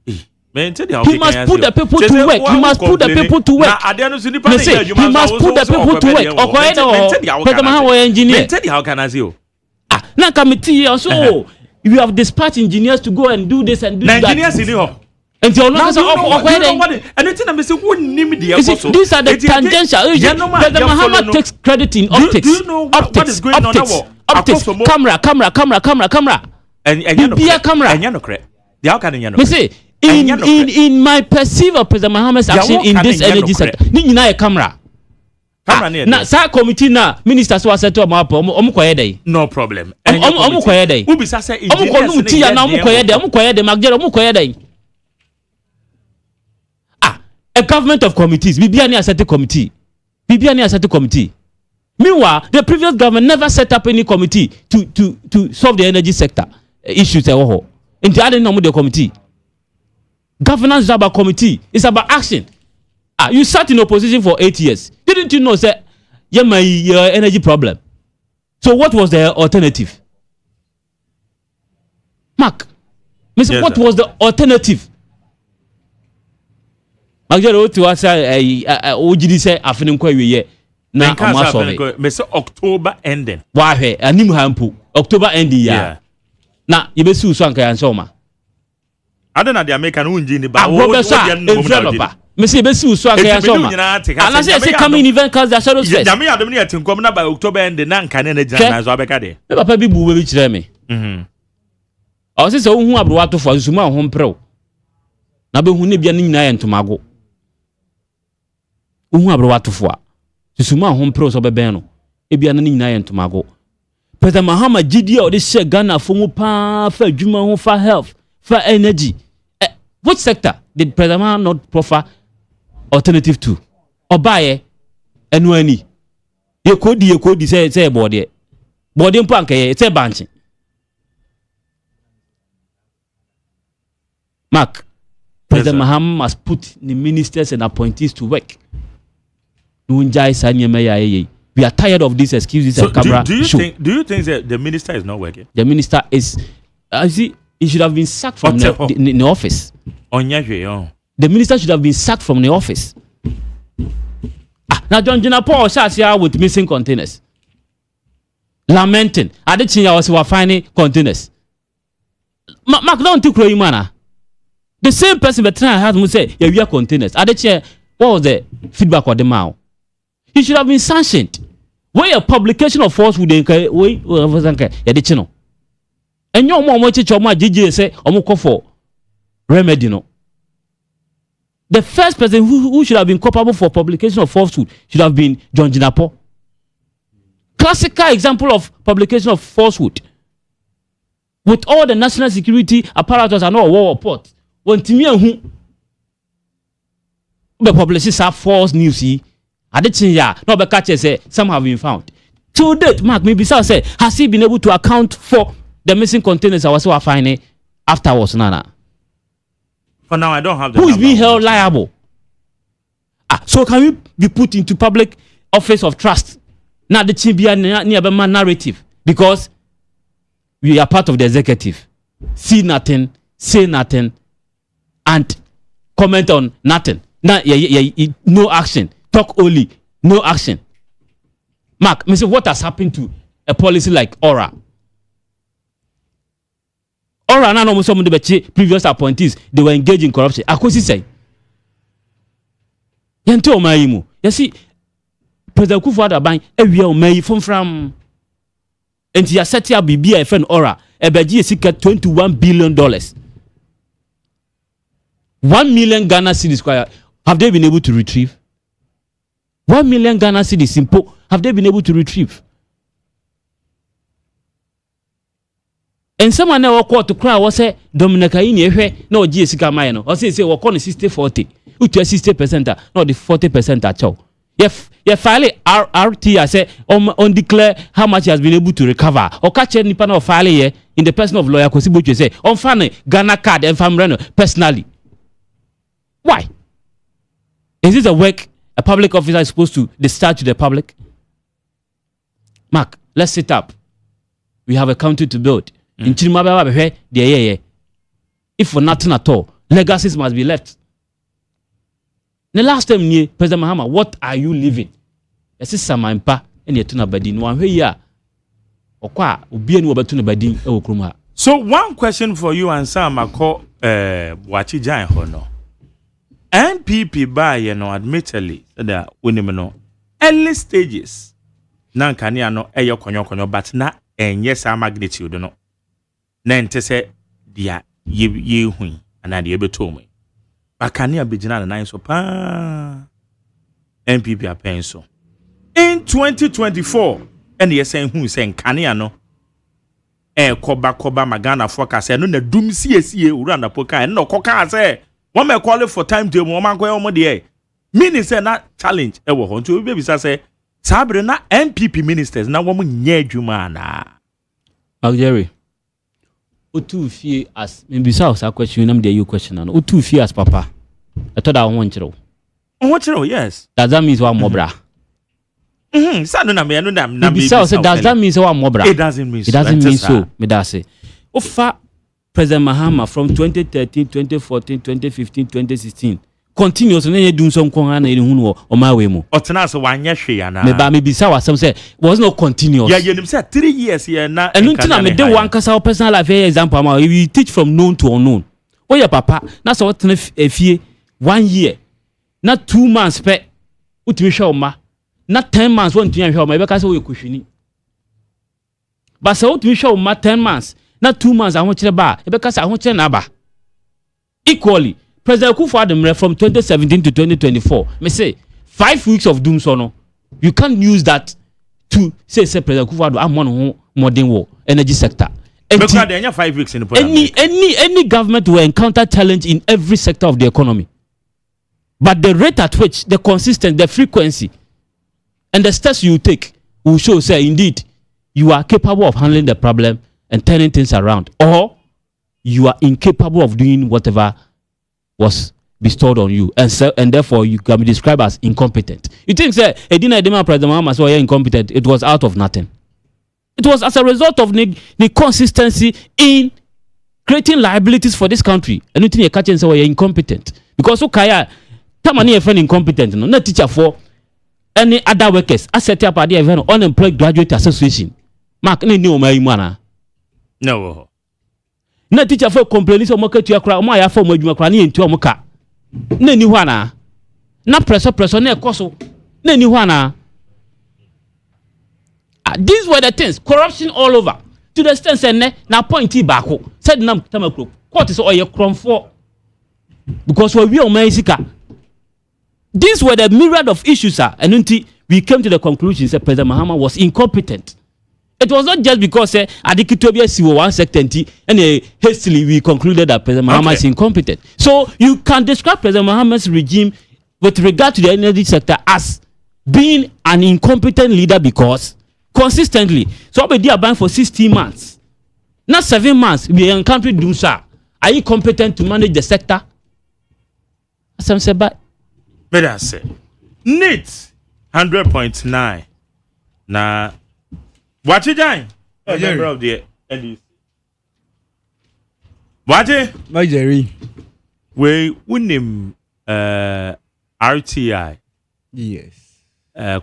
He must put the people to work. He must put the people to work. He must put the people to work. President Mahama engineer. How can I see? Now committee also you have dispatched engineers to go and do this and do that. Engineers in here. And you know and it's not say who name the these are the tangential. President Mahama takes credit in optics. Do you know what is going on now? Optics. Camera. And be a camera. And no correct. The how can you know? Me say in my perceive of President Mahama's action in this energy sector. Ni nyina a camera. Na sa committee na ministers wa settle am apo omo koye dey no problem omo koye dey ubi sa say engineers omo ko nu ti ya na omo koye dey magere omo koye dey a government of committees. Bibiani has set a committee. Bibiani has set a committee. Meanwhile, the previous government never set up any committee to solve the energy sector issues. Into adding the committee. Governance is about committee. It's about action. You sat in opposition for 8 years. Didn't you know, sir, my energy problem? So what was the alternative? Mark, what was the alternative? Magjaro to us, OGD say, I finish quite now, October ending. Why, a new hampu, October ending, yeah. Now, you be sue Sanka and Soma. I don't know the American Unjini, but developer. Missy Bessu Sanka and Soma. And I say, coming event because the shadow says, Yami Adamia to come by October and the Nankan energy as Wabekade. Papa Bibu will reach me. I was so who have water for Zuma home pro. Nabu who nib yanin and Tomago. Who have water for Zuma home pros of Bebeno. Ebianin and Tomago. President Muhammad GD or this Ghana for Mupa, for Juma, for health, for energy. Which sector did President Muhammad not proffer alternative to? Or buy and when you could say body. Body and punk, it's a bunch. Mark, President Muhammad must put the ministers and appointees to work. We are tired of these excuses and camera do you think that the minister is not working? The minister is, he should have been sacked from the office. The minister should have been sacked from the office. Now, John Paul sat here with missing containers, lamenting. I did think I was finding containers. Mark, don't take crazy manner. The same person that had to say, yeah, we are containers. I did think, what was the feedback of the mouth? He should have been sanctioned. When a publication of falsehood, and your mom watches your mom, JJ say, Omo for remedy. No. The first person who should have been culpable for publication of falsehood should have been John Jinapo. Classical example of publication of falsehood. With all the national security apparatus and all war reports, when Timmy who the publicists have false news. I did say, yeah, no, but catch say some have been found. To date, Mark, maybe so say, has he been able to account for the missing containers I was so finding afterwards, Nana? For now, I don't have the who is being held liable. So can we be put into public office of trust? Now the Chibia near narrative because we are part of the executive. See nothing, say nothing, and comment on nothing. Now, no action. Talk only, no action. Mark, what has happened to a policy like ORA? ORA, now some of the previous appointees, they were engaged in corruption. Akosi say, Yanto Maimu. You see, President Kufuor buying every year May from and he has set up BBFN ORA, a budget seeking $21 billion. 1 million Ghana cedis. Have they been able to retrieve? 1 million Ghana cedis simple. Have they been able to retrieve? And someone now called to cry was say Dominica in no GSK Mayano. Or say we call 60-40. Which 60%, not the 40% at all. If file RT I say on declare how much he has been able to recover. Or catch any panel of file here in the person of lawyer Kosibu say on fine Ghana card and family personally. Why? Is this a work a public officer is supposed to discharge to the public? Mark, let's sit up. We have a country to build. In Chimaba, if for nothing at all, legacies must be left. The last time, President Mahama, what are you leaving? Yes, it's some impa and yet tuna badin one way ya. Okwa ubi enu obatuna badin e wokruma. So one question for you and Sam Mako wachi jan hono. NPP by admittedly that when early stages nan kania no eyo konyo but na yes a magnitude no na ente se dia ye hu ana dia beto mu bakania begina na nine so pa NPP apenso in 2024 and yes hu se kania no koba magana forecast no na dum sie ura na poka no koka se One may call it for time to woman go on the meaning say not challenge e wo ho nti obi bisa say sabre na MPP ministers na wo nye adwuma na Jerry otu fie as maybe so question am dey you question na otu fie as papa I thought I want you yes does that mean one mobra sa no na me no na maybe so does that mean one mobra it doesn't mean so me da say ofa President Mahama from 2013 2014 2015 2016 continuous na do some kon na hu o ma we mu otena so wanye hwe ya na me ba me bisa wasem say was not continuous yeah you say 3 years here na and untina me dey one kasa personal life example am we teach from known to unknown o your papa na so otena efie 1 year na 2 months pe utimi hwe o ma na 10 months won tumi hwe o ma e be ka say o yekohwini ba say utimi hwe o ma 10 months na 2 months ahon kire ba e be ka say ahon kire na ba equally President Kufuor from 2017 to 2024 me say 5 weeks of doom so no you can't use that to say President Kufuor am one modern war energy sector because there are 5 weeks in the program. Any government will encounter challenge in every sector of the economy, but the rate at which, the consistency, the frequency and the steps you take will show say indeed you are capable of handling the problem and turning things around, or you are incapable of doing whatever was bestowed on you, and therefore you can be described as incompetent. You think say President Mahama so incompetent? It was out of nothing. It was as a result of the consistency in creating liabilities for this country. And you think you catch and say you're incompetent because okay, tamani your friend incompetent no teacher for any other workers. I set up the event unemployed graduate association. Mark ni o mai mana. No. Na teacher for complain so mo ka tua kra mo ya for mo adwuma kra na yentu mo ka na ni ho ana na pressure na ekoso na ni ho ana. These were the things, corruption all over to the extent say na point back said nam tamakro court is oye krom for because we o man sika. These were the myriad of issues and until we came to the conclusion that President Mahama was incompetent. It was not just because Adikitobia Siwo one sector and hastily we concluded that President Mahama is incompetent. So you can describe President Mahama's regime with regard to the energy sector as being an incompetent leader because consistently, so we did ban for 16 months, not 7 months. We in country do sir. Are you competent to manage the sector? Some say, but I say, NIT 100.9. Now, what you doing? Member of the NDC. What you? My Jerry. We win RTI. Yes.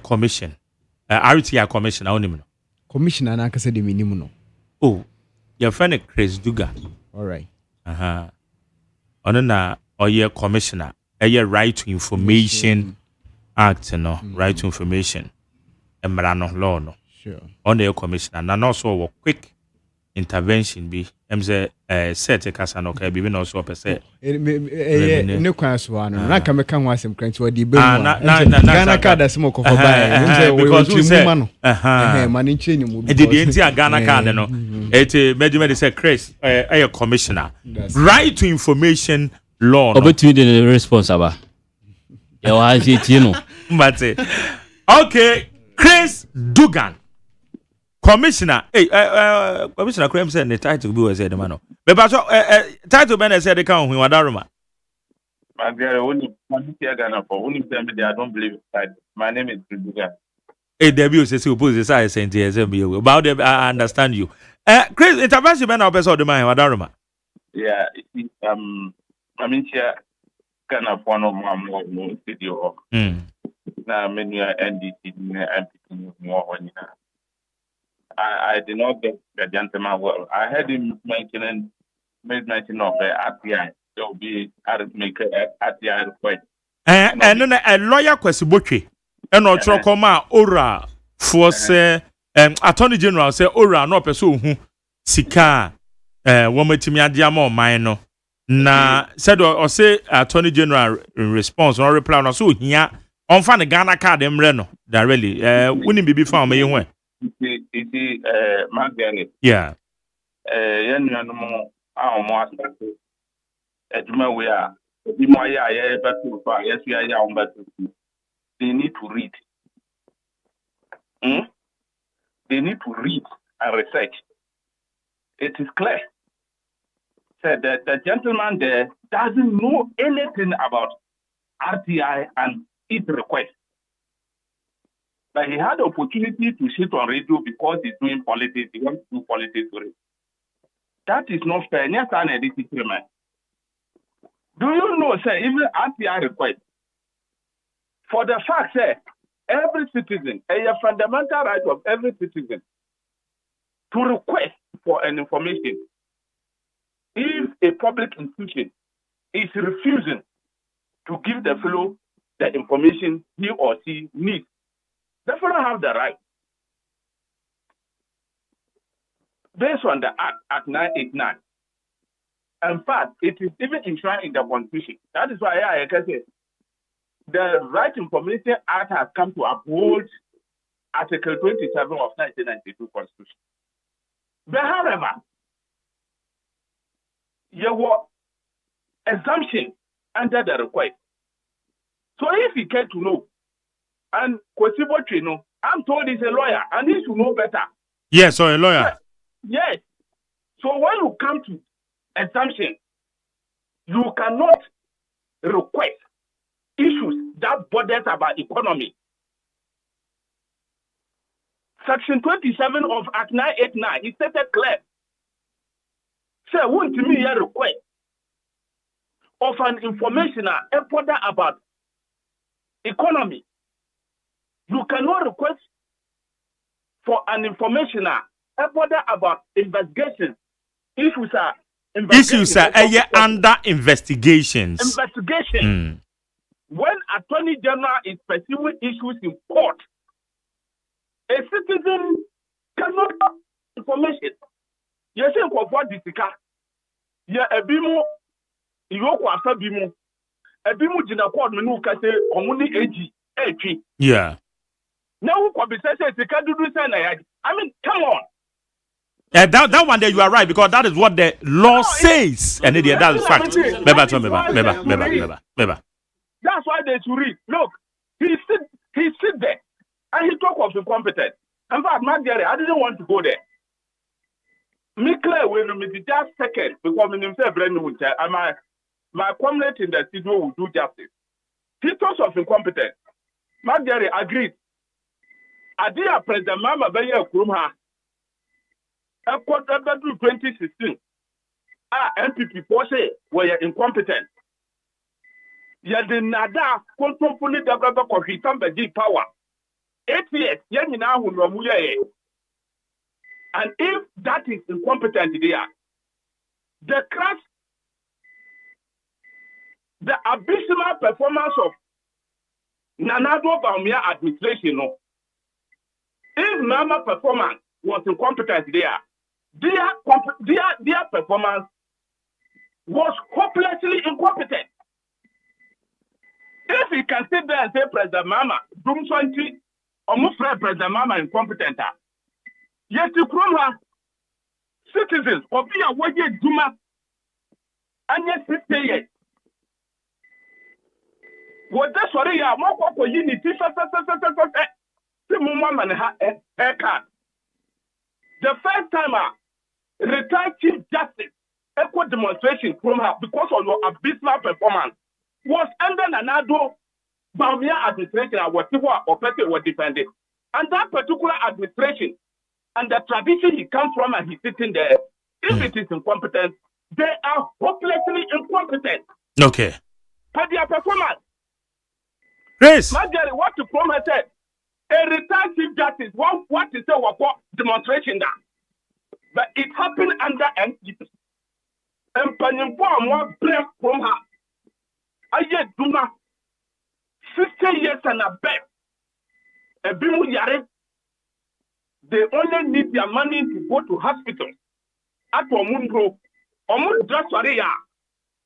Commission. RTI commission. I don't know. Commissioner na kase de minimum no. Oh, your friend Chris Duga. All right. Ono na oye commissioner. Eye right to information act no, right to information. Emra no law no. Sure. On the commissioner na no so quick intervention bi emze set kasa no ka bi no so pese ne kwan so ano na ka meka ho asem kran ti wadi be mu Ghana card asem ko for buy because we say man ni nche ni mu e dey enti a Ghana card no et media say Chris commissioner right to information law no obetumi the responsible e wa ji ti no but okay Chris Dugan Commissioner, Commissioner Krem said the title be was said, man. But title Ben said the count when Wadaruma. My dear, only Ghana for only them I don't believe it. My name is Duga. A debut says you put this I sent here about them. I understand you. Chris, intervention Ben of the man Wadaruma. Yeah, I mean here Ghana for no more video. Now many NDC MPP more when you know. I did not get the gentleman well. I heard him mentioning mention of the RTI. There will be make RTI request. And then a lawyer question botche. And no come ora for say Attorney General say ora no person who sika woman timi adiamo man no. Na said or say Attorney General in response or reply no so here on fan the Ghana card emre no. That really wouldn't be found me when. Margaret. Yeah. No more. Our master. We are Be more, yeah, but yes, we are young, but they need to read. They need to read and research. It is clear. So the gentleman there doesn't know anything about RTI and its request. But he had the opportunity to sit on radio because he's doing politics. He wants to do politics with it. That is not fair. Do you know, sir, even RTI request, for the fact, sir, every citizen, a fundamental right of every citizen to request for an information. If a public institution is refusing to give the fellow the information he or she needs, the fellow have the right. Based on the Act 989. In fact, it is even enshrined in the Constitution. That is why I can say the Right Information Act has come to uphold Article 27 of 1992 Constitution. But however, there were exemptions under the request. So if you care to know, and Kwesibo Trino, I'm told he's a lawyer and he should know better. Yes, or a lawyer. Yes. So when you come to exemption, you cannot request issues that borders about economy. Section 27 of Act 989 is stated clear. Say, won't me a request of an information about economy. You cannot request for an information about investigation. Issues are under investigations. Investigation. When Attorney General is pursuing issues in court, a citizen cannot have information. Yes, you can afford this car. Yeah, a bimo, you go bimo. A bimo jina court menu kase omuni AG. Yeah. Now who can be said the can do this? I mean, come on. That one there you are right because that is what the law says, and that is fact. That's why they should read. Look, he sit there and he talk of incompetence. In fact, Margaret, I didn't want to go there. Me clear when me just second because me himself brand new and my comrade in the studio will do justice. He talks of incompetence. Margaret agreed. Adia President Mama Baya Kurumha. A quarter 2016. MPP Porsche were incompetent. Nada control developer Kohitam power. 8 years, and if that is incompetent there, the crash, the abysmal performance of Nanado Baumia administration, if Mama performance was incompetent there, their performance was hopelessly incompetent. If he can sit there and say President Mama, Doom 20, almost President Mama incompetent, yet to Kroma citizens of the Awaye Duma and yet 50 years. What that's what they are more for unity, the first time retired Chief Justice echo demonstration from her because of your abysmal performance was under Nanado Baumia administration and whatever offensive were defended. And that particular administration and the tradition he comes from and he's sitting there, if it is incompetent, they are hopelessly incompetent. Okay. For their performance. Yes. Marjorie, what the promise said, a retired Chief Justice, what is the demonstration that? But it happened under NPP. And Panyampo more blame from her. I yet Duma 60 years and a bit. A bimu yare. They only need their money to go to hospital. At Omundro,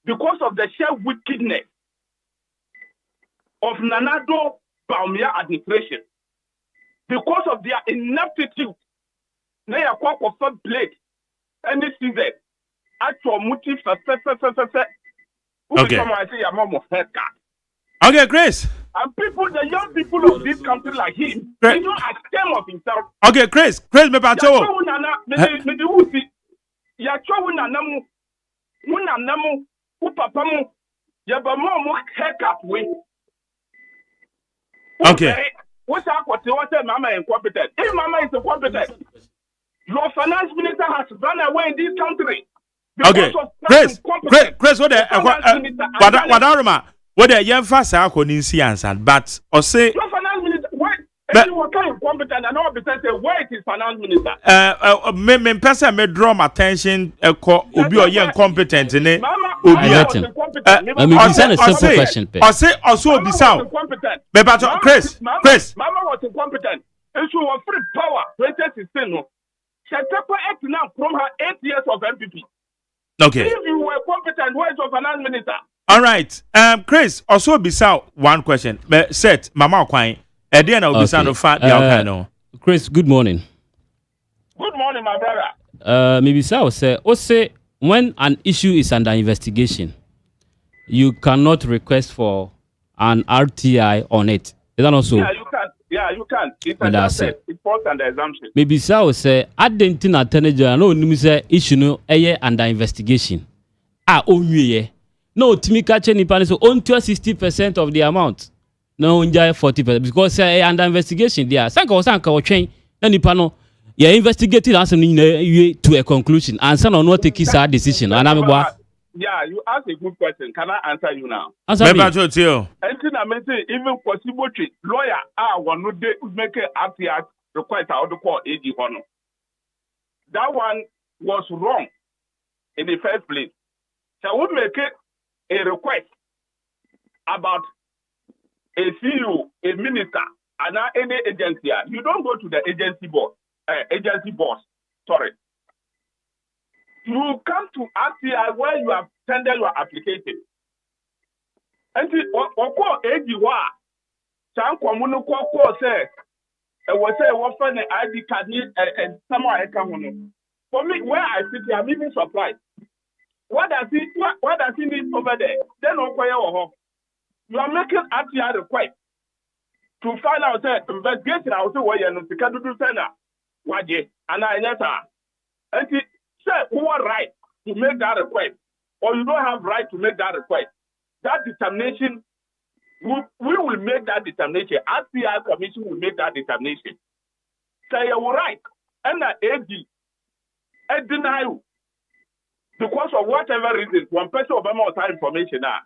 because of the sheer wickedness of Nanado Baumia administration. Because of their ineptitude. They are quite of blade. And this is it. At Omuti Okay. I say your mom haircut. Okay, Chris. And people, the young people of this country like him, they don't ashamed of himself. Okay, Chris, me pacho. Me di wusi. Ya cho wuna namu, papa mu, ya ba mo haircut we. Okay. What's what mama is incompetent? If mama is incompetent, your finance minister has run away in this country. Okay, Chris, what the Wadaruma, what the young fast are calling answer, but or say your finance minister, why? Anyone can incompetent and all because where it is finance minister. Me person may draw my attention. Obi or young competent in it. Let me send a simple question. I say also be sound. Chris. Mama was incompetent. And she was free power. 2016. She took now from her 8 years of MPP. Okay. If you were competent, where's your finance minister? All right. Chris, also be sound one question. Set Mama Kwai. Then I'll be sound of fat. Chris, good morning. Good morning, my brother. Maybe so say when an issue is under investigation, you cannot request for an RTI on it. Is that also? Yeah, you can. Yeah, you can. It's an it falls under assumption. Maybe so say identity attorney general no say issue no under investigation. Onye. No, Timi catch any pan so on 60% of the amount. No, only 40% because under investigation there. Sanka or train any panel. Yeah, investigated answer to a conclusion. Answer or not take his decision. And I'm yeah, you ask a good question. Can I answer you now? Answer me. Even possible lawyer one no dey make a request out the court AG honor. That one was wrong in the first place. So we make a request about a CEO, a minister, and any agency. You don't go to the agency boss. Sorry. You come to RTI where you have tendered your application. And call AG wa. Some communal call say, was say what for the ID card and someone I come on. For me, where I sit here, I'm even surprised. What does he need over there? Then you are making RTI request to find out that investigation out where you know to do center. What and I never. And say who are right to make that request, or you don't have right to make that request. That determination, we will make that determination. RTI Commission will make that determination. Say you're right, and that AD deny you because of whatever reason. One person of more information now.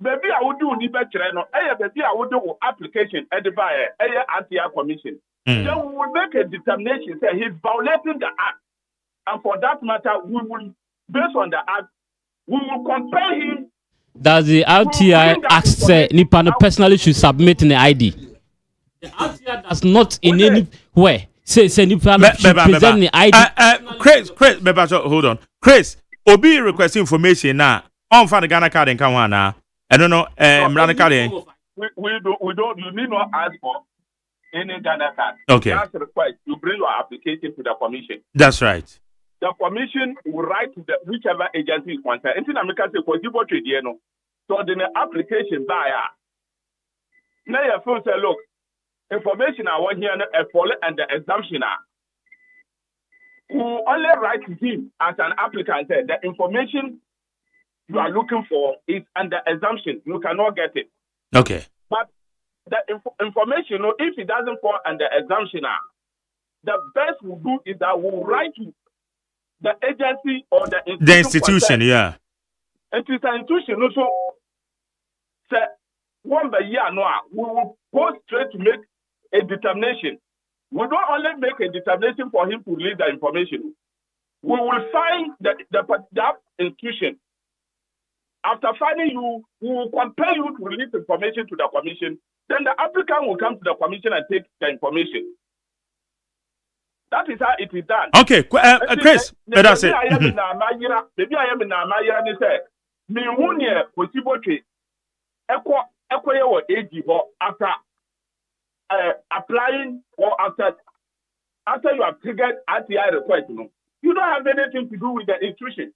Maybe I would do the better. Maybe I would do application at the buyer, RTI Commission. Then we will make a determination. Say he's violating the act. And for that matter, we will, based on the act, we will compel him. Does the RTI ask say Nipano personally should submit an ID? The RTI does not in any way say Nipano should present the ID. Chris, hold on. Chris, Obi request information now. On for the Ghana card and come on now. I don't know. We don't. You need not ask for any Ghana card. Okay. That's required. You bring your application to the commission. That's right. The commission will write to the whichever agency is concerned. Anything I can say for you know. So the application buyer. Now you feel say, look, information I want here fall and the assumption who only write to him as an applicant said the information you are looking for is under assumption. You cannot get it. Okay. But the information, if it doesn't fall under assumption, the best we'll do is that we'll write to the agency or the institution, yeah. And it's an institution also say one by year now, we will go straight to make a determination. We don't only make a determination for him to release the information. We will find that institution. After finding you, we will compel you to release information to the commission. Then the applicant will come to the commission and take the information. That is how it is done. Okay, Chris, that's it. Maybe I am in Namaya and say, me wunya possible after applying or after you have triggered RTI request. You don't have anything to do with the institution.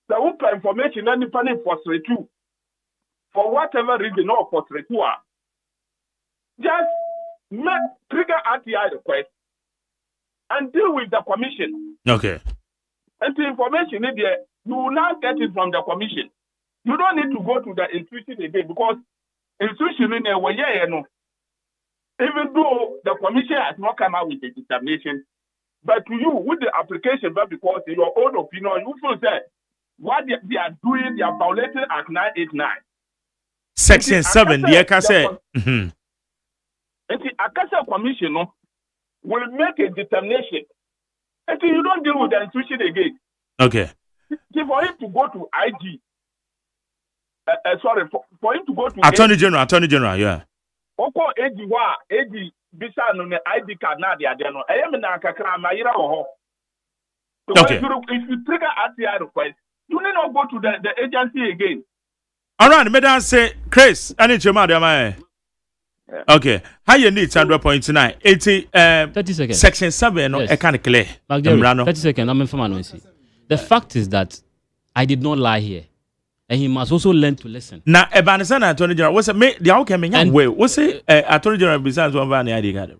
The open information and the for 3-2. For whatever reason, or for 3-2. Just trigger RTI request and deal with the commission. Okay. And the information in there, you will not get it from the commission. You don't need to go to the institution again because institution in there, even though the commission has not come out with a determination, but to you, with the application, but because in your own opinion, you feel that what they are doing, they are violating Act 989. Section 7, the Akase. And the Akase Commission will make a determination. And you don't deal with the institution again. Okay. For him to go to IG, for him to go to Attorney General, yeah. Oko AG bisa no ID card na dia de no. Eyem na kakra mayira wo ho. Okay. If you trigger RTI request, you need not go to the agency again. All right, madam say Chris, I need your madam. Okay. How you need 100.9 80 30 seconds. Section 7 no Yes. can clear. 30 seconds. I'm informing. The fact is that I did not lie here. And he must also learn to listen. Now, Ebanison Attorney General, what's it? The outcome in way. What's it? Attorney General besides one van the ID card.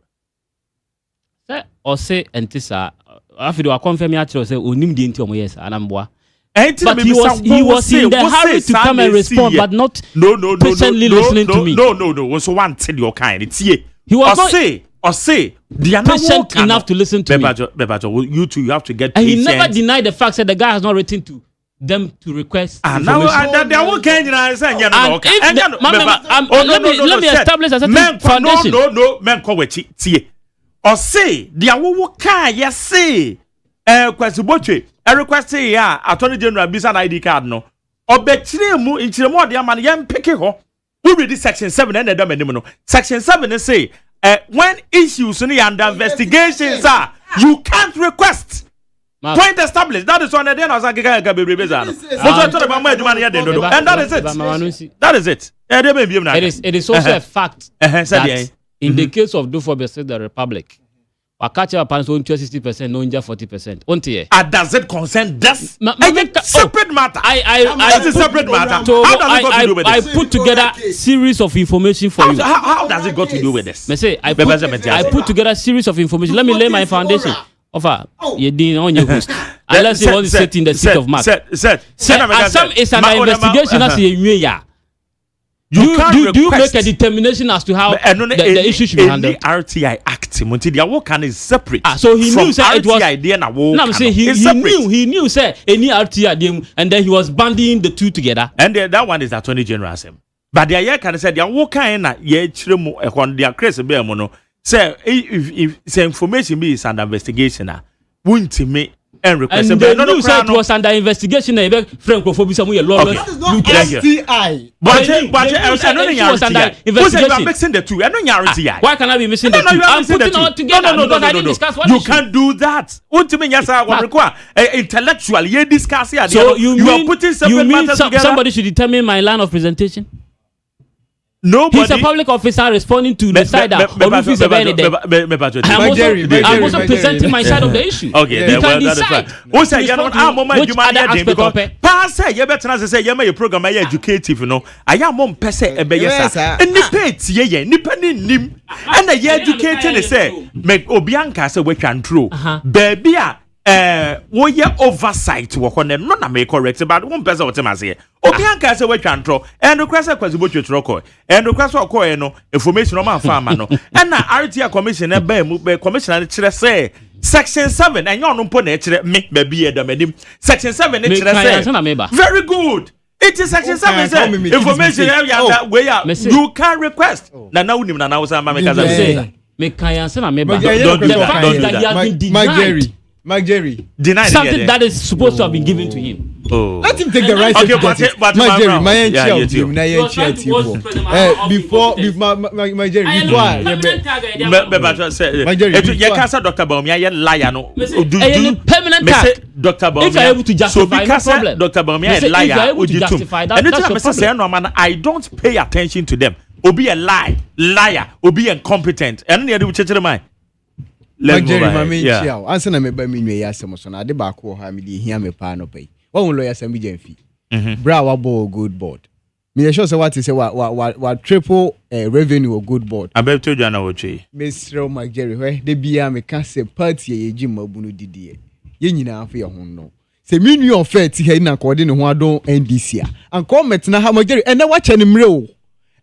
Sir, or say, and Tissa, after I confirm your say, Unim the Intimo, yes, and I'm boy. But he was in the hurry to come and respond, but not patiently listening to me. No. Was one tell your kind. It's ye. He was say, they are patient enough to listen to me. Bebajo, you two, you have to get and patient. he never denied the fact that the guy has not written to them to request now they are working let me establish a certain foundation. No men call it tie or say they are working yes say kwasiboche request ya Attorney General bisa ID card no obetire mu inchiremo de amane yem peke ho we read section 7 and the anim no section 7 say when issues in under investigations are you can't request. Point established. That is one of the things I and that is it. That is it. It is also a fact that in the case of Dufo the Republic, Wakacha apparently own 60%, no injure 40%. Does it concern this? Separate matter. It's a separate matter. So how does it got to do with this? I put together a series of information for you. How does it got to do with this? I put together a series of information. Let me lay my foundation. Offer, you didn't on your host. Unless you want to sit in the seat of Mark. It's an investigation as a year. Do you make a determination as to how the issue should be handled? RTI Act, the Awokan is separate. So he knew that it was. No, I'm saying he knew say any RTI, and then he was banding the two together. And that one is Attorney General. But the Ayer can say the Awokan na ye chiremo ekon dia Chris be mono. Say if information be is under investigation, won't me and request. And they knew it was under investigation. Francophobia, some lawless. That is not STI. But I know you was under investigation. You are mixing the two. I know you are RTI. Why can I be missing the two? I'm putting all together. No. You can't do that. What do you mean? Yes, I require intellectual. You discuss here. So you are putting separate matters together. Somebody should determine my line of presentation. Nobody. He's a public officer responding to the side that I'm also presenting my side of the issue. Okay, you can decide which other aspect of it. Pass you better say you make program educative, you know. I am on pese ebeyesa. And nipet ye nipa nim. And the educated say make obianka say we can true. Baby wo ye oversight wo ko no na me correct but one person what am say obianka say we can true and request kwasibo twetro and request okoye no information o man farm no and na RTI commission e ba mu commissioner kire say section 7 and you no mpo na kire me ba bi edamadim section 7 e kire say very good. It is section 7 say information you can request na na unim na na usa ma me kaza say me kan answer na me ba don't do that. Mike Jerry. Denied something that is supposed to have been given to him. Oh. Let him take the right to get it. Mike Jerry, before Mike Jerry, you can't say Dr. Baumia, you're liar. No, permanent tag. Dr. Baumia, if you're able to justify, no problem. Dr. Baumia, is liar. Would you justify that? That's your problem. I don't pay attention to them. Obi a liar, Obi incompetent. And the other which is mine. Jerry, my main child. Answer na me ba me nwe yasem so na de ba ko ha me di hia me pa no pai. One lawyer Sammy Jenfi. Bra wa bo good board. Me sure say what is say wa triple revenue or good board. I bet you na woche. Mr. McJerry, where they be am can say party ye jim bunu didie. Ye nyina afa ye ho no. Se minu your fair ti he na kode ne ho adon NDC a. Anko metna ha McJerry and na wa che ne mre o.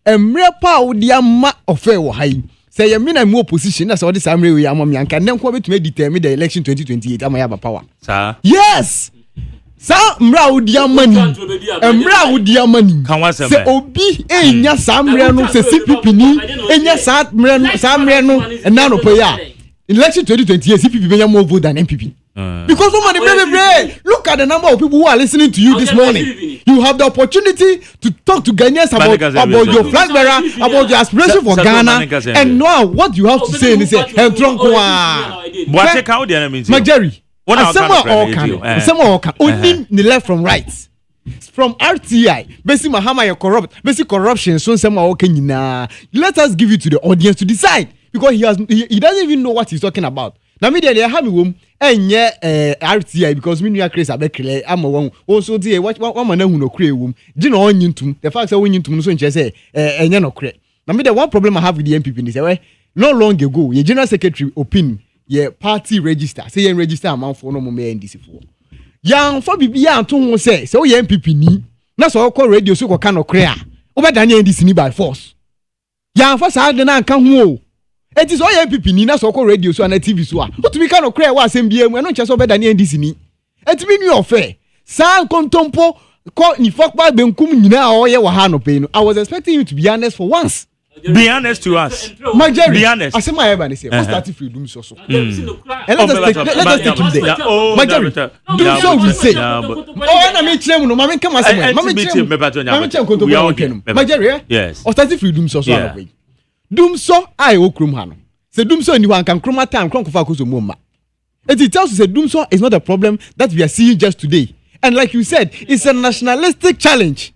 Emre pa wo dia ma ofe wo hai. Say ye me na mu opposition na so this amre we amam yanka ne nko betumi determine the election 2028 am ya ba power. Sir. Yes. Sa mra udia mani mra udia mani se obi enya sa mra no se CPP ni enya sa mra no na no pe ya election 2028 CPP be more vote than MPP because woman the look at the number of people who are listening to you this morning. You have the opportunity to talk to Ghanaians about your flag bearer, about your aspiration for Ghana, and now what you have to say is Jerry. Someone can only the left from right. From RTI, basically Mahama you corrupt, basic corruption. So someone can let us give it to the audience to decide because he doesn't even know what he's talking about. Now me they have me RTI because me new craze abekele am one also dey what man hu no kure wom di na onyintum the fact say onyintum so nche say enye no kure. Now me the one problem I have with the MPP is say no long ago your general secretary opinion ye party register say ye register amount for no mo NDC for yan for bibia anto ho say o ye MPP ni na so call radio so ko ka no kre a o be dan NDC ni by force yan for sa de na nka ho o it is o ye MPP ni na so call radio so na TV so a o to be ka no kre wa asem bia mu no nche so be dan NDC ni et mi nu ofe sa kontompo ko ni fokpa benkum nyina o ye wa ha no pe no. I was expecting you to be honest for once. Be honest to us. Jerry, be honest. I say my everybody say, what's that freedom so? And let us take him there. Jerry, do so we say. Oh, I mean, no, mammy come as my Jerry, yes. Or that freedom so. Doom so I o krum hano. Say doom so anyone can chroma time cronk for koso moma. It tells you say doom so is not a problem that we are seeing just today. And like you said, it's a nationalistic challenge.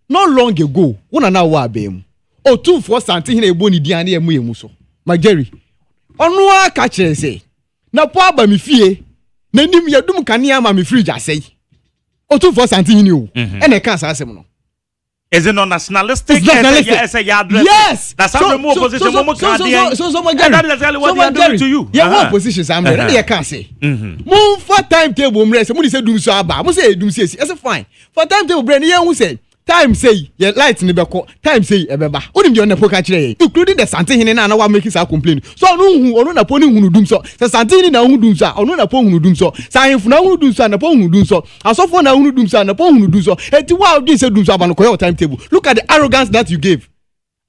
Not long ago, one now wa bem. O 2 for something in a boni diane emu so. My Jerry. Onu aka kire say. Na po aba mi fie. Na nim yadum kanea ma mi fridge asay. O 2 for something in you. And e kan sa asem no. Is it not nationalistic? Yes. That's how we move opposition. So my Jerry. That is exactly what they are doing to you. Yeah, one position am there. They can say. Move for timetable mre say. Mo say dum so aba. Mo say dum say. That's fine. For timetable bre ne who say. Time say your light ni beko time say ebeba onim de onepo ka kire including the santin na wa make sa complain so onu na poni hunu dum so the santin na hunu dum so onu na po hunu dum so sanfu na hunu dum so na po hunu dum so asofo na hunu dum so na po hunu dum so eti wa odi say dum so aba no koyo timetable. Look at the arrogance that you gave.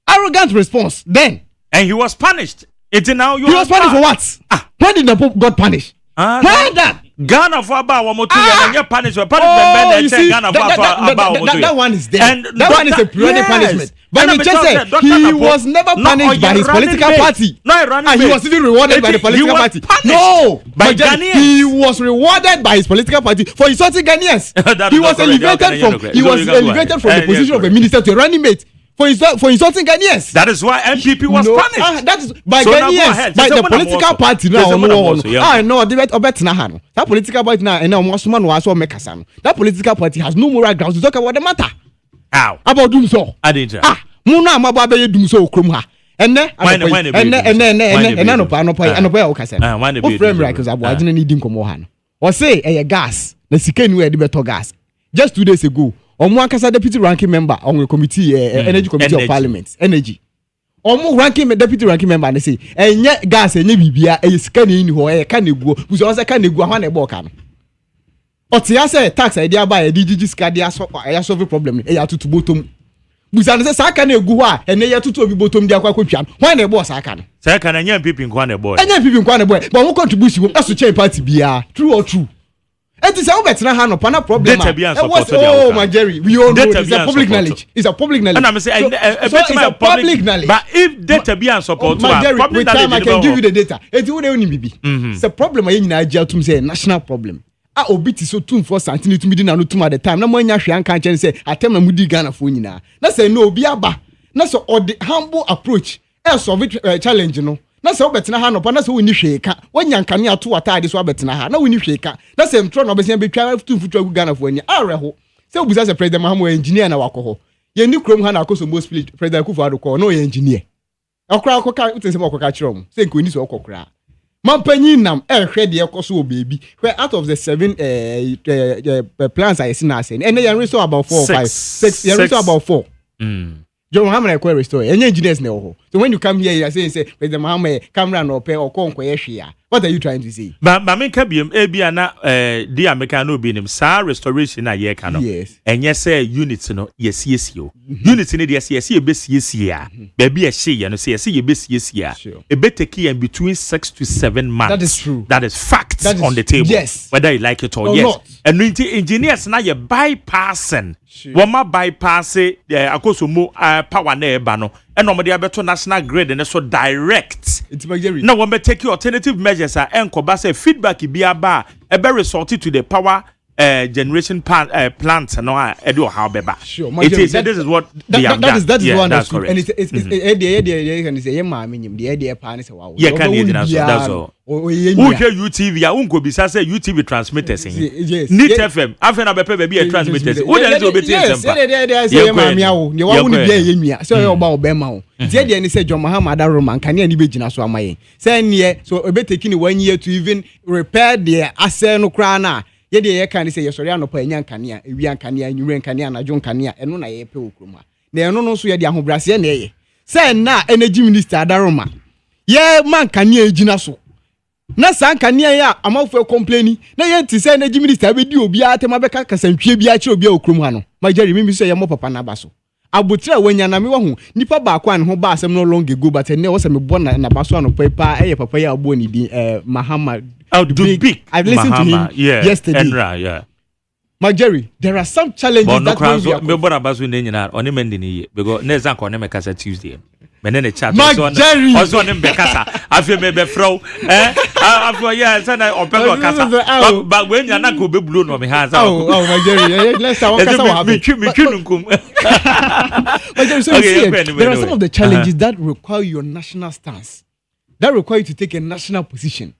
Arrogant response then, and he was punished. It's now you. He was punished for what? When did the Pope got punished? When that Ghana for about one more two and you're punished for Ghana for that one is there. And that one is a periodic punishment. But he just said he was never punished by his political party. And he was even rewarded by the political party. No, by Ghanaians. He was rewarded by his political party for insulting Ghanaians. He was elevated from the position of a minister to a running mate. For insulting Ghanaians. That is why MPP was punished. That is by Ghanaians, by the political party now. No, that political party now, and that political party has no moral grounds to talk about the matter. How? About doom so. I didn't. Muna mababe doom so krumha. And then or say a gas, the second way the gas. Just 2 days ago. Omwankasa deputy ranking member on the committee energy committee of parliament energy ranking deputy ranking member and say enye gas enye bibia e sika ni ho e ka neguo buso on say ka neguo ho na e boka no otia say tax e dia ba e digigi sika dia solve problem e ya tutu botom buso on say sa ka negu ho a ene ya tutu obi botom dia kwa kwatwa ho na e bo sa ka no say ka na nya pipi nkwa na boy enya pipi nkwa na boy but won contribution won aso chain party bia true or true. It is how better hand upon a problem. Oh my Jerry, we all know it's a public knowledge. It's a public knowledge. And I'm saying it's a public knowledge. But if data be and support, my Jerry, with time I can give you the data. It's what they only be. It's a problem. I in Nigeria to say national problem. I obit so too for something to be done to at the time. No more Nyashi can't say I tell them Mudi Ghana for you now. That's a no biaba. That's all the humble approach. Solve challenge, you know. na se obetena ha no pa na se woni hweka wanya nkane ato atade so obetena ha na woni hweka na se mtro na obesia betwa tumfutu agu Ghana fo anya areho se obusa se president Mahamo engineer na wakoho ye ni krom ha na akoso mo split president Akufo-Addo ko no ye engineer okra akoka utensem okoka kyerem se nkoni so okokra mampanyin nam ehwe de ekoso obebi where out of the 7 plans I see now say and they restore about 4 or 5 6 they restore about 4 John Muhammad Ekwe restore any engineers na ho so when you come here you are say President Muhammad camera no pay or konko ye hwea what are you trying to say but me ka biem e bia na di America no bi nim sa restoration na ye ka no enye say unit no yesiesie o unit ne de yesiesie besiesie a ba bi e hye ye no say ye besiesie a e beteki in between 6 to 7 months that is true that is fact on the table yes whether you like it or yes not. And engineers na ye bypassing woma bypass akoso mo power na eba no eno mo de abeto national grid and so direct na woma take alternative measures are enkoba say feedback bi aba e be result to the power generation plant no edo how beba it is this is what they have done that is one that's correct and it's you can say ye ma menyim the pan say wow yeah can you that's all who hear UTV a unko bisa say UTV transmitters need FM afa na bepe be transmitters who dey say obeti sempa yes say ma me awo ne wa wonu bia ye nwia so oba obema wo tie de ni say John Muhammad Roman kan ya ni begina so amaye say ne so obeteki ni 1 year to even repair the asset no kra na ye de ye kan say ye sori anopa enya nkania ewi nkania nyure nkania na jo nkania eno na ye pe okroma na eno no so ye de ahobrase na ye say na energy minister Adaroma ye man nkania ejina so na san nkania ya amafo complaini na ye nti say energy minister be di obi atema be ka kasantwie bi a kire obi a okroma no ma Jerry mimi so ye mo papa na baso abotra wanya na me wahu nipa ba kwa ne ho ba asem no long ago but ne wo se me bo na baso ano pepa eye papa ya abo ni di Muhammad big I've listened Mahama, to him yesterday. Enra, yeah. My Jerry, there are some challenges but that no me bora basu ne nyina oni mendi ni because next anko ne me kasa Tuesday menene chat so Jerry also ne be kasa afi me be fro afi yeah say na opego kasa but when you na go be blow no me hands oh my Jerry let's say what kasa wa me nkum my Jerry so there are some of the challenges that require your national stance that require you to take a national position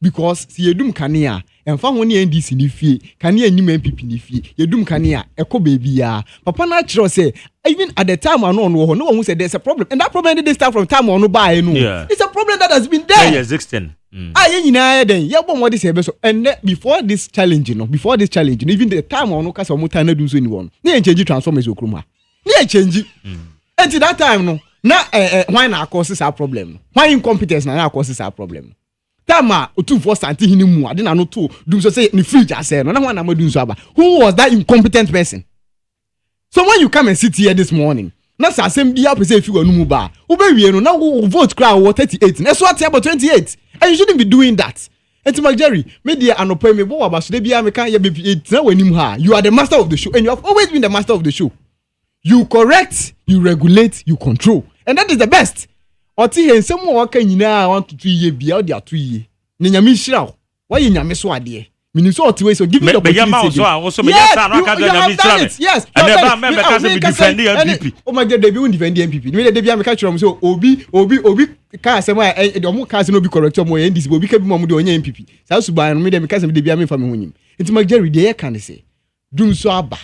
because si yedum kania emfa ho ne NDC ni fie kania enyim MPP ni fie yedum kania eko baby ya papa na kiro say even at the time I no ho no one say there's a problem and that problem didn't start from time on no buy no it's a problem that has been there yeah existing ye nyina then ye bo what say be so and before this challenge even the time on no kasa mo tan na dun so ni won na change transformers okruma na change until that time no na why na cause our problem why incompetence na cause our problem Tama otu santi hini mu ade na no to dum so say ni fridge ase no na ho na madun so aba who was that incompetent person so when you come and sit here this morning na sa asem bia pe say fi wanu mu ba wo be wie no na wo vote cry wo 38 na so ate about 28 and you shouldn't be doing that enti my Jerry me dia anopa me bo waba so de bia me kan ye be na wanim ha you are the master of the show and you have always been the master of the show you correct you regulate you control and that is the best oti hensem wo ka nyina want to ye bia o dia to ye ne nyame hira wo waye nyame so ade meaning so oti we so give me the opportunity so I so me yes no aka do nyame hira yes and never member ka say be defend the MPP oh my god they be won defend the MPP me dey bia me ka kire so obi ka asem a omo ka say no be correct omo ye ndisi obi ka bi mo de onye MPP sa suban no me dey me ka say me dey bia me fa me hunyim enti my Jerry dey kan say dum so aba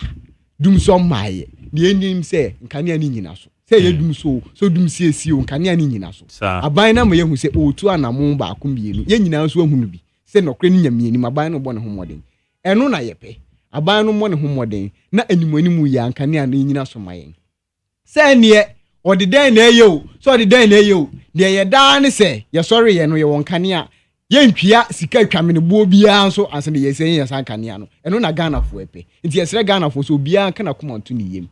dum so maye de enim say nkane ani nyina so say ye dum so dum siesie o nkane ani nyina so aban na me yehu say otu anamon ba akomienu ye nyina so ahunu bi say nokre ni nyamieni aban no bo ne homoden eno na yepe aban no mo ne homoden na animanimu ya nkane ani nyina so mayen say ne odiden na eyo so odiden na eyo de ye da ne say ye sorry ye no ye won kane a ye ntwia sika twamene bo bia so anse ne ye say ye san kane ano eno na Ghana fo epe nti ye sere Ghana fo so bia kana komanto ni yem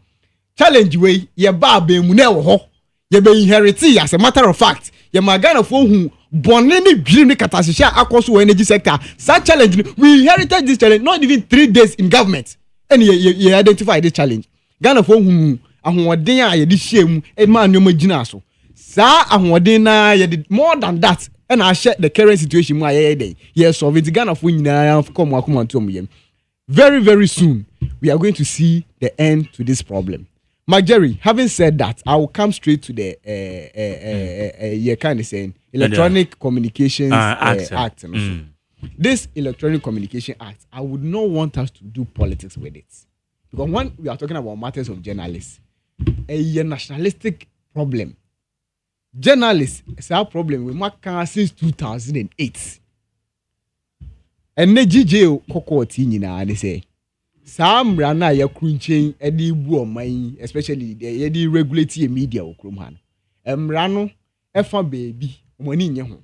challenge we ye ba mu na wo ho ye be inherit as a matter of fact ye magana fo hu bonne ni dwiri ni katasehia akoso energy sector such challenge we inherited this challenge not even 3 days in government and ye identify this challenge Ghana fo hu ahoden a ye di hyem e ma anoma gina so sa ahoden na ye more than that and I share the current situation mu aye dey ye solve it Ghana fo nyina come akoma ntom yem very very soon we are going to see the end to this problem. Jerry, having said that, I will come straight to the you kind of saying Electronic Communications Act. This Electronic Communication Act, I would not want us to do politics with it. Because when we are talking about matters of journalists, a nationalistic problem. Journalists, it's our problem with Macca since 2008. And the GJ Kokoti, they say, Sam Rana, ya crunching, Eddie Buomai, especially the Eddie regulatory media, Okrumhan. Rano, F baby, money in your home.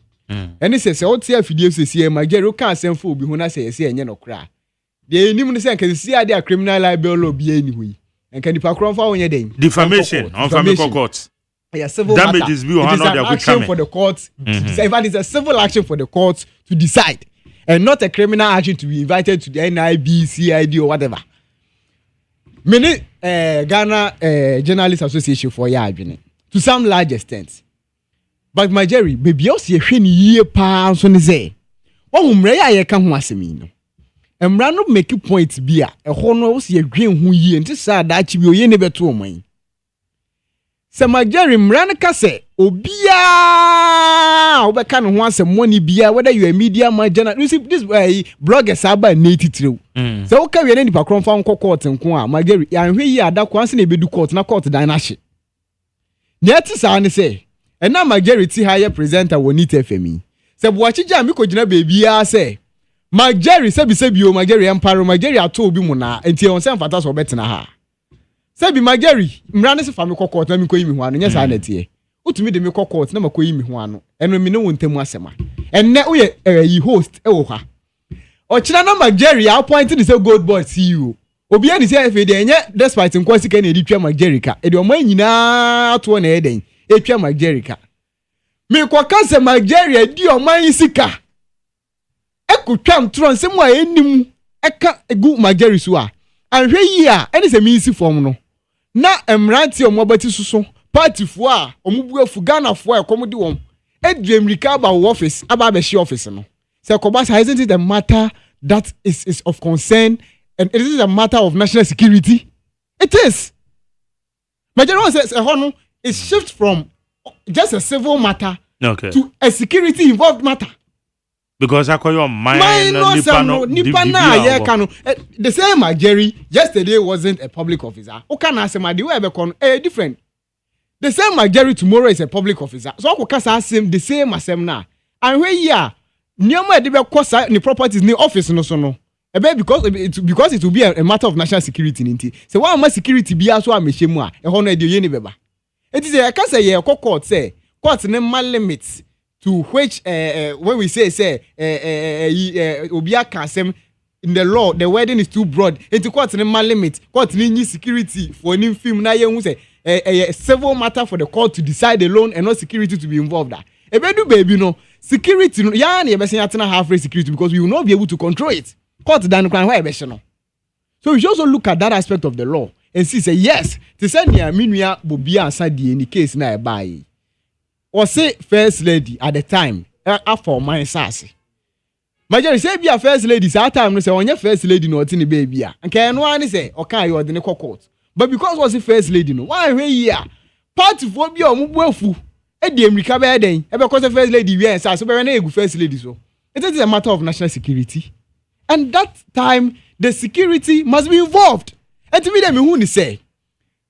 And it says, "All see if you see my girl can't send for be when I say, and you cry. They even say, can see their criminal liability be anyway. And can you pack around for your day? Defamation on family courts. Civil damages be it is an action for the courts. It is a civil action for the courts to decide, and not a criminal action to be invited to the NIB, CID, or whatever. Many Ghana Journalists Association for Yajini to some large extent. But my Jerry, baby, you see a shiny year pounds on the say. Oh, Mrea, come once a mean. And random make you points beer, a honor see a green who ye and sad that you will never to me. So my Jerry, Mranaka say, Obia, Obakan wants some money beer, whether you a media, my journal. You see, this way, bloggers are by native true. So, okay, we any background found court and Kwa, my Jerry, and we are that once in a bit court, not court, Dinashi. Yet, I say. And now my Jerry T higher presenter will need FM. Say watch jam me ko gina baby a say. My Jerry say bi my Jerry empire my Jerry ato bi mu na enti on say mfata so betena ha. Say bi my Jerry mrane se fa me kokot na me ko yimi ho anu nya sa na tie. Utumi de me kokot na mako yimi ho anu. Eno me no wontemu asema. Enne wo ye host e wo ha. O kira na my Jerry appointed the say gold boy CEO. Obi ani say efe de enye despite nkwasi ka na edi twa my Jerry ka. E de o man nyina ato na eden. Etwa Magerica. Me kwa kase Mageria di oman sika. Ekutwam tron se mo anim eka egu Mageri so a. Anhwe yi a ene se mi si form no. Na emranti omobati suso party fo a omubu afu Ghana fo a komodi won. Edrem Rikaba office aba be she office no. Se kobasa isn't it a matter that is of concern and it is a matter of national security? It is. Mageri says no. It shifts from just a civil matter to a security involved matter. Because I call you mine nipa na ye kanu. The same Jerry yesterday wasn't a public officer. O can ask him the way be kon different. The same Jerry tomorrow is a public officer. So I can ask him the same as him now. And where ya nyoma de be kosa ni properties ni office no so no. Because it will be a matter of national security nti. So why am security be aso amehye mu a e ho no e de ye ni beba. It is a case ye court say court ne limits to which when we say obia kasem in the law the wording is too broad. It court ne limit court ni security for any film na ye hu say a civil matter for the court to decide alone and not security to be involved. Ebedu baby no security no ya na ye be say atena half free security because we will not be able to control it. Court dan kwan why be no. So we should also look at that aspect of the law and see say yes to send ya minua bobia aside in the case na e buy or say first lady at the time after my sassy my Jerry say be a first lady that time no say onye first lady no oti ni baby a nke no ani say o kan you de ne court but because was the first lady no why hwe yi a party for bi o mu afu e de America be den e be cause first lady we say so be na egu first lady so it is a matter of national security and that time the security must be involved. And to me, them who say,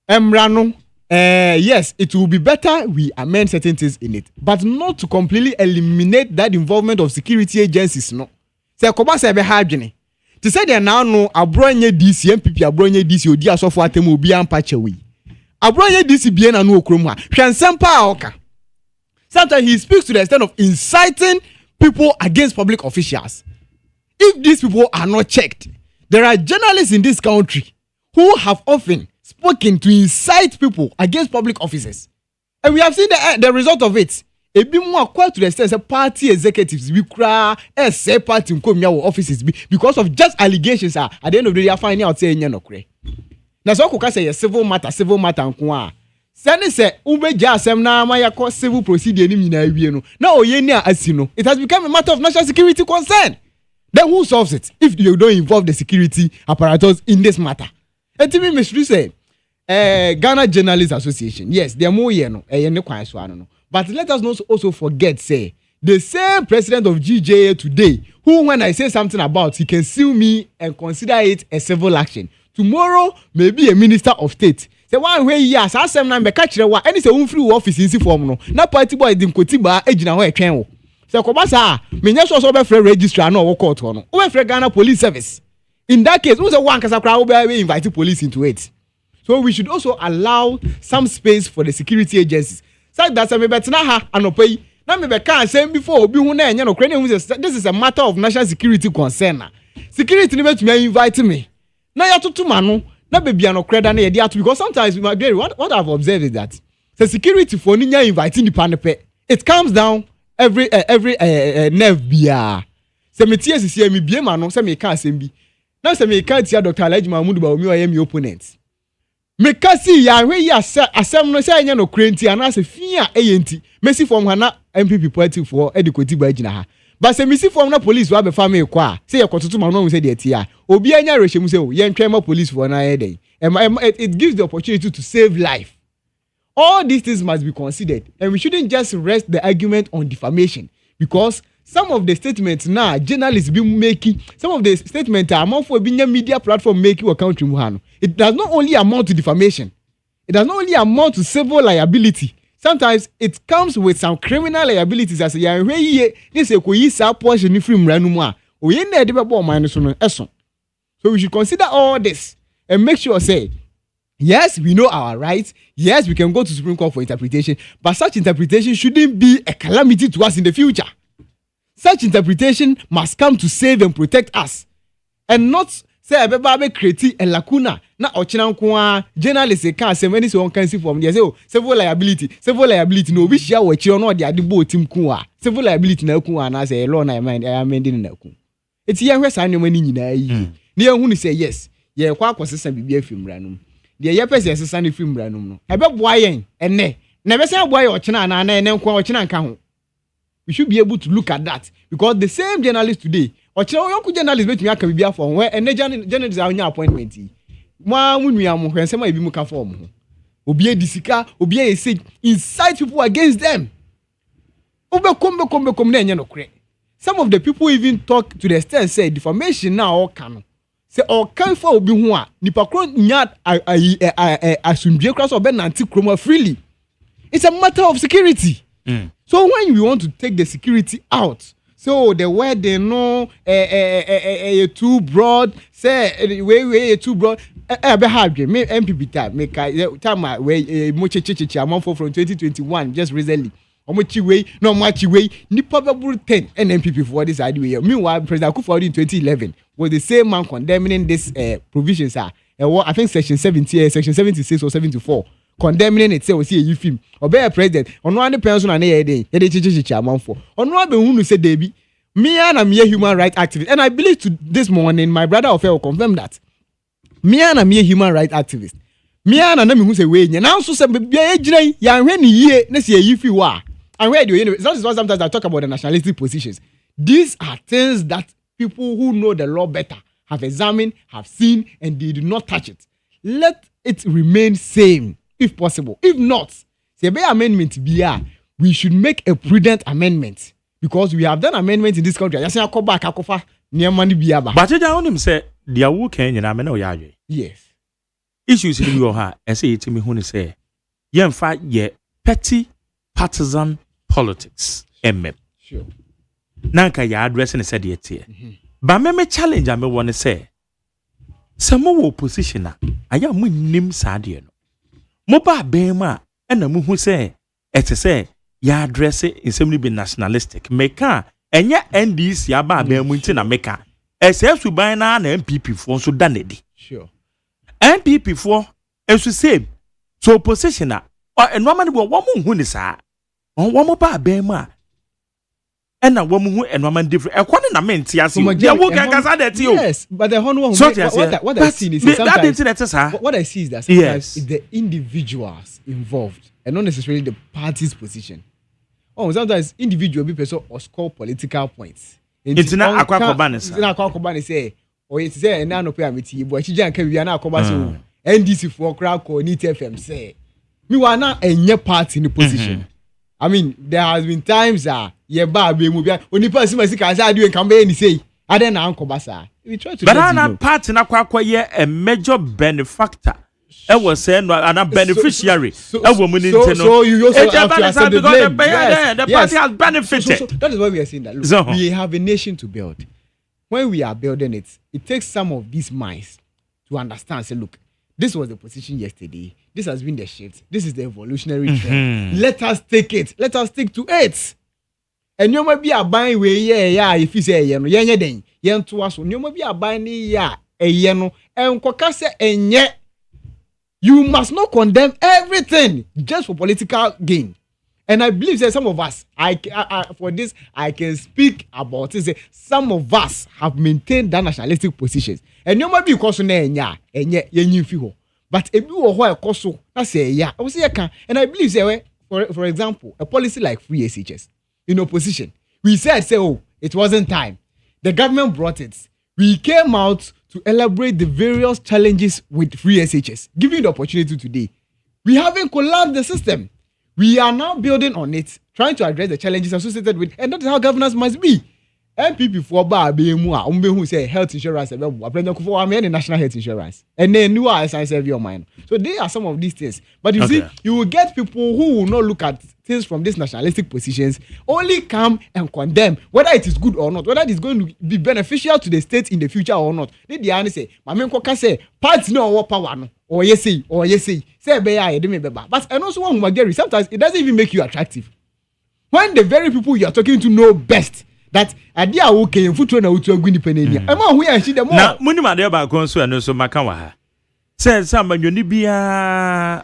Emrano, yes, it will be better we amend certain things in it, but not to completely eliminate that involvement of security agencies. No, say Kobasa be hardly. To say they now know Abronya DC, MPP Abronya DC, Odia so for Atemu Obi and Pachewi. Abronya DC bien and no Kroma. Shansampa Oka. Sometimes he speaks to the extent of inciting people against public officials. If these people are not checked, there are journalists in this country who have often spoken to incite people against public officers. And we have seen the result of it. A bit more quite to the extent that party executives we cry say party offices because of just allegations at the end of the day are finding out saying no cray. Now so I say a civil matter and Sani say ubeja asem na ma yakọ civil procedure ni nyina awie no. Na oye ni asino. It has become a matter of national security concern. Then who solves it if you don't involve the security apparatus in this matter? And to me, Mr. say, Ghana Journalists Association. Yes, they are more no. But let us not also forget, say, the same president of GJA today, who when I say something about, he can sue me and consider it a civil action. Tomorrow, maybe a minister of state. Say one way yes, I say na catch the one. Any say free office in form no. Na party boy dim kotiba ejina ho etwen wo. Say kobasa, me nya so be free registrar no wo court no. We free Ghana Police Service. In that case, who say one kasa kra wo be invite police into it. So we should also allow some space for the security agencies. So that's a me betina ha anopai. Na me be kan say before obi hu na enye no kra na this is a matter of national security concern. Security ni betumi invite me. Na ya tutu manu na baby no creda na yedi atu because sometimes what I've observed is that the security for ninya inviting the panepe it comes down every nerve bia se me tie sisi me bie ma no se me ka asem bi na se me ka tia Dr. Alhaji Mahmoud ba omi oyem opponent me ka si ya hwe ya asem no se anya no krenti ana se fia eyenti mesi form ha na MPP party for edikoti ba gina ha. But se misi form na police wa be family kwa say ye kototo ma no say de tia obi anya rehemu say ye ntwema police for na ye it gives the opportunity to save life. All these things must be considered and we shouldn't just rest the argument on defamation because some of the statements now journalists be making, some of the statements are among for being media platform making or country muhano. It does not only amount to defamation, it does not only amount to civil liability. Sometimes it comes with some criminal liabilities as ya hwe this ekoyi portion free mranu mu a oye na de bebo man so no eso. So we should consider all this and make sure say yes, we know our rights. Yes, we can go to Supreme Court for interpretation, but such interpretation shouldn't be a calamity to us in the future. Such interpretation must come to save and protect us and not say abeba be create a lacuna na ochina nko journalist can say when is one can see from there say oh civil liability no be share we chiro no de ade bo tim ku a civil liability na ku na say law na mind I amending na ku eti ye hwesa ne mani nyina yi ne ye hu ni say yes ye kwa akosesa bibia afimranum de ye pese sesa ne fimranum no ebe boa yen ene na be say boa ye ochina na na ene nko ochina nka ho. We should be able to look at that because the same journalist today ochina yoku journalist betumi aka bibia for where ene journalist anya appointment yi mo nua mo hwensem a bi mu ka form ho obi edisika obi ese incite people against them obekom na enye no kre. Some of the people even talk to the extent say defamation now all can say all can for obi ho a nipa kro nya asundwe kra so be nanti kroma freely. It's a matter of security. So when we want to take the security out, so the word they know too broad, say way too broad. Be hard. Me MPP time make time way much amount for from 2021 just recently. Omochi way no much way nipa be 10 NMPP for this idea. Meanwhile, President Akufo-Addo in 2011 was the same man condemning this provisions. I think section 70, section 76 or 74. Condemning it say we see a film or be a president on one person na ye dey chichi amount for on one be who say Debbie me and I'm a human rights activist and I believe to this morning my brother of will confirm that me and I'm a human rights activist me and me who say we now so say be ejire ya hwe ni ye na say yi fi wa and where do you know it's not sometimes I talk about the nationalistic positions. These are things that people who know the law better have examined, have seen, and they do not touch it. Let it remain same if possible. If not, say be amendment be we should make a prudent amendment because we have done amendments in this country. I say I come back akofa niam ni bia ba. But you don't him say dia wo kan nyina me na oyadwe. Yes. Issues in you ha e say it me hu ni say yemfa ye petty partisan politics. Sure. Nanka ya address ni said yet. Ba me challenge am won say some opposition aya mu nim sa de no. Mo ba ben ma na mu hu say ete say ya address insem be nationalistic. Meka enye NDC aba ben mu nti na meka. SF ban na MPP for so danedi. Sure. MPP for esu same. So opposition normally wo mo hu ni sa. Wo mo ba ben ma ena wo mu hu enwaman different ekwane na menti ase ya wo kan kasa that you. Yes, but the one what I see is sometimes what I see is that sometimes it's the individuals involved and not necessarily the party's position. Sometimes individual be person or score political points. It's not akwa say or it's say na no pay amiti but chi jan kan bia na akoba say NDC for crack or NIT FM say me wanna any part in the position. I mean, there has been times yeah, baby, when you pass my sick, I do and come and say, I don't know, Uncle Bassa. We try to. But I'm part in a major benefactor. I was saying, and a beneficiary. A woman in so you also have to accept the blame. The party has benefited. So that is why we are saying that. Look, we have a nation to build. When we are building it, it takes some of these minds to understand. Say, look, this was the position yesterday. This has been the shift. This is the evolutionary trend. Let us take it. Let us stick to it. And you might be a buying way, yeah, if you say, yen to us, you might be a buying, yeah, and Kokase, and yet you must not condemn everything just for political gain. And I believe that some of us, for this, I can speak about it. Say, some of us have maintained that nationalistic positions. And you might be because and but if you are also that's say yeah, I will say and I believe say for example, a policy like free SHS in opposition, we said it wasn't time. The government brought it. We came out to elaborate the various challenges with free SHS, giving the opportunity today. We haven't collapsed the system. We are now building on it, trying to address the challenges associated with, and that is how governance must be. MPP for who say health insurance, for national health insurance, and then new as I save your mind. So they are some of these things. But you see, you will get people who will not look at things from these nationalistic positions, only come and condemn whether it is good or not, whether it is going to be beneficial to the state in the future or not. They only say, "Mama Koka say, party no what power no, or yes say, say be I do me beba." But and also one who sometimes it doesn't even make you attractive. When the very people you are talking to know best that idea okay in foot na utu aguni penenia. Am I where she the more. Na muni ma de ba kon so eno so maka wa ha. Say manwoni bia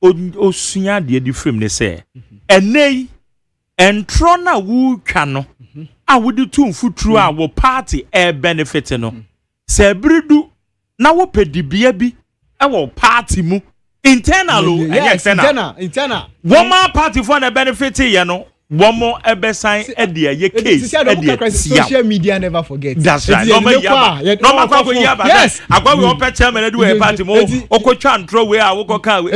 osua de di frame ne say. Enei entro na wu twa no. A wo de tu mfutru a wo party e benefit no. Se bridu na wo pedibia bi e wo party mu internal internal. One party for the benefit ye no. One more ebesign edia ye case edia social media never forget. That's right. No matter yes. Agwa we open chairman do a party mo okotwa ntro we a wokoka we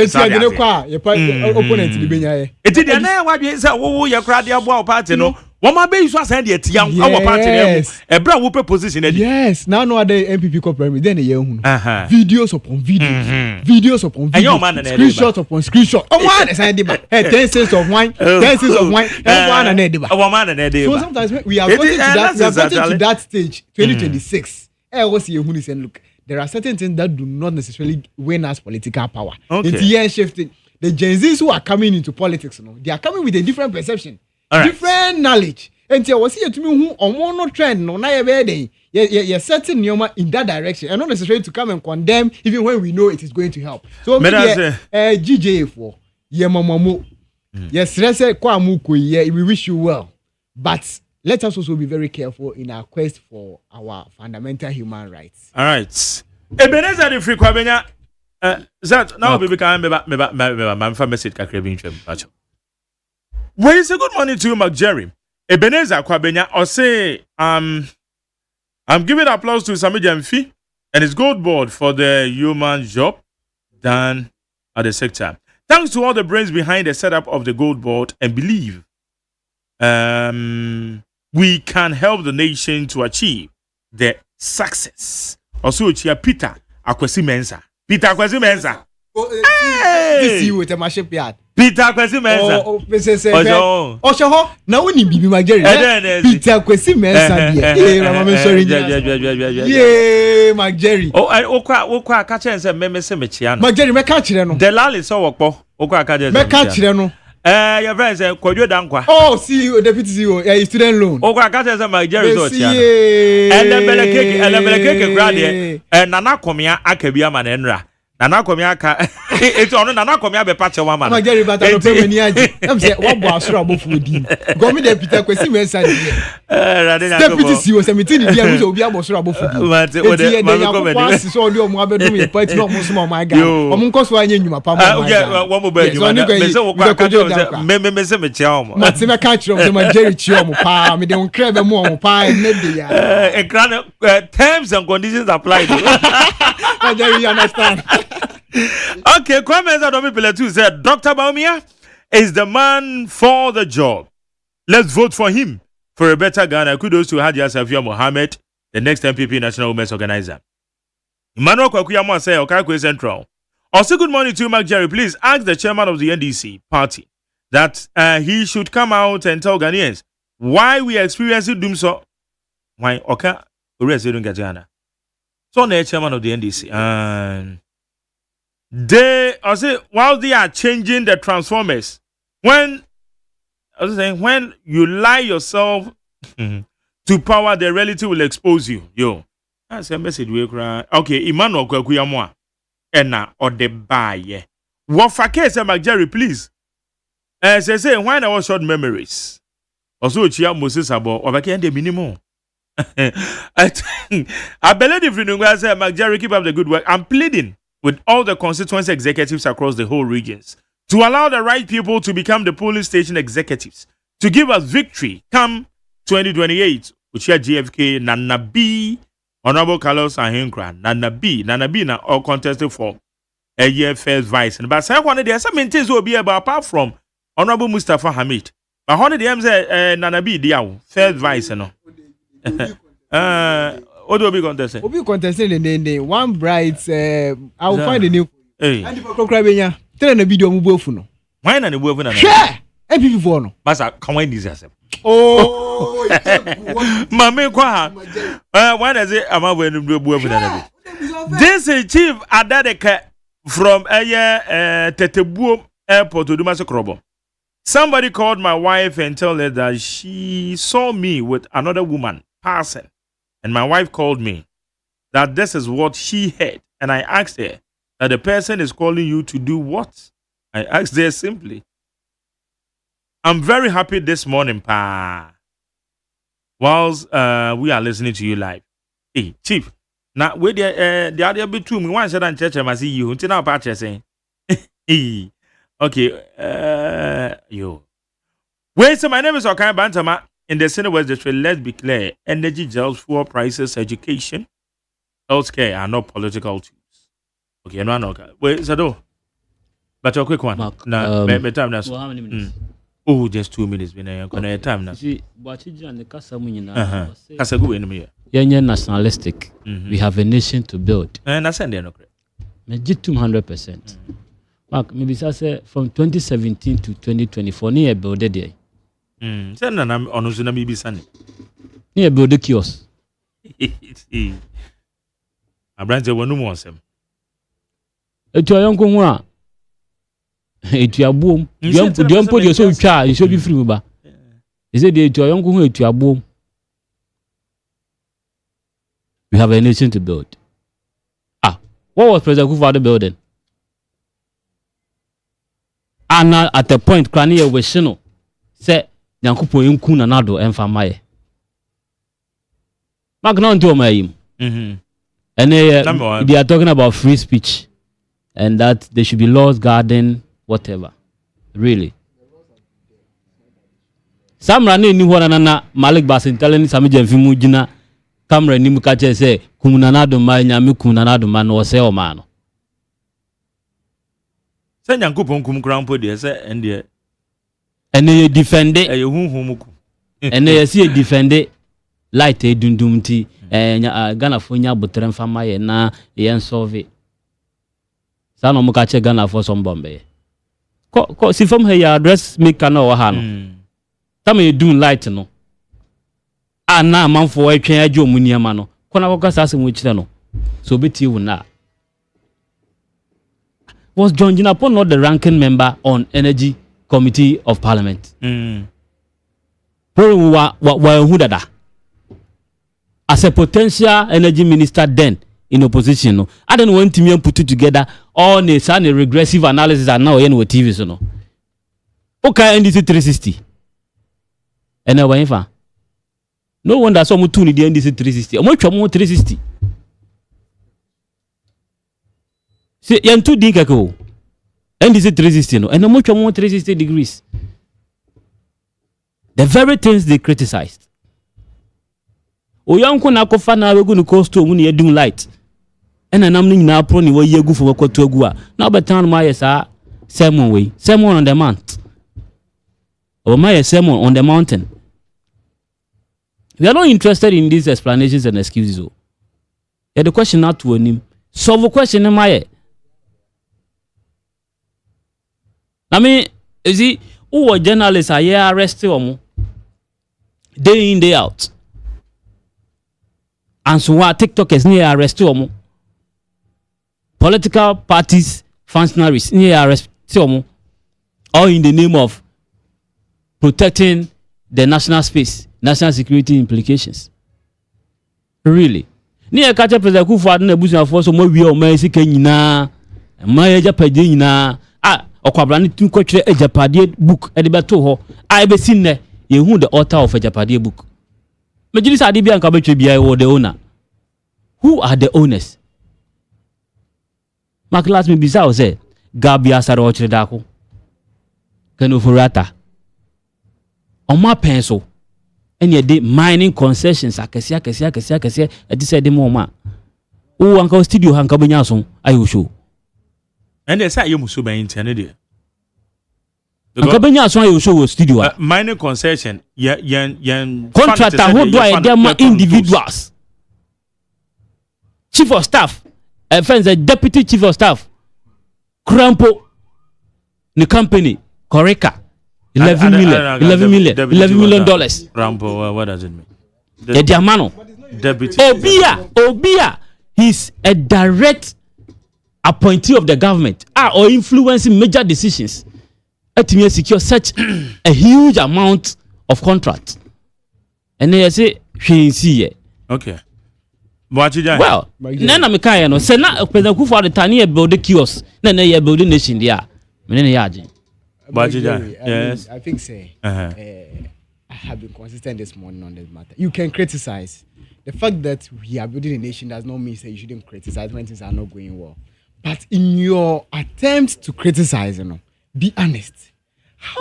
opponent ni benya ye. Eti de na wa dwe say wo ye kra de abo party no. One man be so asan de tia our party dem. E bra wo position edi. Yes, now no other MPP corporate then ye hu. Videos upon videos. Videos upon videos. Screenshots upon screenshot. Oh man, asan de ba. 10 cents of wine, 10 cents of wine. One na de ba. So sometimes we are getting to that stage 2026. Was ye hu say look, there are certain things that do not necessarily win us political power. It's year shifting. The Gen Zs who are coming into politics, they are coming with a different perception. Right. Different knowledge. And I was here to me who on no trend no na you're setting Nyoma in that direction and not necessarily to come and condemn even when we know it is going to help. So GJ for mamamu. Yes, we wish you well. But let us also be very careful in our quest for our fundamental human rights. All right. Ebenezer the free kwabenya that now we can me message kakre bi ntwam. Well, it's a good morning to you, McJerry. Ebenezer Kwabenya, or say, I'm giving applause to Sami Jamfi and his gold board for the human job done at the sector. Thanks to all the brains behind the setup of the gold board and believe we can help the nation to achieve the success. Also, Peter Akwesi Mensa. Peter Akwesi Mensa. This you with a machine yard. Peter Kwesi Mensa. Osho na woni bibi Mageri. Peter Kwesi Mensa dia. Mama sorry. Yeah, Mageri. Okwa ka kire nse meme se mechia no. Mageri me ka kire no. Delali so wokpo. Okwa ka kire. Me ka kire no. Your friend say Kwadwo Dankwa. Oh, CEO, deputy CEO, student loan. Okwa ka kire nse Mageri so tia no. Elebele keke grade Nana Komia akabia ma na nra. Nana Komia aka eti ono Nana Komia be pache wa ma. Ma Jerry bata no pe mani aji. Em say wo bo asoro abofu odi. Gomi de Peter Kwesi Mensa die. Deputy CEO se metini dia mu so obi abosoro abofu odi. Eti ma me komedi. Kwasi so odi omo abedum ye party no mo so ma my guy. Omo nkoso anya nyuma pa ma. Wo mo ba nyuma. Me se wo kwa ka me se me chia omo. Ma se me ka kire omo ma Jerry chia omo pa. Me de on kra be mo omo pa ne de ya. Terms and conditions apply. Jerry, you understand? Okay, comments on people too said Dr. Baumia is the man for the job. Let's vote for him for a better Ghana. Kudos to Hadia Safia Mohammed, the next MPP National Women's Organizer. Emmanuel Kwakuyamo say Okakwe Central. Also, good morning to Mark Jerry. Please ask the chairman of the NDC party that he should come out and tell Ghanaians why we are experiencing doom so. Why okay? So the chairman of the NDC and they I say while they are changing the transformers, when I was saying when you lie yourself to power, the reality will expose you. Yo, that's a message we cry. Okay, Emmanuel Kwakuyamo and now or the buy. What for case Jerry, please? As I say, when I was short memories. Also, Chia Moses about or the minimum. I believe if you say Jerry, keep up the good work. I'm pleading with all the constituency executives across the whole regions to allow the right people to become the polling station executives to give us victory come 2028. Uchia GFK, Nana B, Honorable Carlos Ahinkra, Nana B now all contested for a year first vice. And but say one of the some things will be about apart from Honorable Mustafa Hamid. But one of them say Nana B diao first vice no. What do we contest? Obi contesting the one bright. I will find a new. Hey, and the proclamation. Tell the video move no. Why not the move na? Share. MPP for no. Masa, come on this yourself. Oh. Mame kwa. Why does it? I'm going to do move na. This is Chief Adadeke from Tetebu Airport to Dumasi Krobo. Somebody called my wife and told her that she saw me with another woman passing. And my wife called me that this is what she heard. And I asked her that the person is calling you to do what? I asked her simply. I'm very happy this morning, pa. Whilst we are listening to you live. Hey, Chief. Now, where the other bit to me, one said and church, I see you. Until now, Patrick saying. Okay, yo. Wait, so my name is Okai Bantama. In the Center West District, let's be clear. Energy, jobs, fuel prices, education, healthcare are not political tools. Okay, no. Wait, Sado. But a quick one. Mark, now, time now. Well, how many minutes? Oh, just 2 minutes. Been time now. See, but you and the Casa Casa go in me. You're nationalistic. We have a nation to build. And I send there no credit. 200%. Mark, maybe say from 2017 to 2024, near build there. Send an on Uzuna be sunny. Near build the kiosk. A branch of one more. It's your young one. It's your boom. You don't put your soul child, you should be free. Is it the young one to your boom? We have a nation to build. What was President Kufuor building? And now at the point, Krania was Shino said, Yankupo Yunkuna Nado and Famaye. Magnon to my and they are talking about free speech and that there should be laws guarding whatever. Really. Some running new one and Malik Basin telling Samijan Fimujina, Camera Nimukache say, Kumunanado Manya Mukunanado man or say, man. Send Yankupo Kumkrampo, dear, and dear. And they defend it. And they see a defend it. Light a dundumti. And Ghana Funya Butren Famaye na yen solve it. Sano Mukache Ghana for some Bombay. See from her address make an or han. Tell me you do light no. And now man for a train Joe Muniamano. Konakoka Sassin which no. So bet you now. Was John Jinapon not the ranking member on Energy Committee of Parliament? As a potential energy minister then in opposition, I don't want to put it together all the sun regressive analysis and now in with TV. So no. Okay, NDC 360. And now whenever. No wonder some tune the NDC 360. Much more 360. See, yan two dinkako. NDC 360 no, and no much more 360 degrees. The very things they criticized. Oyanko na kofa na we go to coast to when you doing light. ɛna nam no nyinaa pro ne wɔyi agu fo wɔkɔto agu a na wobɛtena no mayɛ saa sermon wei sermon on the mount or my sermon on the mountain. We are not interested in these explanations and excuses. Yeah, the question not to him. Solve the question in my. I mean, is he who journalists are here arrested or day in, day out? And so what TikTokers near arrested or political parties, functionaries near arrested or all in the name of protecting the national space, national security implications. Really? Ni e kacha president Kufuor na busu afo so mo wi o ma sika nyina ma ya japade nyina okwabra ni tun kwatwere ejapade book e de beto ho e be sin ne ye hu the author of ejapade book. Majili sa ade bia nka betwe bia wo the owner. Who are the owners? Maklas me bisa o say Gabia Saro Chredako Kanu Furata Oma Penso any day mining concessions akasia at this the moment. Oh, Uncle Studio Hankabinyason, I will show. And they say you must be intended. Hankabinyason, I will show studio. Mining concession, yen contractor who do I them individuals. Chief of staff, friends, the deputy chief of staff, Crampo, the company, Koreka. $11 million. Rambo, what does it mean? Diamano. Deputy. Obia. He's a direct appointee of the government or influencing major decisions. Let me secure such a huge amount of contract. And they say, she see. Okay. Well, Nana Mikaya no, Sena President Kufuor the Tanya build the kiosks, then they are building nation there. Yes. I think I have been consistent this morning on this matter. You can criticize. The fact that we are building a nation does not mean that you shouldn't criticize when things are not going well. But in your attempt to criticize, be honest.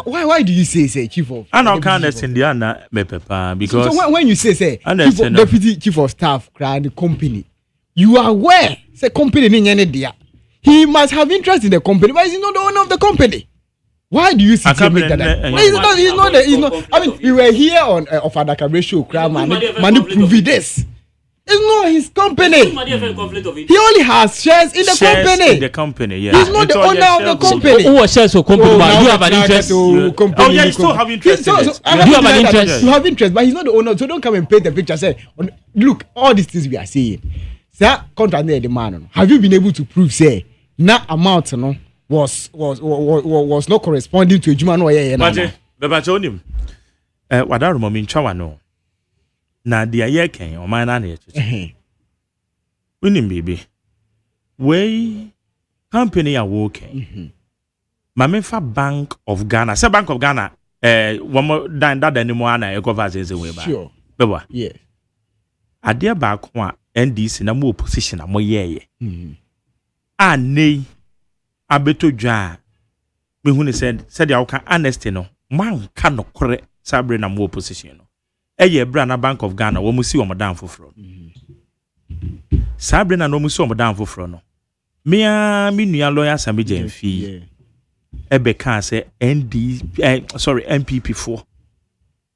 Why do you say chief of? I don't understand the because so when you say deputy chief of staff, the company, you are aware say company he must have interest in the company, but he's not the owner of the company. Why do you sit here make that? He's not. I mean, we were here on of Adaka show, Mani prove this. It's not his company. He only has shares in the company. In the company, yeah. He's not the owner of the company. Who shares of company? But you have an interest. Oh yeah, you still have interest. You have an interest. You have interest, but he's not the owner. So don't come and paint the picture. Say, look, all these things we are saying. Sir, contract the man. Have you been able to prove say that amount was not corresponding to a Juma no yeah. But onim. Wadaru mo minchawa no. Na dia ye ken o man na na echiche. Unim bibi. We company a working. Mamefa Bank of Ghana. Say Bank of Ghana one more dan that anymore na e cover say we ba. Sure. Beba. Yeah. Ade ba ko a NDC na mo opposition na mo ye. Nei abeto dwa me hu ne said dia wo ka honesty no man ka no kore sabre na mo opposition no eye bra na Bank of Ghana wo mu si wo modan foforo sabre na no mu si wo modan foforo no me nua lawyer Sami Jemfi ebe ka say MPP4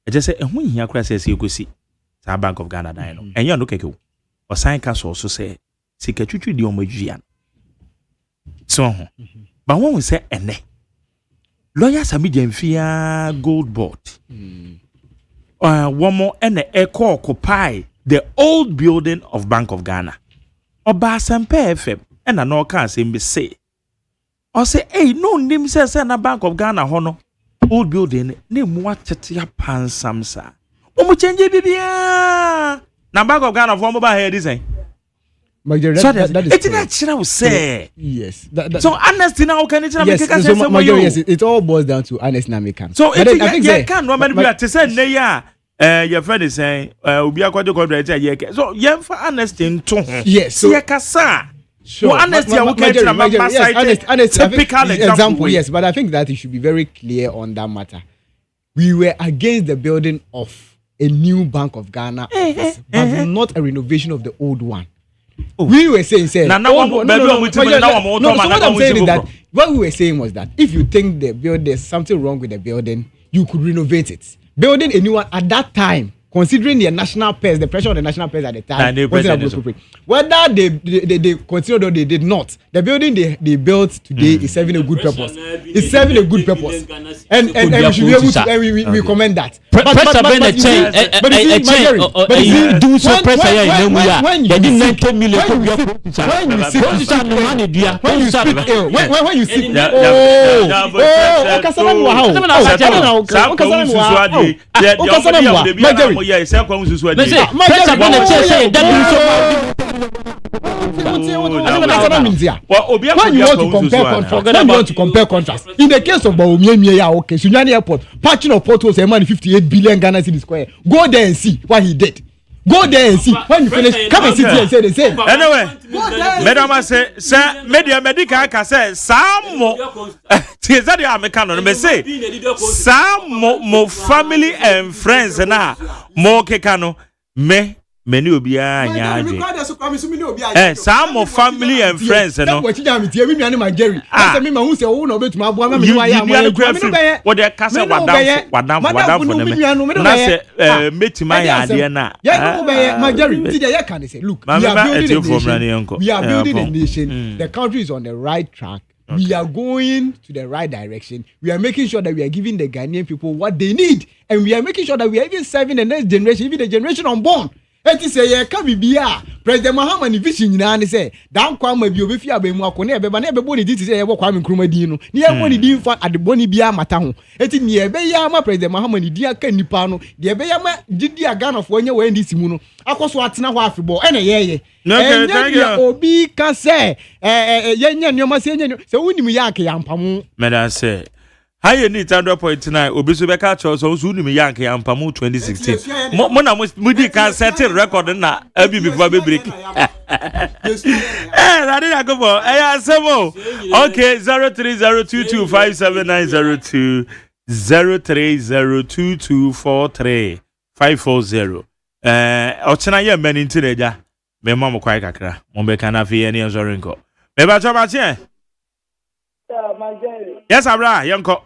e je say ehun hia kora say ekosi sa Bank of Ghana dan no enye no keke o sign ka so say sika twitwi di o madua so but when we say ene lawyer Sami Jemfi gold board one more ene occupy the old building of Bank of Ghana oba Sempe FM ena no kan say me say o say hey no nim say na Bank of Ghana ho no old building na mu atete ya pansam sa o mu change bibia na Bank of Ghana for mobile here design. So that say yes. So honesty now can it yes, it all boils down to honesty now can. So I think you can normally be to say your friend is saying obi akwaje kodre so you for honesty into yes so kasa sure honesty we can typical example yes, but I think that it should be very clear on that matter. We were against the building of a new Bank of Ghana office, but not a renovation of the old one. We were saying, say, no. What I'm saying is that what we were saying was that if you think there's something wrong with the building, you could renovate it. Building anyone at that time, considering the national pairs, the pressure on the national pairs at the time, whether they considered or they did not, the building they built today is serving a good purpose. It's serving a good purpose, and we should be able to. And we commend that. But do so pressure when you want to compare contrast, in the case of Baumia, okay, Sunyani Airport, patching of portals, 58 billion Ghana city square. Go there and see what he did. Go there and see. When you finish, come and sit here and say the same. Anyway, Madam say, sir, media medical can say, some Tizadi Americano, may say, some more family and friends and more Kekano, me. Many will be some of family and friends, and what you my Jerry. I mean, who say, oh, no, but my woman, what their castle, met my idea now. My Jerry, can say, look, we are building a nation. The country is on the right track. Okay. We are going to the right direction. We are making sure that we are giving the Ghanaian people what they need. And we are making sure that we are even serving the next generation, even the generation unborn. Eti say ye ka bibia President Mahama ni vision nyina ne say dan kwa ma bi obefi abemu akone ebeba na ebebo ni diti say ye bo kwa Nkrumah din no ne ye bo ni din fa adeboni bia mata ho eti ne ebe ya ma President Mahama ni dia ka nipa no de ebe ya ma gidi Ghana fo nya we ndisi mu no akoso atena ho afebo ene ye obi ka say ye nya nyoma say nya say unim ya aka ya mpamu meda say Haye ni 100.9 obiso beka cho so unu me yank yampamu 2016 mo na mudi kan set record na abi before be break I didn't go for okay 0302257902 0302243540 ochena ye mani ntireja me mama kwai kakra mo be kan afi ye ne nzorenko me ba cho ba che yes abra yanko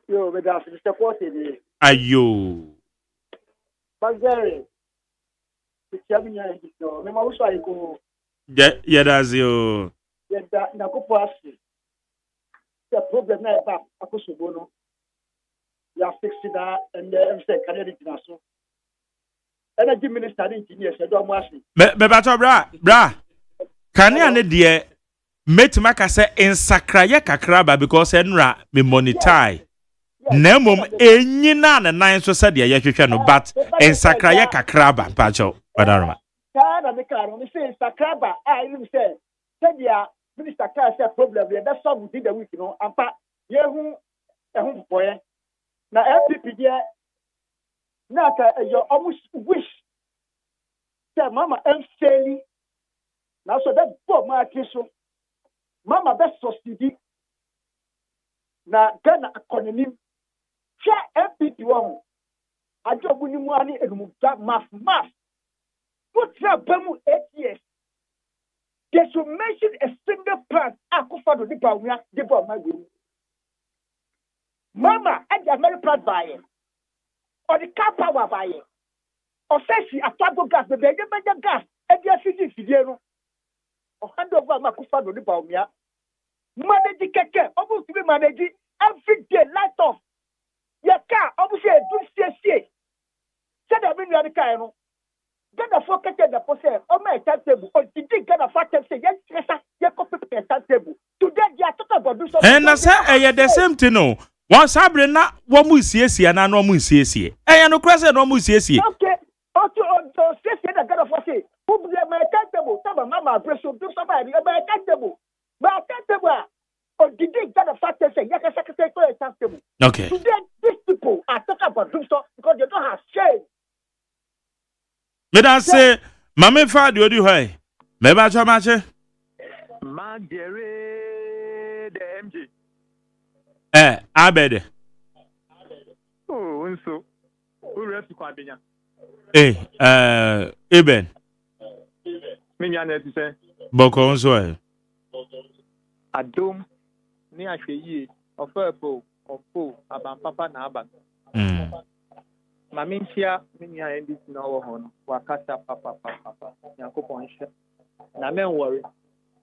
yo me da Mr. Forte ayo Bagere Tiamnya ito me ma uso ayiko ya dazio ya da na ko pasi the problem na ba akosobo no ya fix that and say Canada so energy minister and engineer said do mo asi me ba to bra Kania ne de metima ka say insakraye kakraba because enra me monetize nemom enyina na nan so said ya hwehwe no but insakraye kakraba pacho wadaroma kana me karo me say insakraba you say dia minister ka say problem we that solve within the week no ampa yehu ehun boye na FPP dia na ka your almost wish say mama emfeli na so that boy ma kiso mama best subsidy na Ghana economy share FPP one ajobu ni mu ani enum mass put bemu 8 years they should mention a single plant akufa do nipa wia de bo ma gbe mama and the American plant buy or the car power buy or say she atwago gas be gas e dia fidie no o hand over makufa do nipa wia manage keke almost be manage every day light off your car almost do see said that when you are the car no get the focus the process o my timetable o did get the fact say yes you copy the timetable today they are talking about do something and I say the same thing no one sabre na wo mu siesie na no mu siesie no kwese no mu siesie okay o say the get the say who be my timetable taba mama pressure do somebody my timetable but timetable or did they get the fact say yes secretary for a timetable okay today these people are talking about do so because they don't have shame. Me dan say mama fa de odi hoy me ba cho ma che ma dere the MJ abede oh unso who rest kwa benya eben Minya na ti say. Boko nso e. Adom ni ahwe ofepo opo abampapa na aba. Ma minchia minya ndis na wo ho no wakasa papa yakopon hye. Na men worry.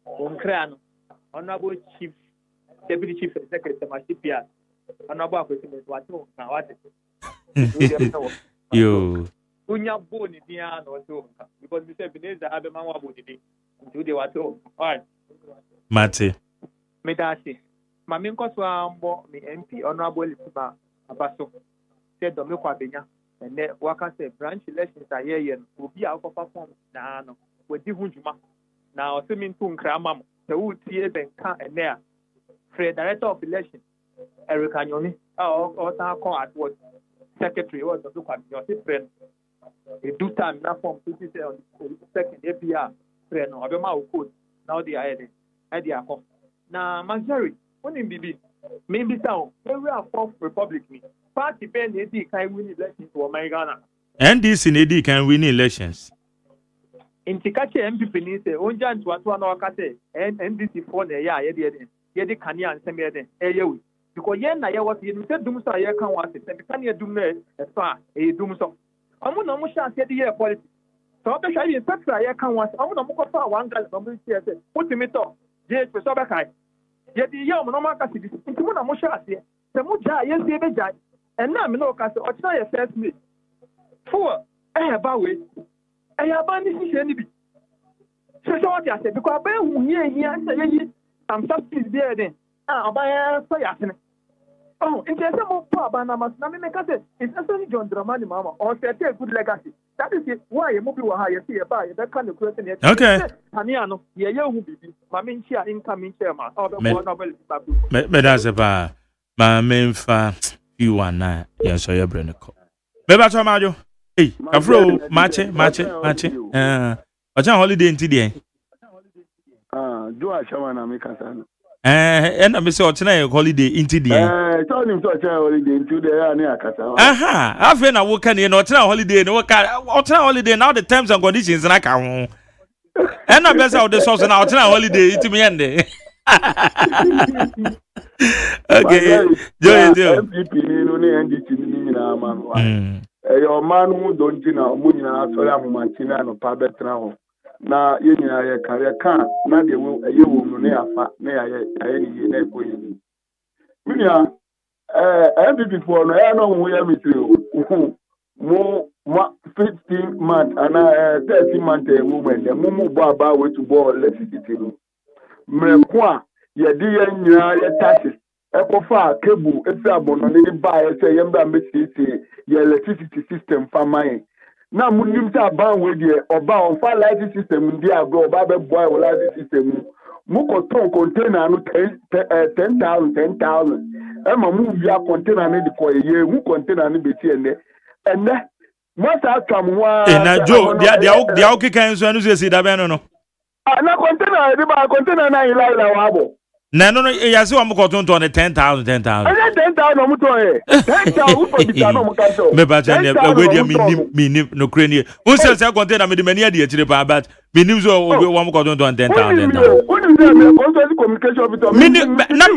Onkra no honorable chief deputy chief secretary Mashipia. Honorable akwesi watu na wate. Yo. Unya boni dia no to because we say Beneza abema wa boni di. Nti de watu. Alright. Mate. Medasi. Mami nkoso ambo mi MP honorable Lisiba Abaso. Said do me kwa benya. And waka say branch elections are here obi a okofa form na no. We di hunjuma. Na o se mi ntu nkra mam. Se wo tie benka ene a. Fred director of election Eric Anyomi. O ta call at what secretary was to kwa your friend. E do time na form 20 on second APR friend no abema o code. Now they are there. Na Majority Oni bibi, maybe sound. We are fourth republic me. Party pen AD can win elections to Ghana. NDC AD can win elections. In Tikache MPP ni say onja ntu atu na wakate NDC for na ya ye de kania nsem ye de eyewi. Because ye na ye was ye say dum so ye kan was say kan ye dum na fa e dum so. Amu na mu sha say de ye politics. So be sha ye petra ye kan was amu na mu ko fa one gal no be say put me to. Je pe so be kai. Yedi ya mo no maka sidi nti mo na mo hwa ase se mo ja ye se be ja enna me no ka se o tira ye first me for ba we ba ni si ni bi se so what ya say because ba hu ye hia se ye am substance there then ba ya so ya se oh in case mo pa ba na mas na me ka se it's actually John Dramani mama or set a good legacy that is why you move ha ye see ba ye be kan the question here okay tania no ye hu bibi ma me nchia incoming chairman me da se ba ma me fa you na ye so ye bre ne ko me ba to majo hey afro mache o chan holiday nti de do a shawa na me kasa na me say o chena ye holiday nti de tell him to chena holiday nti de ya na akasa afi na wo kan ye no chena holiday no ka o chena holiday now the terms and conditions na ka ho na be say o de source na o chena holiday nti me yende okay jo MPP ni no ne NDC ni na man wa your man who don't know mo nyina so ya mo mantina no pa betra ho na ye nyina ye kare kan na de wo ye wo no ne afa na ye ni ye na ko yi minia MPP for no ya no wo ya mitri mo 15 month ana 30 month movement mo bo aba we to ball electricity no mreko a ye di ye nyina ye taxes ekofa kebu efi abono ni ba ye say ye mba mbesisi ye electricity system fa mine na munim ta ban we de oba on fa light system ndi agro oba be boy o light system mu ko ton container no 10,000 e ma mu via container ni de ko ye mu container ni be ti ene mo sa twam wa na jo dia o kikan so anu se da ben no na container de ba container na ila wa abo no ya se wa mo ko ton 10,000 10,000 mo to 10,000 for the no mo kan so me ba chen we dia minim no kreni o se container me de mani ade akire pa but minim so wa mo ko ton 10,000 communication officer na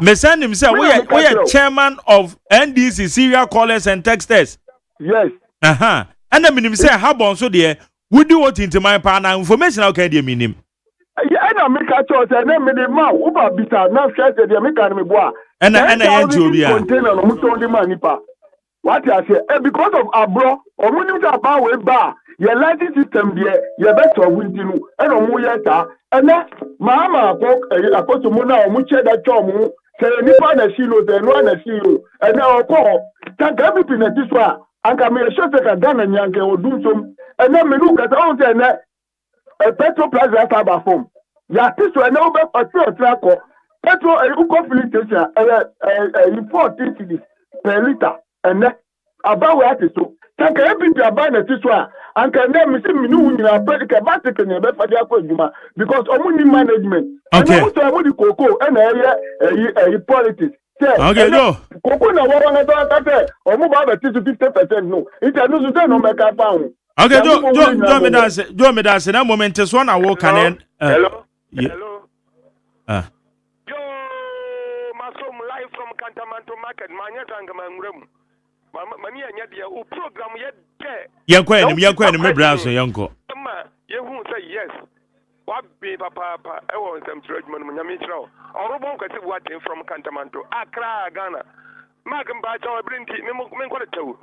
me send him say we are chairman of NDC serial callers and texters yes and the minim say how bon so there we do what into my partner information how can dey minim na make a choice and then me the man who ba bita na share the make an me boa and NGO bia container no muto ndi man nipa what I say because of abro omunim ta ba we ba your lighting system there you better wintinu and omu yeta and mama akoto mo na omu che da chomu say nipa na shilo say no na shilo and okọ tanka everything na tiswa anka me show say ka Ghana nyanke odunsom and then me look at all say na petrol price that about form. Ya tiso ene obe petrol trako. Petrol uko filling station 40 cedis per liter. Ene about where tiso. Tanka everything about na tiso a anka ne mi se mi nu nyina pedika batike ne be fadi akọ adwuma because omu ni management. Okay. Ene so di koko ene eye politics. Okay, no. Koko na wo na do ata omu ba be tiso 50% no. Ita no so no make up Okay, Joe Medase, na moment is one walk and hello. Masom live from Cantamanto Market, Manya Tangaman. Mania Yadia, who program yet there. Yanko and my browser, Yanko. You who say yes. What be papa? I want some treatment, Manyamitra. Or won't get what from Cantamanto, Accra, Ghana. Markham Bacho, bring tea, Menquato.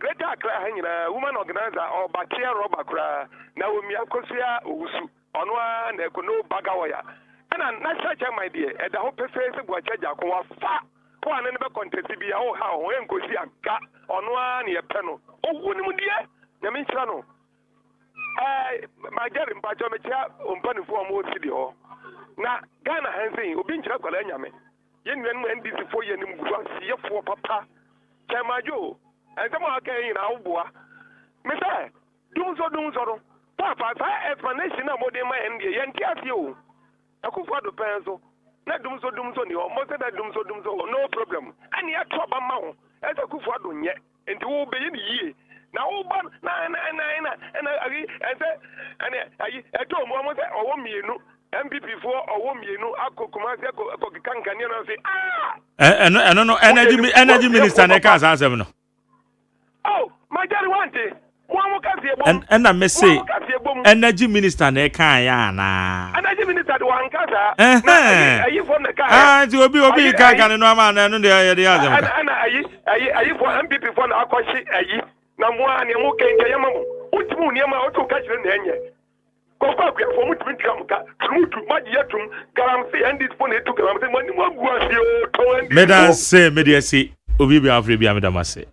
Greater Accra, woman organizer or Batia Robacra, Naomi Akosia, Usu, Onwa, Nekono Bagawaya. And I'm not such a my dear, and the whole face of what Jacoa far. One never contest to be how when go see a cat on one year panel. Oh, wouldn't you, Yamichano? My dad in Pachomecha, Umpani for more city hall. Now, Ghana has saying, Ubincha Colanyame. Yen when this 4 years in for papa, Chamajo, and some are carrying our boa. Messiah, do so. Papa, explanation about them and the Yantia. I could for the pencil. Not doom so or most of that doom so no problem. And yet, top amount as a good for doing yet, and to obey the year. Now, and I told Mama that I want me, MPP4 or want me, I could come out and say, I don't know, energy minister, and I can't answer. Oh, my dad wanted. And I may say, energy minister, ne kayana. Energy minister, one casa. You from the car? To be Kagan and Norman and the other. And I for MPP for Aquashi, Namuan, and Muka, Yamamu. Which moon Yama to catch the name? Go back for which will come to my yetum, Garamsi, and this phone to Garamsi, when one was your toe. Medan say, Mediasi, Obi Afri Biamadamase.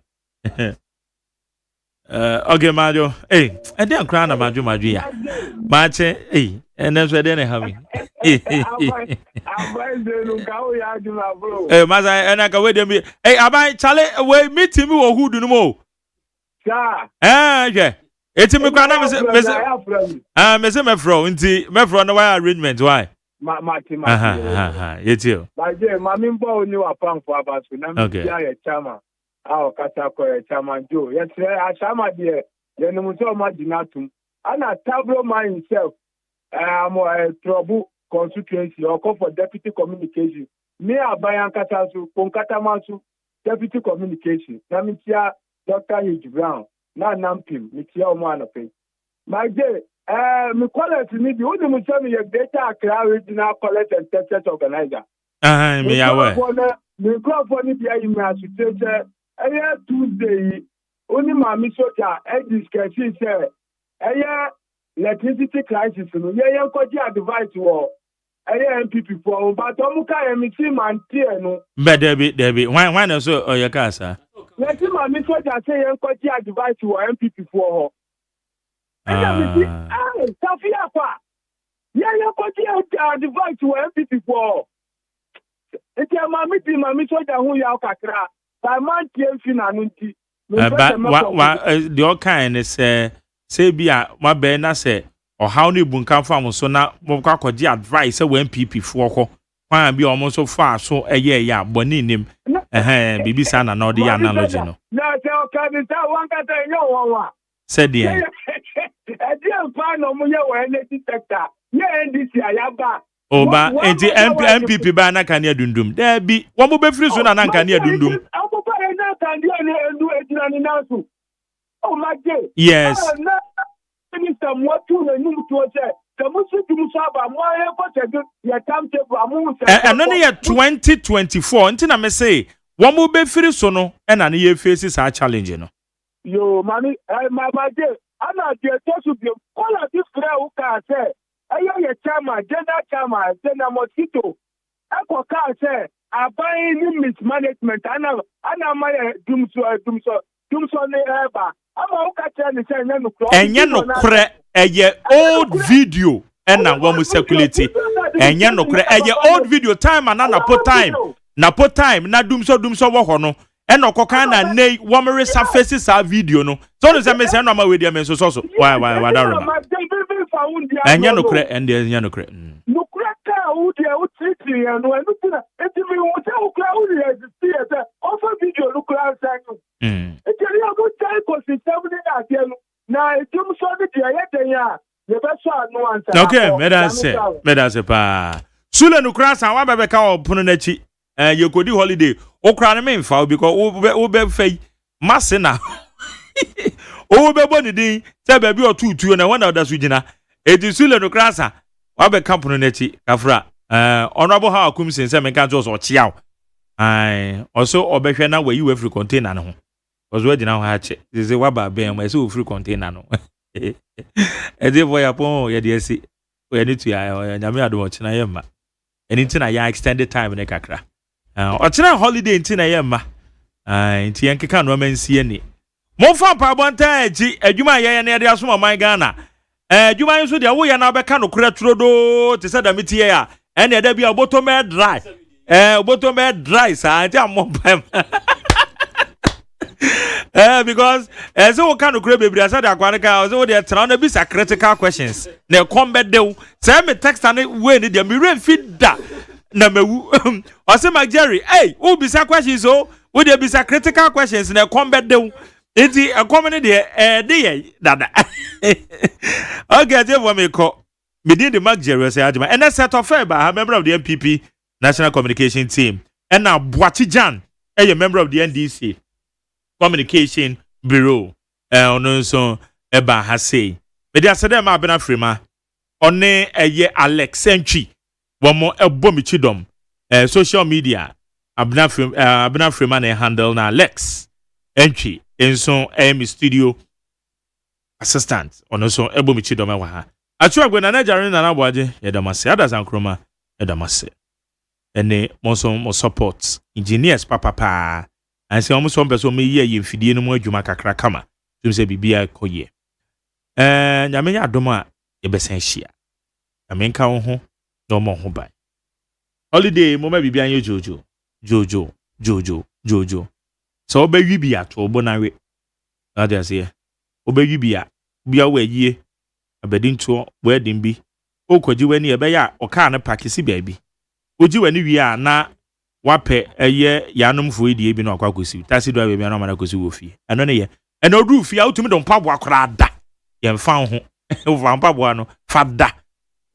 Okay, Majo. Hey, and then crown of Majo. Marche, hey, and that's where they have me. Hey, Maza, and I can wait a minute. Hey, I Charlie, away, meet him or who do no more. Yeah. It's a crown of Mr. Mefro, into Mefro, no arrangement. Why? Martin, it's you. My dear, Mammy Bow knew a pump for about okay. Chama. Our Catako, Chaman Joe. Yes, I Chama dear, then Muso Maginatum. And a tableau myself. I'm a trouble constituency or call for deputy communication. Me, I buy Ankatasu, Ponkatamasu, deputy communication. Namitia, Dr. Hugh Brown, now Nampim, Mitia Manape. My dear, me call it to me, the only Musomi, your data original collect and test organizer. Me aware. Me call for the association. Tuesday, only my Missoka, discussion, sir. Electricity crisis, yeah, advice war. MPP for, but Omuka and Missy Mantiano. But Debbie, why not so, or your casa? Let him, my Missoka say, advice war MPP for her. Safia, yeah, advice war MPP for. It's a mammy, my Missoka, who you are. The kind is say be a my banner say or how new bunkan farm so now Mokako advice when PP for why be almost so far so a year ya boni him Bibi Sana no the analogy no. Said the end. Oh, but MPP banner can you dundum? There be one more be free soon and can you dundum? Oh, my dear. Yes. And only at 2024, until I may say, one more be free soon and an year faces are challenging. Yo, mommy, my dear, I'm not here to be all of this girl who can say. Ayo chama, gender chama, then a mosquito. Ako ka say, I buy mismanagement. Ana my dumso ne eba. Ama uka tell say no cross. Enya no kre eye old video na wo circulate. Enya no kre eye old video time and na put time. Na put time na dumso wo ho no. And no kokana nei wo me resurface sa video no. So no say me say no ma we dey me so. Why that Enya no kre and enya no kre. No kre ka u dey u treat ya no enu tina eti mi u say u kra u dey see offer video no kra say no. Eti ya go try ko system dey na there no. Na Okay, medase pa. Sule no krasa wa bebe ka opono na chi. Yekodi holiday. O kra ne memfa because wo be fai masina. O be boni din se baabi otutu na wana oda so gina. Edi Sule no krasa wa be ka opono na chi kafra. Honorable how akumsin se menka jo so chiaw. Also obehwe na we you free container no ho. Ozo gina ho ha che. Ze wa ba ben ma se o free container no. Ede boy apon ye de esi. We need to ya nyame ado china yemma. Eni ntina ya extended time ne kakra. Ochina holiday ntina yemma. Nti yankeka no mansie ni. Mo fa pa bonta eji adwuma ye ne de aso man Ghana. Adwuma nso de wo ya na be ka no kura turodo te se da mitie ya. Ene da bia oboto me dry. Oboto me dry sa nti amopam. Because so kind of crave baby, I said aquatica, so they are be critical questions. They come back there. Say me text and way they me feed that. Na me I say my Jerry, hey, who be questions so? Would there be critical questions? They come back there. It's a comedy there, dada. Okay, therefore me call me did the Mark Jerry say and that's set of fair by a member of the MPP National Communication Team. And now Boachi Jan, a member of the NDC Communication Bureau. Ono so eba ha say. Me dia sede ma bena frema. One eye Alex Entry. Womo ebo mi chidom. Social media abena frema na handle na Alex Entry. Enso mi studio assistant. Ono so ebo mi chidom wa ha. Atu agwe na jare na boaje yedamase. Adazan kroma yedamase. Ene mo support engineers papa. And say almost one person me ye mfidie no mu adwuma kakra kama tum se bibia koye nyame nya adoma e besen hia nyame nka wo ho no mo ho bai holiday mo ma bibia nye jojo so obawi bia to obo na we that is here obawi bia wa yie abedin to wedding bi okoji wani e be ya oka na pakisi baabi oji wani wi a na wape eye yanom fo edie bi na akwakosi tasi do abia na ma na kosi wo fi eno ne ye eno du fi a utumi don pabo akora da ye mfa ho wo pabo ano fada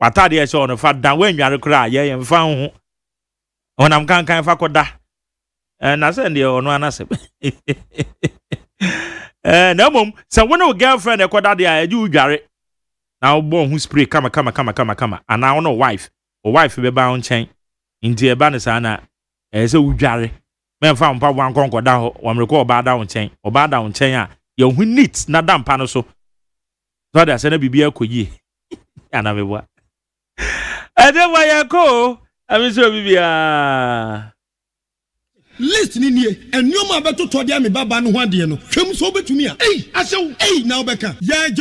watade ye so no fada wanware kora ye mfa ho onam kan fa koda na se ndie ono anase na mom se wona girlfriend e koda de a eji udware na wo hu spray kama ana ono wife be ba on chen ndi e ba ne sa na se udware memfa mpa wan konkoda ho wamreko oba da won chen a ye hu neat na dampa no so so da se na bibia koyi ana bebwa ade wa yako amiso bibia list ni nie enyo ma beto to dia me baba no ho ade no hwem so betumi a ashew na obeka ya